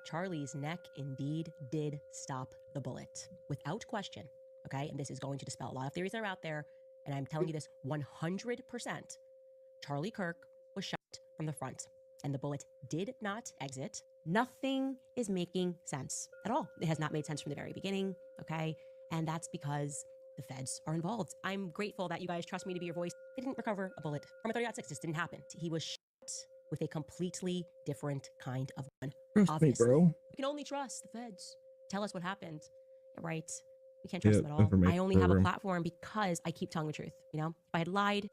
Charlie's neck indeed did stop the bullet, without question, okay? And this is going to dispel a lot of theories that are out there, and I'm telling you this 100%. Charlie Kirk was shot from the front. and the bullet did not exit, nothing is making sense at all. It has not made sense from the very beginning, okay? And that's because the feds are involved. I'm grateful that you guys trust me to be your voice. They didn't recover a bullet from a 30-06. This didn't happen. He was shot with a completely different kind of gun. Trust me, Obviously. bro. We can only trust the feds. Tell us what happened, right? We can't trust Yeah, them at all. I information only have a program. platform because I keep telling the truth. You know, if I had lied,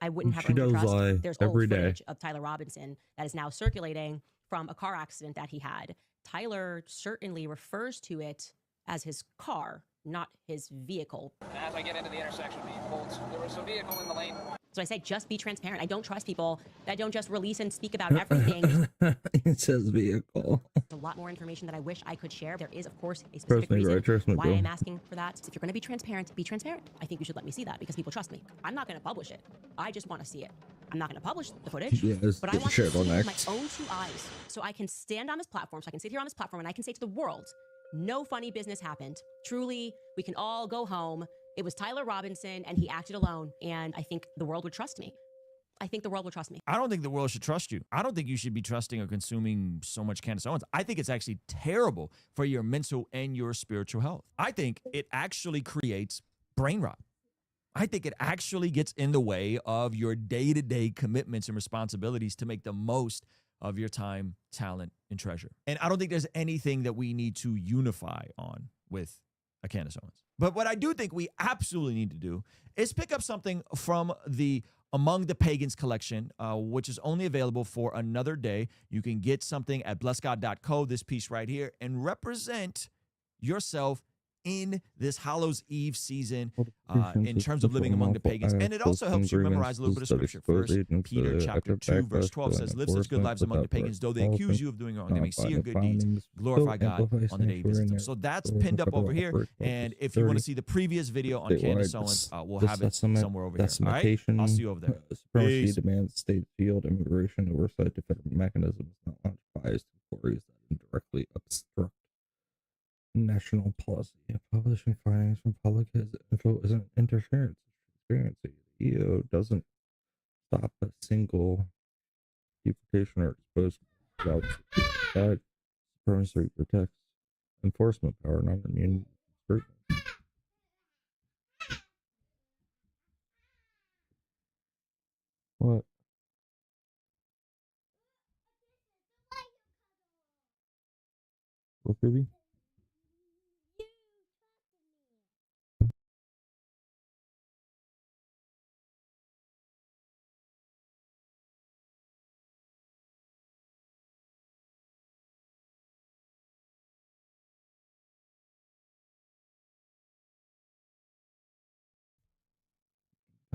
I wouldn't have She earned your does trust. lie There's every old day. footage of Tyler Robinson that is now circulating from a car accident that he had. Tyler certainly refers to it as his car, not his vehicle. As I get into the intersection, being pulled, there was a vehicle in the lane. So I say, just be transparent. I don't trust people that don't just release and speak about everything. It says vehicle. There's a lot more information that I wish I could share. There is, of course, a Trust specific me, reason bro. Trust me, why bro. I'm asking for that. If you're going to be transparent, be transparent. I think you should let me see that because people trust me. I'm not going to publish it. I just want to see it. I'm not going to publish the footage, Yes, but I get want to shared see on it with my X. own two eyes so I can stand on this platform, so I can sit here on this platform and I can say to the world, no funny business happened. Truly, we can all go home. It was Tyler Robinson and he acted alone. And I think the world would trust me. I think the world will trust me. I don't think the world should trust you. I don't think you should be trusting or consuming so much Candace Owens. I think it's actually terrible for your mental and your spiritual health. I think it actually creates brain rot. I think it actually gets in the way of your day-to-day commitments and responsibilities to make the most of your time, talent, and treasure. And I don't think there's anything that we need to unify on with a Candace Owens. But what I do think we absolutely need to do is pick up something from the Among the Pagans collection, which is only available for another day. You can get something at blessgod.co, this piece right here, and represent yourself in this Hallows Eve season in terms of living among the pagans. And it also helps you memorize a little bit of scripture. First Peter chapter 2, verse 12 says, live such good lives among the pagans, though they accuse you of doing wrong. They may see your good deeds, glorify God on the day you visit them. So that's pinned up over here. And if you want to see the previous video on Candace Owens, we'll have it somewhere over here. All right? I'll see you over there. Supremacy Peace. demands state field immigration oversight to federal mechanisms, not launch biased inquiries that indirectly obstruct national policy. Publishing findings from public info isn't interference, it's transparency. The EO doesn't stop a single deportation or expose without that. Supremacy protects enforcement power, not immune scrutiny. What? What, baby?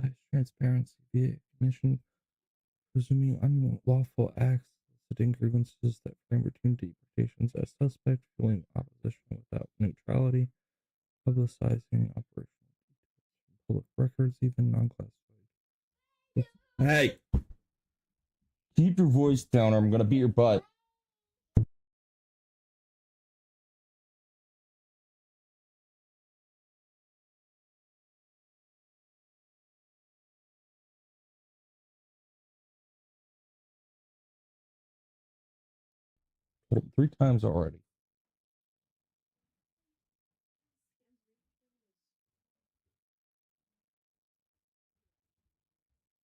By transparency via commission, presuming unlawful acts, eliciting grievances that frame routine deportations as suspect, fueling opposition without neutrality, publicizing operational details from public records, even non-classified. Hey! Keep your voice down or I'm gonna beat your butt. Told him 3 times already.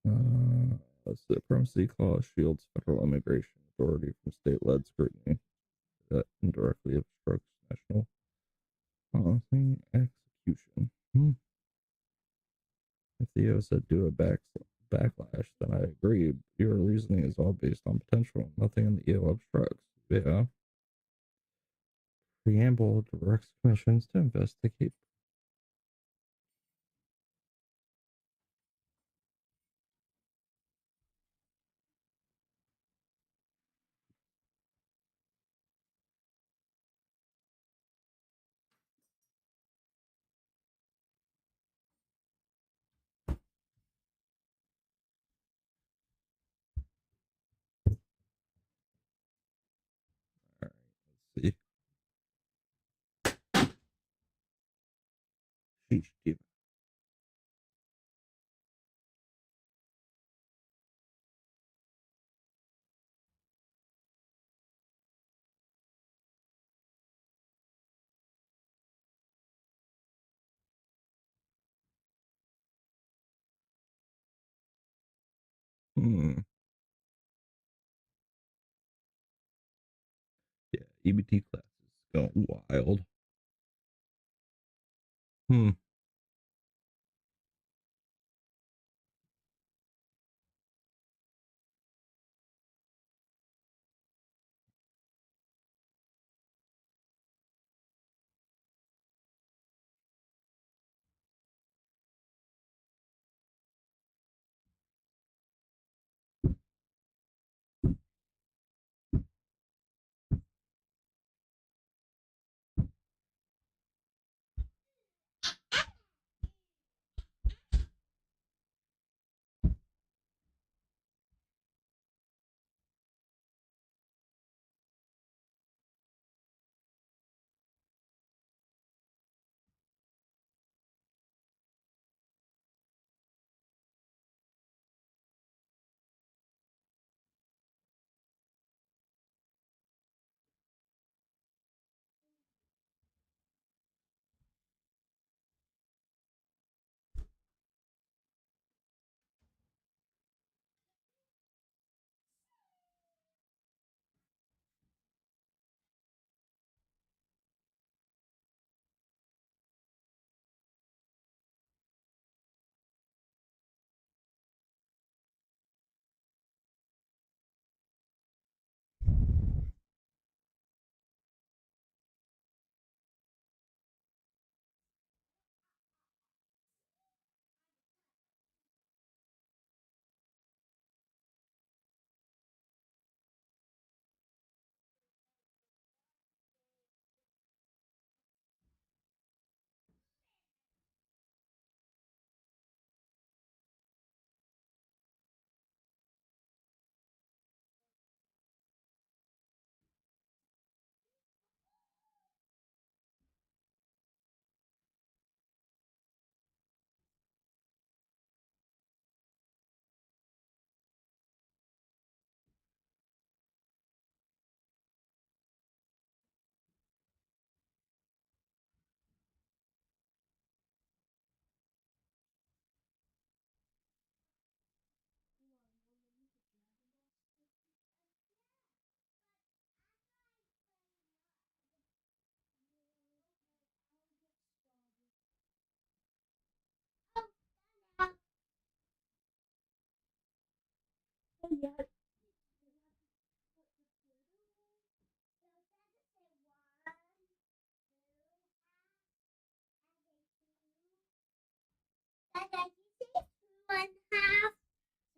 The supremacy clause shields federal immigration authority from state-led scrutiny that indirectly obstructs national policy execution. If the EO said do a backlash, then I agree. Your reasoning is all based on potential. Nothing in the EO obstructs. Yeah. Preamble directs commissions to investigate. All right, let's see. Sheesh, dude. Yeah, EBT classes going wild.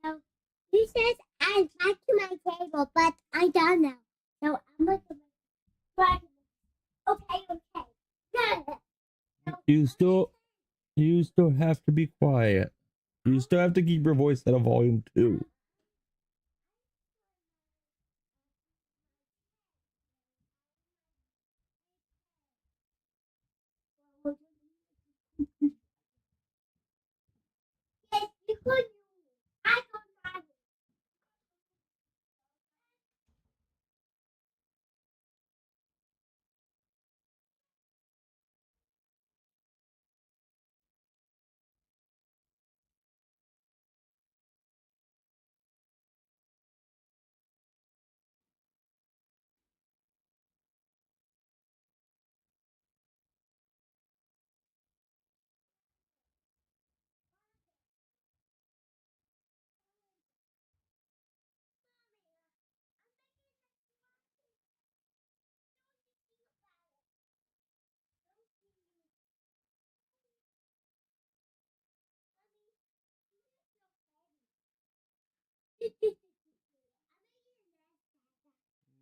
So he says I back to my table, but I don't know. So I'm going to try. Okay. You still have to be quiet. You still have to keep your voice at a volume 2. Yes, you could. I don't know.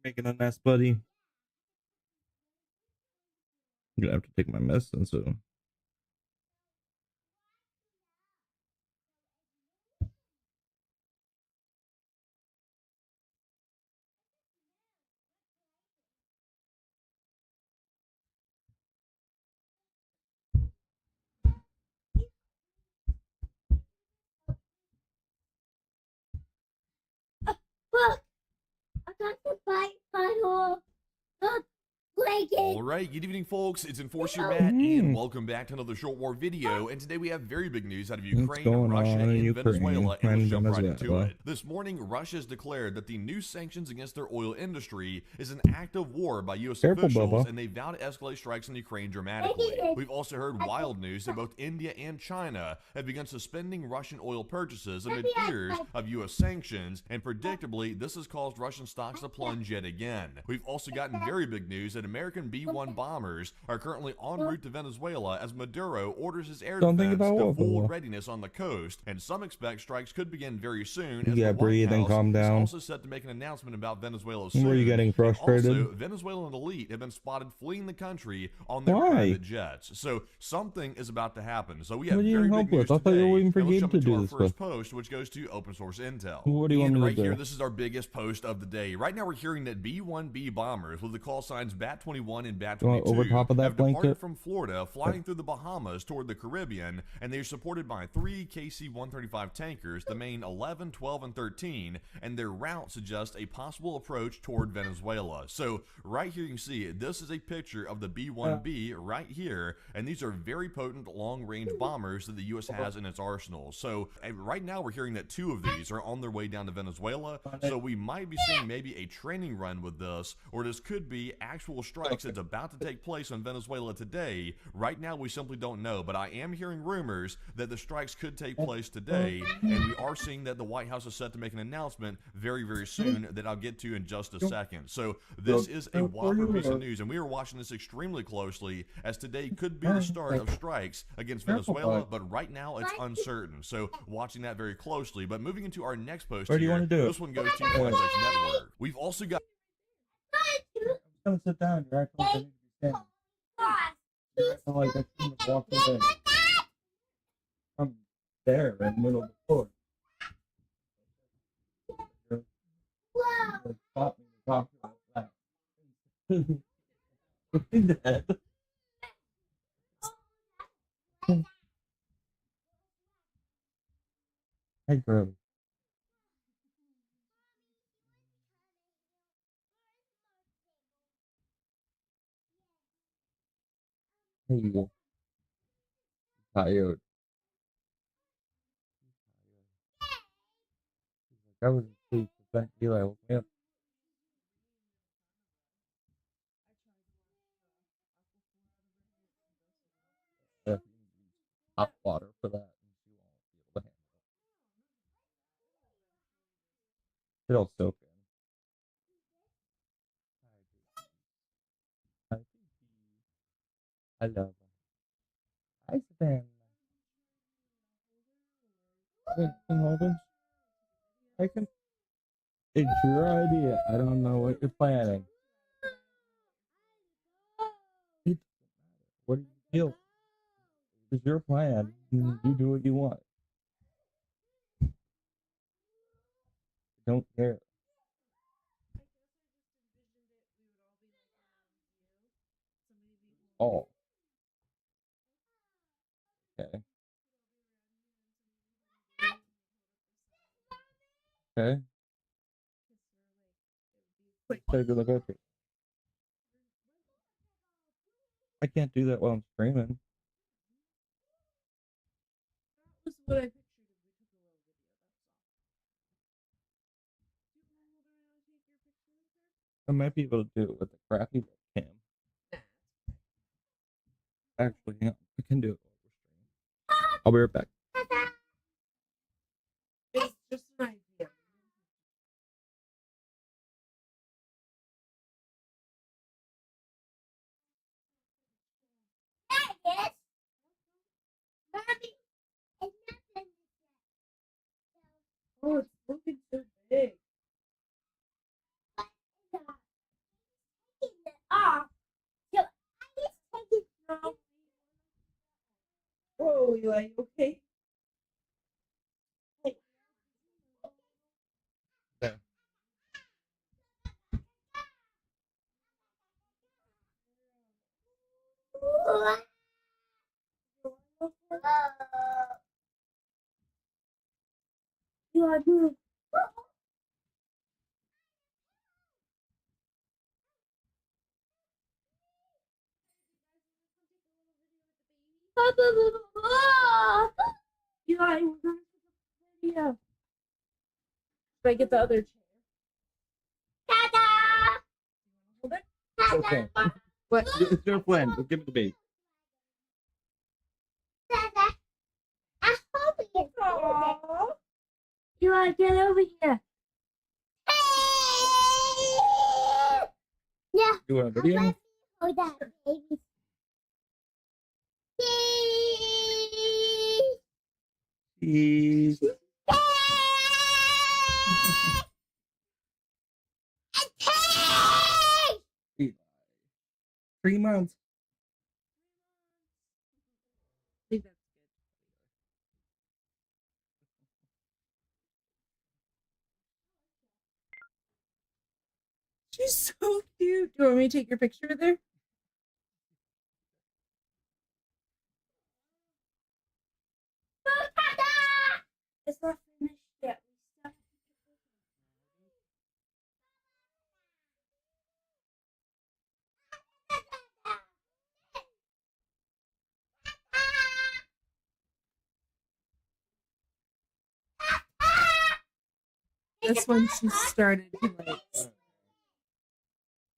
Making a mess, buddy. I'm gonna have to take my medicine soon. Look, I got the blanket. Alright, good evening folks, it's Enforcer Matt, and welcome back to another Short War video, and today we have very big news out of Ukraine, going Russia, on in and Ukraine Venezuela, and let's and jump right into Venezuela? it. This morning, Russia has declared that the new sanctions against their oil industry is an act of war by U.S. Careful, officials, Bubba. and they vow to escalate strikes in Ukraine dramatically. We've also heard wild news that both India and China have begun suspending Russian oil purchases amid fears of U.S. sanctions, and predictably, this has caused Russian stocks to plunge yet again. We've also gotten very big news that American B-1 bombers are currently en route to Venezuela as Maduro orders his air Don't think defense about to what, full Bubba. readiness on the coast, and some expect strikes could begin very soon as Yeah, the White breathe and House calm is down. also set to make an announcement about Venezuela Were soon. you getting frustrated? And also, Venezuelan elite have been spotted fleeing the country on their Why? private jets. So something is about to happen. So we have What do you very need big help news with? I thought you today. were waiting for And let's Gabe jump to into do our this first with. post, which goes to open source intel. What do you want And me to right here, do? this is our biggest post of the day. Right now, we're hearing that B-1B bombers with the call signs BAT-21 and You want BAT-22 over top of that have departed blanket? from Florida, flying through the Bahamas toward the Caribbean, and they are supported by 3 KC-135 tankers, the main 11, 12, and 13, and their route suggests a possible approach toward Venezuela. So right here you can see this is a picture of the B-1B right here, and these are very potent long-range bombers that the U.S. has in its arsenal. So right now we're hearing that 2 of these are on their way down to Venezuela, so we might be seeing maybe a training run with this, or this could be actual strikes that's about to take place in Venezuela today. Right now we simply don't know, but I am hearing rumors that the strikes could take place today, and we are seeing that the White House is set to make an announcement very, very soon that I'll get to in just a second. So this is a whopper piece of news, and we are watching this extremely closely, as today could be the start of strikes against Venezuela, but right now it's uncertain. So watching that very closely. But moving into our next post Where do you here, want to do it? this one goes to Context Network. We've also got I'm gonna sit down. You're acting like I need to be standing. You're acting like I shouldn't have walked away. I'm there in the middle of the floor. You stop me to talk about that. Hey, girl. Hey, you. Tired. I was asleep. But Eli woke me up. Hot water for that. It'll soak in. I love it. Hi, Savannah. Can hold it? I can. It's your idea. I don't know what you're planning. What do you feel? It's your plan. You do what you want. Don't care. Oh. Okay. Okay. Take a look at it. I can't do that while I'm streaming. I might be able to do it with the crappy webcam. Actually, yeah, I can do it while we're streaming. I'll be right back. It's just an idea. Yes. Mommy, it's nothing. Oh, it's looking so big. Taking it off. So I just take it off. Whoa, Eli, you okay? Yeah. Eli, move. Eli, we're gonna take a video. Should I get the other chair? Ta-da! Hold it. Okay. What? It's your friend. Give it to me. Aww. Eli, get over here. Yeah. You want a video? Hold that, baby. Cheese. 3 months. I think that's good. She's so cute. Do you want me to take your picture with her? It's not finished yet. We still have to This one she started to like.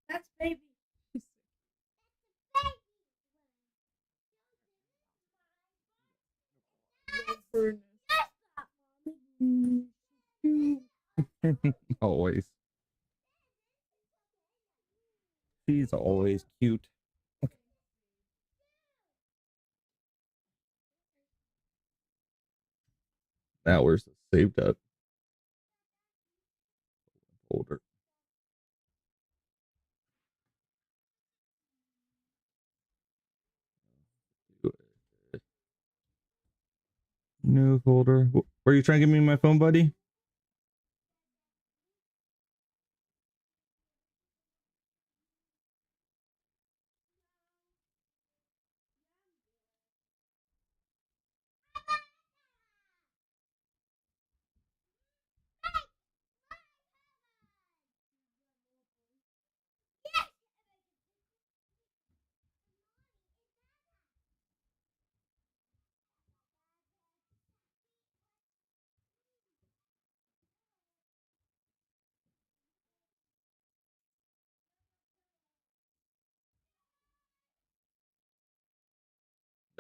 That's baby. Always. She's always cute. Now where's the saved up folder? New folder. Were you trying to give me my phone, buddy?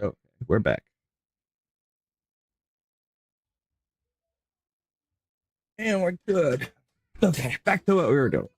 Okay, we're back. And we're good. Okay, back to what we were doing.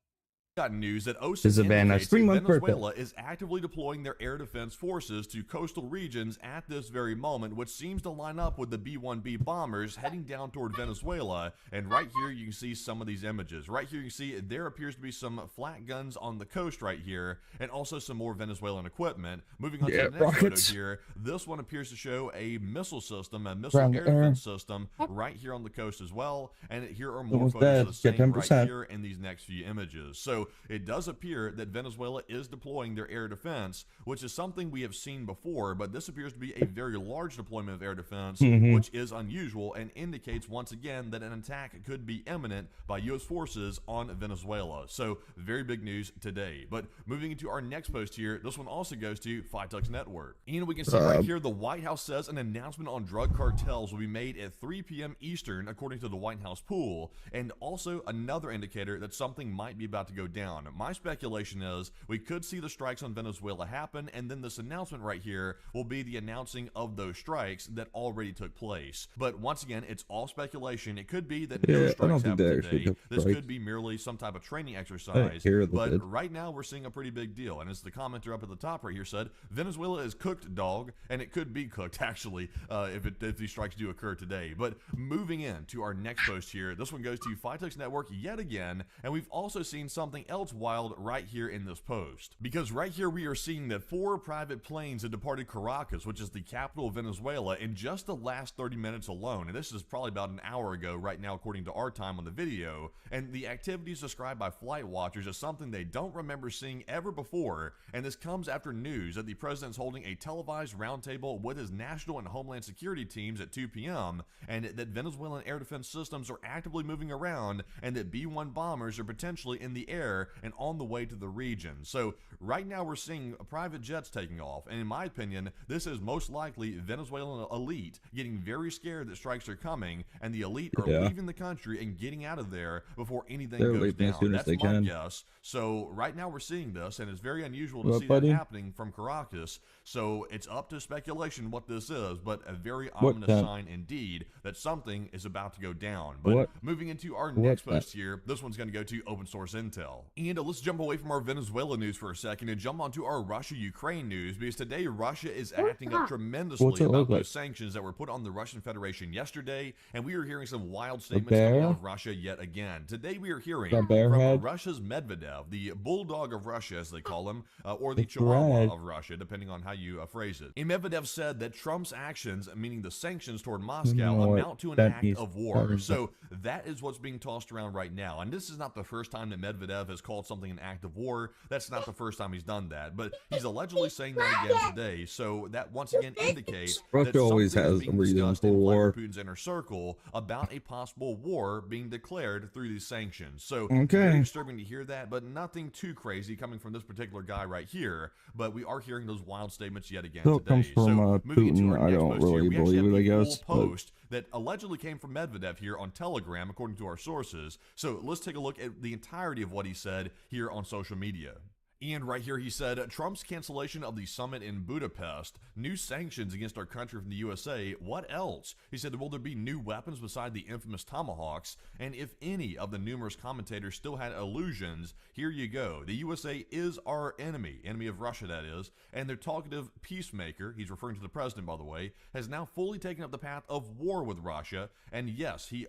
Got news that This is OSINT Savannah's indicates that 3-month birthday. Venezuela is actively deploying their air defense forces to coastal regions at this very moment, which seems to line up with the B-1B bombers heading down toward Venezuela. And right here you can see some of these images. Right here you can see there appears to be some flat guns on the coast right here, and also some more Venezuelan equipment. Moving on to the next rockets. photo here, this one appears to show a missile system, a missile Ground air air. defense system right here on the coast as well. And here are more Almost photos of the dead. Get same right 10%. here in these next few images. So it does appear that Venezuela is deploying their air defense, which is something we have seen before, but this appears to be a very large deployment of air defense, Mhm. which is unusual and indicates once again that an attack could be imminent by U.S. forces on Venezuela. So very big news today. But moving into our next post here, this one also goes to Phytux Network. And we can see right here the White House says an announcement on drug cartels will be made at 3 p.m. Eastern, according to the White House pool, and also another indicator that something might be about to go down. My speculation is we could see the strikes on Venezuela happen, and then this announcement right here will be the announcing of those strikes that already took place. But once again, it's all speculation. It could be that no Yeah, I don't strikes think they happen actually today. took This strikes. could be merely some type of training I exercise. didn't hear they But did. right now we're seeing a pretty big deal. And as the commenter up at the top right here said, Venezuela is cooked, dog, and it could be cooked actually if these strikes do occur today. But moving in to our next post here, this one goes to Phytux Network yet again, and we've also seen something else wild right here in this post. Because right here we are seeing that 4 private planes had departed Caracas, which is the capital of Venezuela, in just the last 30 minutes alone. And this is probably about an hour ago right now according to our time on the video. And the activities described by flight watchers is something they don't remember seeing ever before. And this comes after news that the president's holding a televised roundtable with his national and homeland security teams at 2 p.m. and that Venezuelan air defense systems are actively moving around and that B-1 bombers are potentially in the air air and on the way to the region. So right now we're seeing private jets taking off, and in my opinion, this is most likely Venezuelan elite getting very scared that strikes are coming, and the elite are leaving the country and getting out of there before anything They're goes leaving as down. soon as That's they my can. guess. So right now we're seeing this, and it's very unusual to What, see buddy? that happening from Caracas. So it's up to speculation what this is, but a very What ominous that? sign indeed that something is about to go down. But What? moving into our What next that? post here, this one's going to go to Open Source Intel. And let's jump away from our Venezuela news for a second and jump onto our Russia-Ukraine news, because today Russia is acting up tremendously What's it about look like? those sanctions that were put on the Russian Federation yesterday, and we are hearing some wild statements bear? coming out of Russia yet again. Today we are hearing The bear from head? Russia's Medvedev, the bulldog of Russia as they call him, or the It's chihuahua red. of Russia, depending on how you phrase it. And Medvedev said that Trump's actions, meaning the sanctions toward Moscow, know what amount to an that act means. of war. So that is what's being tossed around right now. And this is not the first time that Medvedev has called something an act of war. That's not the first time he's done that. But he's allegedly saying that again today. So that once again indicates Russia that always something is has being a reason discussed for in war. Vladimir Putin's inner circle about a possible war being declared through these sanctions. So Okay. very disturbing to hear that, but nothing too crazy coming from this particular guy right here. But we are hearing those wild statements yet again Still today. comes from so moving into Putin. our I next don't post here, really we actually believe have it, I the guess. full but- post that allegedly came from Medvedev here on Telegram, according to our sources. So let's take a look at the entirety of what he said here on social media. And right here he said, Trump's cancellation of the summit in Budapest, new sanctions against our country from the USA, what else? He said, will there be new weapons beside the infamous tomahawks? And if any of the numerous commentators still had illusions, here you go. The USA is our enemy of Russia that is, and their talkative peacemaker, he's referring to the president by the way, has now fully taken up the path of war with Russia. And yes, he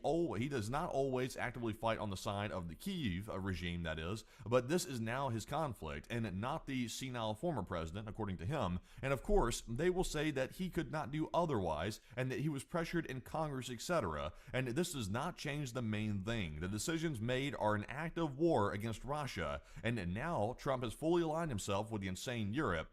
does not always actively fight on the side of the Kyiv regime that is, but this is now his conflict, and not the senile former president, according to him. And of course, they will say that he could not do otherwise, and that he was pressured in Congress, etc. And this does not change the main thing. The decisions made are an act of war against Russia, and now Trump has fully aligned himself with the insane Europe.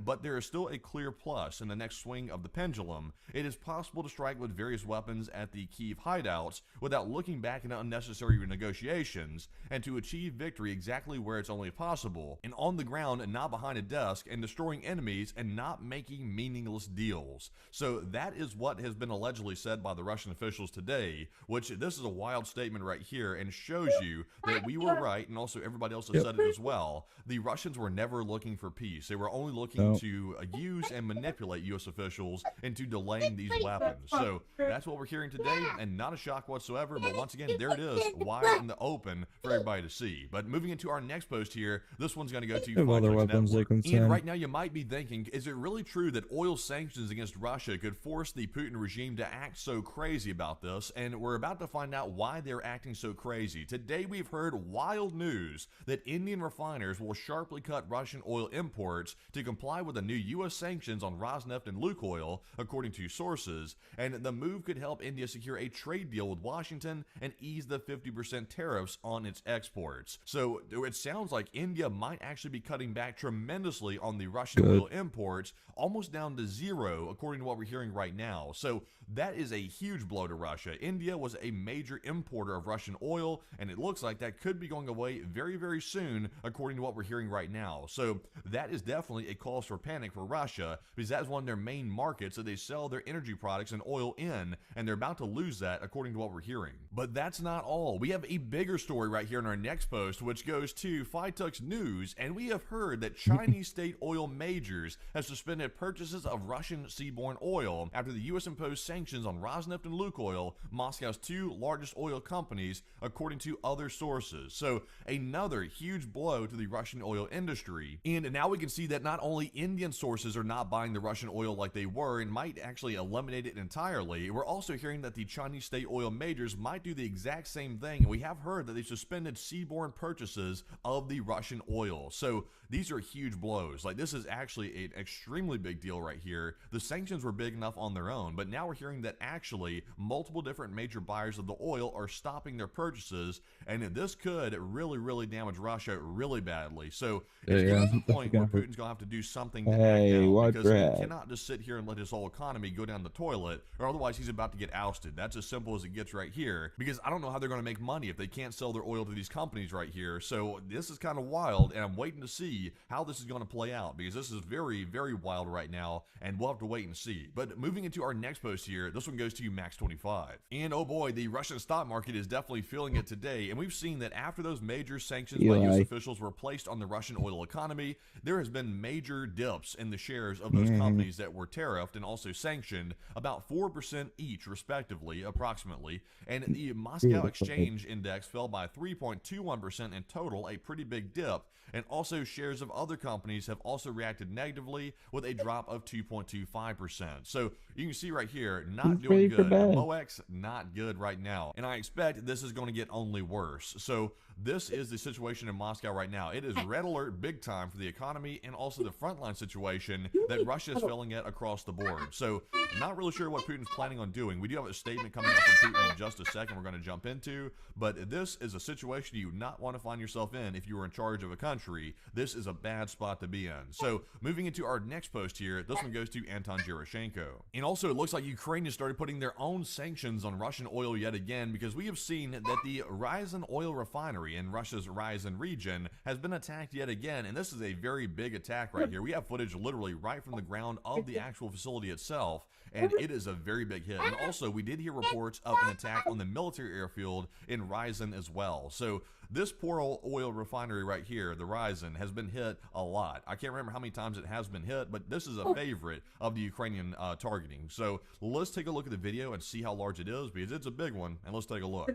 But there is still a clear plus in the next swing of the pendulum. It is possible to strike with various weapons at the Kyiv hideouts without looking back into unnecessary negotiations, and to achieve victory exactly where it's only possible, and on the ground and not behind a desk, and destroying enemies and not making meaningless deals. So that is what has been allegedly said by the Russian officials today, which this is a wild statement right here and shows you that we were right, and also everybody else has said it as well. The Russians were never looking for peace. They were only looking to use and manipulate U.S. officials into delaying these weapons. So that's what we're hearing today, and not a shock whatsoever, but once again, there it is, wide in the open for everybody to see. But moving into our next post here, this one's going to go to Have other Five Tucks weapons they Network. can And send. right now you might be thinking, is it really true that oil sanctions against Russia could force the Putin regime to act so crazy about this? And we're about to find out why they're acting so crazy. Today we've heard wild news that Indian refiners will sharply cut Russian oil imports to comply with the new U.S. sanctions on Rosneft and Lukoil, according to sources, and the move could help India secure a trade deal with Washington and ease the 50% tariffs on its exports. So it sounds like India might actually be cutting back tremendously on the Russian oil imports, almost down to zero, according to what we're hearing right now. So that is a huge blow to Russia. India was a major importer of Russian oil, and it looks like that could be going away very, very soon, according to what we're hearing right now. So that is definitely a cause for panic for Russia, because that is one of their main markets that they sell their energy products and oil in, and they're about to lose that, according to what we're hearing. But that's not all. We have a bigger story right here in our next post, which goes to Five Tucks News, and we have heard that Chinese state oil majors have suspended purchases of Russian seaborne oil after the U.S. imposed sanctions on Rosneft and Lukoil, Moscow's two largest oil companies, according to other sources. So another huge blow to the Russian oil industry. And now we can see that not only Indian sources are not buying the Russian oil like they were and might actually eliminate it entirely, we're also hearing that the Chinese state oil majors might do the exact same thing, and we have heard that they suspended seaborne purchases of the Russian oil. So these are huge blows. Like, this is actually an extremely big deal right here. The sanctions were big enough on their own, but now we're hearing that actually multiple different major buyers of the oil are stopping their purchases, and this could really, really damage Russia really badly. So it's getting to the point where Putin's going to have to do something to Hey, act out, watch because that. he cannot just sit here and let his whole economy go down the toilet, or otherwise he's about to get ousted. That's as simple as it gets right here, because I don't know how they're going to make money if they can't sell their oil to these companies right here. So this is kind of wild, and I'm waiting to see how this is going to play out, because this is very, very wild right now, and we'll have to wait and see. But moving into our next post here, this one goes to Max25. And oh boy, the Russian stock market is definitely feeling it today, and we've seen that after those major sanctions by US officials were placed on the Russian oil economy, there has been major dips in the shares of those companies that were tariffed and also sanctioned, about 4% each respectively, approximately. And the Moscow Exchange Index fell by 3.21% in total, a pretty big dip. And also shares of other companies have also reacted negatively with a drop of 2.25%. So you can see right here, not doing good. MOEX, not good right now. And I expect this is going to get only worse. So this is the situation in Moscow right now. It is red alert big time for the economy, and also the frontline situation that Russia is failing at across the board. So not really sure what Putin's planning on doing. We do have a statement coming up from Putin in just a second we're going to jump into, but this is a situation you would not want to find yourself in if you were in charge of a country. This is a bad spot to be in. So moving into our next post here, this one goes to Anton Gerashenko. And also it looks like Ukraine has started putting their own sanctions on Russian oil yet again, because we have seen that the Ryazan oil refinery in Russia's Ryazan region has been attacked yet again, and this is a very big attack right here. We have footage literally right from the ground of the actual facility itself, and it is a very big hit. And also we did hear reports of an attack on the military airfield in Ryazan as well. So this poor oil refinery right here, the Ryazan, has been hit a lot. I can't remember how many times it has been hit, but this is a favorite of the Ukrainian targeting. So let's take a look at the video and see how large it is, because it's a big one, and let's take a look.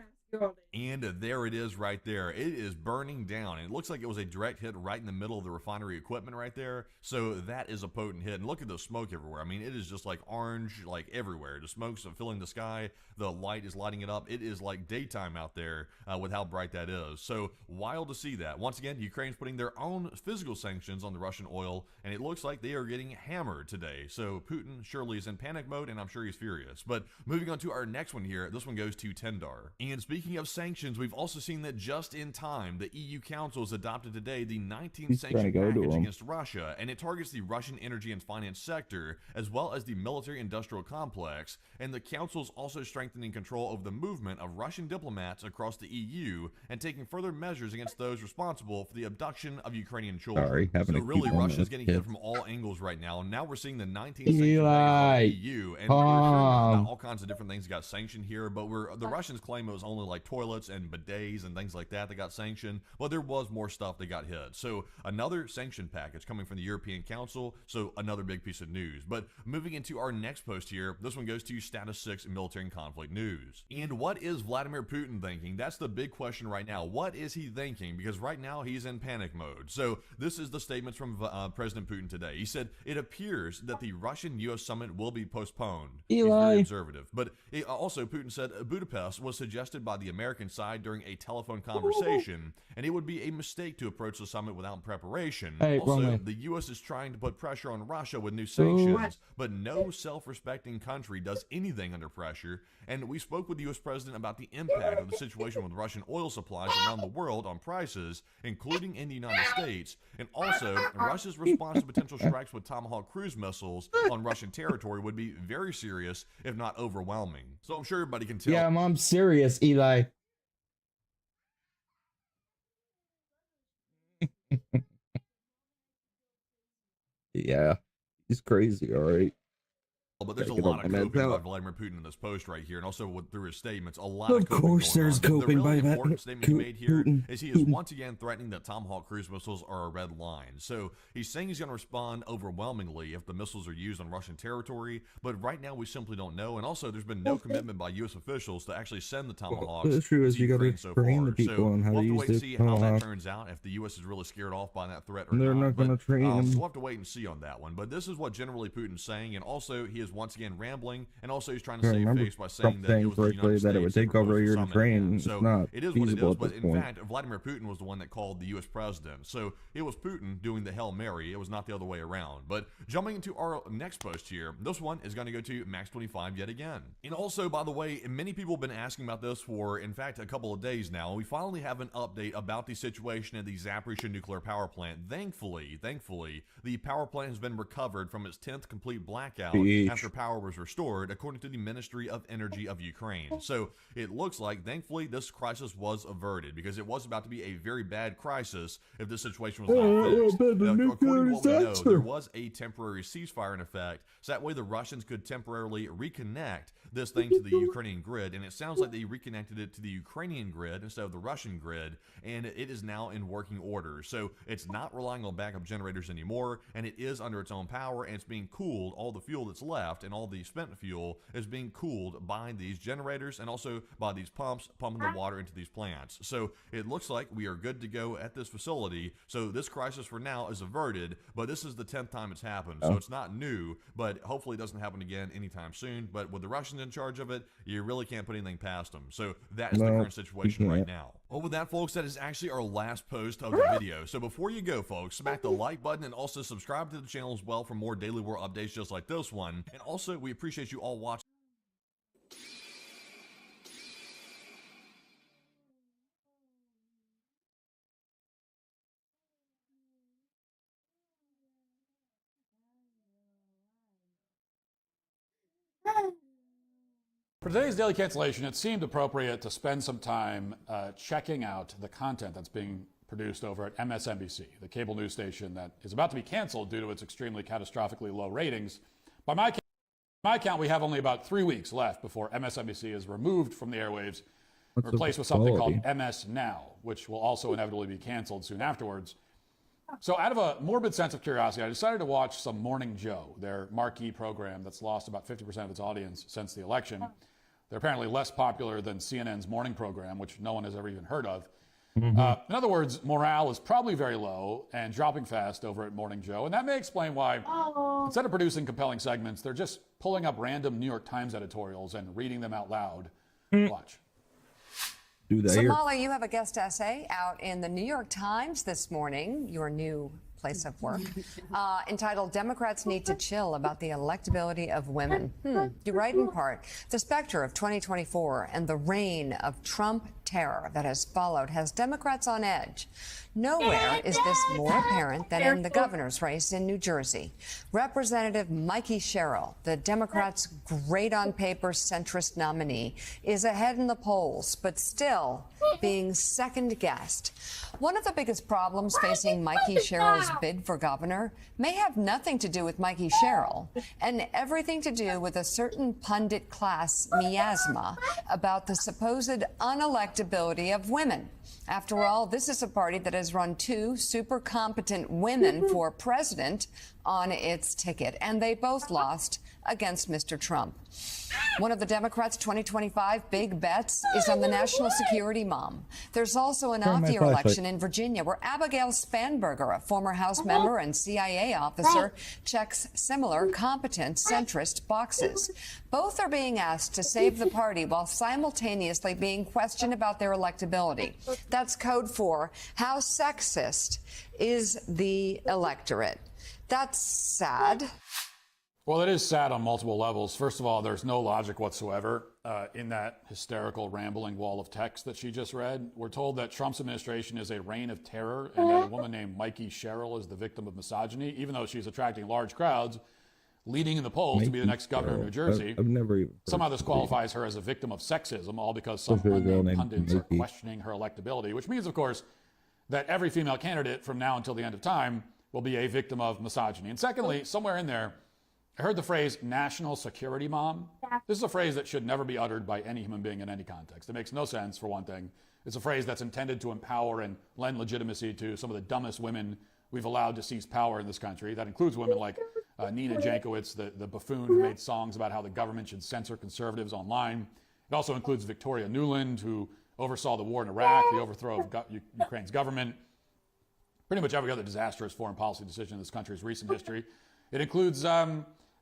And there it is right there. It is burning down, and it looks like it was a direct hit right in the middle of the refinery equipment right there. So that is a potent hit. And look at the smoke everywhere. I mean, it is just like orange, like everywhere. The smoke's filling the sky. The light is lighting it up. It is like daytime out there with how bright that is. So wild to see that. Once again, Ukraine's putting their own physical sanctions on the Russian oil, and it looks like they are getting hammered today. So Putin surely is in panic mode, and I'm sure he's furious. But moving on to our next one here, this one goes to Tendar. And speaking of sanctions, we've also seen that just in time, the EU Council has adopted today the 19th sanction package against Russia, and it targets the Russian energy and finance sector, as well as the military-industrial complex. And the Council is also strengthening control over the movement of Russian diplomats across the EU, and taking further measures against those responsible for the abduction of Ukrainian children. So really, Russia's getting hit from all angles right now. And now we're seeing the 19th sanction package of the EU, and we're hearing about all kinds of different things that got sanctioned here, but the Russians claim it was only like toilets and bidets and things like that got sanctioned. Well, there was more stuff that got hit. So another sanction package coming from the European Council. So another big piece of news. But moving into our next post here, this one goes to Status 6 military and conflict news. And what is Vladimir Putin thinking? That's the big question right now. What is he thinking? Because right now he's in panic mode. So this is the statements from President Putin today. He said, it appears that the Russian-U.S. summit will be postponed. He's very observative. But also Putin said Budapest was suggested by the American side during a telephone conversation, and it would be a mistake to approach the summit without preparation. Also, the U.S. is trying to put pressure on Russia with new sanctions, but no self-respecting country does anything under pressure. And we spoke with the U.S. president about the impact of the situation with Russian oil supplies around the world on prices, including in the United States, and also Russia's response to potential strikes with Tomahawk cruise missiles on Russian territory would be very serious, if not overwhelming. So I'm sure everybody can tell. Yeah, I'm serious, Eli. Yeah, he's crazy, all right. But there's a lot of coping by Vladimir Putin in this post right here, and also through his statements, a lot of coping. Of course there's coping by that. The really important statement he made here is he is once again threatening that Tomahawk cruise missiles are a red line. So he's saying he's going to respond overwhelmingly if the missiles are used on Russian territory, but right now we simply don't know. And also there's been no commitment by U.S. officials to actually send the Tomahawks. The true is you got to train the people on how to use it. See how that turns out, if the U.S. is really scared off by that threat or not. They're not going to train them. So we'll have to wait and see on that one. But this is what generally Putin's saying, and also he is once again rambling, and also he's trying to I save remember face by Trump saying that saying it was the correctly United that it would States take over proposed your summit Ukraine. him. It's So not it is what it feasible is. at But this in point. fact, Vladimir Putin was the one that called the U.S. president. So it was Putin doing the Hail Mary. It was not the other way around. But jumping into our next post here, this one is going to go to Max25 yet again. And also, by the way, many people have been asking about this for, in fact, a couple of days now. We finally have an update about the situation at the Zaporizhzhia nuclear power plant. Thankfully, the power plant has been recovered from its 10th complete blackout after power was restored, according to the Ministry of Energy of Ukraine. So it looks like, thankfully, this crisis was averted, because it was about to be a very bad crisis if this situation was not fixed. Now, according to what we know, there was a temporary ceasefire in effect, so that way the Russians could temporarily reconnect this thing to the Ukrainian grid, and it sounds like they reconnected it to the Ukrainian grid instead of the Russian grid, and it is now in working order. So it's not relying on backup generators anymore, and it is under its own power, and it's being cooled. All the fuel that's left and all the spent fuel is being cooled by these generators and also by these pumps pumping the water into these plants. So it looks like we are good to go at this facility. So this crisis for now is averted, but this is the 10th time it's happened, so it's not new, but hopefully it doesn't happen again anytime soon. But with the Russians in charge of it, you really can't put anything past them. So that is the current situation right now. Well, with that, folks, that is actually our last post of the video. So before you go, folks, smack the like button and also subscribe to the channel as well for more daily war updates just like this one. And also, we appreciate you all watching. For today's daily cancellation, it seemed appropriate to spend some time checking out the content that's being produced over at MSNBC, the cable news station that is about to be canceled due to its extremely catastrophically low ratings. By my count, we have only about 3 weeks left before MSNBC is removed from the airwaves, replaced with something called MS Now, which will also inevitably be canceled soon afterwards. So out of a morbid sense of curiosity, I decided to watch some Morning Joe, their marquee program that's lost about 50% of its audience since the election. They're apparently less popular than CNN's morning program, which no one has ever even heard of. In other words, morale is probably very low and dropping fast over at Morning Joe. And that may explain why, instead of producing compelling segments, they're just pulling up random New York Times editorials and reading them out loud. Watch. So, Molly, you have a guest essay out in the New York Times this morning, your new place of work, entitled Democrats Need to Chill About the Electability of Women. You write in part, the specter of 2024 and the reign of Trump terror that has followed has Democrats on edge. Nowhere is this more apparent than in the governor's race in New Jersey. Representative Mikey Sherrill, the Democrats' great on paper centrist nominee, is ahead in the polls, but still being second guessed. One of the biggest problems facing Mikey Sherrill's bid for governor may have nothing to do with Mikey Sherrill and everything to do with a certain pundit class miasma about the supposed unelectability of women. After all, this is a party that has run 2 super competent women for president on its ticket, and they both lost against Mr. Trump. One of the Democrats' 2025 big bets is on the national security mom. There's also an off-year election in Virginia where Abigail Spanberger, a former House member and CIA officer, checks similar competent centrist boxes. Both are being asked to save the party while simultaneously being questioned about their electability. That's code for how sexist is the electorate. That's sad. Well, it is sad on multiple levels. First of all, there's no logic whatsoever in that hysterical, rambling wall of text that she just read. We're told that Trump's administration is a reign of terror and that a woman named Mikey Sherrill is the victim of misogyny, even though she's attracting large crowds, leading in the polls to be the next governor of New Jersey. I've never even Somehow this qualifies her as a victim of sexism, all because some unnamed pundits are questioning her electability, which means, of course, that every female candidate from now until the end of time will be a victim of misogyny. And secondly, somewhere in there, I heard the phrase national security mom. This is a phrase that should never be uttered by any human being in any context. It makes no sense, for one thing. It's a phrase that's intended to empower and lend legitimacy to some of the dumbest women we've allowed to seize power in this country. That includes women like Nina Jankowicz, the buffoon who made songs about how the government should censor conservatives online. It also includes Victoria Nuland, who oversaw the war in Iraq, the overthrow of Ukraine's government, pretty much every other disastrous foreign policy decision in this country's recent history. It includes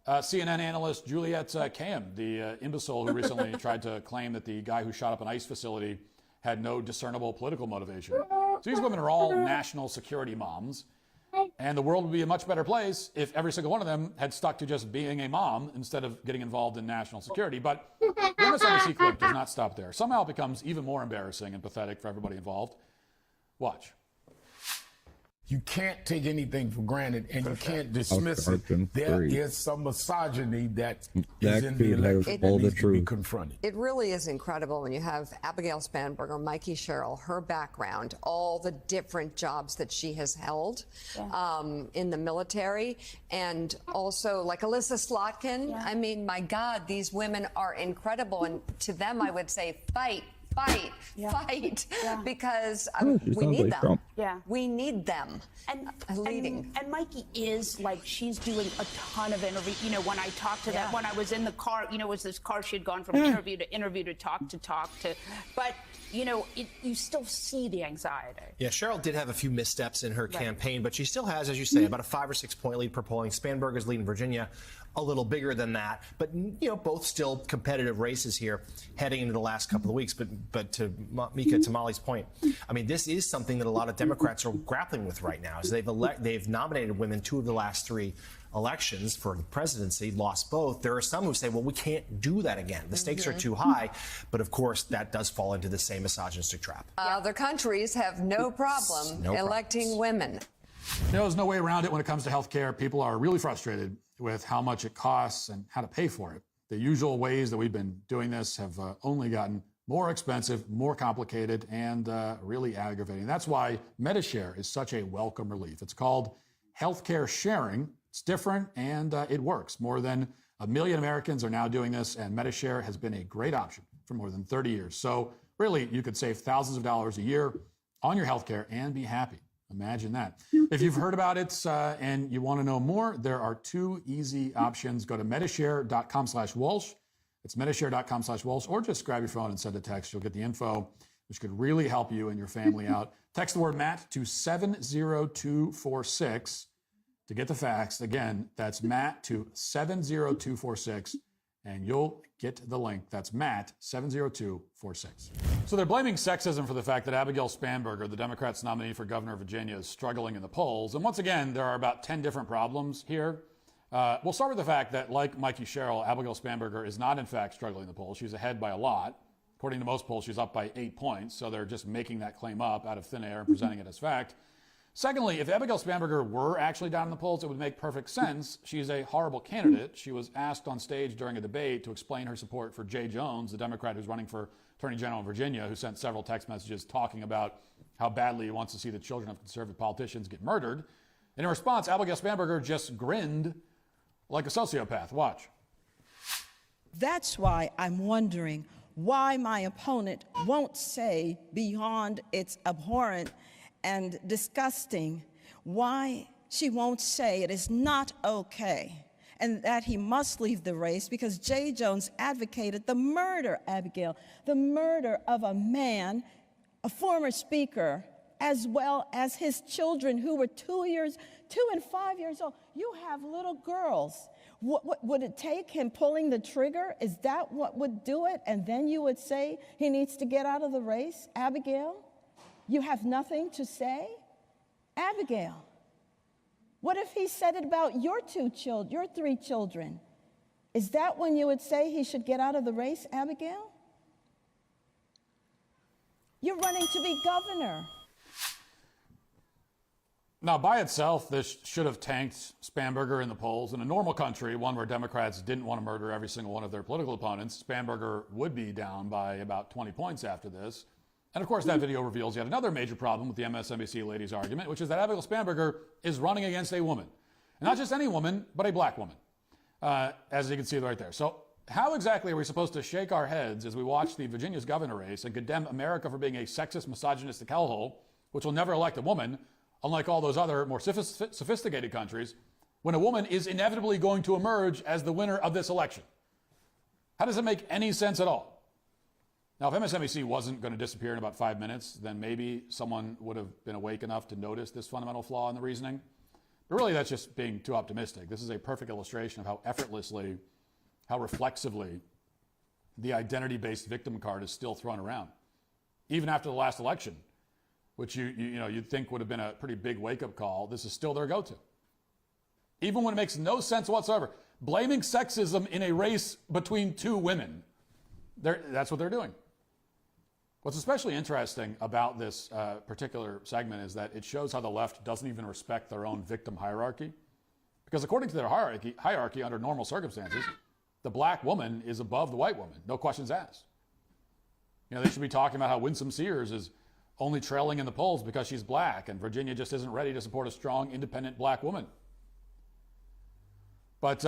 CNN analyst Juliette Kayyem, the imbecile who recently tried to claim that the guy who shot up an ICE facility had no discernible political motivation. So these women are all national security moms, and the world would be a much better place if every single one of them had stuck to just being a mom instead of getting involved in national security. But the MSNBC clip does not stop there. Somehow it becomes even more embarrassing and pathetic for everybody involved. Watch. You can't take anything for granted, and you can't dismiss it. There is some misogyny that is in the election that needs to be confronted. It really is incredible when you have Abigail Spanberger, Mikey Sherrill, her background, all the different jobs that she has held in the military, and also like Alyssa Slotkin. I mean, my God, these women are incredible, and to them I would say fight, because we need them. Trump. We need them. And leading. And Mikey is like, she's doing a ton of interview. You know, when I talked to that, when I was in the car, you know, it was this car, she had gone from interview to interview to talk to, but you know, you still see the anxiety. Yeah, Cheryl did have a few missteps in her campaign, but she still has, as you say, about a 5 or 6 point lead per polling. Spanberger's lead in Virginia a little bigger than that, but you know, both still competitive races here heading into the last couple of weeks. But to Mika, to Molly's point, I mean, this is something that a lot of Democrats are grappling with right now. Is they've nominated women 2 of the last 3 elections for the presidency, lost both. There are some who say, well, we can't do that again. The stakes are too high. But of course, that does fall into the same misogynistic trap. Other countries have no problem electing women. You know, there's no way around it when it comes to health care. People are really frustrated with how much it costs and how to pay for it. The usual ways that we've been doing this have only gotten more expensive, more complicated, and really aggravating. That's why Medi-Share is such a welcome relief. It's called healthcare sharing. It's different, and it works. More than 1 million Americans are now doing this, and Medi-Share has been a great option for more than 30 years. So really, you could save thousands of dollars a year on your healthcare and be happy. Imagine that. If you've heard about it and you want to know more, there are 2 easy options. Go to Medishare.com/Walsh. It's Medishare.com/Walsh, or just grab your phone and send a text. You'll get the info, which could really help you and your family out. Text the word Matt to 70246 to get the facts. Again, that's Matt to 70246, and you'll get the link. That's Matt, 70246. So they're blaming sexism for the fact that Abigail Spanberger, the Democrats' nominee for governor of Virginia, is struggling in the polls. And once again, there are about 10 different problems here. We'll start with the fact that, like Mikey Sherrill, Abigail Spanberger is not, in fact, struggling in the polls. She's ahead by a lot. According to most polls, she's up by 8 points. So they're just making that claim up out of thin air and presenting it as fact. Secondly, if Abigail Spanberger were actually down in the polls, it would make perfect sense. She's a horrible candidate. She was asked on stage during a debate to explain her support for Jay Jones, the Democrat who's running for Attorney General in Virginia, who sent several text messages talking about how badly he wants to see the children of conservative politicians get murdered. And in response, Abigail Spanberger just grinned like a sociopath. Watch. That's why I'm wondering why my opponent won't say beyond its abhorrent and disgusting, why she won't say it is not okay and that he must leave the race because Jay Jones advocated the murder, Abigail, the murder of a man, a former speaker, as well as his children who were 2 and 5 years old. You have little girls. What would it take him pulling the trigger? Is that what would do it? And then you would say he needs to get out of the race, Abigail? You have nothing to say? Abigail, what if he said it about your 3 children? Is that when you would say he should get out of the race, Abigail? You're running to be governor. Now, by itself, this should have tanked Spanberger in the polls. In a normal country, one where Democrats didn't want to murder every single one of their political opponents, Spanberger would be down by about 20 points after this. And of course, that video reveals yet another major problem with the MSNBC ladies' argument, which is that Abigail Spanberger is running against a woman. And not just any woman, but a black woman, as you can see right there. So how exactly are we supposed to shake our heads as we watch the Virginia's governor race and condemn America for being a sexist, misogynistic hellhole, which will never elect a woman, unlike all those other more sophisticated countries, when a woman is inevitably going to emerge as the winner of this election? How does it make any sense at all? Now, if MSNBC wasn't going to disappear in about 5 minutes, then maybe someone would have been awake enough to notice this fundamental flaw in the reasoning. But really, that's just being too optimistic. This is a perfect illustration of how effortlessly, how reflexively, the identity-based victim card is still thrown around. Even after the last election, which you'd think would have been a pretty big wake-up call, this is still their go-to. Even when it makes no sense whatsoever. Blaming sexism in a race between two women, that's what they're doing. What's especially interesting about this particular segment is that it shows how the left doesn't even respect their own victim hierarchy. Because according to their hierarchy under normal circumstances, the black woman is above the white woman, no questions asked. They should be talking about how Winsome Sears is only trailing in the polls because she's black, and Virginia just isn't ready to support a strong, independent black woman. But,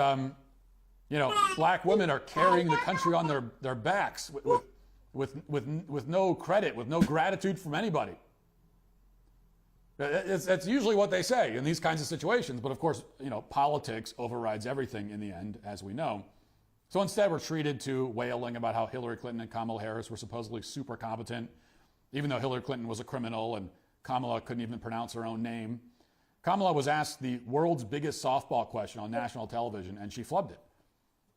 black women are carrying the country on their backs with no credit, with no gratitude from anybody. That's usually what they say in these kinds of situations. But of course, politics overrides everything in the end, as we know. So instead, we're treated to wailing about how Hillary Clinton and Kamala Harris were supposedly super competent, even though Hillary Clinton was a criminal and Kamala couldn't even pronounce her own name. Kamala was asked the world's biggest softball question on national television, and she flubbed it.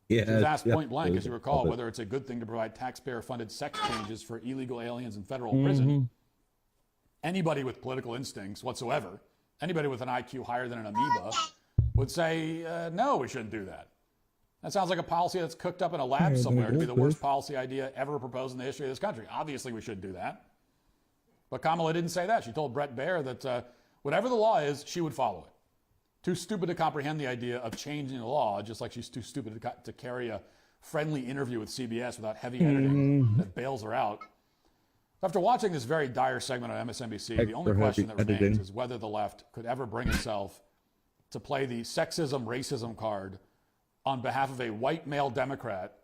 Yeah, she was asked point blank, as you recall, whether it's a good thing to provide taxpayer-funded sex changes for illegal aliens in federal prison. Anybody with political instincts whatsoever, anybody with an IQ higher than an amoeba, would say, no, we shouldn't do that. That sounds like a policy that's cooked up in a lab somewhere to be the worst policy idea ever proposed in the history of this country. Obviously, we shouldn't do that. But Kamala didn't say that. She told Bret Baier that whatever the law is, she would follow it. Too stupid to comprehend the idea of changing the law, just like she's too stupid to carry a friendly interview with CBS without heavy editing that bails her out. After watching this very dire segment on MSNBC, the only question that remains is whether the left could ever bring itself to play the sexism, racism card on behalf of a white male Democrat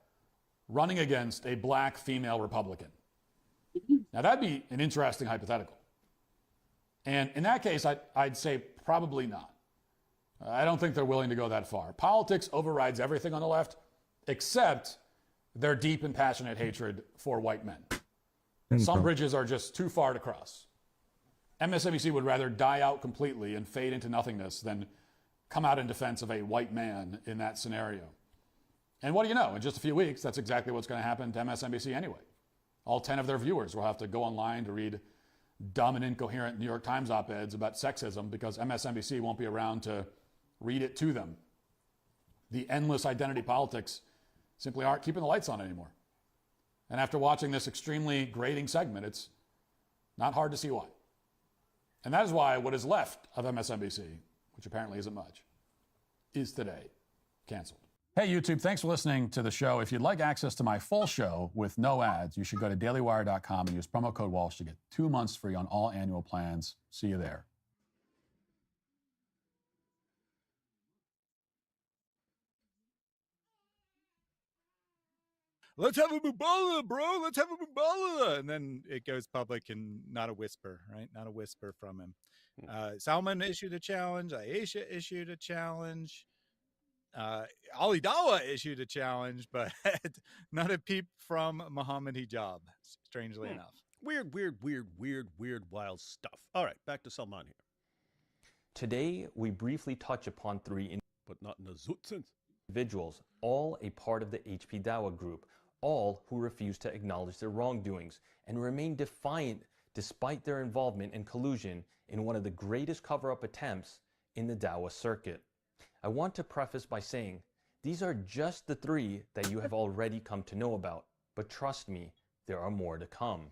running against a black female Republican. Now, that'd be an interesting hypothetical. And in that case, I'd say probably not. I don't think they're willing to go that far. Politics overrides everything on the left, except their deep and passionate hatred for white men. Some bridges are just too far to cross. MSNBC would rather die out completely and fade into nothingness than come out in defense of a white man in that scenario. And what do you know? In just a few weeks, that's exactly what's going to happen to MSNBC anyway. All 10 of their viewers will have to go online to read dumb and incoherent New York Times op-eds about sexism because MSNBC won't be around to read it to them. The endless identity politics simply aren't keeping the lights on anymore. And after watching this extremely grating segment, it's not hard to see why. And that is why what is left of MSNBC, which apparently isn't much, is today canceled. Hey, YouTube, thanks for listening to the show. If you'd like access to my full show with no ads, you should go to dailywire.com and use promo code Walsh to get 2 months free on all annual plans. See you there. Let's have a Bubala, bro. Let's have a Bubala. And then it goes public and not a whisper, right? Not a whisper from him. Salman issued a challenge. Aisha issued a challenge. Ali Dawa issued a challenge, but not a peep from Muhammad Hijab, strangely enough. Weird, wild stuff. All right, back to Salman here. Today, we briefly touch upon three but not in a zoot sense. Individuals, all a part of the HP Dawa group, all who refuse to acknowledge their wrongdoings and remain defiant despite their involvement and collusion in one of the greatest cover-up attempts in the Dawa circuit. I want to preface by saying, these are just the three that you have already come to know about, but trust me, there are more to come.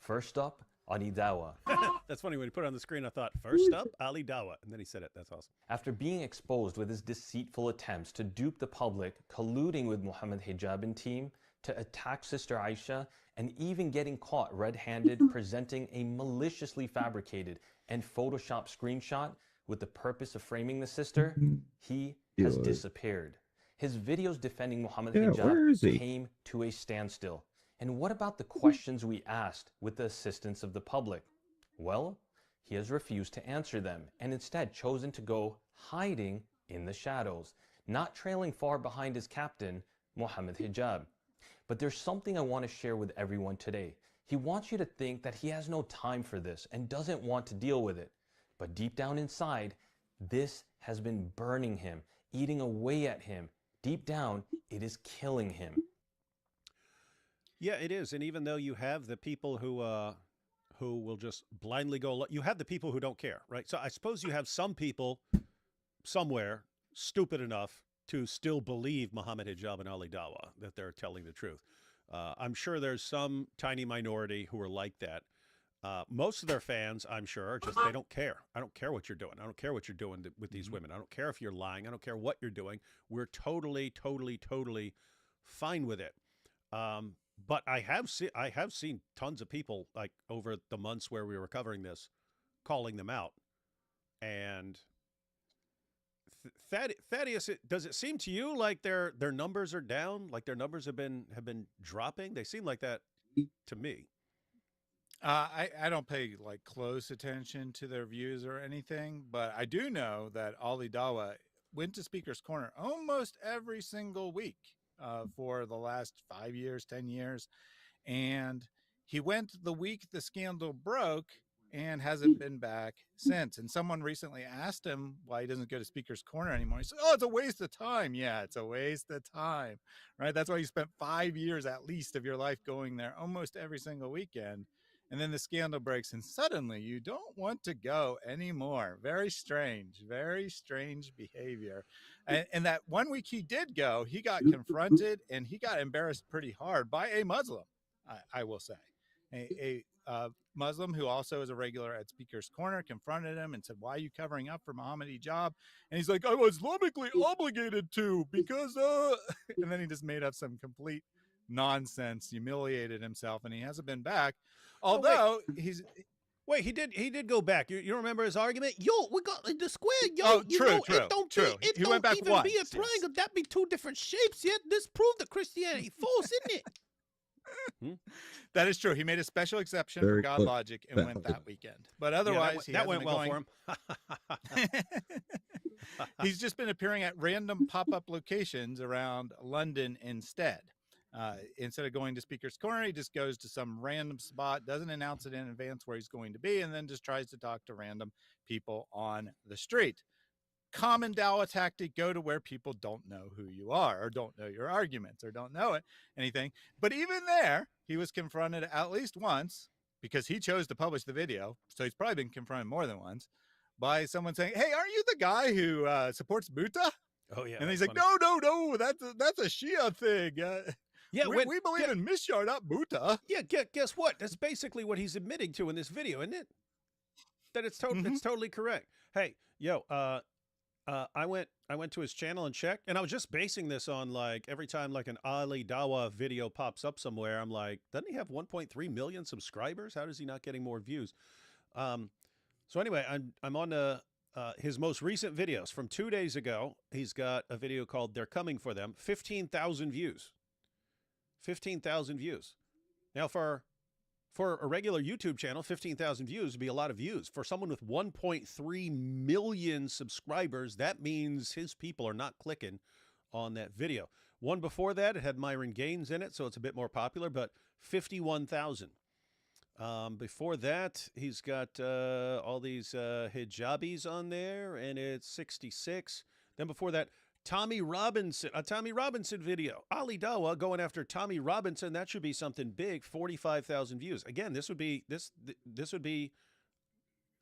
First up, Ali Dawa. That's funny, when you put it on the screen, I thought, first up, Ali Dawa. And then he said it. That's awesome. After being exposed with his deceitful attempts to dupe the public, colluding with Muhammad Hijab and team to attack Sister Aisha, and even getting caught red-handed presenting a maliciously fabricated and photoshopped screenshot with the purpose of framing the sister, he has disappeared. His videos defending Muhammad Hijab came to a standstill. And what about the questions we asked with the assistance of the public? Well, he has refused to answer them and instead chosen to go hiding in the shadows, not trailing far behind his captain, Muhammad Hijab. But there's something I want to share with everyone today. He wants you to think that he has no time for this and doesn't want to deal with it. But deep down inside, this has been burning him, eating away at him. Deep down, it is killing him. Yeah, it is. And even though you have the people who will just blindly go, you have the people who don't care, right? So I suppose you have some people somewhere stupid enough to still believe Mohammed Hijab and Ali Dawa, that they're telling the truth. I'm sure there's some tiny minority who are like that. Most of their fans, I'm sure, are just, they don't care. I don't care what you're doing. I don't care what you're doing with these women. I don't care if you're lying. I don't care what you're doing. We're totally fine with it. But I have seen tons of people, like over the months where we were covering this, calling them out. And Thaddeus, does it seem to you like their numbers are down? Like their numbers have been dropping? They seem like that to me. I don't pay like close attention to their views or anything, but I do know that Ali Dawa went to Speaker's Corner almost every single week for the last 5 years, 10 years. And he went the week the scandal broke and hasn't been back since. And someone recently asked him why he doesn't go to Speaker's Corner anymore. He said, oh, it's a waste of time. Yeah, it's a waste of time, right? That's why you spent 5 years at least of your life going there almost every single weekend. And then the scandal breaks and suddenly you don't want to go anymore. Very strange behavior. And that 1 week he did go, he got confronted and he got embarrassed pretty hard by a Muslim, I will say. A Muslim who also is a regular at Speaker's Corner confronted him and said, why are you covering up for Mohammed Hijab? And he's like, I was Islamically obligated to because, and then he just made up some complete nonsense, humiliated himself, and he hasn't been back. Although he did go back. You remember his argument? Yo, we got the square. Yo, oh, true. It He don't went back even once. be a triangle. That be two different shapes. Yet this proved that Christianity false, isn't it? That is true. He made a special exception for God Logic and went that weekend. But otherwise, that went well for him. He's just been appearing at random pop-up locations around London instead. Instead of going to Speaker's Corner, he just goes to some random spot, doesn't announce it in advance where he's going to be, and then just tries to talk to random people on the street. Common Dawa tactic, go to where people don't know who you are or don't know your arguments or don't know anything. But even there, he was confronted at least once because he chose to publish the video. So he's probably been confronted more than once by someone saying, hey, aren't you the guy who supports Bhutta? Oh, yeah. And he's like, no, that's a Shia thing. Yeah, we believe in Mishar, not Bhutta. Yeah, guess what? That's basically what he's admitting to in this video, isn't it? That it's totally correct. Hey, yo, I went to his channel and checked, and I was just basing this on like every time like an Ali Dawa video pops up somewhere, I'm like, doesn't he have 1.3 million subscribers? How is he not getting more views? So anyway, I'm on his most recent videos from 2 days ago. He's got a video called "They're Coming for Them," 15,000 views. 15,000 views. Now for a regular YouTube channel, 15,000 views would be a lot of views. For someone with 1.3 million subscribers, that means his people are not clicking on that video. One before that, it had Myron Gaines in it, so it's a bit more popular, but 51,000. Before that, he's got all these hijabis on there, and it's 66. Then before that, Tommy Robinson, a Tommy Robinson video. Ali Dawa going after Tommy Robinson. That should be something big. 45,000 views. Again, this would be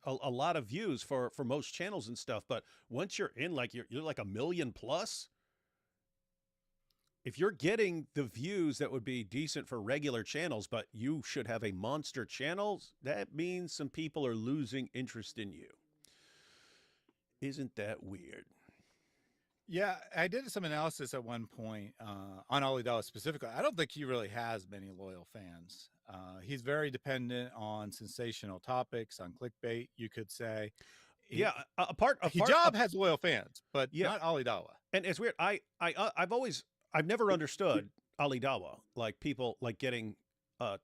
a lot of views for most channels and stuff. But once you're in, like you're like 1 million plus. If you're getting the views that would be decent for regular channels, but you should have a monster channel, that means some people are losing interest in you. Isn't that weird? Yeah, I did some analysis at one point on Ali Dawa specifically. I don't think he really has many loyal fans. He's very dependent on sensational topics, on clickbait, you could say. Yeah, Hijab has loyal fans, but not Ali Dawa. And it's weird. I've never understood Ali Dawa, like people like getting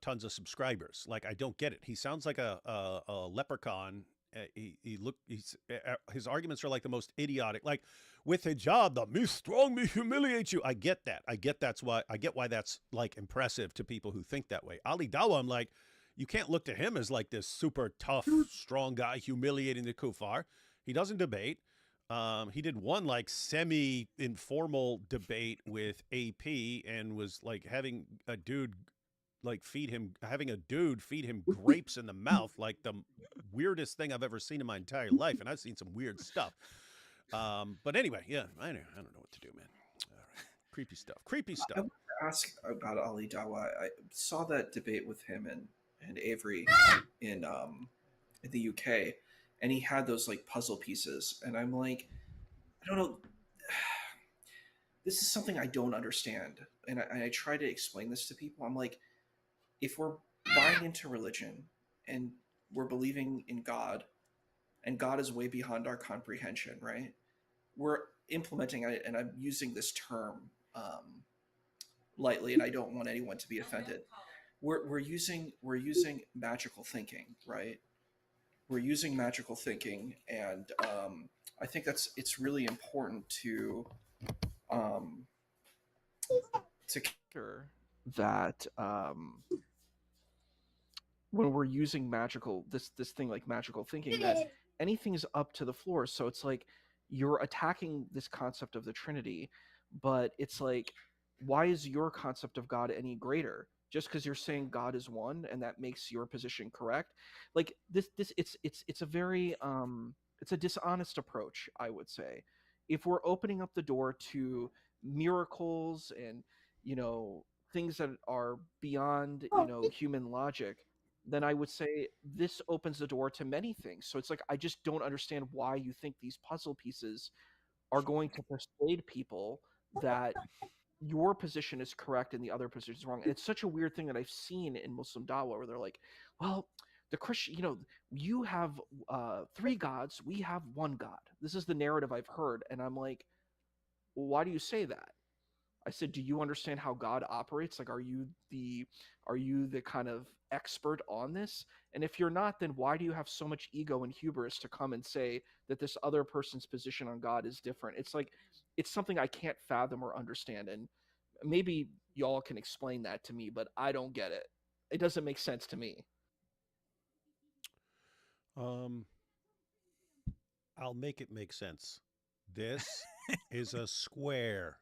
tons of subscribers. Like I don't get it. He sounds like a leprechaun. His arguments are like the most idiotic. Like with hijab, the me strong, me humiliate you. I get that. I get why that's like impressive to people who think that way. Ali Dawa, I'm like, you can't look to him as like this super tough, strong guy humiliating the kuffar. He doesn't debate. He did one like semi-informal debate with AP and was like having a dude feed him grapes in the mouth, like the weirdest thing I've ever seen in my entire life. And I've seen some weird stuff. But anyway, yeah, I don't know what to do, man. All right. Creepy stuff. I want to ask about Ali Dawa. I saw that debate with him and Avery in the UK, and he had those like puzzle pieces, and I'm like, I don't know. This is something I don't understand, and I try to explain this to people. I'm like, if we're buying into religion and we're believing in God, and God is way beyond our comprehension, right? We're implementing, and I'm using this term lightly, and I don't want anyone to be offended. We're using magical thinking, right? We're using magical thinking, and I think it's really important to consider that when we're using this thing like magical thinking, that anything is up to the floor. So it's like you're attacking this concept of the Trinity, but it's like, why is your concept of God any greater? Just because you're saying God is one and that makes your position correct? Like it's a very it's a dishonest approach, I would say. If we're opening up the door to miracles and things that are beyond human logic, then I would say this opens the door to many things. So it's like, I just don't understand why you think these puzzle pieces are going to persuade people that your position is correct and the other position is wrong. And it's such a weird thing that I've seen in Muslim Dawah, where they're like, well, the Christian, you have 3 gods, we have 1 God. This is the narrative I've heard. And I'm like, well, why do you say that? I said, do you understand how God operates? Like, are you the kind of expert on this? And if you're not, then why do you have so much ego and hubris to come and say that this other person's position on God is different? It's like, it's something I can't fathom or understand. And maybe y'all can explain that to me, but I don't get it. It doesn't make sense to me. I'll make it make sense. This is a square.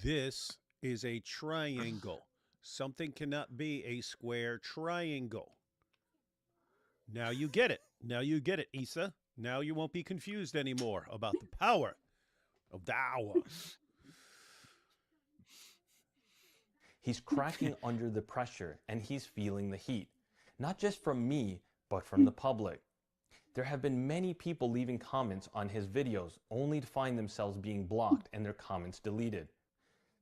This is a triangle. Something cannot be a square triangle. Now you get it. Now you get it, Isa. Now you won't be confused anymore about the power of Dawah. He's cracking under the pressure, and he's feeling the heat. Not just from me, but from the public. There have been many people leaving comments on his videos only to find themselves being blocked and their comments deleted.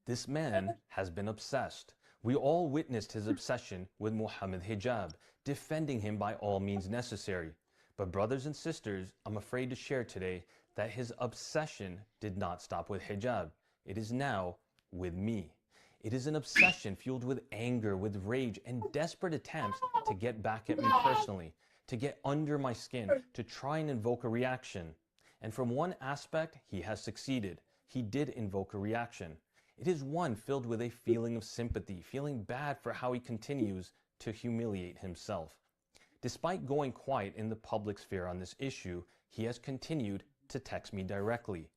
This man has been obsessed. We all witnessed his obsession with Muhammad Hijab, defending him by all means necessary. But brothers and sisters, I'm afraid to share today that his obsession did not stop with hijab. It is now with me. It is an obsession fueled with anger, with rage, and desperate attempts to get back at me personally, to get under my skin, to try and invoke a reaction. And from one aspect, he has succeeded. He did invoke a reaction. It is one filled with a feeling of sympathy, feeling bad for how he continues to humiliate himself. Despite going quiet in the public sphere on this issue, he has continued to text me directly.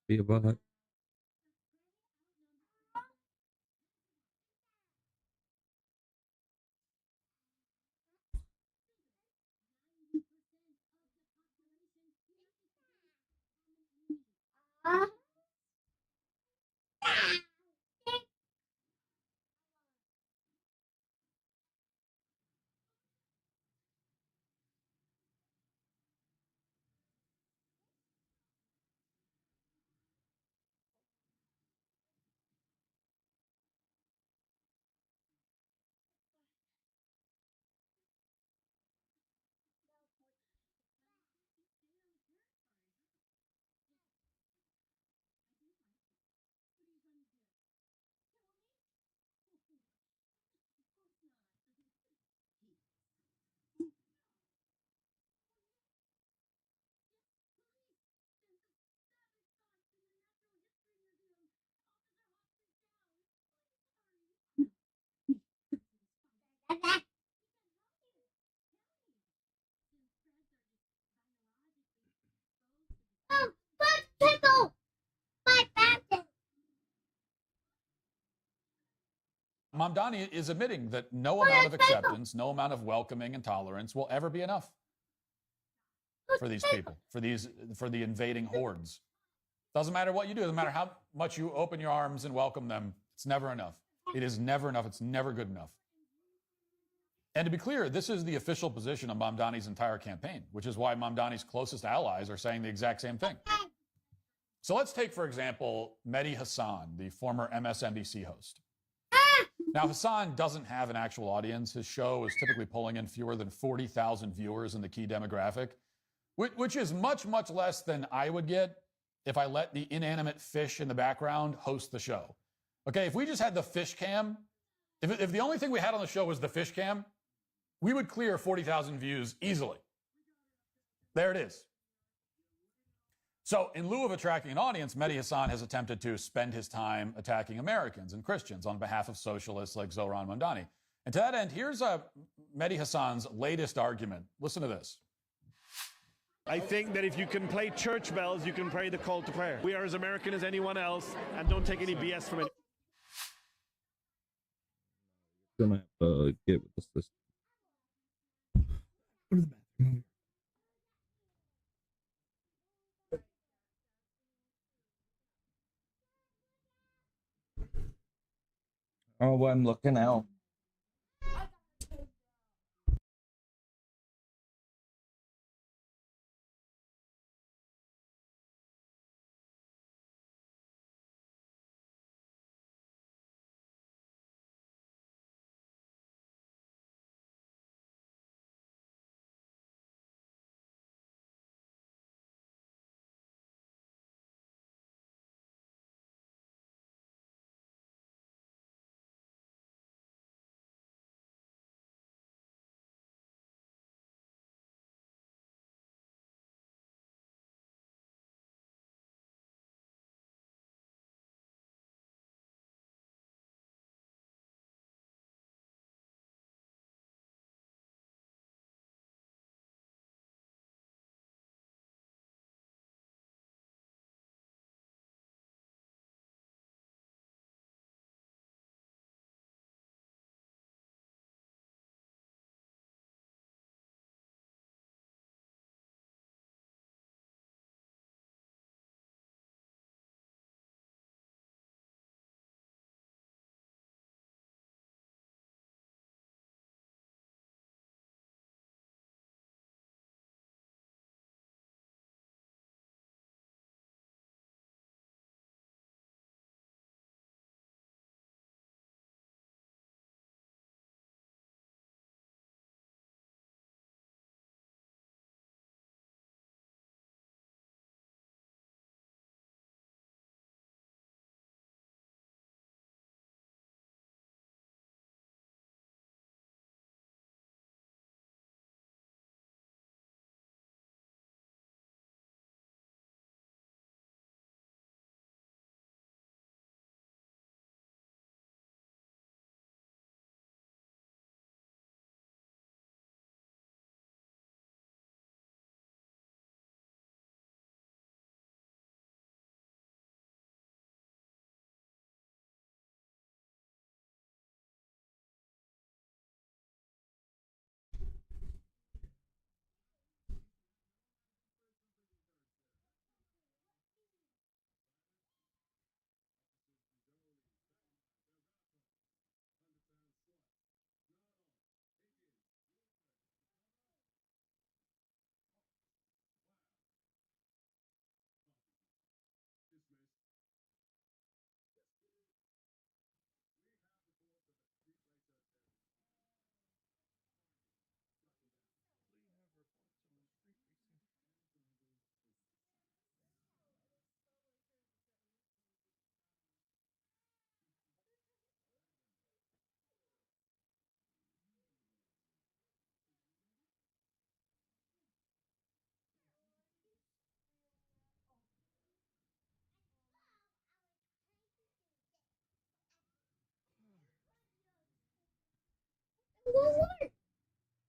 Be a bot. Pickle! My back! Mamdani is admitting that no amount of acceptance, no amount of welcoming and tolerance will ever be enough for these people, for the invading hordes. Doesn't matter what you do, doesn't matter how much you open your arms and welcome them, it's never enough. It is never enough, it's never good enough. And to be clear, this is the official position of Mamdani's entire campaign, which is why Mamdani's closest allies are saying the exact same thing. So let's take, for example, Mehdi Hassan, the former MSNBC host. Now, Hassan doesn't have an actual audience. His show is typically pulling in fewer than 40,000 viewers in the key demographic, which is much, much less than I would get if I let the inanimate fish in the background host the show. Okay, if we just had the fish cam, if the only thing we had on the show was the fish cam, we would clear 40,000 views easily. There it is. So in lieu of attracting an audience, Mehdi Hassan has attempted to spend his time attacking Americans and Christians on behalf of socialists like Zohran Mamdani. And to that end, here's Mehdi Hassan's latest argument. Listen to this. I think that if you can play church bells, you can pray the call to prayer. We are as American as anyone else, and don't take any BS from it. Gonna have to get with the system. Go to the bathroom. Oh, I'm looking out.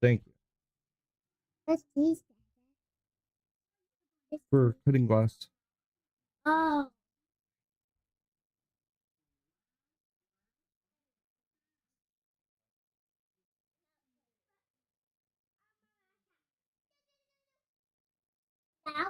Thank you What's these? for cutting glass. Oh. Now.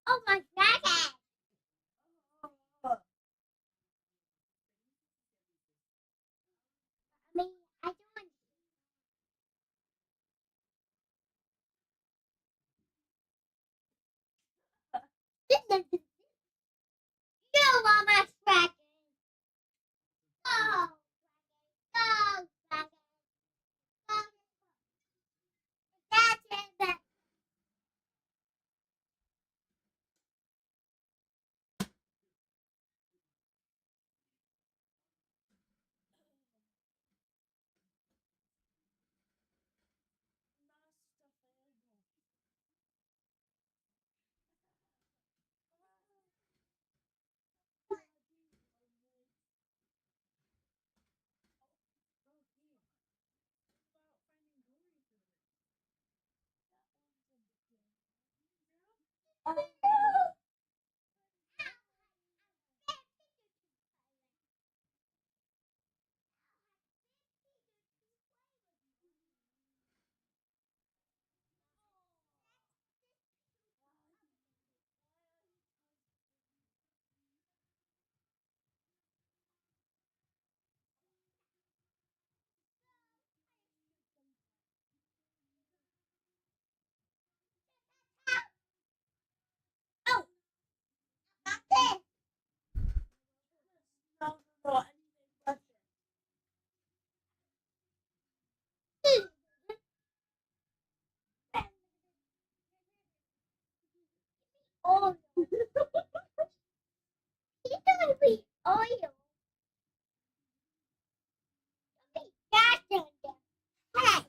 Oh my God! I mean, I don't. You are my dragon. Go, go, dragon. Go. That's it. Oh, that's it. No, no, no. Oh, he's gonna be oil. That's it. Hey.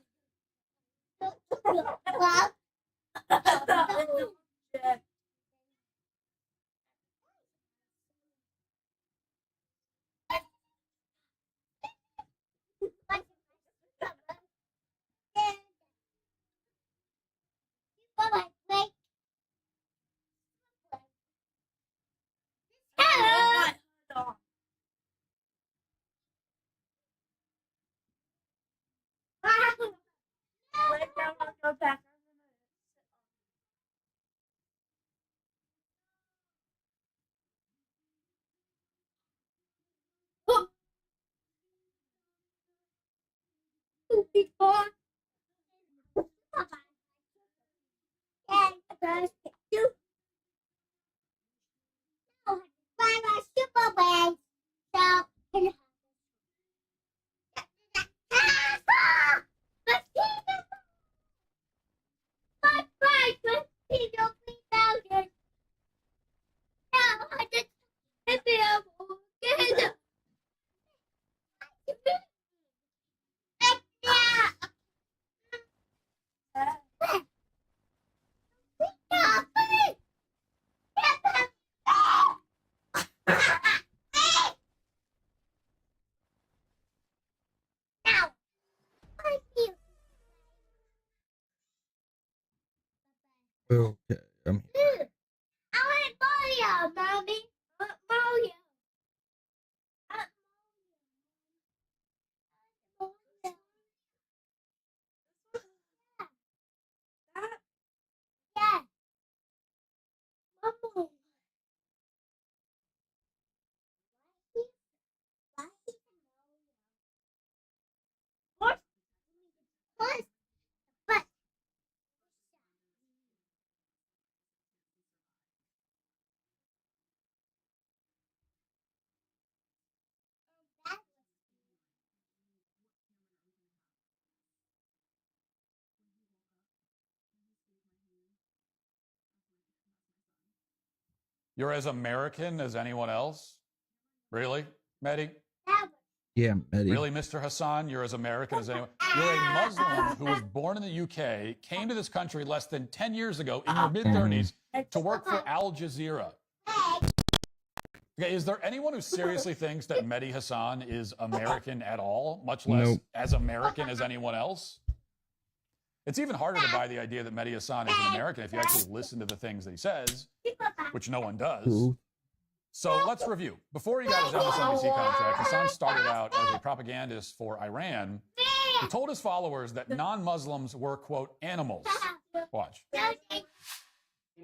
Well, before. You buy my super waves. So, my price was $3,000. Now I just have be able to get it. Okay, I'm here. I want Mario, Mommy. I want Mario. Yeah. Mama. What? What? What? You're as American as anyone else? Really, Mehdi? Yeah, Mehdi. Really, Mr. Hassan? You're as American as anyone. You're a Muslim who was born in the UK, came to this country less than 10 years ago in your mid-30s to work for Al Jazeera. Okay, is there anyone who seriously thinks that Mehdi Hassan is American at all, much less as American as anyone else? It's even harder to buy the idea that Mehdi Hassan is an American if you actually listen to the things that he says, which no one does. So let's review. Before he got his MSNBC contract, Hassan started out as a propagandist for Iran. He told his followers that non-Muslims were, quote, animals. Watch.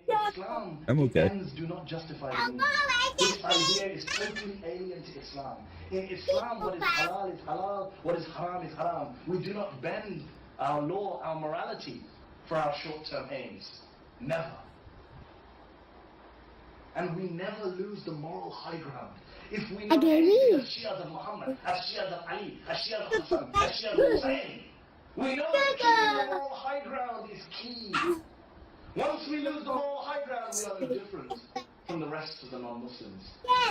Islam, I'm okay. ends do not justify the means. This idea is totally alien to Islam. In Islam, what is halal is halal, what is haram is haram. We do not bend our law, our morality for our short-term aims. Never. And we never lose the moral high ground. If we know anything of Shia than Muhammad, as Shia than Ali, as Shia than Hassan, as Shia than Hussein, we know that keeping the moral high ground is key. Once we lose the moral high ground, we are no different from the rest of the non-Muslims,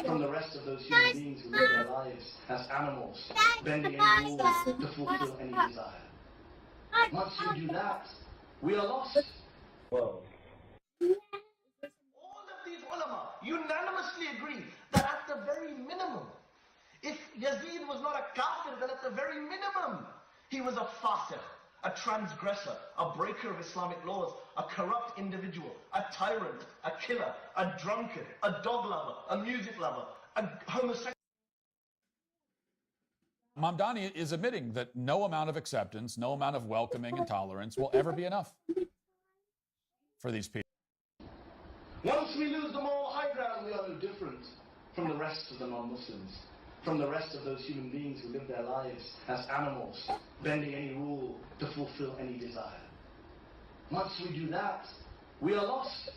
from the rest of those human beings who live their lives as animals, bending any rules to fulfill any desire. Once we do that, we are lost. Whoa. All of these ulama unanimously agree that at the very minimum, if Yazid was not a kafir, then at the very minimum, he was a fasiq, a transgressor, a breaker of Islamic laws, a corrupt individual, a tyrant, a killer, a drunkard, a dog lover, a music lover, a homosexual. Mamdani is admitting that no amount of acceptance, no amount of welcoming and tolerance will ever be enough for these people. Once we lose the moral high ground, we are no different from the rest of the non-Muslims, from the rest of those human beings who live their lives as animals, bending any rule to fulfill any desire. Once we do that, we are lost.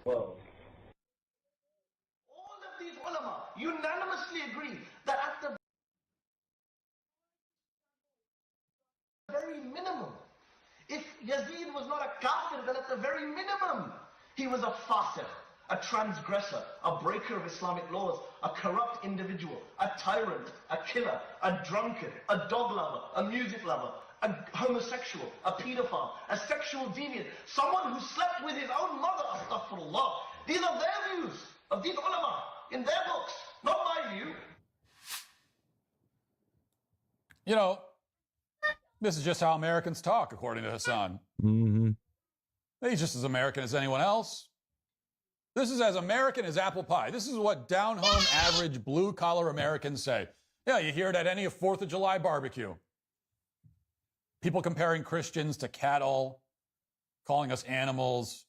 Whoa. All of these ulama unanimously agree that at the very minimum, if Yazid was not a kafir, then at the very minimum, he was a fasiq, a transgressor, a breaker of Islamic laws, a corrupt individual, a tyrant, a killer, a drunkard, a dog lover, a music lover, a homosexual, a pedophile, a sexual deviant, someone who slept with his own mother, astaghfirullah. These are their views of these ulama in their books, not my view. You know, this is just how Americans talk, according to Hassan. Mm-hmm. He's just as American as anyone else. This is as American as apple pie. This is what down-home, average, blue-collar Americans say. Yeah, you hear it at any 4th of July barbecue. People comparing Christians to cattle, calling us animals,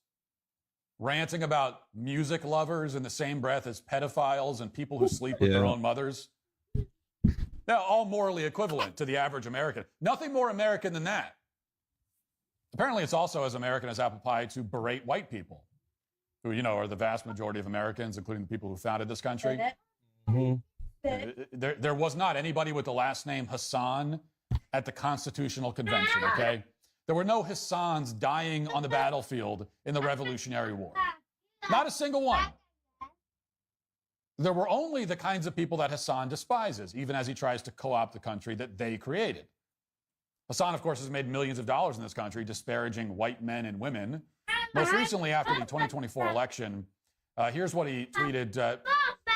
ranting about music lovers in the same breath as pedophiles and people who sleep with their own mothers. They're all morally equivalent to the average American. Nothing more American than that. Apparently, it's also as American as apple pie to berate white people, who, you know, are the vast majority of Americans, including the people who founded this country. There was not anybody with the last name Hassan at the Constitutional Convention, okay? There were no Hassans dying on the battlefield in the Revolutionary War. Not a single one. There were only the kinds of people that Hassan despises, even as he tries to co-opt the country that they created. Hassan, of course, has made millions of dollars in this country disparaging white men and women. Most recently, after the 2024 election, here's what he tweeted.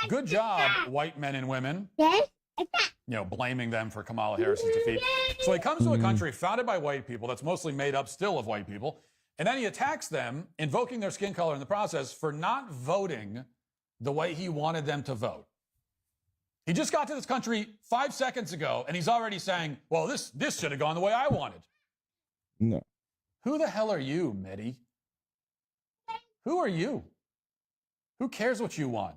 Good job, white men and women. You know, blaming them for Kamala Harris's defeat. So he comes to a country founded by white people that's mostly made up still of white people, and then he attacks them, invoking their skin color in the process for not voting the way he wanted them to vote. He just got to this country 5 seconds ago, and he's already saying, well, this should have gone the way I wanted. No. Who the hell are you, Mehdi? Who are you? Who cares what you want?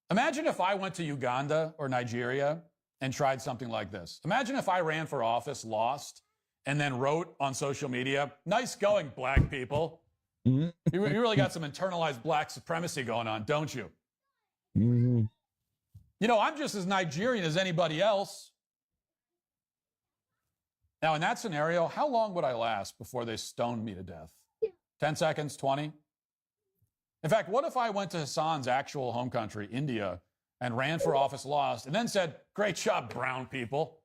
Imagine if I went to Uganda or Nigeria and tried something like this. Imagine if I ran for office, lost, and then wrote on social media, nice going, black people. You really got some internalized black supremacy going on, don't you? You know, I'm just as Nigerian as anybody else. Now, in that scenario, how long would I last before they stoned me to death? 10 seconds, 20? In fact, what if I went to Hassan's actual home country, India, and ran for office, lost, and then said, great job, brown people.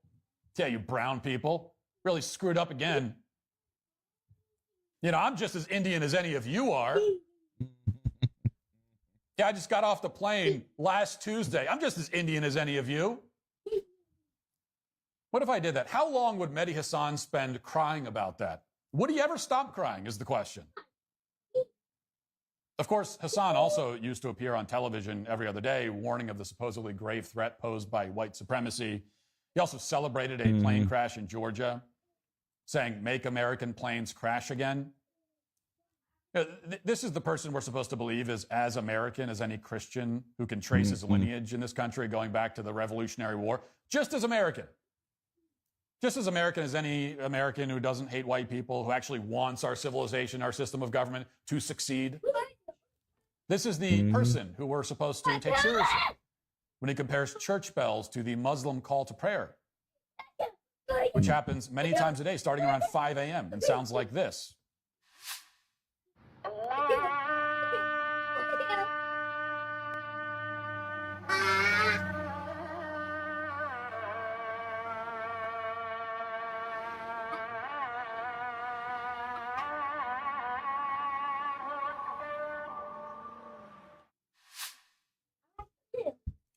Tell you, brown people really screwed up again. You know, I'm just as Indian as any of you are. Yeah, I just got off the plane last Tuesday. I'm just as Indian as any of you. What if I did that? How long would Mehdi Hasan spend crying about that? Would he ever stop crying is the question. Of course, Hasan also used to appear on television every other day, warning of the supposedly grave threat posed by white supremacy. He also celebrated a plane crash in Georgia, saying, make American planes crash again. This is the person we're supposed to believe is as American as any Christian who can trace his lineage in this country going back to the Revolutionary War. Just as American. Just as American as any American who doesn't hate white people, who actually wants our civilization, our system of government to succeed. This is the person who we're supposed to take seriously when he compares church bells to the Muslim call to prayer, which happens many times a day, starting around 5 a.m. and sounds like this.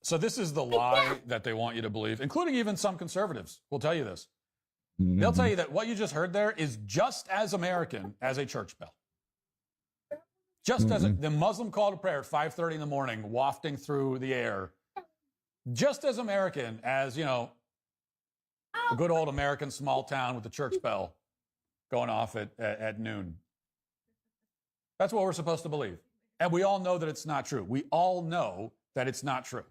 So this is the lie that they want you to believe, including even some conservatives will tell you this. They'll tell you that what you just heard there is just as American as a church bell. Just as the Muslim call to prayer at 5:30 in the morning, wafting through the air. Just as American as, you know, a good old American small town with the church bell going off at noon. That's what we're supposed to believe. And we all know that it's not true. We all know that it's not true.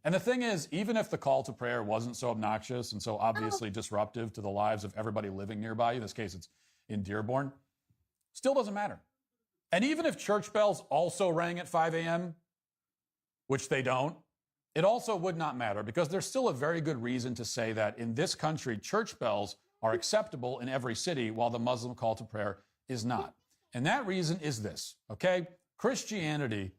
And the thing is, even if the call to prayer wasn't so obnoxious and so obviously disruptive to the lives of everybody living nearby, in this case it's in Dearborn, still doesn't matter. And even if church bells also rang at 5 a.m., which they don't, it also would not matter because there's still a very good reason to say that in this country, church bells are acceptable in every city while the Muslim call to prayer is not. And that reason is this, okay? Christianity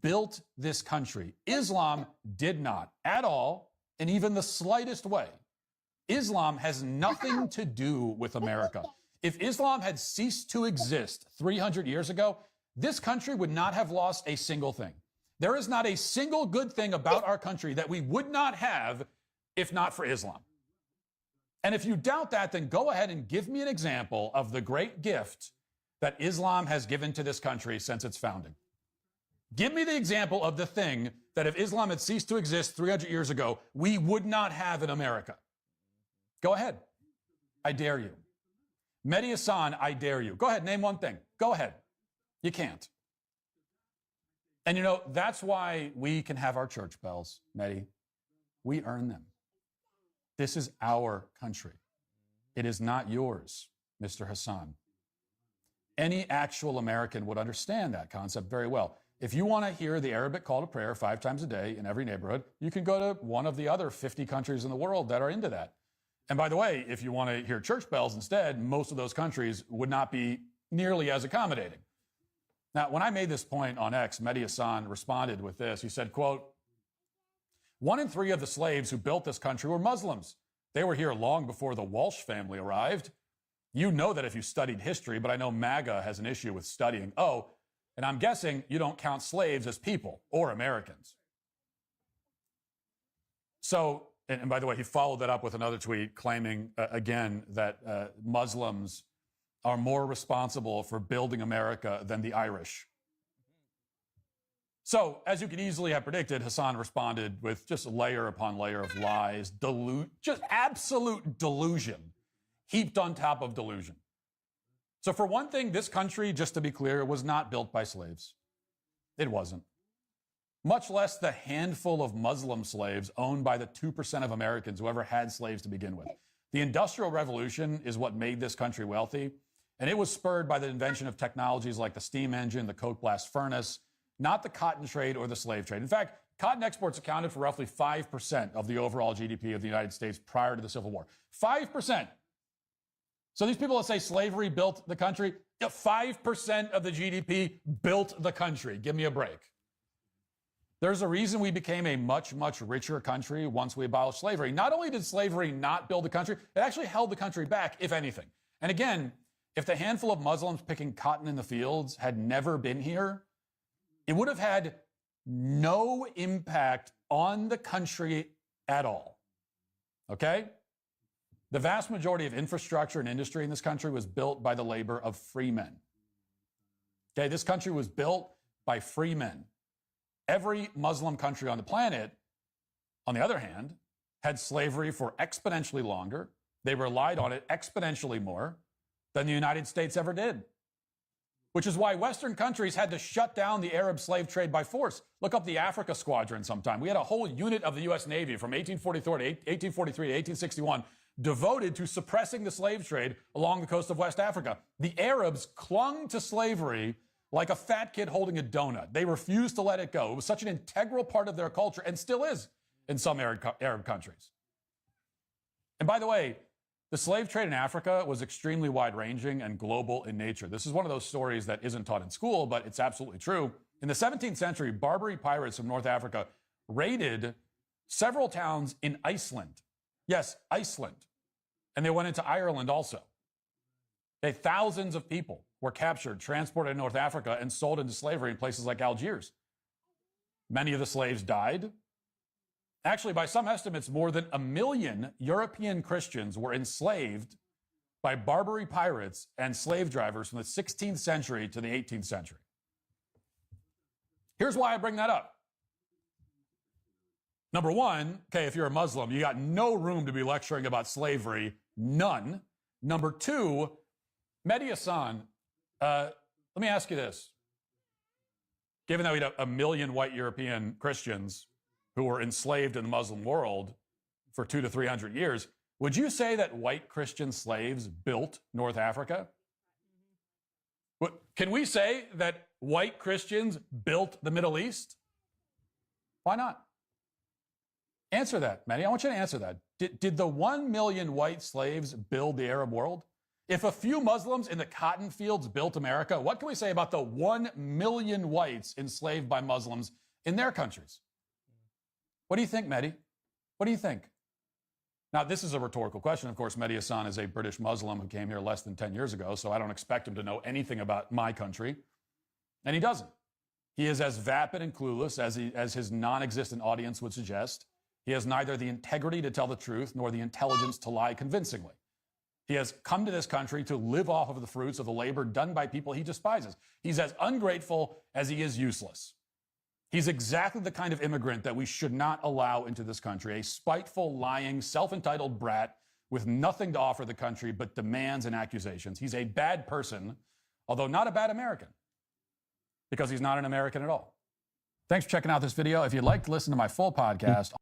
built this country. Islam did not at all, in even the slightest way. Islam has nothing to do with America. If Islam had ceased to exist 300 years ago, this country would not have lost a single thing. There is not a single good thing about our country that we would not have if not for Islam. And if you doubt that, then go ahead and give me an example of the great gift that Islam has given to this country since its founding. Give me the example of the thing that if Islam had ceased to exist 300 years ago, we would not have in America. Go ahead. I dare you. Mehdi Hasan, I dare you. Go ahead, name one thing. Go ahead. You can't. And you know, that's why we can have our church bells, Mehdi. We earn them. This is our country. It is not yours, Mr. Hasan. Any actual American would understand that concept very well. If you want to hear the Arabic call to prayer 5 times a day in every neighborhood, you can go to one of the other 50 countries in the world that are into that. And by the way, if you want to hear church bells instead, most of those countries would not be nearly as accommodating. Now, when I made this point on X, Mehdi Hasan responded with this. He said, quote, 1 in 3 of the slaves who built this country were Muslims. They were here long before the Walsh family arrived. You know that if you studied history, but I know MAGA has an issue with studying. Oh, and I'm guessing you don't count slaves as people or Americans. So, and by the way, he followed that up with another tweet claiming, again, that Muslims are more responsible for building America than the Irish. So, as you can easily have predicted, Hasan responded with just layer upon layer of lies, just absolute delusion, heaped on top of delusion. So for one thing, this country, just to be clear, was not built by slaves. It wasn't. Much less the handful of Muslim slaves owned by the 2% of Americans who ever had slaves to begin with. The Industrial Revolution is what made this country wealthy, and it was spurred by the invention of technologies like the steam engine, the coke blast furnace, not the cotton trade or the slave trade. In fact, cotton exports accounted for roughly 5% of the overall GDP of the United States prior to the Civil War. 5%. So these people that say slavery built the country, 5% of the GDP built the country. Give me a break. There's a reason we became a much, much richer country once we abolished slavery. Not only did slavery not build the country, it actually held the country back, if anything. And again, if the handful of Muslims picking cotton in the fields had never been here, it would have had no impact on the country at all. Okay? The vast majority of infrastructure and industry in this country was built by the labor of free men. Okay, this country was built by free men. Every Muslim country on the planet, on the other hand, had slavery for exponentially longer. They relied on it exponentially more than the United States ever did. Which is why Western countries had to shut down the Arab slave trade by force. Look up the Africa Squadron sometime. We had a whole unit of the U.S. Navy from 1843 to 1861 devoted to suppressing the slave trade along the coast of West Africa. The Arabs clung to slavery like a fat kid holding a donut. They refused to let it go. It was such an integral part of their culture, and still is in some Arab countries. And by the way, the slave trade in Africa was extremely wide-ranging and global in nature. This is one of those stories that isn't taught in school, but it's absolutely true. In the 17th century, Barbary pirates from North Africa raided several towns in Iceland. Yes, Iceland. And they went into Ireland also. Thousands of people were captured, transported to North Africa, and sold into slavery in places like Algiers. Many of the slaves died. Actually, by some estimates, more than 1 million European Christians were enslaved by Barbary pirates and slave drivers from the 16th century to the 18th century. Here's why I bring that up. Number one, okay, if you're a Muslim, you got no room to be lecturing about slavery, none. Number two, Mehdi Hassan, let me ask you this. Given that we had 1 million white European Christians who were enslaved in the Muslim world for 200 to 300 years, would you say that white Christian slaves built North Africa? Can we say that white Christians built the Middle East? Why not? Answer that, Mehdi. I want you to answer that. Did the 1 million white slaves build the Arab world? If a few Muslims in the cotton fields built America, what can we say about the 1 million whites enslaved by Muslims in their countries? What do you think, Mehdi? What do you think? Now, this is a rhetorical question. Of course, Mehdi Hassan is a British Muslim who came here less than 10 years ago, so I don't expect him to know anything about my country. And he doesn't. He is as vapid and clueless as his non-existent audience would suggest. He has neither the integrity to tell the truth nor the intelligence to lie convincingly. He has come to this country to live off of the fruits of the labor done by people he despises. He's as ungrateful as he is useless. He's exactly the kind of immigrant that we should not allow into this country, a spiteful, lying, self-entitled brat with nothing to offer the country but demands and accusations. He's a bad person, although not a bad American, because he's not an American at all. Thanks for checking out this video. If you'd like to listen to my full podcast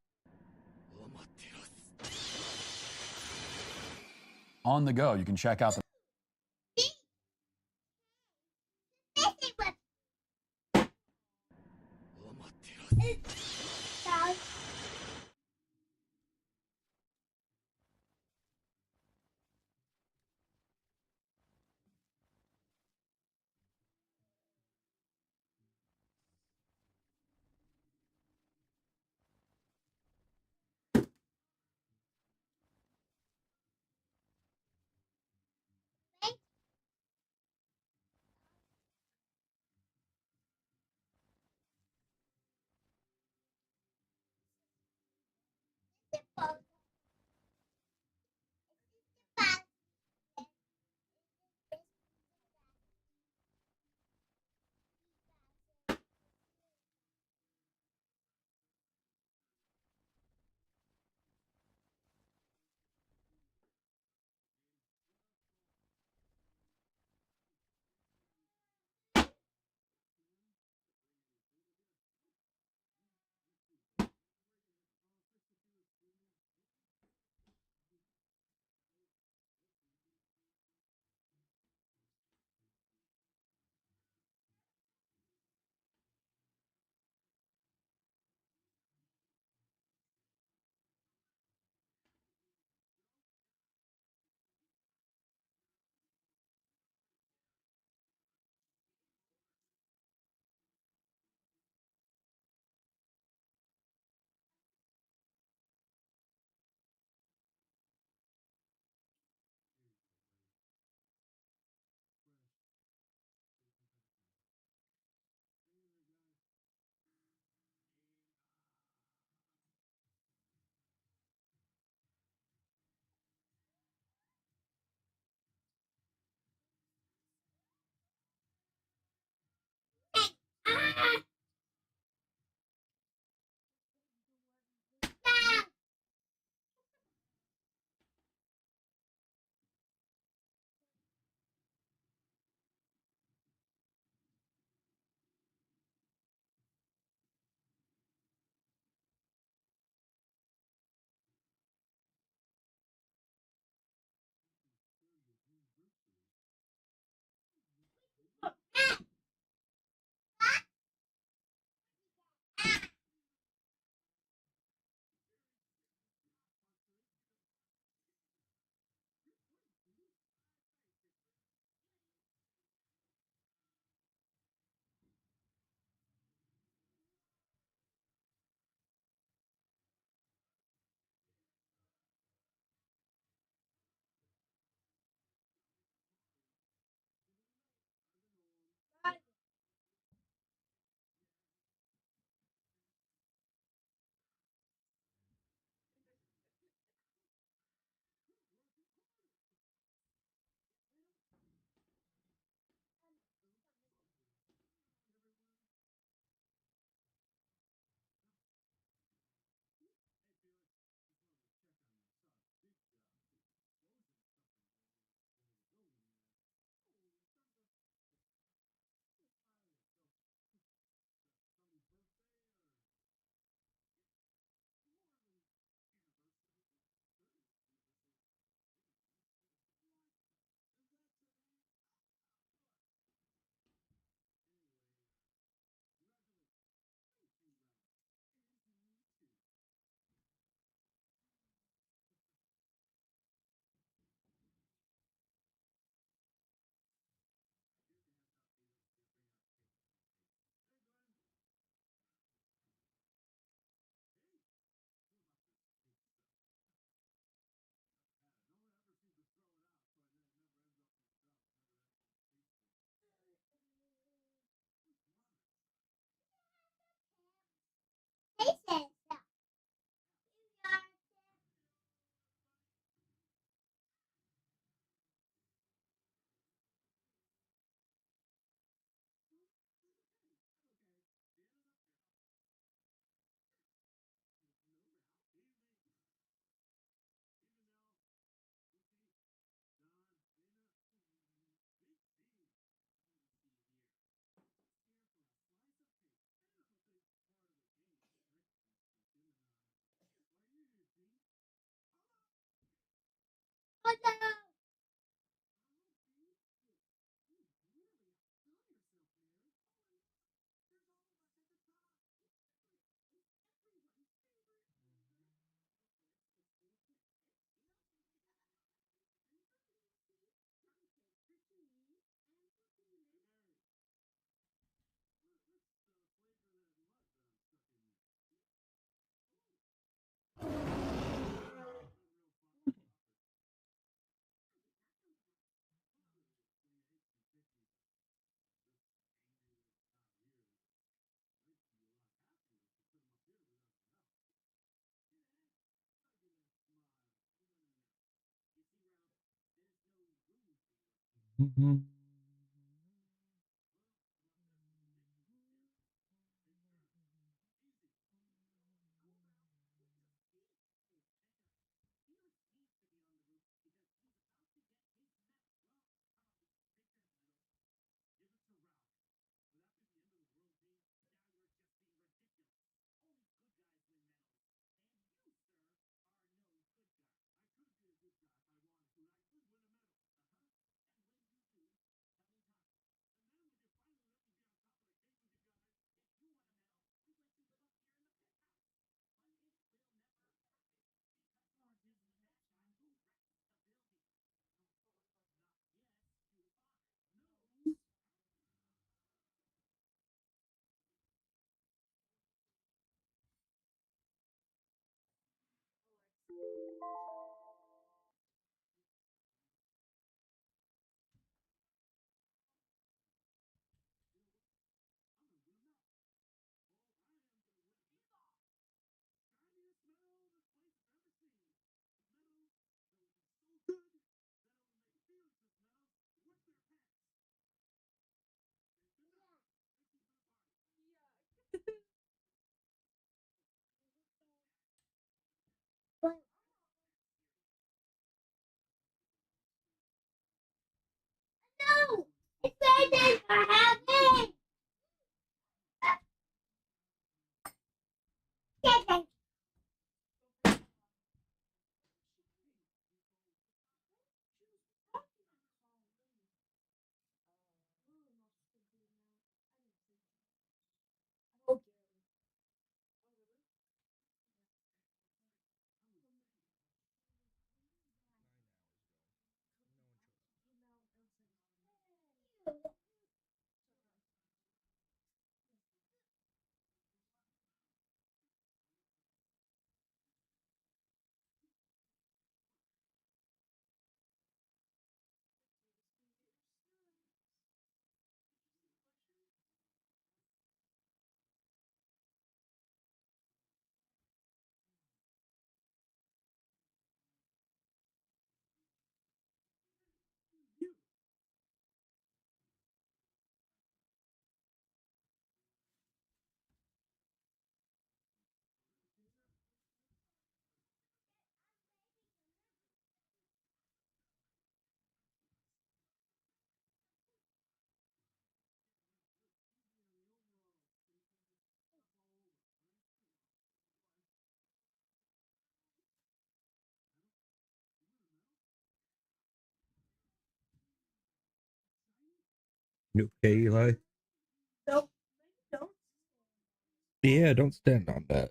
on the go, you can check out the Mhm. You okay, Eli? No, don't. Yeah, don't stand on that.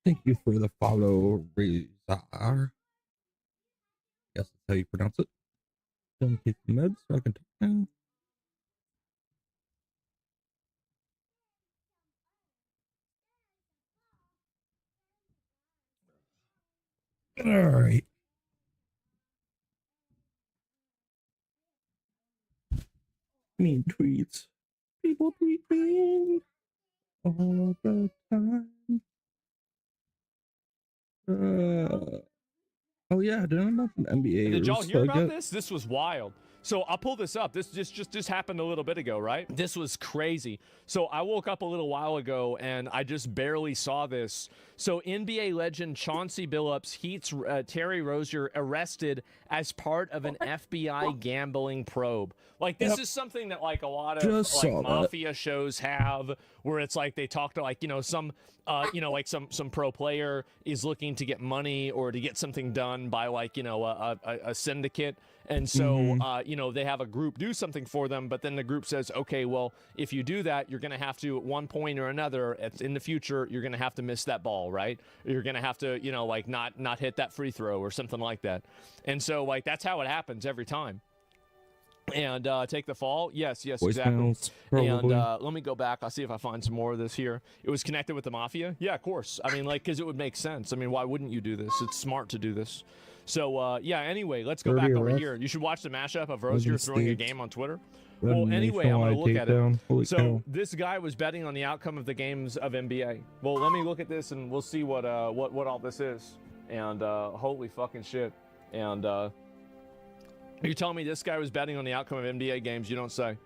Thank you for the follow, Razor. Yes, that's how you pronounce it. Don't take the meds so I can talk now. Alright. Mean tweets. People tweet me all the time. Oh yeah, did I mention NBA? Did y'all hear about yet? this? This was wild. So I'll pull this up. This just happened a little bit ago, right? This was crazy. So I woke up a little while ago and I just barely saw this. So NBA legend Chauncey Billups, Heat's Terry Rozier arrested as part of an FBI gambling probe. Like this is something that like a lot of Just like saw that. mafia shows have, where it's like they talk to like some like some pro player is looking to get money or to get something done by like a syndicate. And so, they have a group do something for them, but then the group says, okay, well, if you do that, you're going to have to, at one point or another, in the future, you're going to have to miss that ball, right? You're going to have to, like not hit that free throw or something like that. And so, like, that's how it happens every time. And take the fall? Yes, exactly. Voicemails, And probably. let me go back. I'll see if I find some more of this here. It was connected with the mafia? Yeah, of course. I mean, like, because it would make sense. I mean, why wouldn't you do this? It's smart to do this. So, anyway, let's go back 30 over arrests. here. You should watch the mashup of Rozier throwing a States. game on Twitter. Red Well, anyway, I'm going to look at nationwide it. takedown. Holy So, cow. this guy was betting on the outcome of the games of NBA. Well, let me look at this and we'll see what all this is. And holy fucking shit. And you're telling me this guy was betting on the outcome of NBA games? You don't say.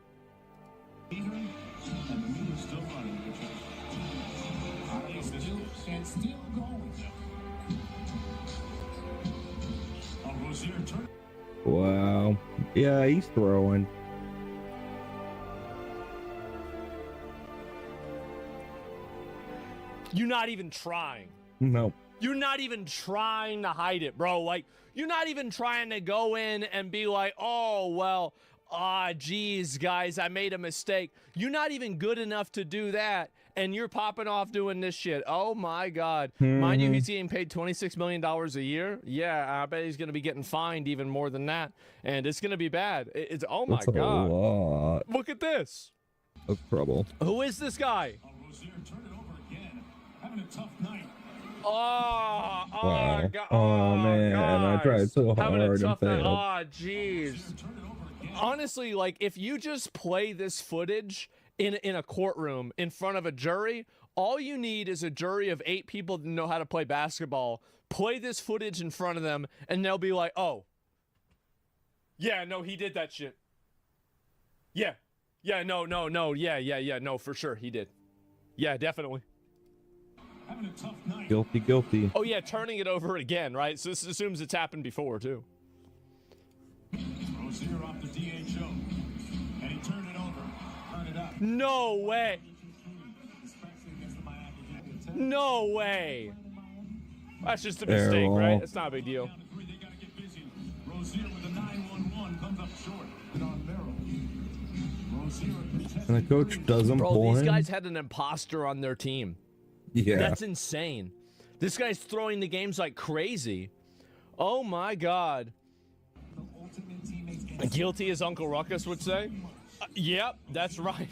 Wow. Yeah, he's throwing. You're not even trying. No. You're not even trying to hide it, bro. Like, you're not even trying to go in and be like, oh, well, geez, guys, I made a mistake. You're not even good enough to do that, and you're popping off doing this shit. Oh, my God. Mind you, he's getting paid $26 million a year. Yeah, I bet he's going to be getting fined even more than that, and it's going to be bad. It's oh, my That's a God. lot Look at this. of trouble. Who is this guy? Oh, Wow. God. Oh, man, I tried so Having a hard and tough night. failed. Oh, jeez. Honestly, like, if you just play this footage in a courtroom in front of a jury, all you need is a jury of 8 people that know how to play basketball. Play this footage in front of them, and they'll be like, oh, yeah, no, he did that shit. Yeah. Yeah, no. Yeah, no, for sure, he did. Yeah, definitely. Guilty. Oh, yeah, turning it over again, right? So this assumes it's happened before, too. Rozier off the DHO, and he turned it over. Turn it up. No way. No way. That's just a mistake, Terrible. right? It's not a big deal. Rozier with the 9-1-1 comes up short. And the coach doesn't Bro, pull these him. guys had an imposter on their team. Yeah. That's insane. This guy's throwing the games like crazy. Oh, my God. Guilty, as Uncle Ruckus would say. Yep, that's right.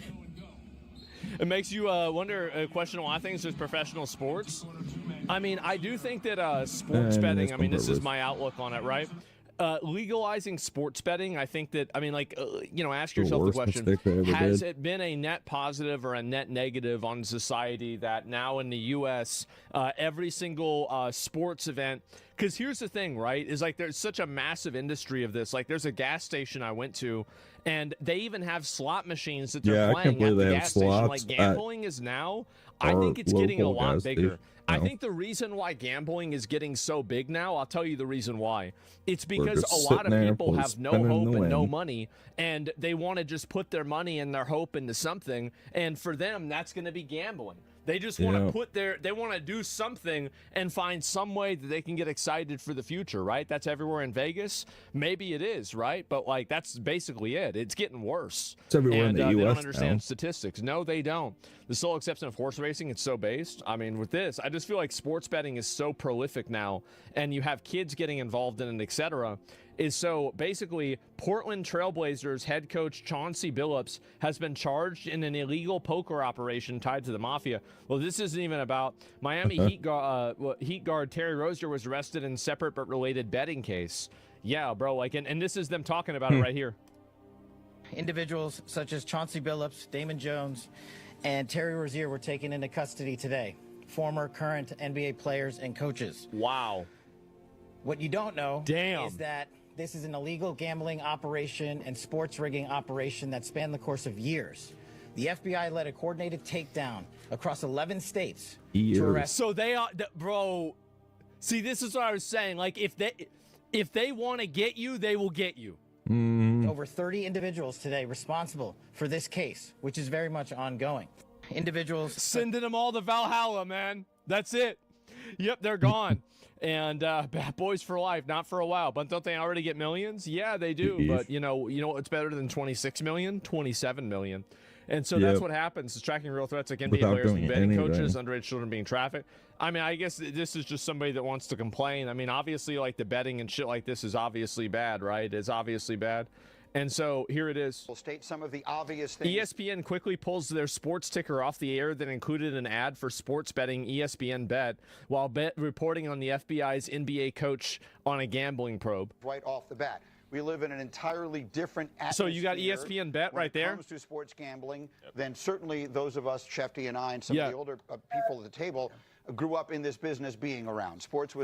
It makes you question why things is professional sports. I mean, I do think that sports And betting, it's I mean, this is purpose. my outlook on it, right? Legalizing sports betting, I think that, I mean, like, ask The yourself the worst question, mistake they ever has did. it been a net positive or a net negative on society that now in the U.S., every single sports event, because here's the thing, right, is like there's such a massive industry of this. Like there's a gas station I went to, and they even have slot machines that they're Yeah, I playing can't believe at the they have gas station. Like slots at gambling is now, I our think it's getting a local lot gas bigger. station I now. think the reason why gambling is getting so big now, I'll tell you the reason why. It's We're because just a lot of sitting there people have no spinning hope the and no wind. money, and they want to just put their money and their hope into something, and for them, that's going to be gambling. They just want to Yeah. put they want to do something and find some way that they can get excited for the future, right? That's everywhere in Vegas. Maybe it is, right? But like that's basically it. It's getting worse. It's everywhere in and, the they don't US understand now. statistics. No, they don't. The sole exception of horse racing, it's so based. I mean, with this, I just feel like sports betting is so prolific now, and you have kids getting involved in it, etc. Is so basically Portland Trailblazers head coach Chauncey Billups has been charged in an illegal poker operation tied to the mafia. Well, this isn't even about Miami Heat guard Terry Rozier was arrested in separate but related betting case. Yeah, bro, like, and this is them talking about it right here. Individuals such as Chauncey Billups, Damon Jones, and Terry Rozier were taken into custody today. Former, current NBA players and coaches. Wow. What you don't know Damn. is that this is an illegal gambling operation and sports rigging operation that spanned the course of years. The FBI led a coordinated takedown across 11 states to arrest. So they are, bro. See, this is what I was saying. Like, if they want to get you, they will get you. Over 30 individuals today responsible for this case, which is very much ongoing. Individuals sending them all to Valhalla, man. That's it. Yep, they're gone. And bad boys for life, not for a while. But don't they already get millions? Yeah, they do. Jeez. But you know what's better than 26 million? 27 million. And so Yep. that's what happens. It's tracking real threats like NBA Without players doing and betting anything. coaches, underage children being trafficked. I mean, I guess this is just somebody that wants to complain. I mean, obviously, like the betting and shit like this is obviously bad, right? It's obviously bad. And so here it is. We'll state some of the obvious things. ESPN quickly pulls their sports ticker off the air that included an ad for sports betting ESPN Bet while reporting on the FBI's NBA coach on a gambling probe. Right off the bat. We live in an entirely different atmosphere. So you got ESPN Bet right there? When it comes to sports gambling, then certainly those of us, Shefty and I, and some Yeah. of the older people at the table, grew up in this business being around. Sports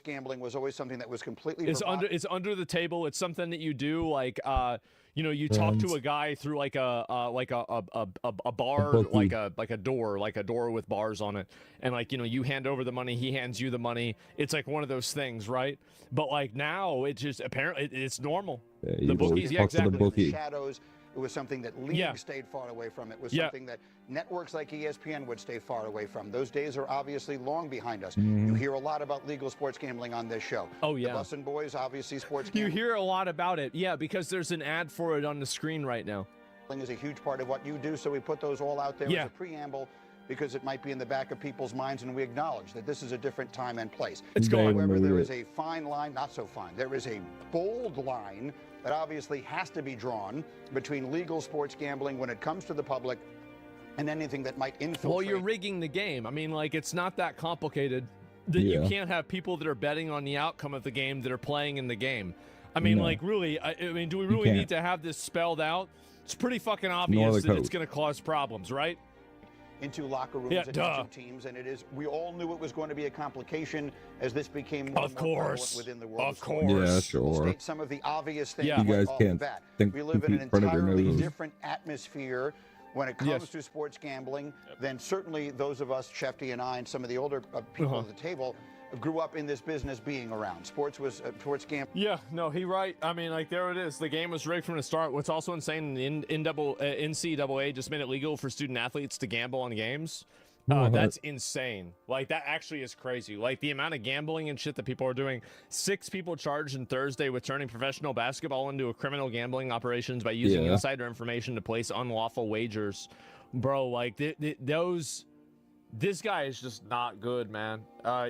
gambling was always something that was completely It's under the table. It's something that you do like you talk to a guy through like a bar, bookie. like a door with bars on it, and like you hand over the money, he hands you the money. It's like one of those things, right? But like now, it's just apparently it's normal. Yeah, The you bookies, always yeah, talk to the exactly. bookie. shadows. It was something that leagues Yeah. stayed far away from. It was Yeah. something that networks like ESPN would stay far away from. Those days are obviously long behind us. Mhm. You hear a lot about legal sports gambling on this show. Oh, yeah. The Bussin' Boys, obviously sports You gambling hear a lot about it, yeah, because there's an ad for it on the screen right now. is a huge part of what you do, so we put those all out there Yeah. as a preamble because it might be in the back of people's minds, and we acknowledge that this is a different time and place. It's gone. However, there Maybe is a fine line, not so fine, there is a bold line that obviously has to be drawn between legal sports gambling when it comes to the public and anything that might infiltrate. Well, you're rigging the game. I mean, like, it's not that complicated. That you Yeah. can't have people that are betting on the outcome of the game that are playing in the game. I mean, No. like, really, I mean, do we really can't. need to have this spelled out? It's pretty fucking the obvious that it's code. going to cause problems, right? into locker rooms Yeah, and duh. into teams, and we all knew it was going to be a complication as this became more Of and more prevalent course. within the world Of sport. course. Yeah, We'll sure. state some of the obvious things Yeah. right You guys off can't the bat. think We 2 live in an feet in front of your entirely nose. different atmosphere when it comes Yes. to sports gambling than certainly those of us, Shefty and I, and some of the older people at the table, grew up in this business being around. Sports gambling. Yeah, no, he right. I mean, like, there it is. The game was rigged from the start. What's also insane, the NCAA just made it legal for student athletes to gamble on games. What? That's insane. Like, that actually is crazy. Like, the amount of gambling and shit that people are doing. 6 people charged on Thursday with turning professional basketball into a criminal gambling operations by using Yeah. insider information to place unlawful wagers. Bro, like, this guy is just not good, man.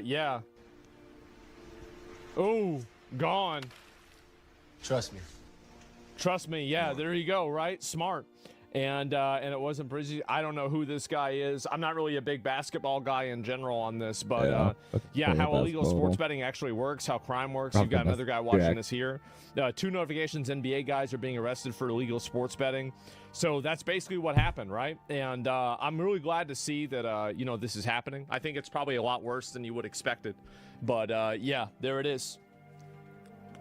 Yeah. Oh, gone. Trust me. Trust me. Yeah, there you go. Right, smart. And it wasn't Brizzy. I don't know who this guy is. I'm not really a big basketball guy in general on this, but how illegal basketball. sports betting actually works, how crime works. You've Probably got another guy watching Jack. this here. 2 notifications: NBA guys are being arrested for illegal sports betting. So that's basically what happened, right? And I'm really glad to see that this is happening. I think it's probably a lot worse than you would expect it, but yeah, there it is.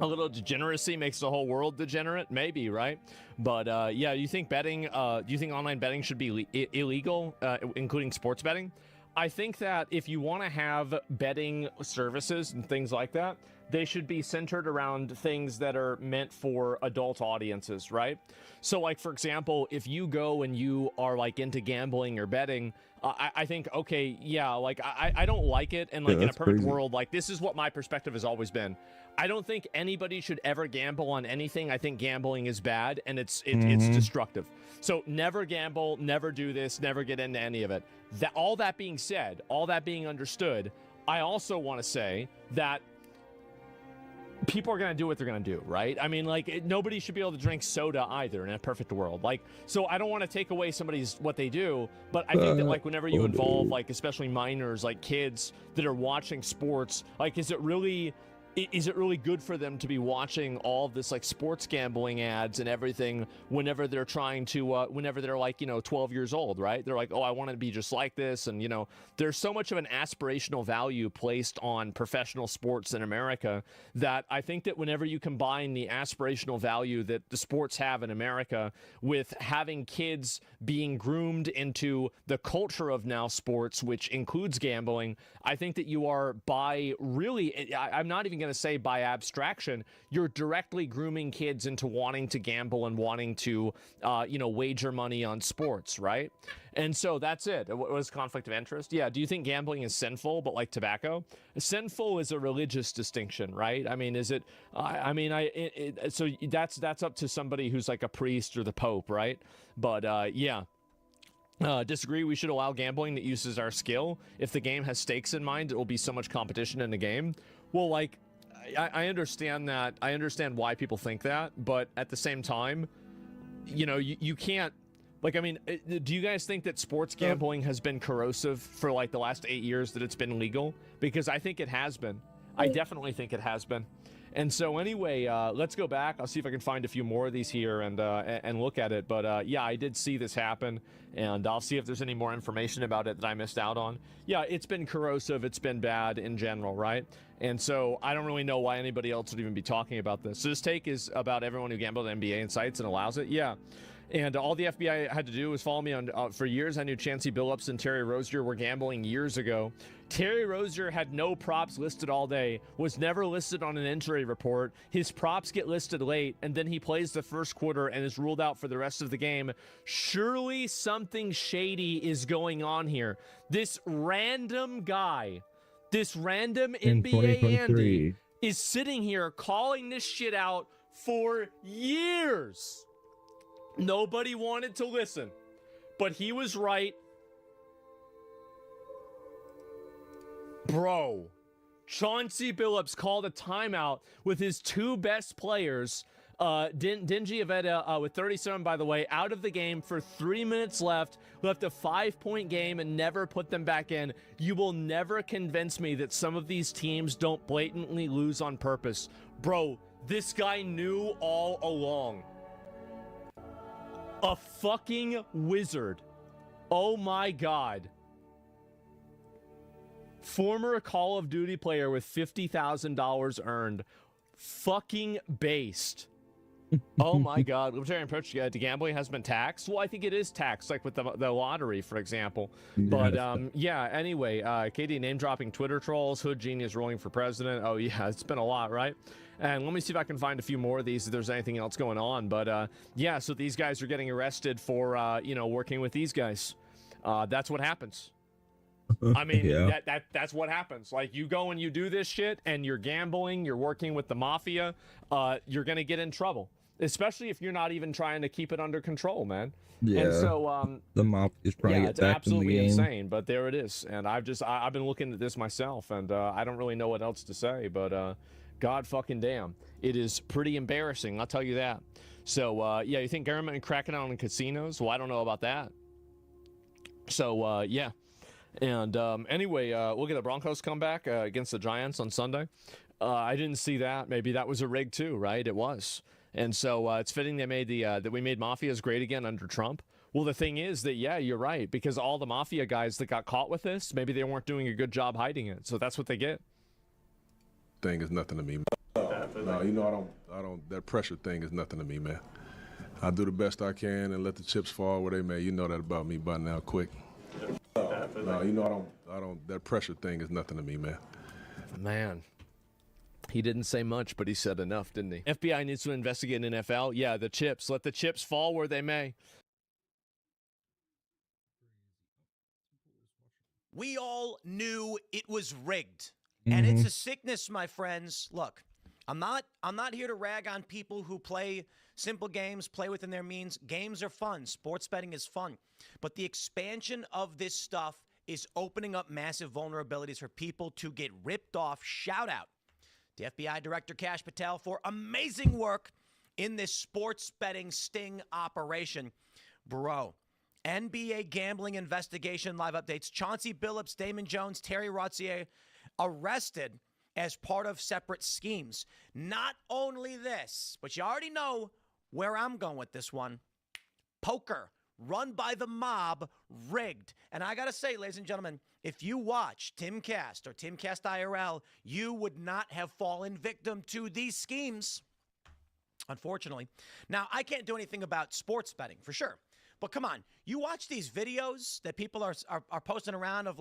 A little degeneracy makes the whole world degenerate, maybe, right? But you think betting? Do you think online betting should be illegal, including sports betting? I think that if you want to have betting services and things like that, they should be centered around things that are meant for adult audiences, right? So, like, for example, if you go and you are, like, into gambling or betting, I think, okay, yeah, like, I don't like it. And, like, in a perfect world, like, this is what my perspective has always been. I don't think anybody should ever gamble on anything. I think gambling is bad, and it's destructive. So never gamble, never do this, never get into any of it. All that being said, all that being understood, I also want to say that people are going to do what they're going to do, right? I mean, like, nobody should be able to drink soda either in a perfect world. Like, so I don't want to take away somebody's what they do, but I think that, like, whenever you involve, like, especially minors, like kids that are watching sports, like, is it really good for them to be watching all of this, like, sports gambling ads and everything whenever they're trying to, whenever they're, like, 12 years old, right? They're like, oh, I want to be just like this. And, there's so much of an aspirational value placed on professional sports in America that I think that whenever you combine the aspirational value that the sports have in America with having kids being groomed into the culture of now sports, which includes gambling, I think that you are I'm not even going to say by abstraction, you're directly grooming kids into wanting to gamble and wanting to, wager money on sports, right? And so that's it. What was conflict of interest? Yeah. Do you think gambling is sinful, but like tobacco? Sinful is a religious distinction, right? I mean, is it? So that's up to somebody who's like a priest or the Pope, right? But yeah. Disagree. We should allow gambling that uses our skill. If the game has stakes in mind, it will be so much competition in the game. Well, like, I understand that. I understand why people think that, but at the same time, you can't. Like, I mean, do you guys think that sports gambling has been corrosive for like the last 8 years that it's been legal? Because I think it has been. I definitely think it has been. And so anyway, let's go back. I'll see if I can find a few more of these here and look at it. But yeah, I did see this happen, and I'll see if there's any more information about it that I missed out on. Yeah, it's been corrosive. It's been bad in general, right? And so I don't really know why anybody else would even be talking about this. So this take is about everyone who gambled at NBA and sites and allows it. Yeah. And all the FBI had to do was follow me on for years. I knew Chancey Billups and Terry Rozier were gambling years ago. Terry Rozier had no props listed all day, was never listed on an injury report. His props get listed late, and then he plays the first quarter and is ruled out for the rest of the game. Surely something shady is going on here. This random guy, this random NBA Andy, is sitting here calling this shit out for years. Nobody wanted to listen, but he was right. Bro, Chauncey Billups called a timeout with his two best players, Dingy Avetta with 37, by the way, out of the game for 3 minutes left a 5-point game and never put them back in. You will never convince me that some of these teams don't blatantly lose on purpose. Bro, this guy knew all along. A fucking wizard. Oh my God. Former Call of Duty player with $50,000 earned. Fucking based. Oh my God. Libertarian approach to gambling has been taxed. Well, I think it is taxed, like with the lottery, for example. But yeah, anyway, KD name dropping Twitter trolls, Hood Genius rolling for president. Oh yeah, it's been a lot, right? And let me see if I can find a few more of these if there's anything else going on. But yeah, so these guys are getting arrested for working with these guys. That's what happens. I mean, yeah. that's what happens. Like, you go and you do this shit and you're gambling, you're working with the mafia, you're gonna get in trouble. Especially if you're not even trying to keep it under control, man. Yeah. And so the mafia is trying to get back in the game. It's absolutely insane, but there it is. And I've been looking at this myself, and I don't really know what else to say, but God fucking damn, it is pretty embarrassing, I'll tell you that. So yeah, you think government cracking down on casinos? Well, I don't know about that. So yeah. And anyway, look at the Broncos comeback against the Giants on Sunday. I didn't see that. Maybe that was a rig too, right? It was. And so it's fitting they made that we made mafias great again under Trump. Well, the thing is that, yeah, you're right, because all the mafia guys that got caught with this, maybe they weren't doing a good job hiding it. So that's what they get. Thing is nothing to me. No, you know, I don't. That pressure thing is nothing to me, man. I do the best I can and let the chips fall where they may. You know that about me by now, quick. No, you know I don't. That pressure thing is nothing to me, man. Man. He didn't say much, but he said enough, didn't he? FBI needs to investigate NFL. Yeah, the chips. Let the chips fall where they may. We all knew it was rigged. And it's a sickness, my friends. Look, I'm not here to rag on people who play simple games, play within their means. Games are fun. Sports betting is fun. But the expansion of this stuff is opening up massive vulnerabilities for people to get ripped off. Shout out to FBI Director Kash Patel for amazing work in this sports betting sting operation. Bro, NBA gambling investigation live updates. Chauncey Billups, Damon Jones, Terry Rozier arrested as part of separate schemes. Not only this, but you already know where I'm going with this one. Poker, run by the mob, rigged. And I got to say, ladies and gentlemen, if you watch Timcast or Timcast IRL, you would not have fallen victim to these schemes, unfortunately. Now, I can't do anything about sports betting, for sure. But come on, you watch these videos that people are posting around of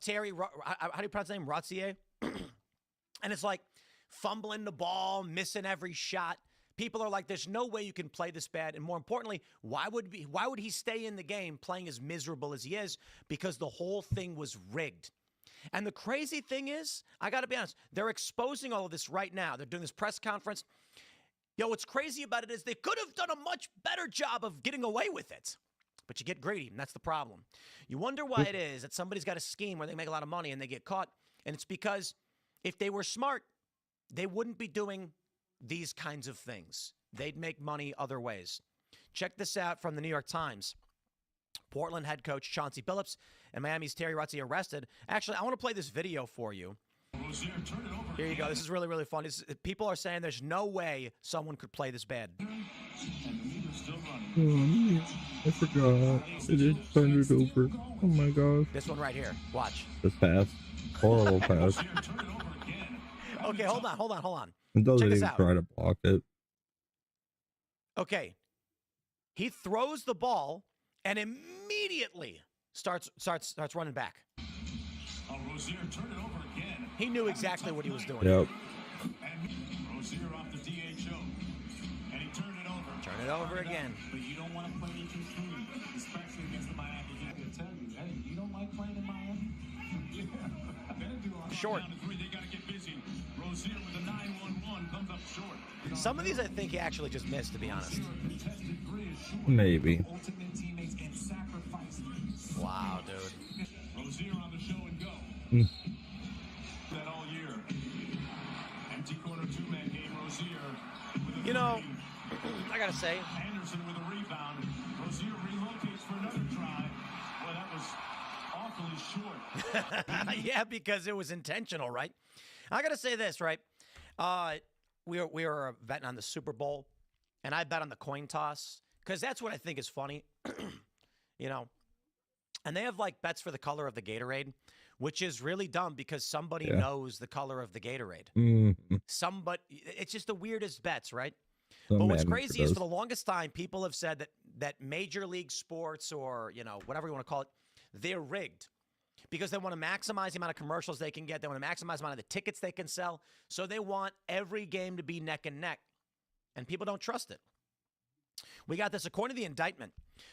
Terry, how do you pronounce his name, Rozier? And it's like fumbling the ball, missing every shot. People are like, there's no way you can play this bad. And more importantly, why would he stay in the game playing as miserable as he is? Because the whole thing was rigged. And the crazy thing is, I got to be honest, they're exposing all of this right now. They're doing this press conference. Yo, what's crazy about it is they could have done a much better job of getting away with it. But you get greedy, and that's the problem. You wonder why it is that somebody's got a scheme where they make a lot of money and they get caught. And it's because if they were smart, they wouldn't be doing these kinds of things. They'd make money other ways. Check this out from the New York Times. Portland head coach Chauncey Billups and Miami's Terry Rozier arrested. Actually, I want to play this video for you. Here you go. This is really, really fun. People are saying there's no way someone could play this bad. I forgot. It is turned it over. Oh my gosh. This one right here. Watch. This pass. Horrible pass. Okay, hold on. It doesn't Check this even out. try to block it. Okay. He throws the ball and immediately starts running back. He knew exactly what he was doing. Yep. Turn it over again. But you don't want to play it too soon, especially against the Miami Heat. I can tell you, hey, you don't like playing in Miami? Short. They got to get busy. Rozier with a 9-1-1 comes up short. Some of these I think he actually just missed, to be honest. Maybe. Wow, dude. Rozier on the show and go. That all year. Empty corner two-man game. Rozier. You know, I gotta say, Anderson with a rebound. Rozier relocates for another try. Well, that was awfully short. yeah, because it was intentional, right? I gotta say this, right? We were betting on the Super Bowl, and I bet on the coin toss because that's what I think is funny, you know. And they have like bets for the color of the Gatorade, which is really dumb because somebody knows the color of the Gatorade. Somebody, it's just the weirdest bets, right? Some but what's manager crazy is does. for the longest time, people have said that Major League Sports or, you know, whatever you want to call it, they're rigged because they want to maximize the amount of commercials they can get. They want to maximize the amount of the tickets they can sell. So they want every game to be neck and neck. And people don't trust it. We got this. According to the indictment,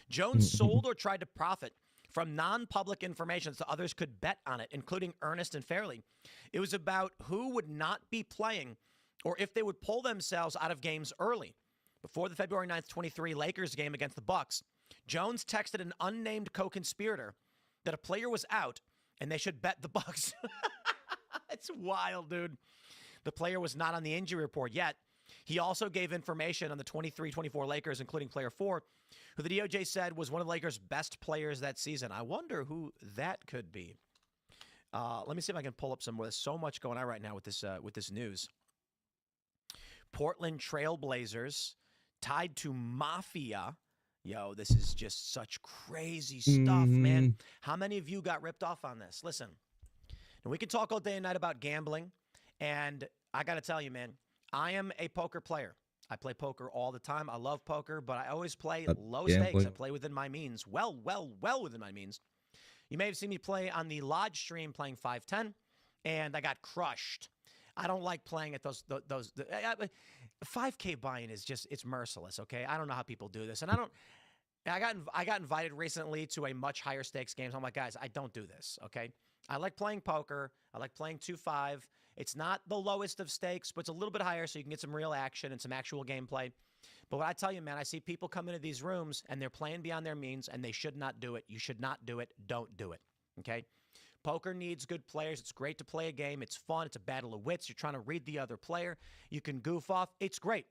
Jones sold or tried to profit from non-public information so others could bet on it, including Ernest and Fairley. It was about who would not be playing or if they would pull themselves out of games early. Before the February 9th, 23 Lakers game against the Bucks, Jones texted an unnamed co-conspirator that a player was out and they should bet the Bucks. It's wild, dude. The player was not on the injury report yet. He also gave information on the 23-24 Lakers, including player 4, who the DOJ said was one of the Lakers' best players that season. I wonder who that could be. Let me see if I can pull up some more. There's so much going on right now with this news. Portland Trailblazers tied to Mafia. Yo, this is just such crazy stuff, man. How many of you got ripped off on this? Listen, and we can talk all day and night about gambling, and I got to tell you, man, I am a poker player. I play poker all the time. I love poker, but I always play low stakes. I play within my means. Well within my means. You may have seen me play on the Lodge stream playing 510, and I got crushed. I don't like playing at those 5K buy-in is just, it's merciless, okay? I don't know how people do this. And I got invited recently to a much higher stakes game. So I'm like, guys, I don't do this, okay? I like playing poker. I like playing 2-5. It's not the lowest of stakes, but it's a little bit higher so you can get some real action and some actual gameplay. But what I tell you, man, I see people come into these rooms and they're playing beyond their means and they should not do it. You should not do it. Don't do it, okay? Poker needs good players. It's great to play a game. It's fun. It's a battle of wits. You're trying to read the other player. You can goof off. It's great.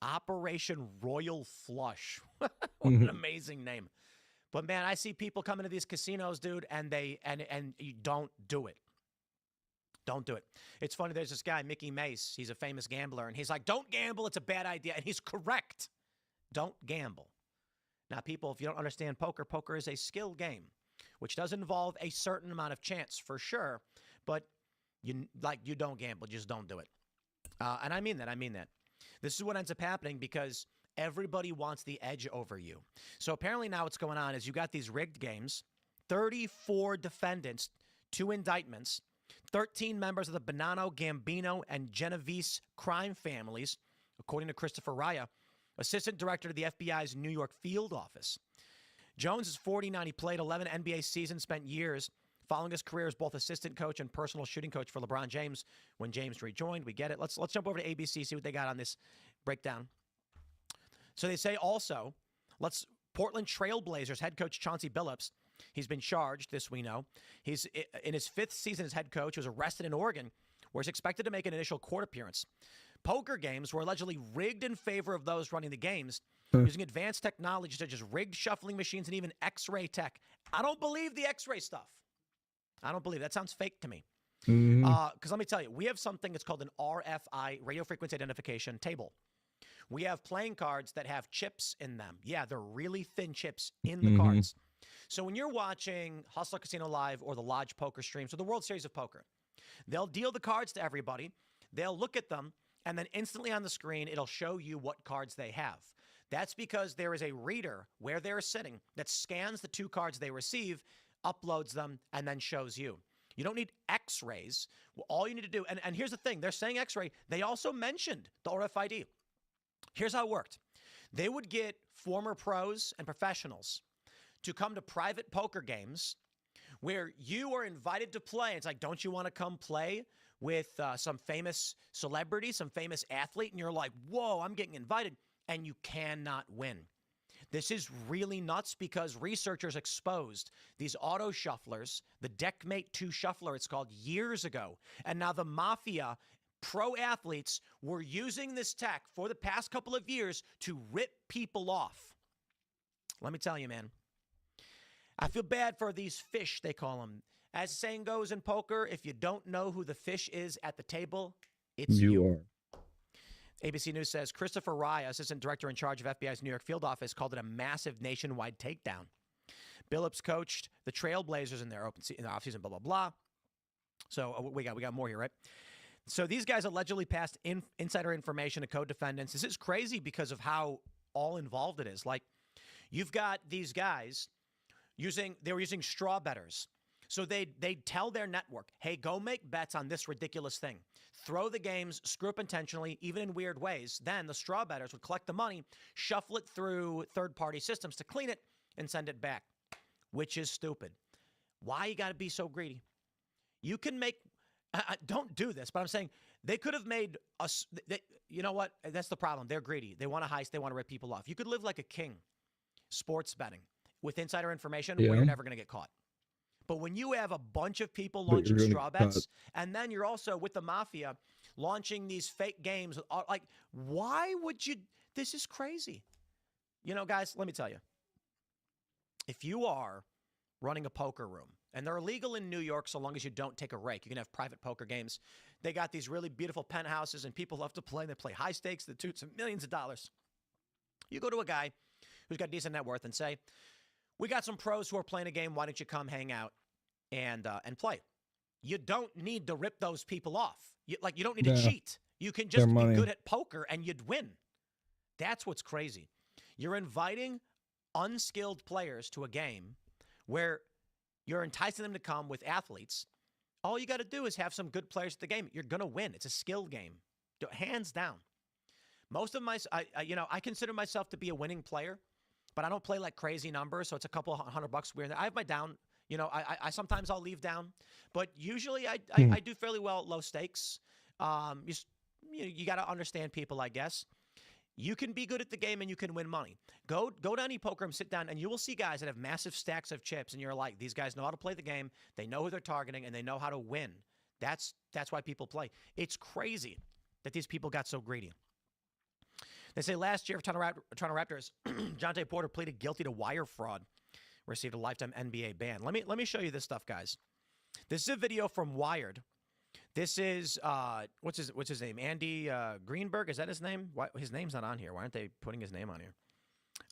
Operation Royal Flush. What an amazing name. But man, I see people come into these casinos, dude, and you don't do it. Don't do it. It's funny. There's this guy, Mickey Mace. He's a famous gambler, and he's like, "Don't gamble. It's a bad idea." And he's correct. Don't gamble. Now, people, if you don't understand poker, poker is a skill game, which does involve a certain amount of chance for sure. But you don't gamble. Just don't do it. And I mean that. I mean that. This is what ends up happening because everybody wants the edge over you. So apparently now what's going on is you got these rigged games, 34 defendants, 2 indictments, 13 members of the Bonanno, Gambino, and Genovese crime families, according to Christopher Raya, assistant director of the FBI's New York field office. Jones is 49. He played 11 NBA seasons, spent years following his career as both assistant coach and personal shooting coach for LeBron James when James rejoined. We get it. Let's jump over to ABC, see what they got on this breakdown. So they say also, Portland Trailblazers head coach Chauncey Billups, he's been charged, this we know. He's in his 5th season as head coach, was arrested in Oregon, where he's expected to make an initial court appearance. Poker games were allegedly rigged in favor of those running the games, using advanced technology such as rigged shuffling machines and even X-ray tech. I don't believe the X-ray stuff. I don't believe that. Sounds fake to me. Because let me tell you, we have something that's called an RFI, radio frequency identification table. We have playing cards that have chips in them. Yeah, they're really thin chips in the cards. So when you're watching Hustler Casino Live or the Lodge Poker streams or the World Series of Poker, they'll deal the cards to everybody. They'll look at them, and then instantly on the screen, it'll show you what cards they have. That's because there is a reader where they're sitting that scans the 2 cards they receive, uploads them, and then shows you. You don't need X-rays. All you need to do, and here's the thing, they're saying X-ray. They also mentioned the RFID. Here's how it worked. They would get former pros and professionals to come to private poker games where you are invited to play. It's like, don't you want to come play with some famous celebrity, some famous athlete? And you're like, whoa, I'm getting invited. And you cannot win. This is really nuts because researchers exposed these auto shufflers, the Deckmate 2 shuffler, it's called, years ago. And now the mafia pro athletes were using this tech for the past couple of years to rip people off. Let me tell you, man, I feel bad for these fish, they call them. As the saying goes in poker, if you don't know who the fish is at the table, it's you. ABC News says Christopher Raya, assistant director in charge of FBI's New York field office, called it a massive nationwide takedown. Billups coached the Trailblazers in their offseason, blah, blah, blah. So we got more here, right? So these guys allegedly passed insider information to co-defendants. This is crazy because of how all involved it is. Like, you've got these guys they were using straw bettors. So they'd tell their network, hey, go make bets on this ridiculous thing. Throw the games, screw up intentionally, even in weird ways. Then the straw bettors would collect the money, shuffle it through third-party systems to clean it, and send it back, which is stupid. Why you got to be so greedy? You can make... don't do this, but I'm saying they could have made us... you know what? That's the problem. They're greedy. They want to heist. They want to rip people off. You could live like a king, sports betting, with insider information where you're never going to get caught. But when you have a bunch of people launching straw bets, and then you're also with the mafia launching these fake games, like, why would you? This is crazy. You know, guys, let me tell you. If you are running a poker room, and they're illegal in New York so long as you don't take a rake, you can have private poker games. They got these really beautiful penthouses, and people love to play. They play high stakes, the toots of millions of dollars. You go to a guy who's got decent net worth and say, we got some pros who are playing a game. Why don't you come hang out and play? You don't need to rip those people off. You don't need to cheat. You can just be good at poker and you'd win. That's what's crazy. You're inviting unskilled players to a game where you're enticing them to come with athletes. All you got to do is have some good players at the game. You're going to win. It's a skill game, hands down. Most of I consider myself to be a winning player, but I don't play like crazy numbers, so it's a couple $100 weird. I have my down. I sometimes I'll leave down, but usually I do fairly well at low stakes. You got to understand people, I guess. You can be good at the game and you can win money. Go to any poker room, sit down, and you will see guys that have massive stacks of chips, and you're like, these guys know how to play the game. They know who they're targeting, and they know how to win. That's why people play. It's crazy that these people got so greedy. They say last year for Toronto Raptors, Jonte Porter pleaded guilty to wire fraud, received a lifetime NBA ban. Let me show you this stuff, guys. This is a video from Wired. This is what's his name? Andy Greenberg, is that his name? Why his name's not on here? Why aren't they putting his name on here?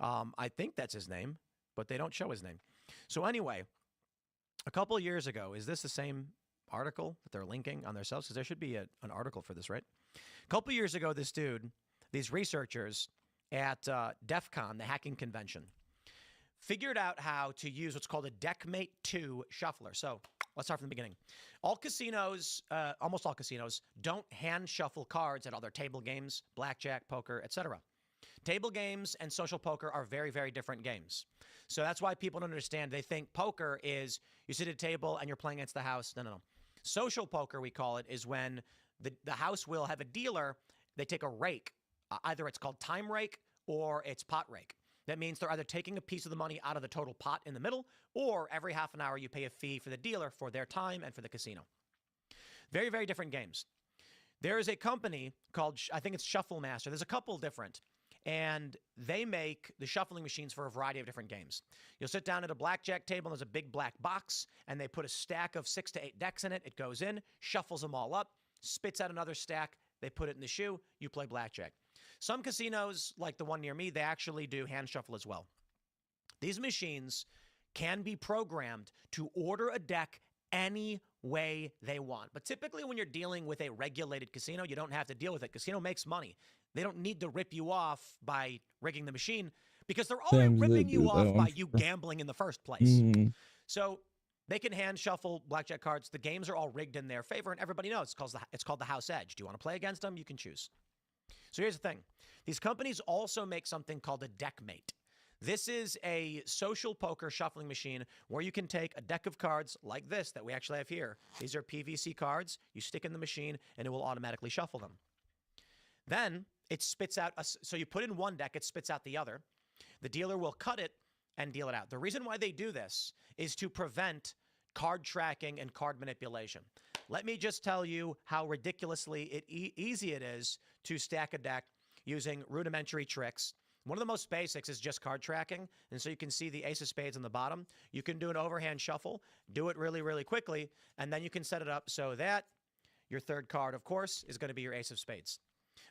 I think that's his name, but they don't show his name. So anyway, a couple of years ago, is this the same article that they're linking on themselves? Because there should be an article for this, right? A couple of years ago, these researchers at DEF CON, the hacking convention, figured out how to use what's called a Deckmate 2 shuffler. So let's start from the beginning. All casinos, almost all casinos, don't hand shuffle cards at all their table games, blackjack, poker, etc. Table games and social poker are very, very different games. So that's why people don't understand. They think poker is you sit at a table and you're playing against the house. No. Social poker, we call it, is when the house will have a dealer. They take a rake. Either it's called time rake or it's pot rake. That means they're either taking a piece of the money out of the total pot in the middle, or every half an hour you pay a fee for the dealer for their time and for the casino. Very, very different games. There is a company called, I think it's Shuffle Master. There's a couple different, and they make the shuffling machines for a variety of different games. You'll sit down at a blackjack table, and there's a big black box, and they put a stack of 6 to 8 decks in it. It goes in, shuffles them all up, spits out another stack. They put it in the shoe. You play blackjack. Some casinos, like the one near me, they actually do hand shuffle as well. These machines can be programmed to order a deck any way they want. But typically when you're dealing with a regulated casino, you don't have to deal with it. Casino makes money. They don't need to rip you off by rigging the machine because they're already ripping you off by you gambling in the first place. So they can hand shuffle blackjack cards. The games are all rigged in their favor, and everybody knows it's called the house edge. Do you want to play against them? You can choose. So here's the thing. These companies also make something called a Deckmate. This is a social poker shuffling machine where you can take a deck of cards like this that we actually have here. These are PVC cards. You stick in the machine, and it will automatically shuffle them. Then it spits out, so you put in one deck, it spits out the other. The dealer will cut it and deal it out. The reason why they do this is to prevent card tracking and card manipulation. Let me just tell you how ridiculously easy it is to stack a deck using rudimentary tricks. One of the most basics is just card tracking. And so you can see the ace of spades on the bottom. You can do an overhand shuffle, do it really, really quickly, and then you can set it up so that your third card, of course, is going to be your ace of spades.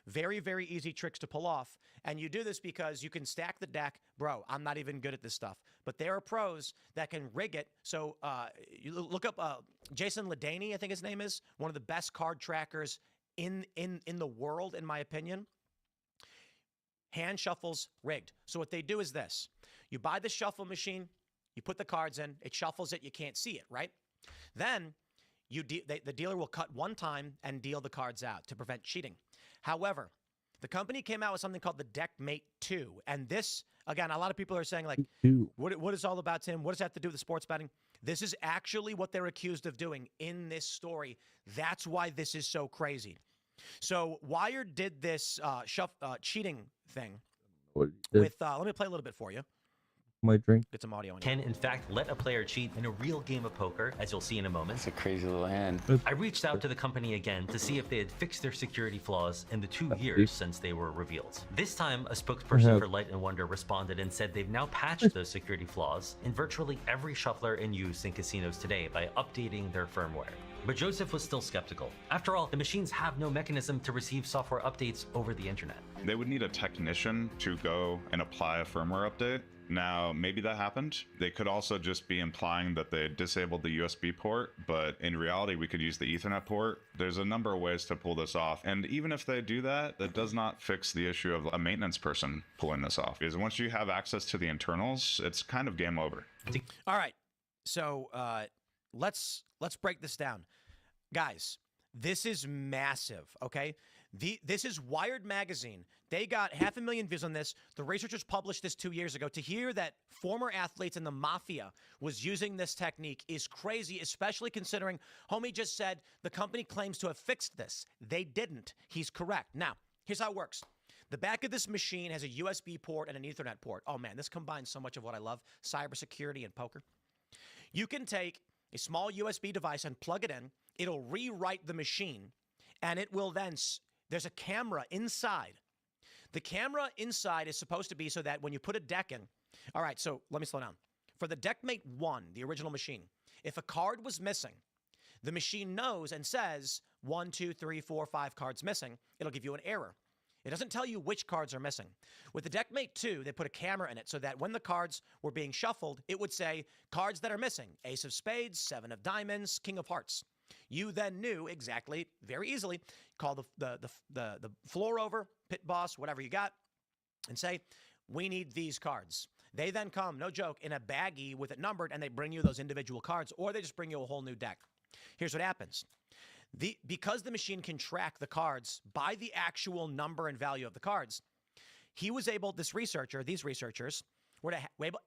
Very, very easy tricks to pull off. And you do this because you can stack the deck. Bro, I'm not even good at this stuff. But there are pros that can rig it. So you look up Jason Ledaney, I think his name is, one of the best card trackers in the world, in my opinion. Hand shuffles rigged. So what they do is this. You buy the shuffle machine. You put the cards in. It shuffles it. You can't see it, right? Then the dealer will cut one time and deal the cards out to prevent cheating. However, the company came out with something called the Deckmate 2. And this, again, a lot of people are saying, like, what is all about, Tim? What does that have to do with the sports betting? This is actually what they're accused of doing in this story. That's why this is so crazy. So Wired did this cheating thing with, let me play a little bit for you. My drink. Get some audio on Can, in fact, let a player cheat in a real game of poker, as you'll see in a moment. It's a crazy little hand. I reached out to the company again to see if they had fixed their security flaws in the 2 years since they were revealed. This time, a spokesperson for Light & Wonder responded and said they've now patched those security flaws in virtually every shuffler in use in casinos today by updating their firmware. But Joseph was still skeptical. After all, the machines have no mechanism to receive software updates over the internet. They would need a technician to go and apply a firmware update. Now, maybe that happened. They could also just be implying that they disabled the USB port, but in reality, we could use the Ethernet port. There's a number of ways to pull this off. And even if they do that, that does not fix the issue of a maintenance person pulling this off. Because once you have access to the internals, it's kind of game over. All right. So let's break this down. Guys, this is massive, okay? This is Wired Magazine. They got 500,000 views on this. The researchers published this 2 years ago. To hear that former athletes in the mafia was using this technique is crazy, especially considering Homie just said the company claims to have fixed this. They didn't. He's correct. Now, here's how it works. The back of this machine has a USB port and an Ethernet port. Oh, man, this combines so much of what I love, cybersecurity and poker. You can take a small USB device and plug it in. It'll rewrite the machine, and it will then, there's a camera inside. The camera inside is supposed to be so that when you put a deck in, all right, so let me slow down. For the Deckmate 1, the original machine, if a card was missing, the machine knows and says 1, 2, 3, 4, 5 cards missing. It'll give you an error. It doesn't tell you which cards are missing. With the Deckmate 2, they put a camera in it so that when the cards were being shuffled, it would say cards that are missing: Ace of Spades, 7 of Diamonds, King of Hearts. You then knew exactly, very easily, call the floor over, pit boss, whatever you got, and say, we need these cards. They then come, no joke, in a baggie with it numbered, and they bring you those individual cards, or they just bring you a whole new deck. Here's what happens. Because the machine can track the cards by the actual number and value of the cards, these researchers were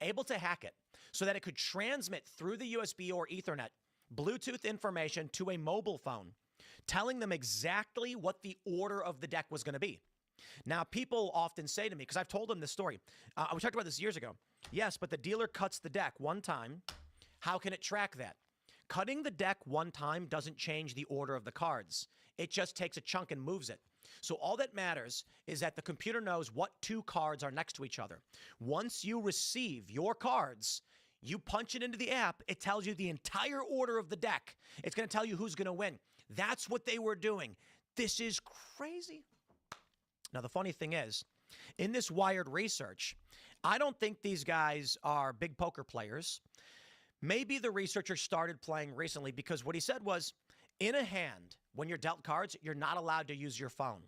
able to hack it so that it could transmit through the USB or Ethernet Bluetooth information to a mobile phone, telling them exactly what the order of the deck was going to be. Now, people often say to me, because I've told them this story, we talked about this years ago. Yes, but the dealer cuts the deck one time. How can it track that? Cutting the deck one time doesn't change the order of the cards. It just takes a chunk and moves it. So all that matters is that the computer knows what 2 cards are next to each other. Once you receive your cards, you punch it into the app, it tells you the entire order of the deck. It's going to tell you who's going to win. That's what they were doing. This is crazy. Now, the funny thing is, in this Wired research, I don't think these guys are big poker players. Maybe the researcher started playing recently, because what he said was, in a hand, when you're dealt cards, you're not allowed to use your phone.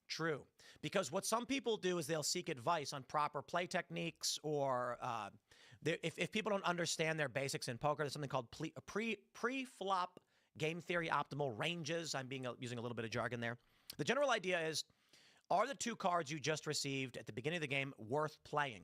True. Because what some people do is they'll seek advice on proper play techniques, or if people don't understand their basics in poker, there's something called pre-flop game theory optimal ranges. I'm using a little bit of jargon there. The general idea is, are the 2 cards you just received at the beginning of the game worth playing?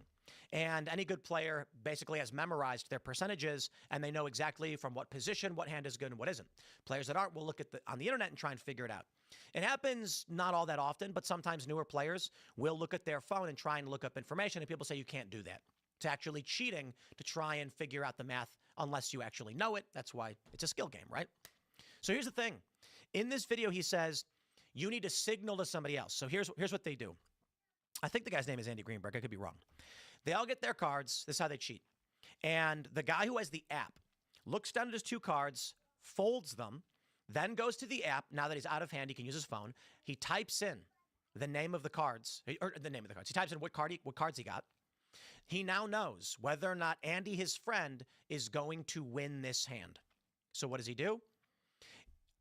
And any good player basically has memorized their percentages, and they know exactly from what position, what hand is good and what isn't. Players that aren't will look on the internet and try and figure it out. It happens not all that often, but sometimes newer players will look at their phone and try and look up information, and people say you can't do that. It's actually cheating to try and figure out the math unless you actually know it. That's why it's a skill game, right? So here's the thing. In this video, he says you need to signal to somebody else. So here's what they do. I think the guy's name is Andy Greenberg. I could be wrong. They all get their cards. This is how they cheat. And the guy who has the app looks down at his 2 cards, folds them, then goes to the app. Now that he's out of hand, he can use his phone. He types in the name of the cards, or the name of the cards. He types in what cards he got. He now knows whether or not Andy, his friend, is going to win this hand. So what does he do?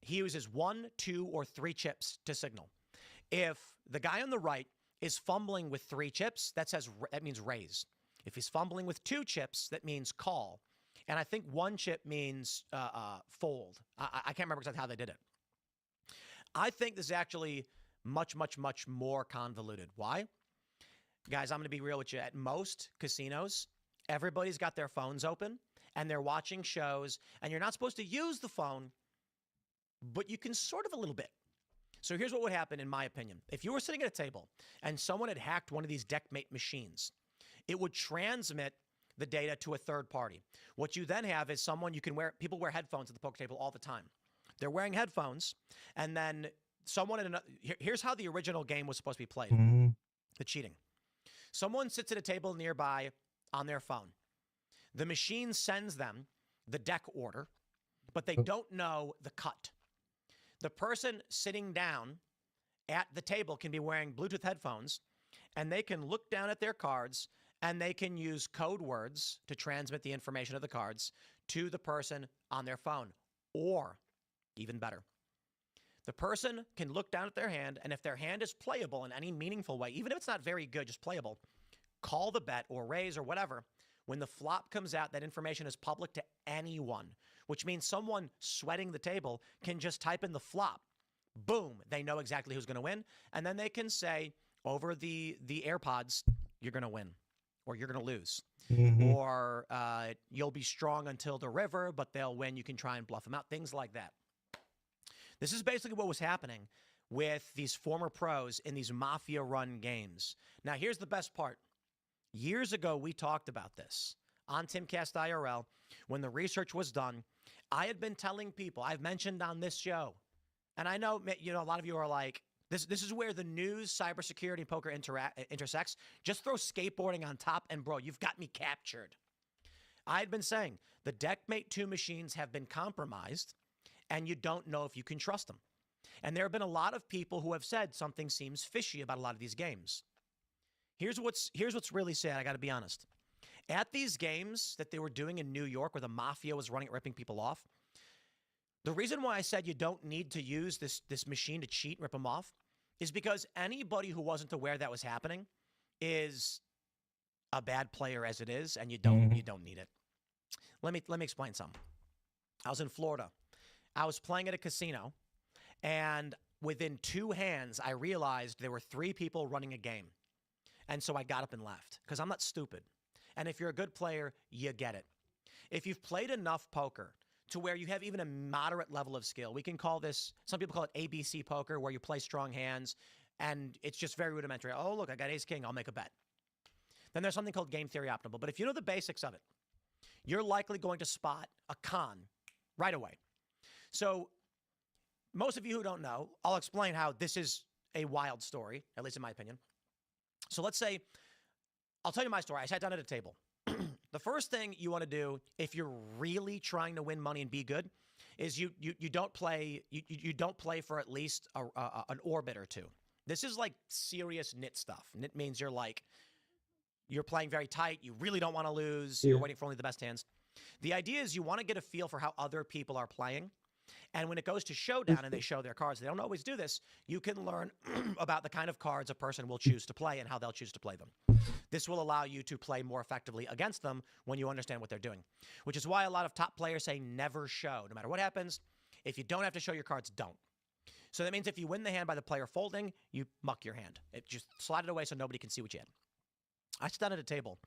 He uses 1, 2, or 3 chips to signal. If the guy on the right is fumbling with 3 chips, that means raise. If he's fumbling with 2 chips, that means call. And I think 1 chip means fold. I can't remember exactly how they did it. I think this is actually much, much, much more convoluted. Why? Guys, I'm going to be real with you. At most casinos, everybody's got their phones open, and they're watching shows, and you're not supposed to use the phone, but you can sort of a little bit. So here's what would happen, in my opinion. If you were sitting at a table and someone had hacked one of these Deckmate machines, it would transmit the data to a third party. What you then have is people wear headphones at the poker table all the time. They're wearing headphones, and then here's how the original game was supposed to be played. The cheating. Someone sits at a table nearby on their phone. The machine sends them the deck order, but they don't know the cut. The person sitting down at the table can be wearing Bluetooth headphones, and they can look down at their cards, and they can use code words to transmit the information of the cards to the person on their phone. Or, even better, the person can look down at their hand, and if their hand is playable in any meaningful way, even if it's not very good, just playable, call the bet or raise or whatever When the flop comes out, that information is public to anyone, which means someone sweating the table can just type in the flop. Boom, they know exactly who's going to win. And then they can say over the AirPods, you're going to win or you're going to lose. Or you'll be strong until the river, but they'll win. You can try and bluff them out, things like that. This is basically what was happening with these former pros in these mafia-run games. Now, here's the best part. Years ago, we talked about this on Timcast IRL. When the research was done, I had been telling people, I've mentioned on this show, and I know, a lot of you are like, this is where the news, cybersecurity, and poker intersects. Just throw skateboarding on top, and bro, you've got me captured. I had been saying, the Deckmate 2 machines have been compromised, and you don't know if you can trust them. And there have been a lot of people who have said something seems fishy about a lot of these games. Here's what's really sad, I got to be honest. At these games that they were doing in New York where the mafia was running, ripping people off, the reason why I said you don't need to use this machine to cheat and rip them off is because anybody who wasn't aware that was happening is a bad player as it is, and you don't need it. Let me explain something. I was in Florida. I was playing at a casino, and within 2 hands, I realized there were 3 people running a game. And so I got up and left because I'm not stupid. And if you're a good player, you get it. If you've played enough poker to where you have even a moderate level of skill, we can call this, some people call it ABC poker, where you play strong hands and it's just very rudimentary. Oh, look, I got ace king, I'll make a bet. Then there's something called game theory optimal. But if you know the basics of it, you're likely going to spot a con right away. So most of you who don't know, I'll explain how this is a wild story, at least in my opinion. So let's say, I'll tell you my story. I sat down at a table. The first thing you want to do if you're really trying to win money and be good is you don't play for at least an orbit or 2. This is like serious nit stuff. Nit means you're playing very tight. You really don't want to lose. You're waiting for only the best hands. The idea is you want to get a feel for how other people are playing. And when it goes to showdown and they show their cards, they don't always do this. You can learn about the kind of cards a person will choose to play and how they'll choose to play them. This will allow you to play more effectively against them when you understand what they're doing, which is why a lot of top players say never show. No matter what happens, if you don't have to show your cards, don't. So that means if you win the hand by the player folding, you muck your hand. It just slide it away so nobody can see what you had. I sat down at a table,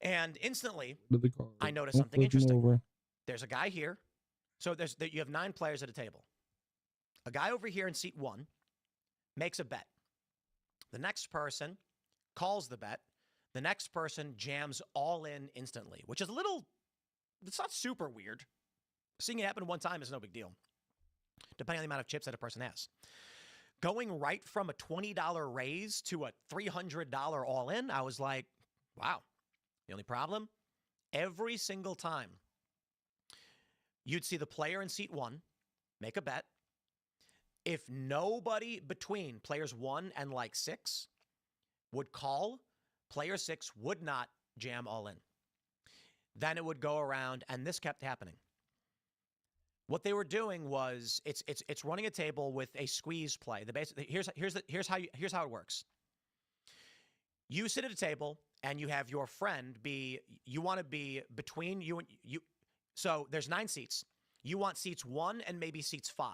and instantly, I noticed something interesting. There's a guy here. So you have 9 players at a table. A guy over here in seat 1 makes a bet. The next person calls the bet. The next person jams all in instantly, which is it's not super weird. Seeing it happen one time is no big deal, depending on the amount of chips that a person has. Going right from a $20 raise to a $300 all in, I was like, wow. The only problem, every single time, you'd see the player in seat 1 make a bet. If nobody between players 1 and like 6 would call, player 6 would not jam all in. Then it would go around, and this kept happening. What they were doing was it's running a table with a squeeze play. Here's how it works. You sit at a table and you have your friend you want to be between you and you. So there's 9 seats. You want seats 1 and maybe seats 5.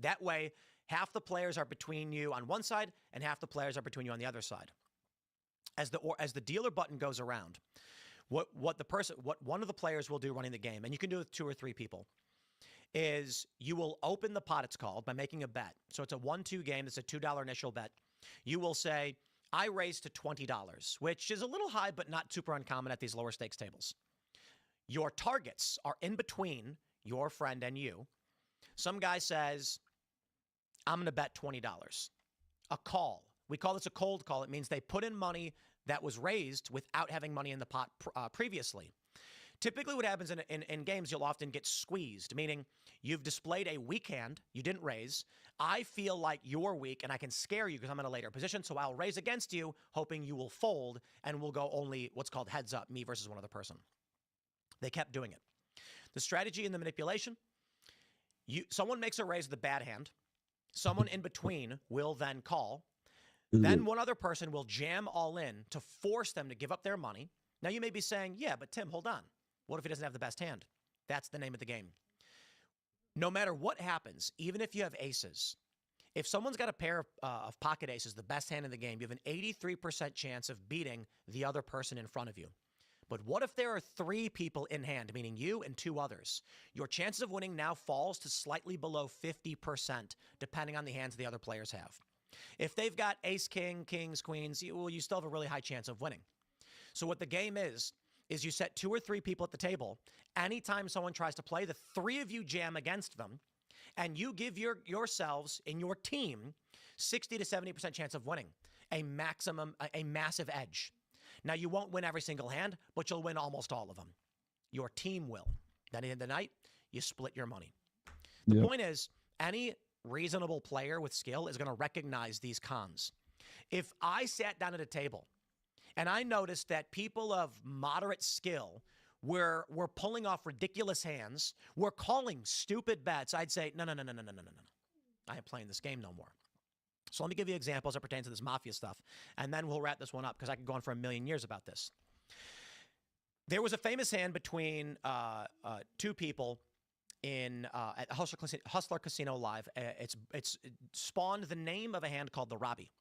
That way, half the players are between you on one side and half the players are between you on the other side. As the dealer button goes around, what one of the players will do running the game, and you can do it with 2 or 3 people, is you will open the pot, it's called, by making a bet. So it's a 1-2 game. It's a $2 initial bet. You will say, I raised to $20, which is a little high, but not super uncommon at these lower stakes tables. Your targets are in between your friend and you. Some guy says, I'm going to bet $20. A call. We call this a cold call. It means they put in money that was raised without having money in the pot previously. Typically what happens in games, you'll often get squeezed, meaning you've displayed a weak hand, you didn't raise. I feel like you're weak and I can scare you because I'm in a later position, so I'll raise against you, hoping you will fold, and we'll go only what's called heads up, me versus one other person. They kept doing it. The strategy and the manipulation, someone makes a raise with a bad hand. Someone in between will then call. Then one other person will jam all in to force them to give up their money. Now, you may be saying, yeah, but Tim, hold on. What if he doesn't have the best hand? That's the name of the game. No matter what happens, even if you have aces, if someone's got a pair of pocket aces, the best hand in the game, you have an 83% chance of beating the other person in front of you. But what if there are 3 people in hand, meaning you and 2 others? Your chances of winning now falls to slightly below 50%, depending on the hands the other players have. If they've got ace, king, kings, queens, you still have a really high chance of winning. So what the game is you set 2 or 3 people at the table. Anytime someone tries to play, the 3 of you jam against them, and you give yourselves in your team 60 to 70% chance of winning, a massive edge. Now, you won't win every single hand, but you'll win almost all of them. Your team will. Then at the end of the night, you split your money. The point is, any reasonable player with skill is going to recognize these cons. If I sat down at a table and I noticed that people of moderate skill were pulling off ridiculous hands, were calling stupid bets, I'd say, no. I ain't playing this game no more. So let me give you examples that pertain to this mafia stuff, and then we'll wrap this one up because I could go on for a million years about this. There was a famous hand between 2 people at Hustler Casino Live. It spawned the name of a hand called the Robbie.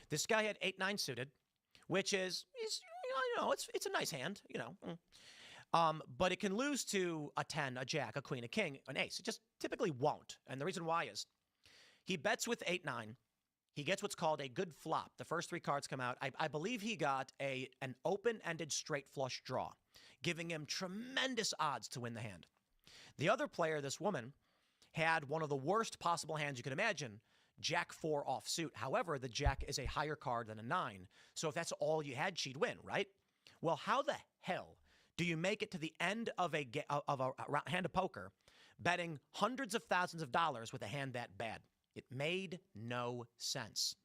This guy had 8-9 suited, which is it's a nice hand, but it can lose to a 10, a jack, a queen, a king, an ace. It just typically won't, and the reason why is he bets with 8-9. He gets what's called a good flop. The first 3 cards come out. I believe he got an open-ended straight flush draw, giving him tremendous odds to win the hand. The other player, this woman, had one of the worst possible hands you can imagine, Jack 4 offsuit. However, the jack is a higher card than a 9. So if that's all you had, she'd win, right? Well, how the hell do you make it to the end of a hand of poker betting hundreds of thousands of dollars with a hand that bad? It made no sense.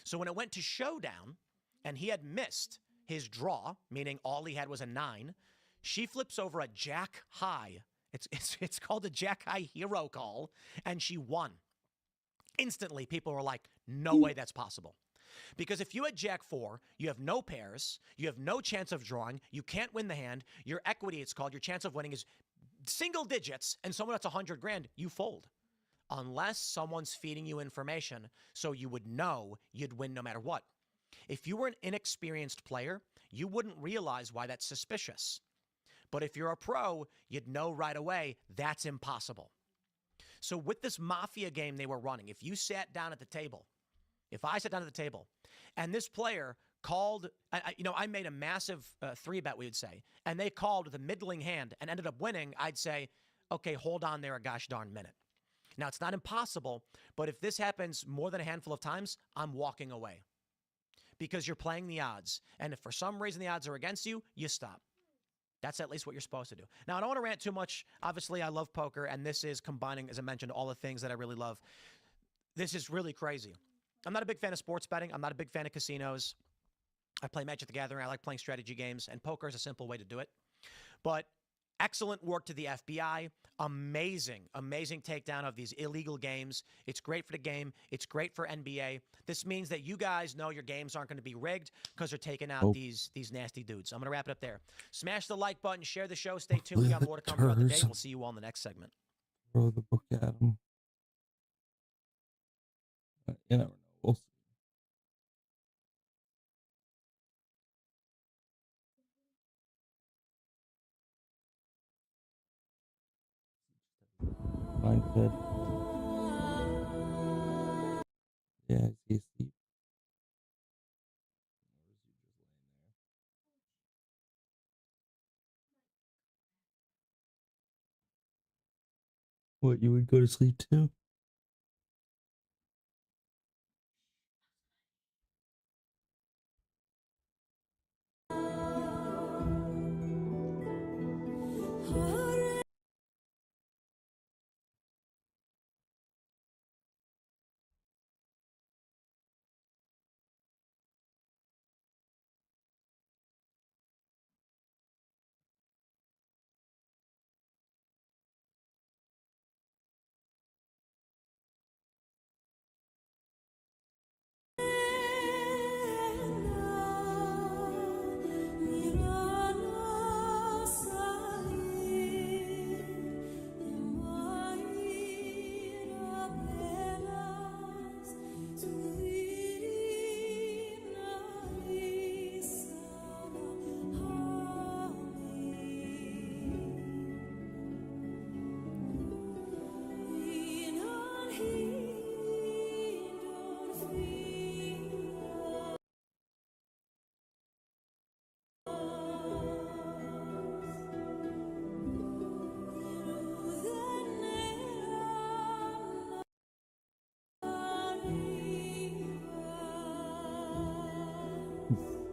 So when it went to showdown and he had missed his draw, meaning all he had was a 9, she flips over a jack high. It's called a jack high hero call, and she won. Instantly, people were like, no way that's possible. Because if you had jack 4, you have no pairs, you have no chance of drawing, you can't win the hand, your equity, it's called, your chance of winning is single digits, and someone that's 100 grand, you fold. Unless someone's feeding you information so you would know you'd win no matter what. If you were an inexperienced player, you wouldn't realize why that's suspicious. But if you're a pro, you'd know right away that's impossible. So with this mafia game they were running, if you sat down at the table, if I sat down at the table and this player called, I made a massive 3-bet, we would say, and they called with a middling hand and ended up winning, I'd say, okay, hold on there a gosh darn minute. Now, it's not impossible, but if this happens more than a handful of times, I'm walking away because you're playing the odds. And if for some reason the odds are against you, you stop. That's at least what you're supposed to do. Now, I don't want to rant too much. Obviously, I love poker, and this is combining, as I mentioned, all the things that I really love. This is really crazy. I'm not a big fan of sports betting. I'm not a big fan of casinos. I play Magic the Gathering. I like playing strategy games, and poker is a simple way to do it. But excellent work to the FBI. Amazing takedown of these illegal games. It's great for the game. It's great for NBA. This means that you guys know your games aren't going to be rigged because they're taking out these nasty dudes. I'm going to wrap it up there. Smash the like button. Share the show. Stay tuned. We got more to come throughout the day. We'll see you all in the next segment. Throw the book at him. You never know. We'll see. Mind bed. Yeah, he's asleep. What, you would go to sleep too?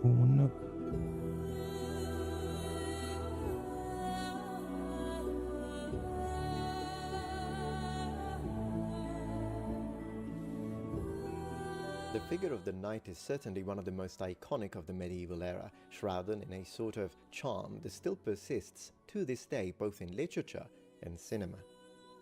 The figure of the knight is certainly one of the most iconic of the medieval era, shrouded in a sort of charm that still persists to this day both in literature and cinema.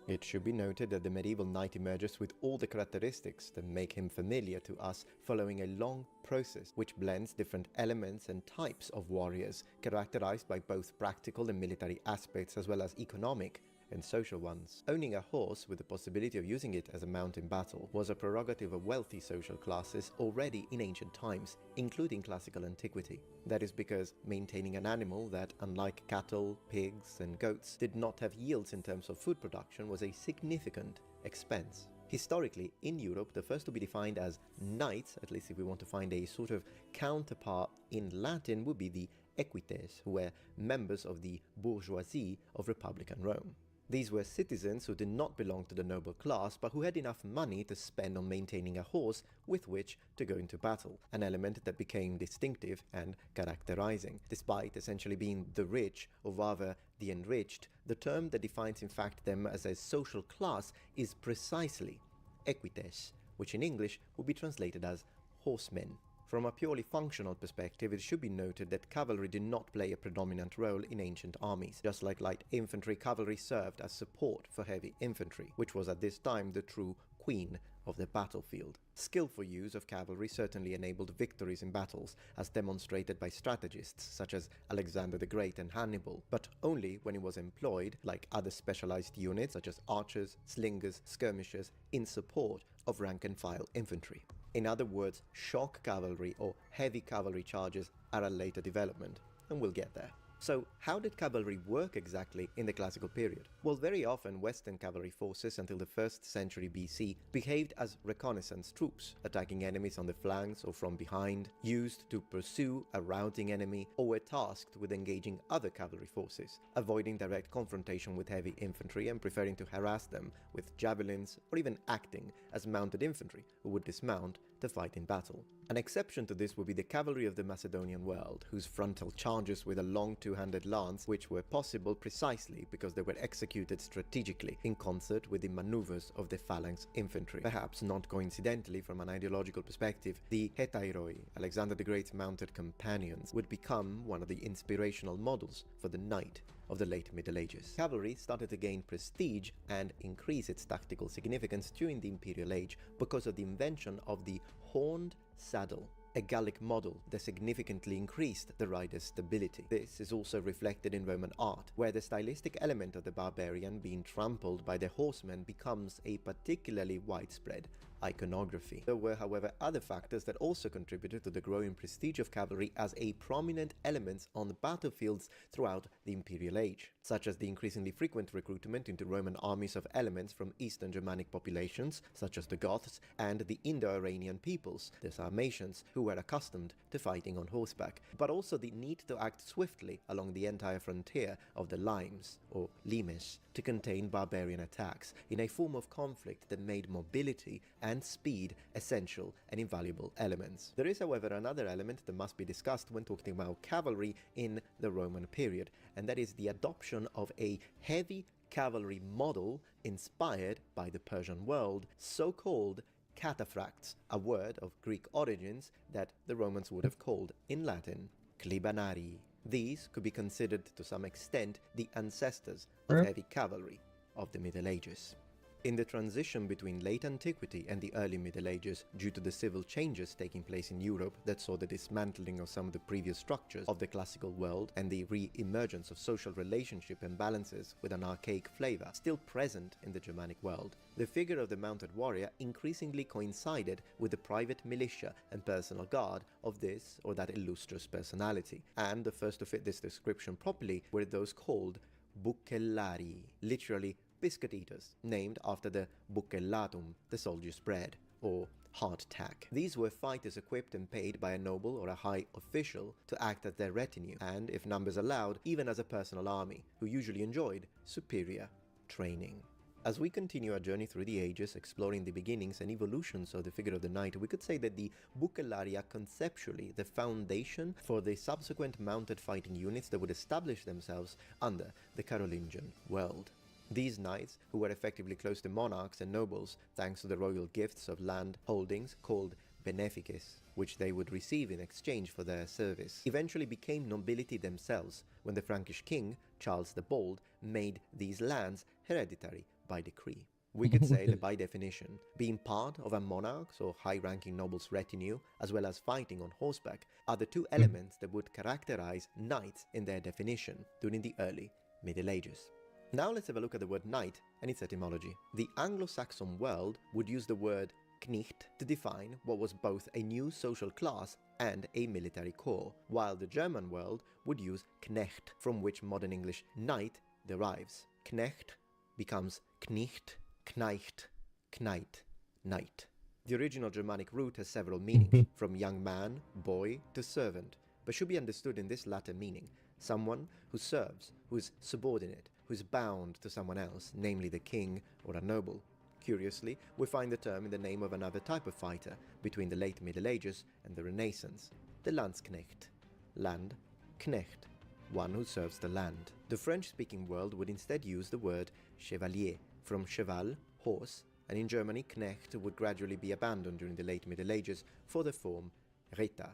It should be noted that the medieval knight emerges with all the characteristics that make him familiar to us, following a long process which blends different elements and types of warriors, characterized by both practical and military aspects as well as economic and social ones. Owning a horse with the possibility of using it as a mount in battle was a prerogative of wealthy social classes already in ancient times, including classical antiquity. That is because maintaining an animal that, unlike cattle, pigs and goats, did not have yields in terms of food production was a significant expense. Historically, in Europe, the first to be defined as knights, at least if we want to find a sort of counterpart in Latin, would be the equites, who were members of the bourgeoisie of Republican Rome. These were citizens who did not belong to the noble class, but who had enough money to spend on maintaining a horse with which to go into battle, an element that became distinctive and characterizing. Despite essentially being the rich, or rather the enriched, the term that defines in fact them as a social class is precisely equites, which in English would be translated as horsemen. From a purely functional perspective, it should be noted that cavalry did not play a predominant role in ancient armies. Just like light infantry, cavalry served as support for heavy infantry, which was at this time the true queen of the battlefield. Skillful use of cavalry certainly enabled victories in battles, as demonstrated by strategists such as Alexander the Great and Hannibal, but only when it was employed, like other specialized units such as archers, slingers, skirmishers, in support of rank-and-file infantry. In other words, shock cavalry or heavy cavalry charges are a later development, and we'll get there. So, how did cavalry work exactly in the classical period? Well, very often Western cavalry forces until the 1st century BC behaved as reconnaissance troops, attacking enemies on the flanks or from behind, used to pursue a routing enemy, or were tasked with engaging other cavalry forces, avoiding direct confrontation with heavy infantry and preferring to harass them with javelins, or even acting as mounted infantry who would dismount to fight in battle. An exception to this would be the cavalry of the Macedonian world, whose frontal charges with a long two-handed lance, which were possible precisely because they were executed strategically in concert with the maneuvers of the phalanx infantry. Perhaps not coincidentally, from an ideological perspective, the hetairoi, Alexander the Great's mounted companions, would become one of the inspirational models for the knight of the late Middle Ages. Cavalry started to gain prestige and increase its tactical significance during the Imperial Age because of the invention of the horned saddle, a Gallic model that significantly increased the rider's stability. This is also reflected in Roman art, where the stylistic element of the barbarian being trampled by the horseman becomes a particularly widespread iconography. There were, however, other factors that also contributed to the growing prestige of cavalry as a prominent element on the battlefields throughout the Imperial Age, such as the increasingly frequent recruitment into Roman armies of elements from Eastern Germanic populations, such as the Goths, and the Indo-Iranian peoples, the Sarmatians, who were accustomed to fighting on horseback, but also the need to act swiftly along the entire frontier of the limes, or limes, to contain barbarian attacks, in a form of conflict that made mobility and speed essential and invaluable elements. There is, however, another element that must be discussed when talking about cavalry in the Roman period, and that is the adoption of a heavy cavalry model inspired by the Persian world, so-called cataphracts, a word of Greek origins that the Romans would have called, in Latin, clibanari. These could be considered to some extent the ancestors of heavy cavalry of the Middle Ages. In the transition between late antiquity and the early Middle Ages, due to the civil changes taking place in Europe that saw the dismantling of some of the previous structures of the classical world and the re-emergence of social relationship imbalances with an archaic flavor still present in the Germanic world, the figure of the mounted warrior increasingly coincided with the private militia and personal guard of this or that illustrious personality, and the first to fit this description properly were those called bucellari, literally biscuit eaters, named after the bucellatum, the soldier's bread, or hardtack. These were fighters equipped and paid by a noble or a high official to act as their retinue, and, if numbers allowed, even as a personal army, who usually enjoyed superior training. As we continue our journey through the ages, exploring the beginnings and evolutions of the figure of the knight, we could say that the bucellarii are conceptually the foundation for the subsequent mounted fighting units that would establish themselves under the Carolingian world. These knights, who were effectively close to monarchs and nobles thanks to the royal gifts of land holdings called benefices, which they would receive in exchange for their service, eventually became nobility themselves when the Frankish king, Charles the Bold, made these lands hereditary by decree. We could say that by definition, being part of a monarch's or high-ranking noble's retinue, as well as fighting on horseback, are the two elements that would characterize knights in their definition during the early Middle Ages. Now let's have a look at the word knight and its etymology. The Anglo-Saxon world would use the word Knecht to define what was both a new social class and a military corps, while the German world would use Knecht, from which modern English knight derives. Knecht becomes Knecht, Kneicht, Kneit, knight. The original Germanic root has several meanings, from young man, boy, to servant, but should be understood in this latter meaning: someone who serves, who is subordinate, who is bound to someone else, namely the king or a noble. Curiously, we find the term in the name of another type of fighter between the late Middle Ages and the Renaissance, the Landsknecht. Land, Knecht, one who serves the land. The French-speaking world would instead use the word chevalier, from cheval, horse, and in Germany Knecht would gradually be abandoned during the late Middle Ages for the form Ritter,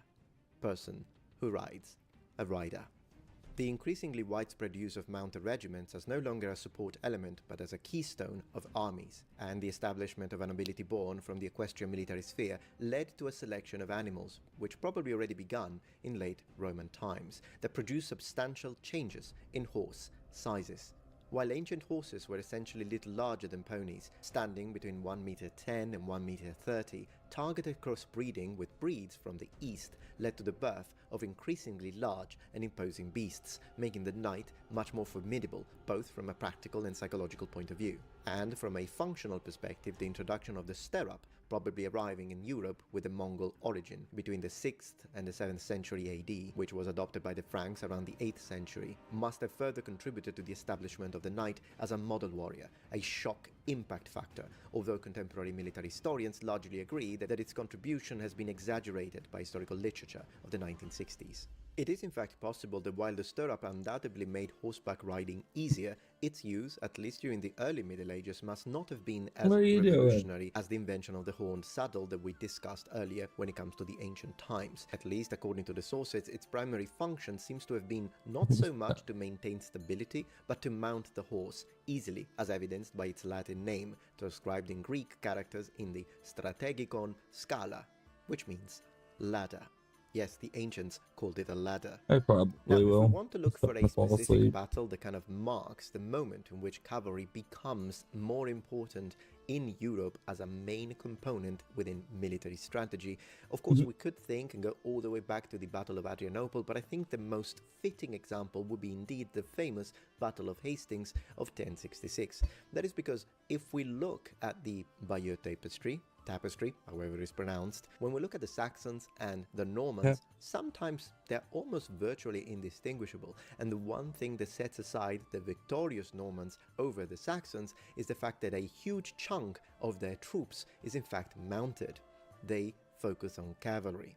person who rides, a rider. The increasingly widespread use of mounted regiments as no longer a support element but as a keystone of armies, and the establishment of a nobility born from the equestrian military sphere led to a selection of animals, which probably already begun in late Roman times, that produced substantial changes in horse sizes. While ancient horses were essentially little larger than ponies, standing between 1.10 meters and 1.30 meters, targeted crossbreeding with breeds from the east led to the birth of increasingly large and imposing beasts, making the knight much more formidable, both from a practical and psychological point of view. And from a functional perspective, the introduction of the stirrup, probably arriving in Europe with a Mongol origin between the 6th and the 7th century AD, which was adopted by the Franks around the 8th century, must have further contributed to the establishment of the knight as a model warrior, a shock impact factor, although contemporary military historians largely agree that its contribution has been exaggerated by historical literature of the 1960s. It is in fact possible that while the stirrup undoubtedly made horseback riding easier, its use, at least during the early Middle Ages, must not have been as revolutionary as the invention of the horned saddle that we discussed earlier when it comes to the ancient times. At least according to the sources, its primary function seems to have been not so much to maintain stability, but to mount the horse easily, as evidenced by its Latin name, transcribed in Greek characters in the strategikon scala, which means ladder. Yes, the ancients called it a ladder. I probably now, will. If we want to look for a fall specific asleep. battle that kind of marks the moment in which cavalry becomes more important in Europe as a main component within military strategy, of course we could think and go all the way back to the Battle of Adrianople, but I think the most fitting example would be indeed the famous Battle of Hastings of 1066. That is because if we look at the Bayeux tapestry, however it is pronounced, when we look at the Saxons and the Normans, sometimes they're almost virtually indistinguishable, and the one thing that sets aside the victorious Normans over the Saxons is the fact that a huge chunk of their troops is in fact mounted. They focus on cavalry.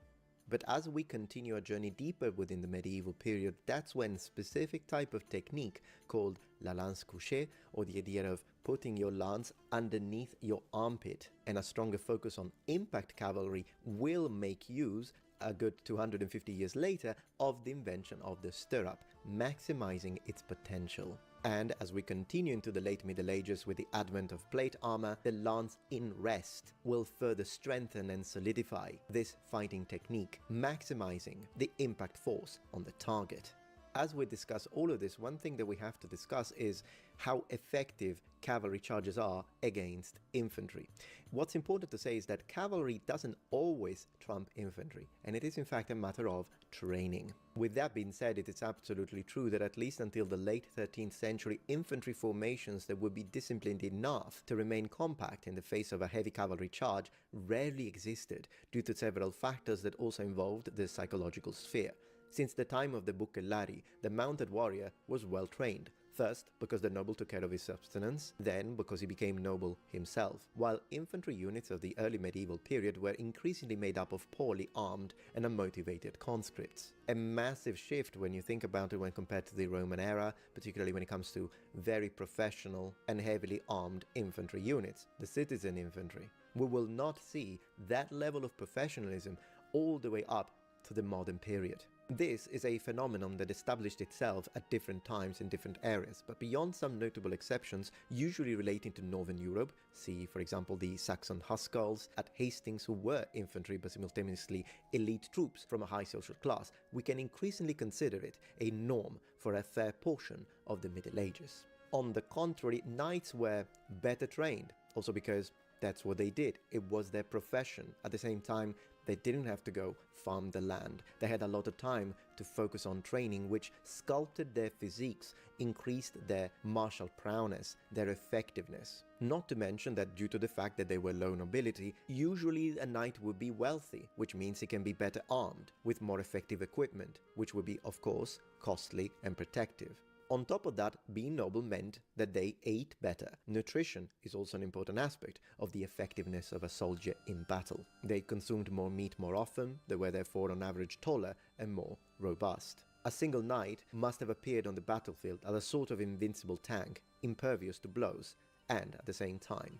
But as we continue our journey deeper within the medieval period, that's when specific type of technique called la lance couchée, or the idea of putting your lance underneath your armpit, and a stronger focus on impact cavalry will make use, a good 250 years later, of the invention of the stirrup, maximizing its potential. And as we continue into the late Middle Ages with the advent of plate armor, the lance in rest will further strengthen and solidify this fighting technique, maximizing the impact force on the target. As we discuss all of this, one thing that we have to discuss is how effective cavalry charges are against infantry. What's important to say is that cavalry doesn't always trump infantry, and it is in fact a matter of training. With that being said, it is absolutely true that at least until the late 13th century, infantry formations that would be disciplined enough to remain compact in the face of a heavy cavalry charge rarely existed, due to several factors that also involved the psychological sphere. Since the time of the bucellarii, the mounted warrior was well trained, First, because the noble took care of his subsistence, then because he became noble himself, while infantry units of the early medieval period were increasingly made up of poorly armed and unmotivated conscripts. A massive shift when you think about it when compared to the Roman era, particularly when it comes to very professional and heavily armed infantry units, the citizen infantry. We will not see that level of professionalism all the way up to the modern period. This is a phenomenon that established itself at different times in different areas, but beyond some notable exceptions, usually relating to Northern Europe, see for example the Saxon Huskarls at Hastings, who were infantry but simultaneously elite troops from a high social class, we can increasingly consider it a norm for a fair portion of the Middle Ages. On the contrary, knights were better trained, also because that's what they did. It was their profession. At the same time, they didn't have to go farm the land. They had a lot of time to focus on training, which sculpted their physiques, increased their martial prowess, their effectiveness. Not to mention that due to the fact that they were low nobility, usually a knight would be wealthy, which means he can be better armed, with more effective equipment, which would be, of course, costly and protective. On top of that, being noble meant that they ate better. Nutrition is also an important aspect of the effectiveness of a soldier in battle. They consumed more meat more often, they were therefore on average taller and more robust. A single knight must have appeared on the battlefield as a sort of invincible tank, impervious to blows, and at the same time,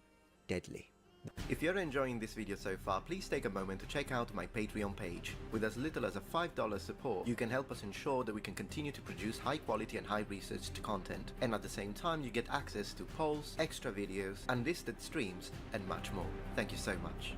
deadly. If you're enjoying this video so far, please take a moment to check out my Patreon page. With as little as a $5 support, you can help us ensure that we can continue to produce high quality and high researched content. And at the same time, you get access to polls, extra videos, unlisted streams, and much more. Thank you so much.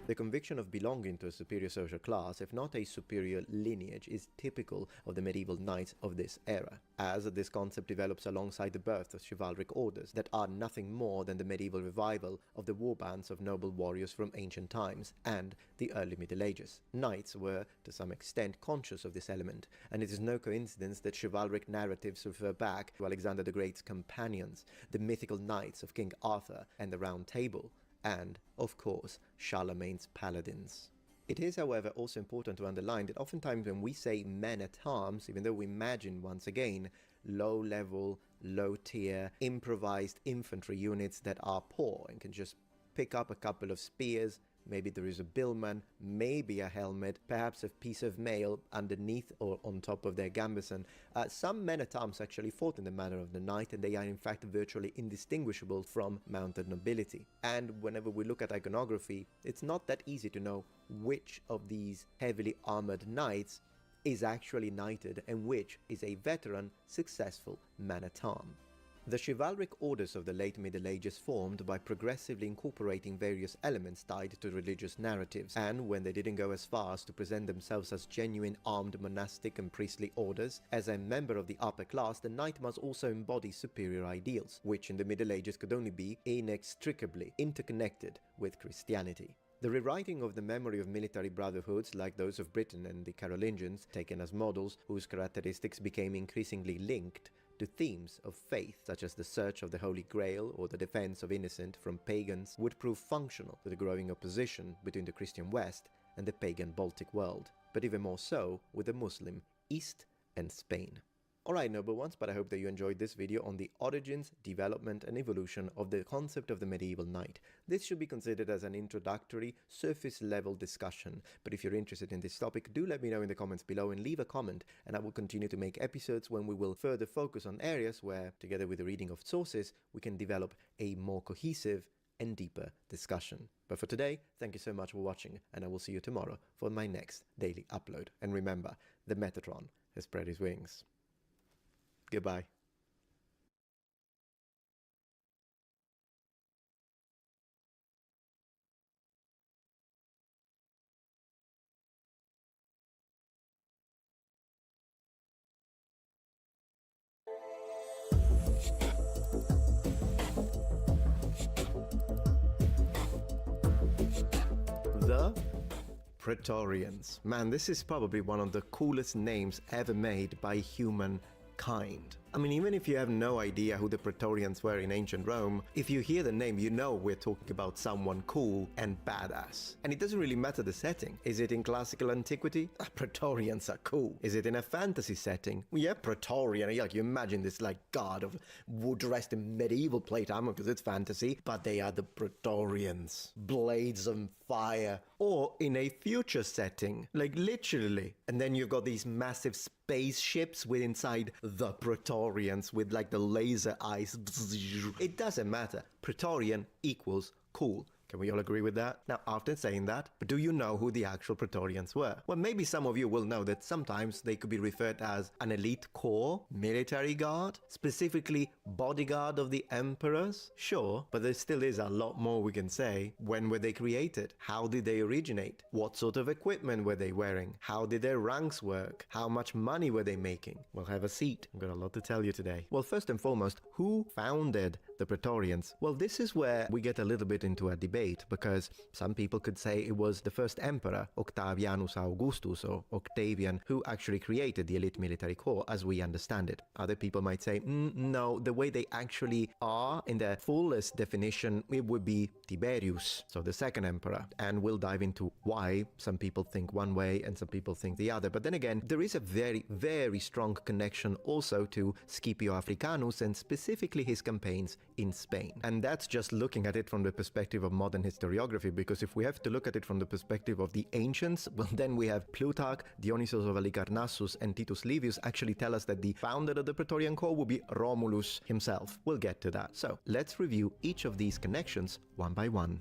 The conviction of belonging to a superior social class, if not a superior lineage, is typical of the medieval knights of this era, as this concept develops alongside the birth of chivalric orders that are nothing more than the medieval revival of the warbands of noble warriors from ancient times and the early Middle Ages. Knights were, to some extent, conscious of this element, and it is no coincidence that chivalric narratives refer back to Alexander the Great's companions, the mythical knights of King Arthur and the Round Table, and, of course, Charlemagne's paladins. It is, however, also important to underline that oftentimes when we say men-at-arms, even though we imagine, once again, low-level, low-tier, improvised infantry units that are poor and can just pick up a couple of spears, maybe there is a billman, maybe a helmet, perhaps a piece of mail underneath or on top of their gambeson. Some men-at-arms actually fought in the manner of the knight, and they are in fact virtually indistinguishable from mounted nobility. And whenever we look at iconography, it's not that easy to know which of these heavily armored knights is actually knighted and which is a veteran, successful man-at-arm. The chivalric orders of the late Middle Ages formed by progressively incorporating various elements tied to religious narratives, and when they didn't go as far as to present themselves as genuine armed monastic and priestly orders, as a member of the upper class, the knight must also embody superior ideals, which in the Middle Ages could only be inextricably interconnected with Christianity. The rewriting of the memory of military brotherhoods like those of Britain and the Carolingians, taken as models, whose characteristics became increasingly linked to themes of faith, such as the search of the Holy Grail or the defense of innocent from pagans, would prove functional to the growing opposition between the Christian West and the pagan Baltic world, but even more so with the Muslim East and Spain. Alright noble ones, but I hope that you enjoyed this video on the origins, development and evolution of the concept of the medieval knight. This should be considered as an introductory, surface level discussion, but if you're interested in this topic, do let me know in the comments below and leave a comment, and I will continue to make episodes when we will further focus on areas where, together with the reading of sources, we can develop a more cohesive and deeper discussion. But for today, thank you so much for watching, and I will see you tomorrow for my next daily upload. And remember, the Metatron has spread his wings. Goodbye. The Praetorians. Man, this is probably one of the coolest names ever made by humankind. I mean, even if you have no idea who the Praetorians were in ancient Rome, if you hear the name, you know we're talking about someone cool and badass. And it doesn't really matter the setting. Is it in classical antiquity? Praetorians are cool. Is it in a fantasy setting? Well, yeah, Praetorian. Like, you imagine this, like, god of wood dressed in medieval plate armor because it's fantasy, but they are the Praetorians. Blades on fire. Or in a future setting, like literally. And then you've got these massive spaceships with inside the Praetorians with like the laser eyes. It doesn't matter. Praetorian equals cool. Can we all agree with that? Now, after saying that, but do you know who the actual Praetorians were? Well, maybe some of you will know that sometimes they could be referred as an elite corps, military guard, specifically bodyguard of the emperors. Sure, but there still is a lot more we can say. When were they created? How did they originate? What sort of equipment were they wearing? How did their ranks work? How much money were they making? Well, have a seat. I've got a lot to tell you today. Well, first and foremost, who founded the Praetorians? Well, this is where we get a little bit into a debate, because some people could say it was the first emperor, Octavianus Augustus, or Octavian, who actually created the elite military corps as we understand it. Other people might say, no, the way they actually are in their fullest definition, it would be Tiberius, so the second emperor. And we'll dive into why some people think one way and some people think the other. But then again, there is a very, very strong connection also to Scipio Africanus and specifically his campaigns in Spain. And that's just looking at it from the perspective of modern historiography, because if we have to look at it from the perspective of the ancients, well, then we have Plutarch, Dionysius of Halicarnassus, and Titus Livius actually tell us that the founder of the Praetorian Corps would be Romulus himself. We'll get to that. So let's review each of these connections one by one.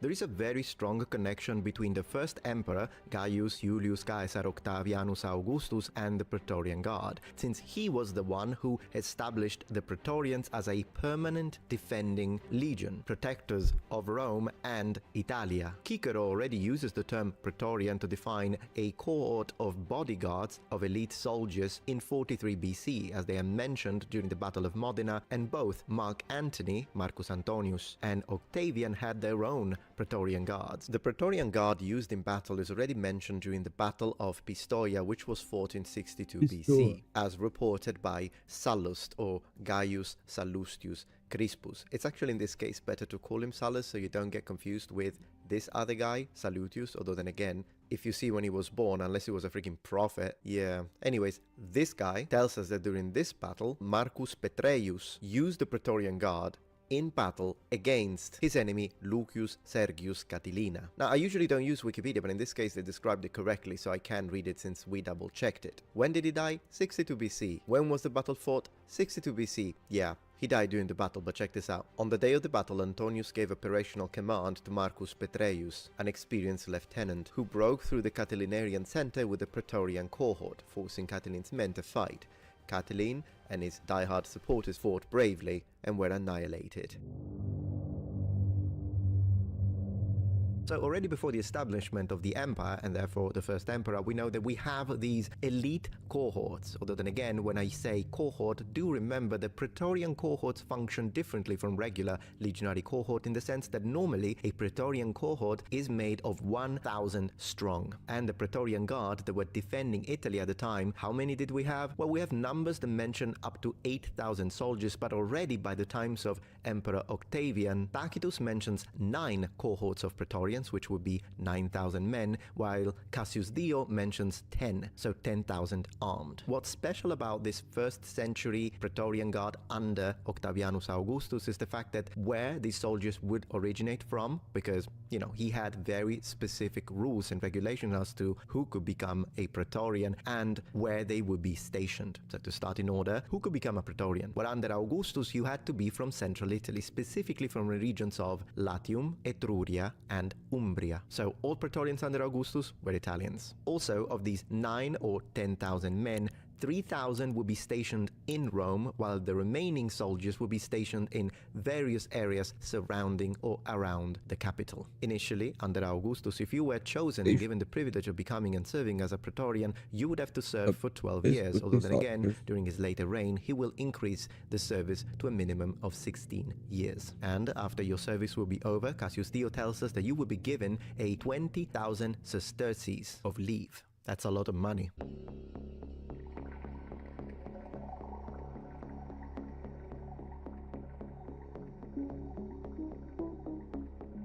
There is a very strong connection between the first emperor, Gaius Julius Caesar Octavianus Augustus, and the Praetorian Guard, since he was the one who established the Praetorians as a permanent defending legion, protectors of Rome and Italia. Cicero already uses the term Praetorian to define a cohort of bodyguards of elite soldiers in 43 BC, as they are mentioned during the Battle of Modena, and both Mark Antony, Marcus Antonius, and Octavian had their own Praetorian Guards. The Praetorian Guard used in battle is already mentioned during the Battle of Pistoia, which was fought in 62 BC, as reported by Sallust or Gaius Sallustius Crispus. It's actually in this case better to call him Sallust so you don't get confused with this other guy, Salutius, although then again, if you see when he was born, unless he was a freaking prophet, yeah. Anyways, this guy tells us that during this battle, Marcus Petreius used the Praetorian Guard in battle against his enemy Lucius Sergius Catilina. Now, I usually don't use Wikipedia, but in this case they described it correctly, so I can read it since we double-checked it. When did he die? 62 BC. When was the battle fought? 62 BC. Yeah, he died during the battle, but check this out. On the day of the battle, Antonius gave operational command to Marcus Petreius, an experienced lieutenant, who broke through the Catilinarian center with the Praetorian cohort, forcing Catilin's men to fight. Catilin and his diehard supporters fought bravely and were annihilated. So already before the establishment of the empire, and therefore the first emperor, we know that we have these elite cohorts. Although then again, when I say cohort, do remember that Praetorian cohorts function differently from regular legionary cohort in the sense that normally a Praetorian cohort is made of 1,000 strong. And the Praetorian Guard that were defending Italy at the time, how many did we have? Well, we have numbers that mention up to 8,000 soldiers, but already by the times of Emperor Octavian, Tacitus mentions 9 cohorts of Praetorians, which would be 9,000 men, while Cassius Dio mentions 10, so 10,000 armed. What's special about this first century Praetorian Guard under Octavianus Augustus is the fact that where these soldiers would originate from, because, you know, he had very specific rules and regulations as to who could become a Praetorian and where they would be stationed. So to start in order, who could become a Praetorian? Well, under Augustus, you had to be from central Italy, specifically from the regions of Latium, Etruria, and Umbria. So all Praetorians under Augustus were Italians. Also, of these 9 or 10,000 men, 3,000 would be stationed in Rome, while the remaining soldiers would be stationed in various areas surrounding or around the capital. Initially, under Augustus, if you were chosen and given the privilege of becoming and serving as a Praetorian, you would have to serve for 12 years, although then again, during his later reign, he will increase the service to a minimum of 16 years. And after your service will be over, Cassius Dio tells us that you will be given a 20,000 sesterces of leave. That's a lot of money.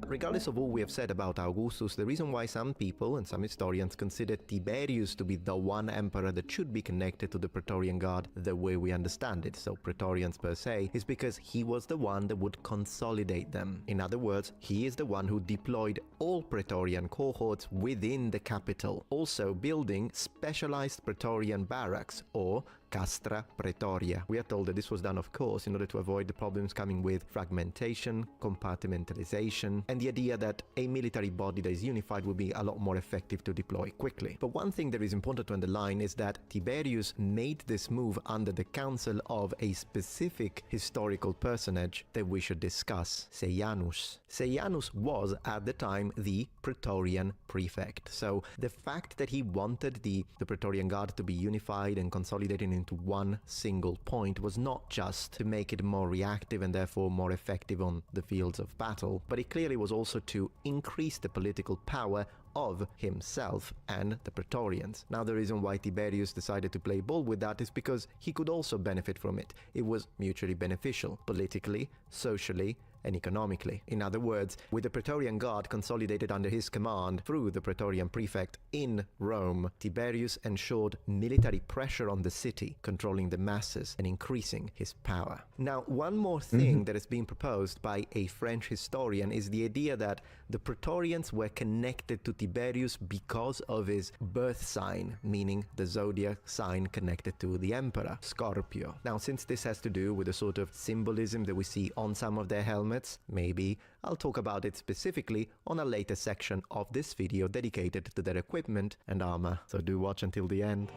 Regardless of all we have said about Augustus, the reason why some people and some historians consider Tiberius to be the one emperor that should be connected to the Praetorian Guard the way we understand it, so Praetorians per se, is because he was the one that would consolidate them. In other words, he is the one who deployed all Praetorian cohorts within the capital, also building specialized Praetorian barracks, or Castra Praetoria. We are told that this was done, of course, in order to avoid the problems coming with fragmentation, compartmentalization, and the idea that a military body that is unified would be a lot more effective to deploy quickly. But one thing that is important to underline is that Tiberius made this move under the counsel of a specific historical personage that we should discuss, Seianus. Seianus was, at the time, the Praetorian prefect. So the fact that he wanted the Praetorian Guard to be unified and consolidated into one single point was not just to make it more reactive and therefore more effective on the fields of battle, but it clearly was also to increase the political power of himself and the Praetorians. Now, the reason why Tiberius decided to play ball with that is because he could also benefit from it. It was mutually beneficial, politically, socially, and economically. In other words, with the Praetorian Guard consolidated under his command through the Praetorian prefect in Rome, Tiberius ensured military pressure on the city, controlling the masses and increasing his power. Now, one more thing that has been proposed by a French historian is the idea that the Praetorians were connected to Tiberius because of his birth sign, meaning the zodiac sign connected to the emperor, Scorpio. Now, since this has to do with the sort of symbolism that we see on some of their helmets, maybe I'll talk about it specifically on a later section of this video dedicated to their equipment and armor, so do watch until the end.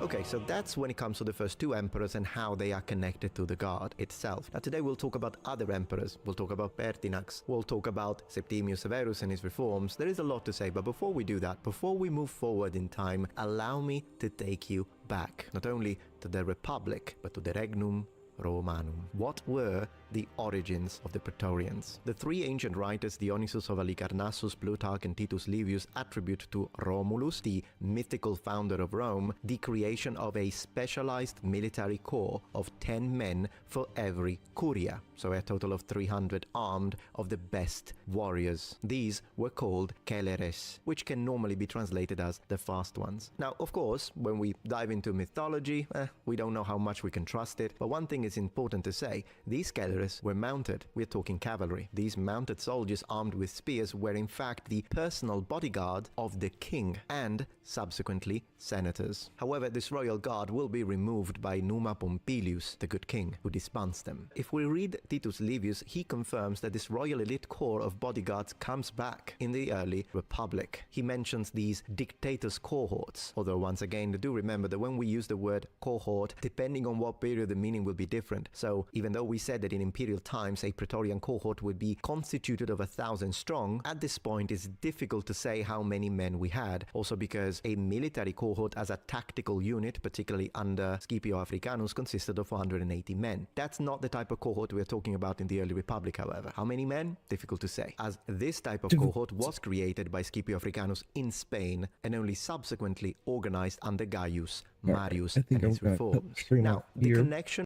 Okay, so that's when it comes to the first two emperors and how they are connected to the Guard itself. Now today we'll talk about other emperors. We'll talk about Pertinax. We'll talk about Septimius Severus and his reforms. There is a lot to say, but before we do that, before we move forward in time, allow me to take you back, not only to the Republic, but to the Regnum Romanum. What were the origins of the Praetorians? The three ancient writers, Dionysius of Halicarnassus, Plutarch, and Titus Livius, attribute to Romulus, the mythical founder of Rome, the creation of a specialized military corps of 10 men for every curia, so a total of 300 armed of the best warriors. These were called celeres, which can normally be translated as the fast ones. Now, of course, when we dive into mythology, we don't know how much we can trust it, but one thing is important to say: these celeres were mounted. We're talking cavalry. These mounted soldiers armed with spears were in fact the personal bodyguard of the king and subsequently senators. However, this royal guard will be removed by Numa Pompilius, the good king, who disbands them. If we read Titus Livius, he confirms that this royal elite corps of bodyguards comes back in the early Republic. He mentions these dictators' cohorts, although once again, do remember that when we use the word cohort, depending on what period, the meaning will be different. So even though we said that in imperial times a Praetorian cohort would be constituted of 1,000 strong, at this point it's difficult to say how many men we had, also because a military cohort as a tactical unit, particularly under Scipio Africanus, consisted of 480 men. That's not the type of cohort we're talking about in the early Republic, however. How many men? Difficult to say, as this type of cohort was created by Scipio Africanus in Spain and only subsequently organized under Gaius Marius and his reforms. Now, the connection...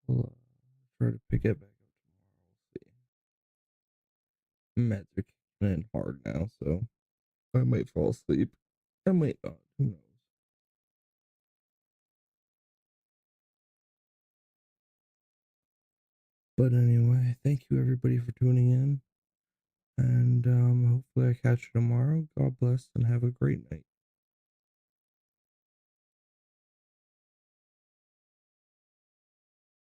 We'll try to pick it back up tomorrow. We'll see. Meds are kicking in hard now, so I might fall asleep. I might not. Who knows? But anyway, thank you everybody for tuning in. And hopefully I catch you tomorrow. God bless and have a great night.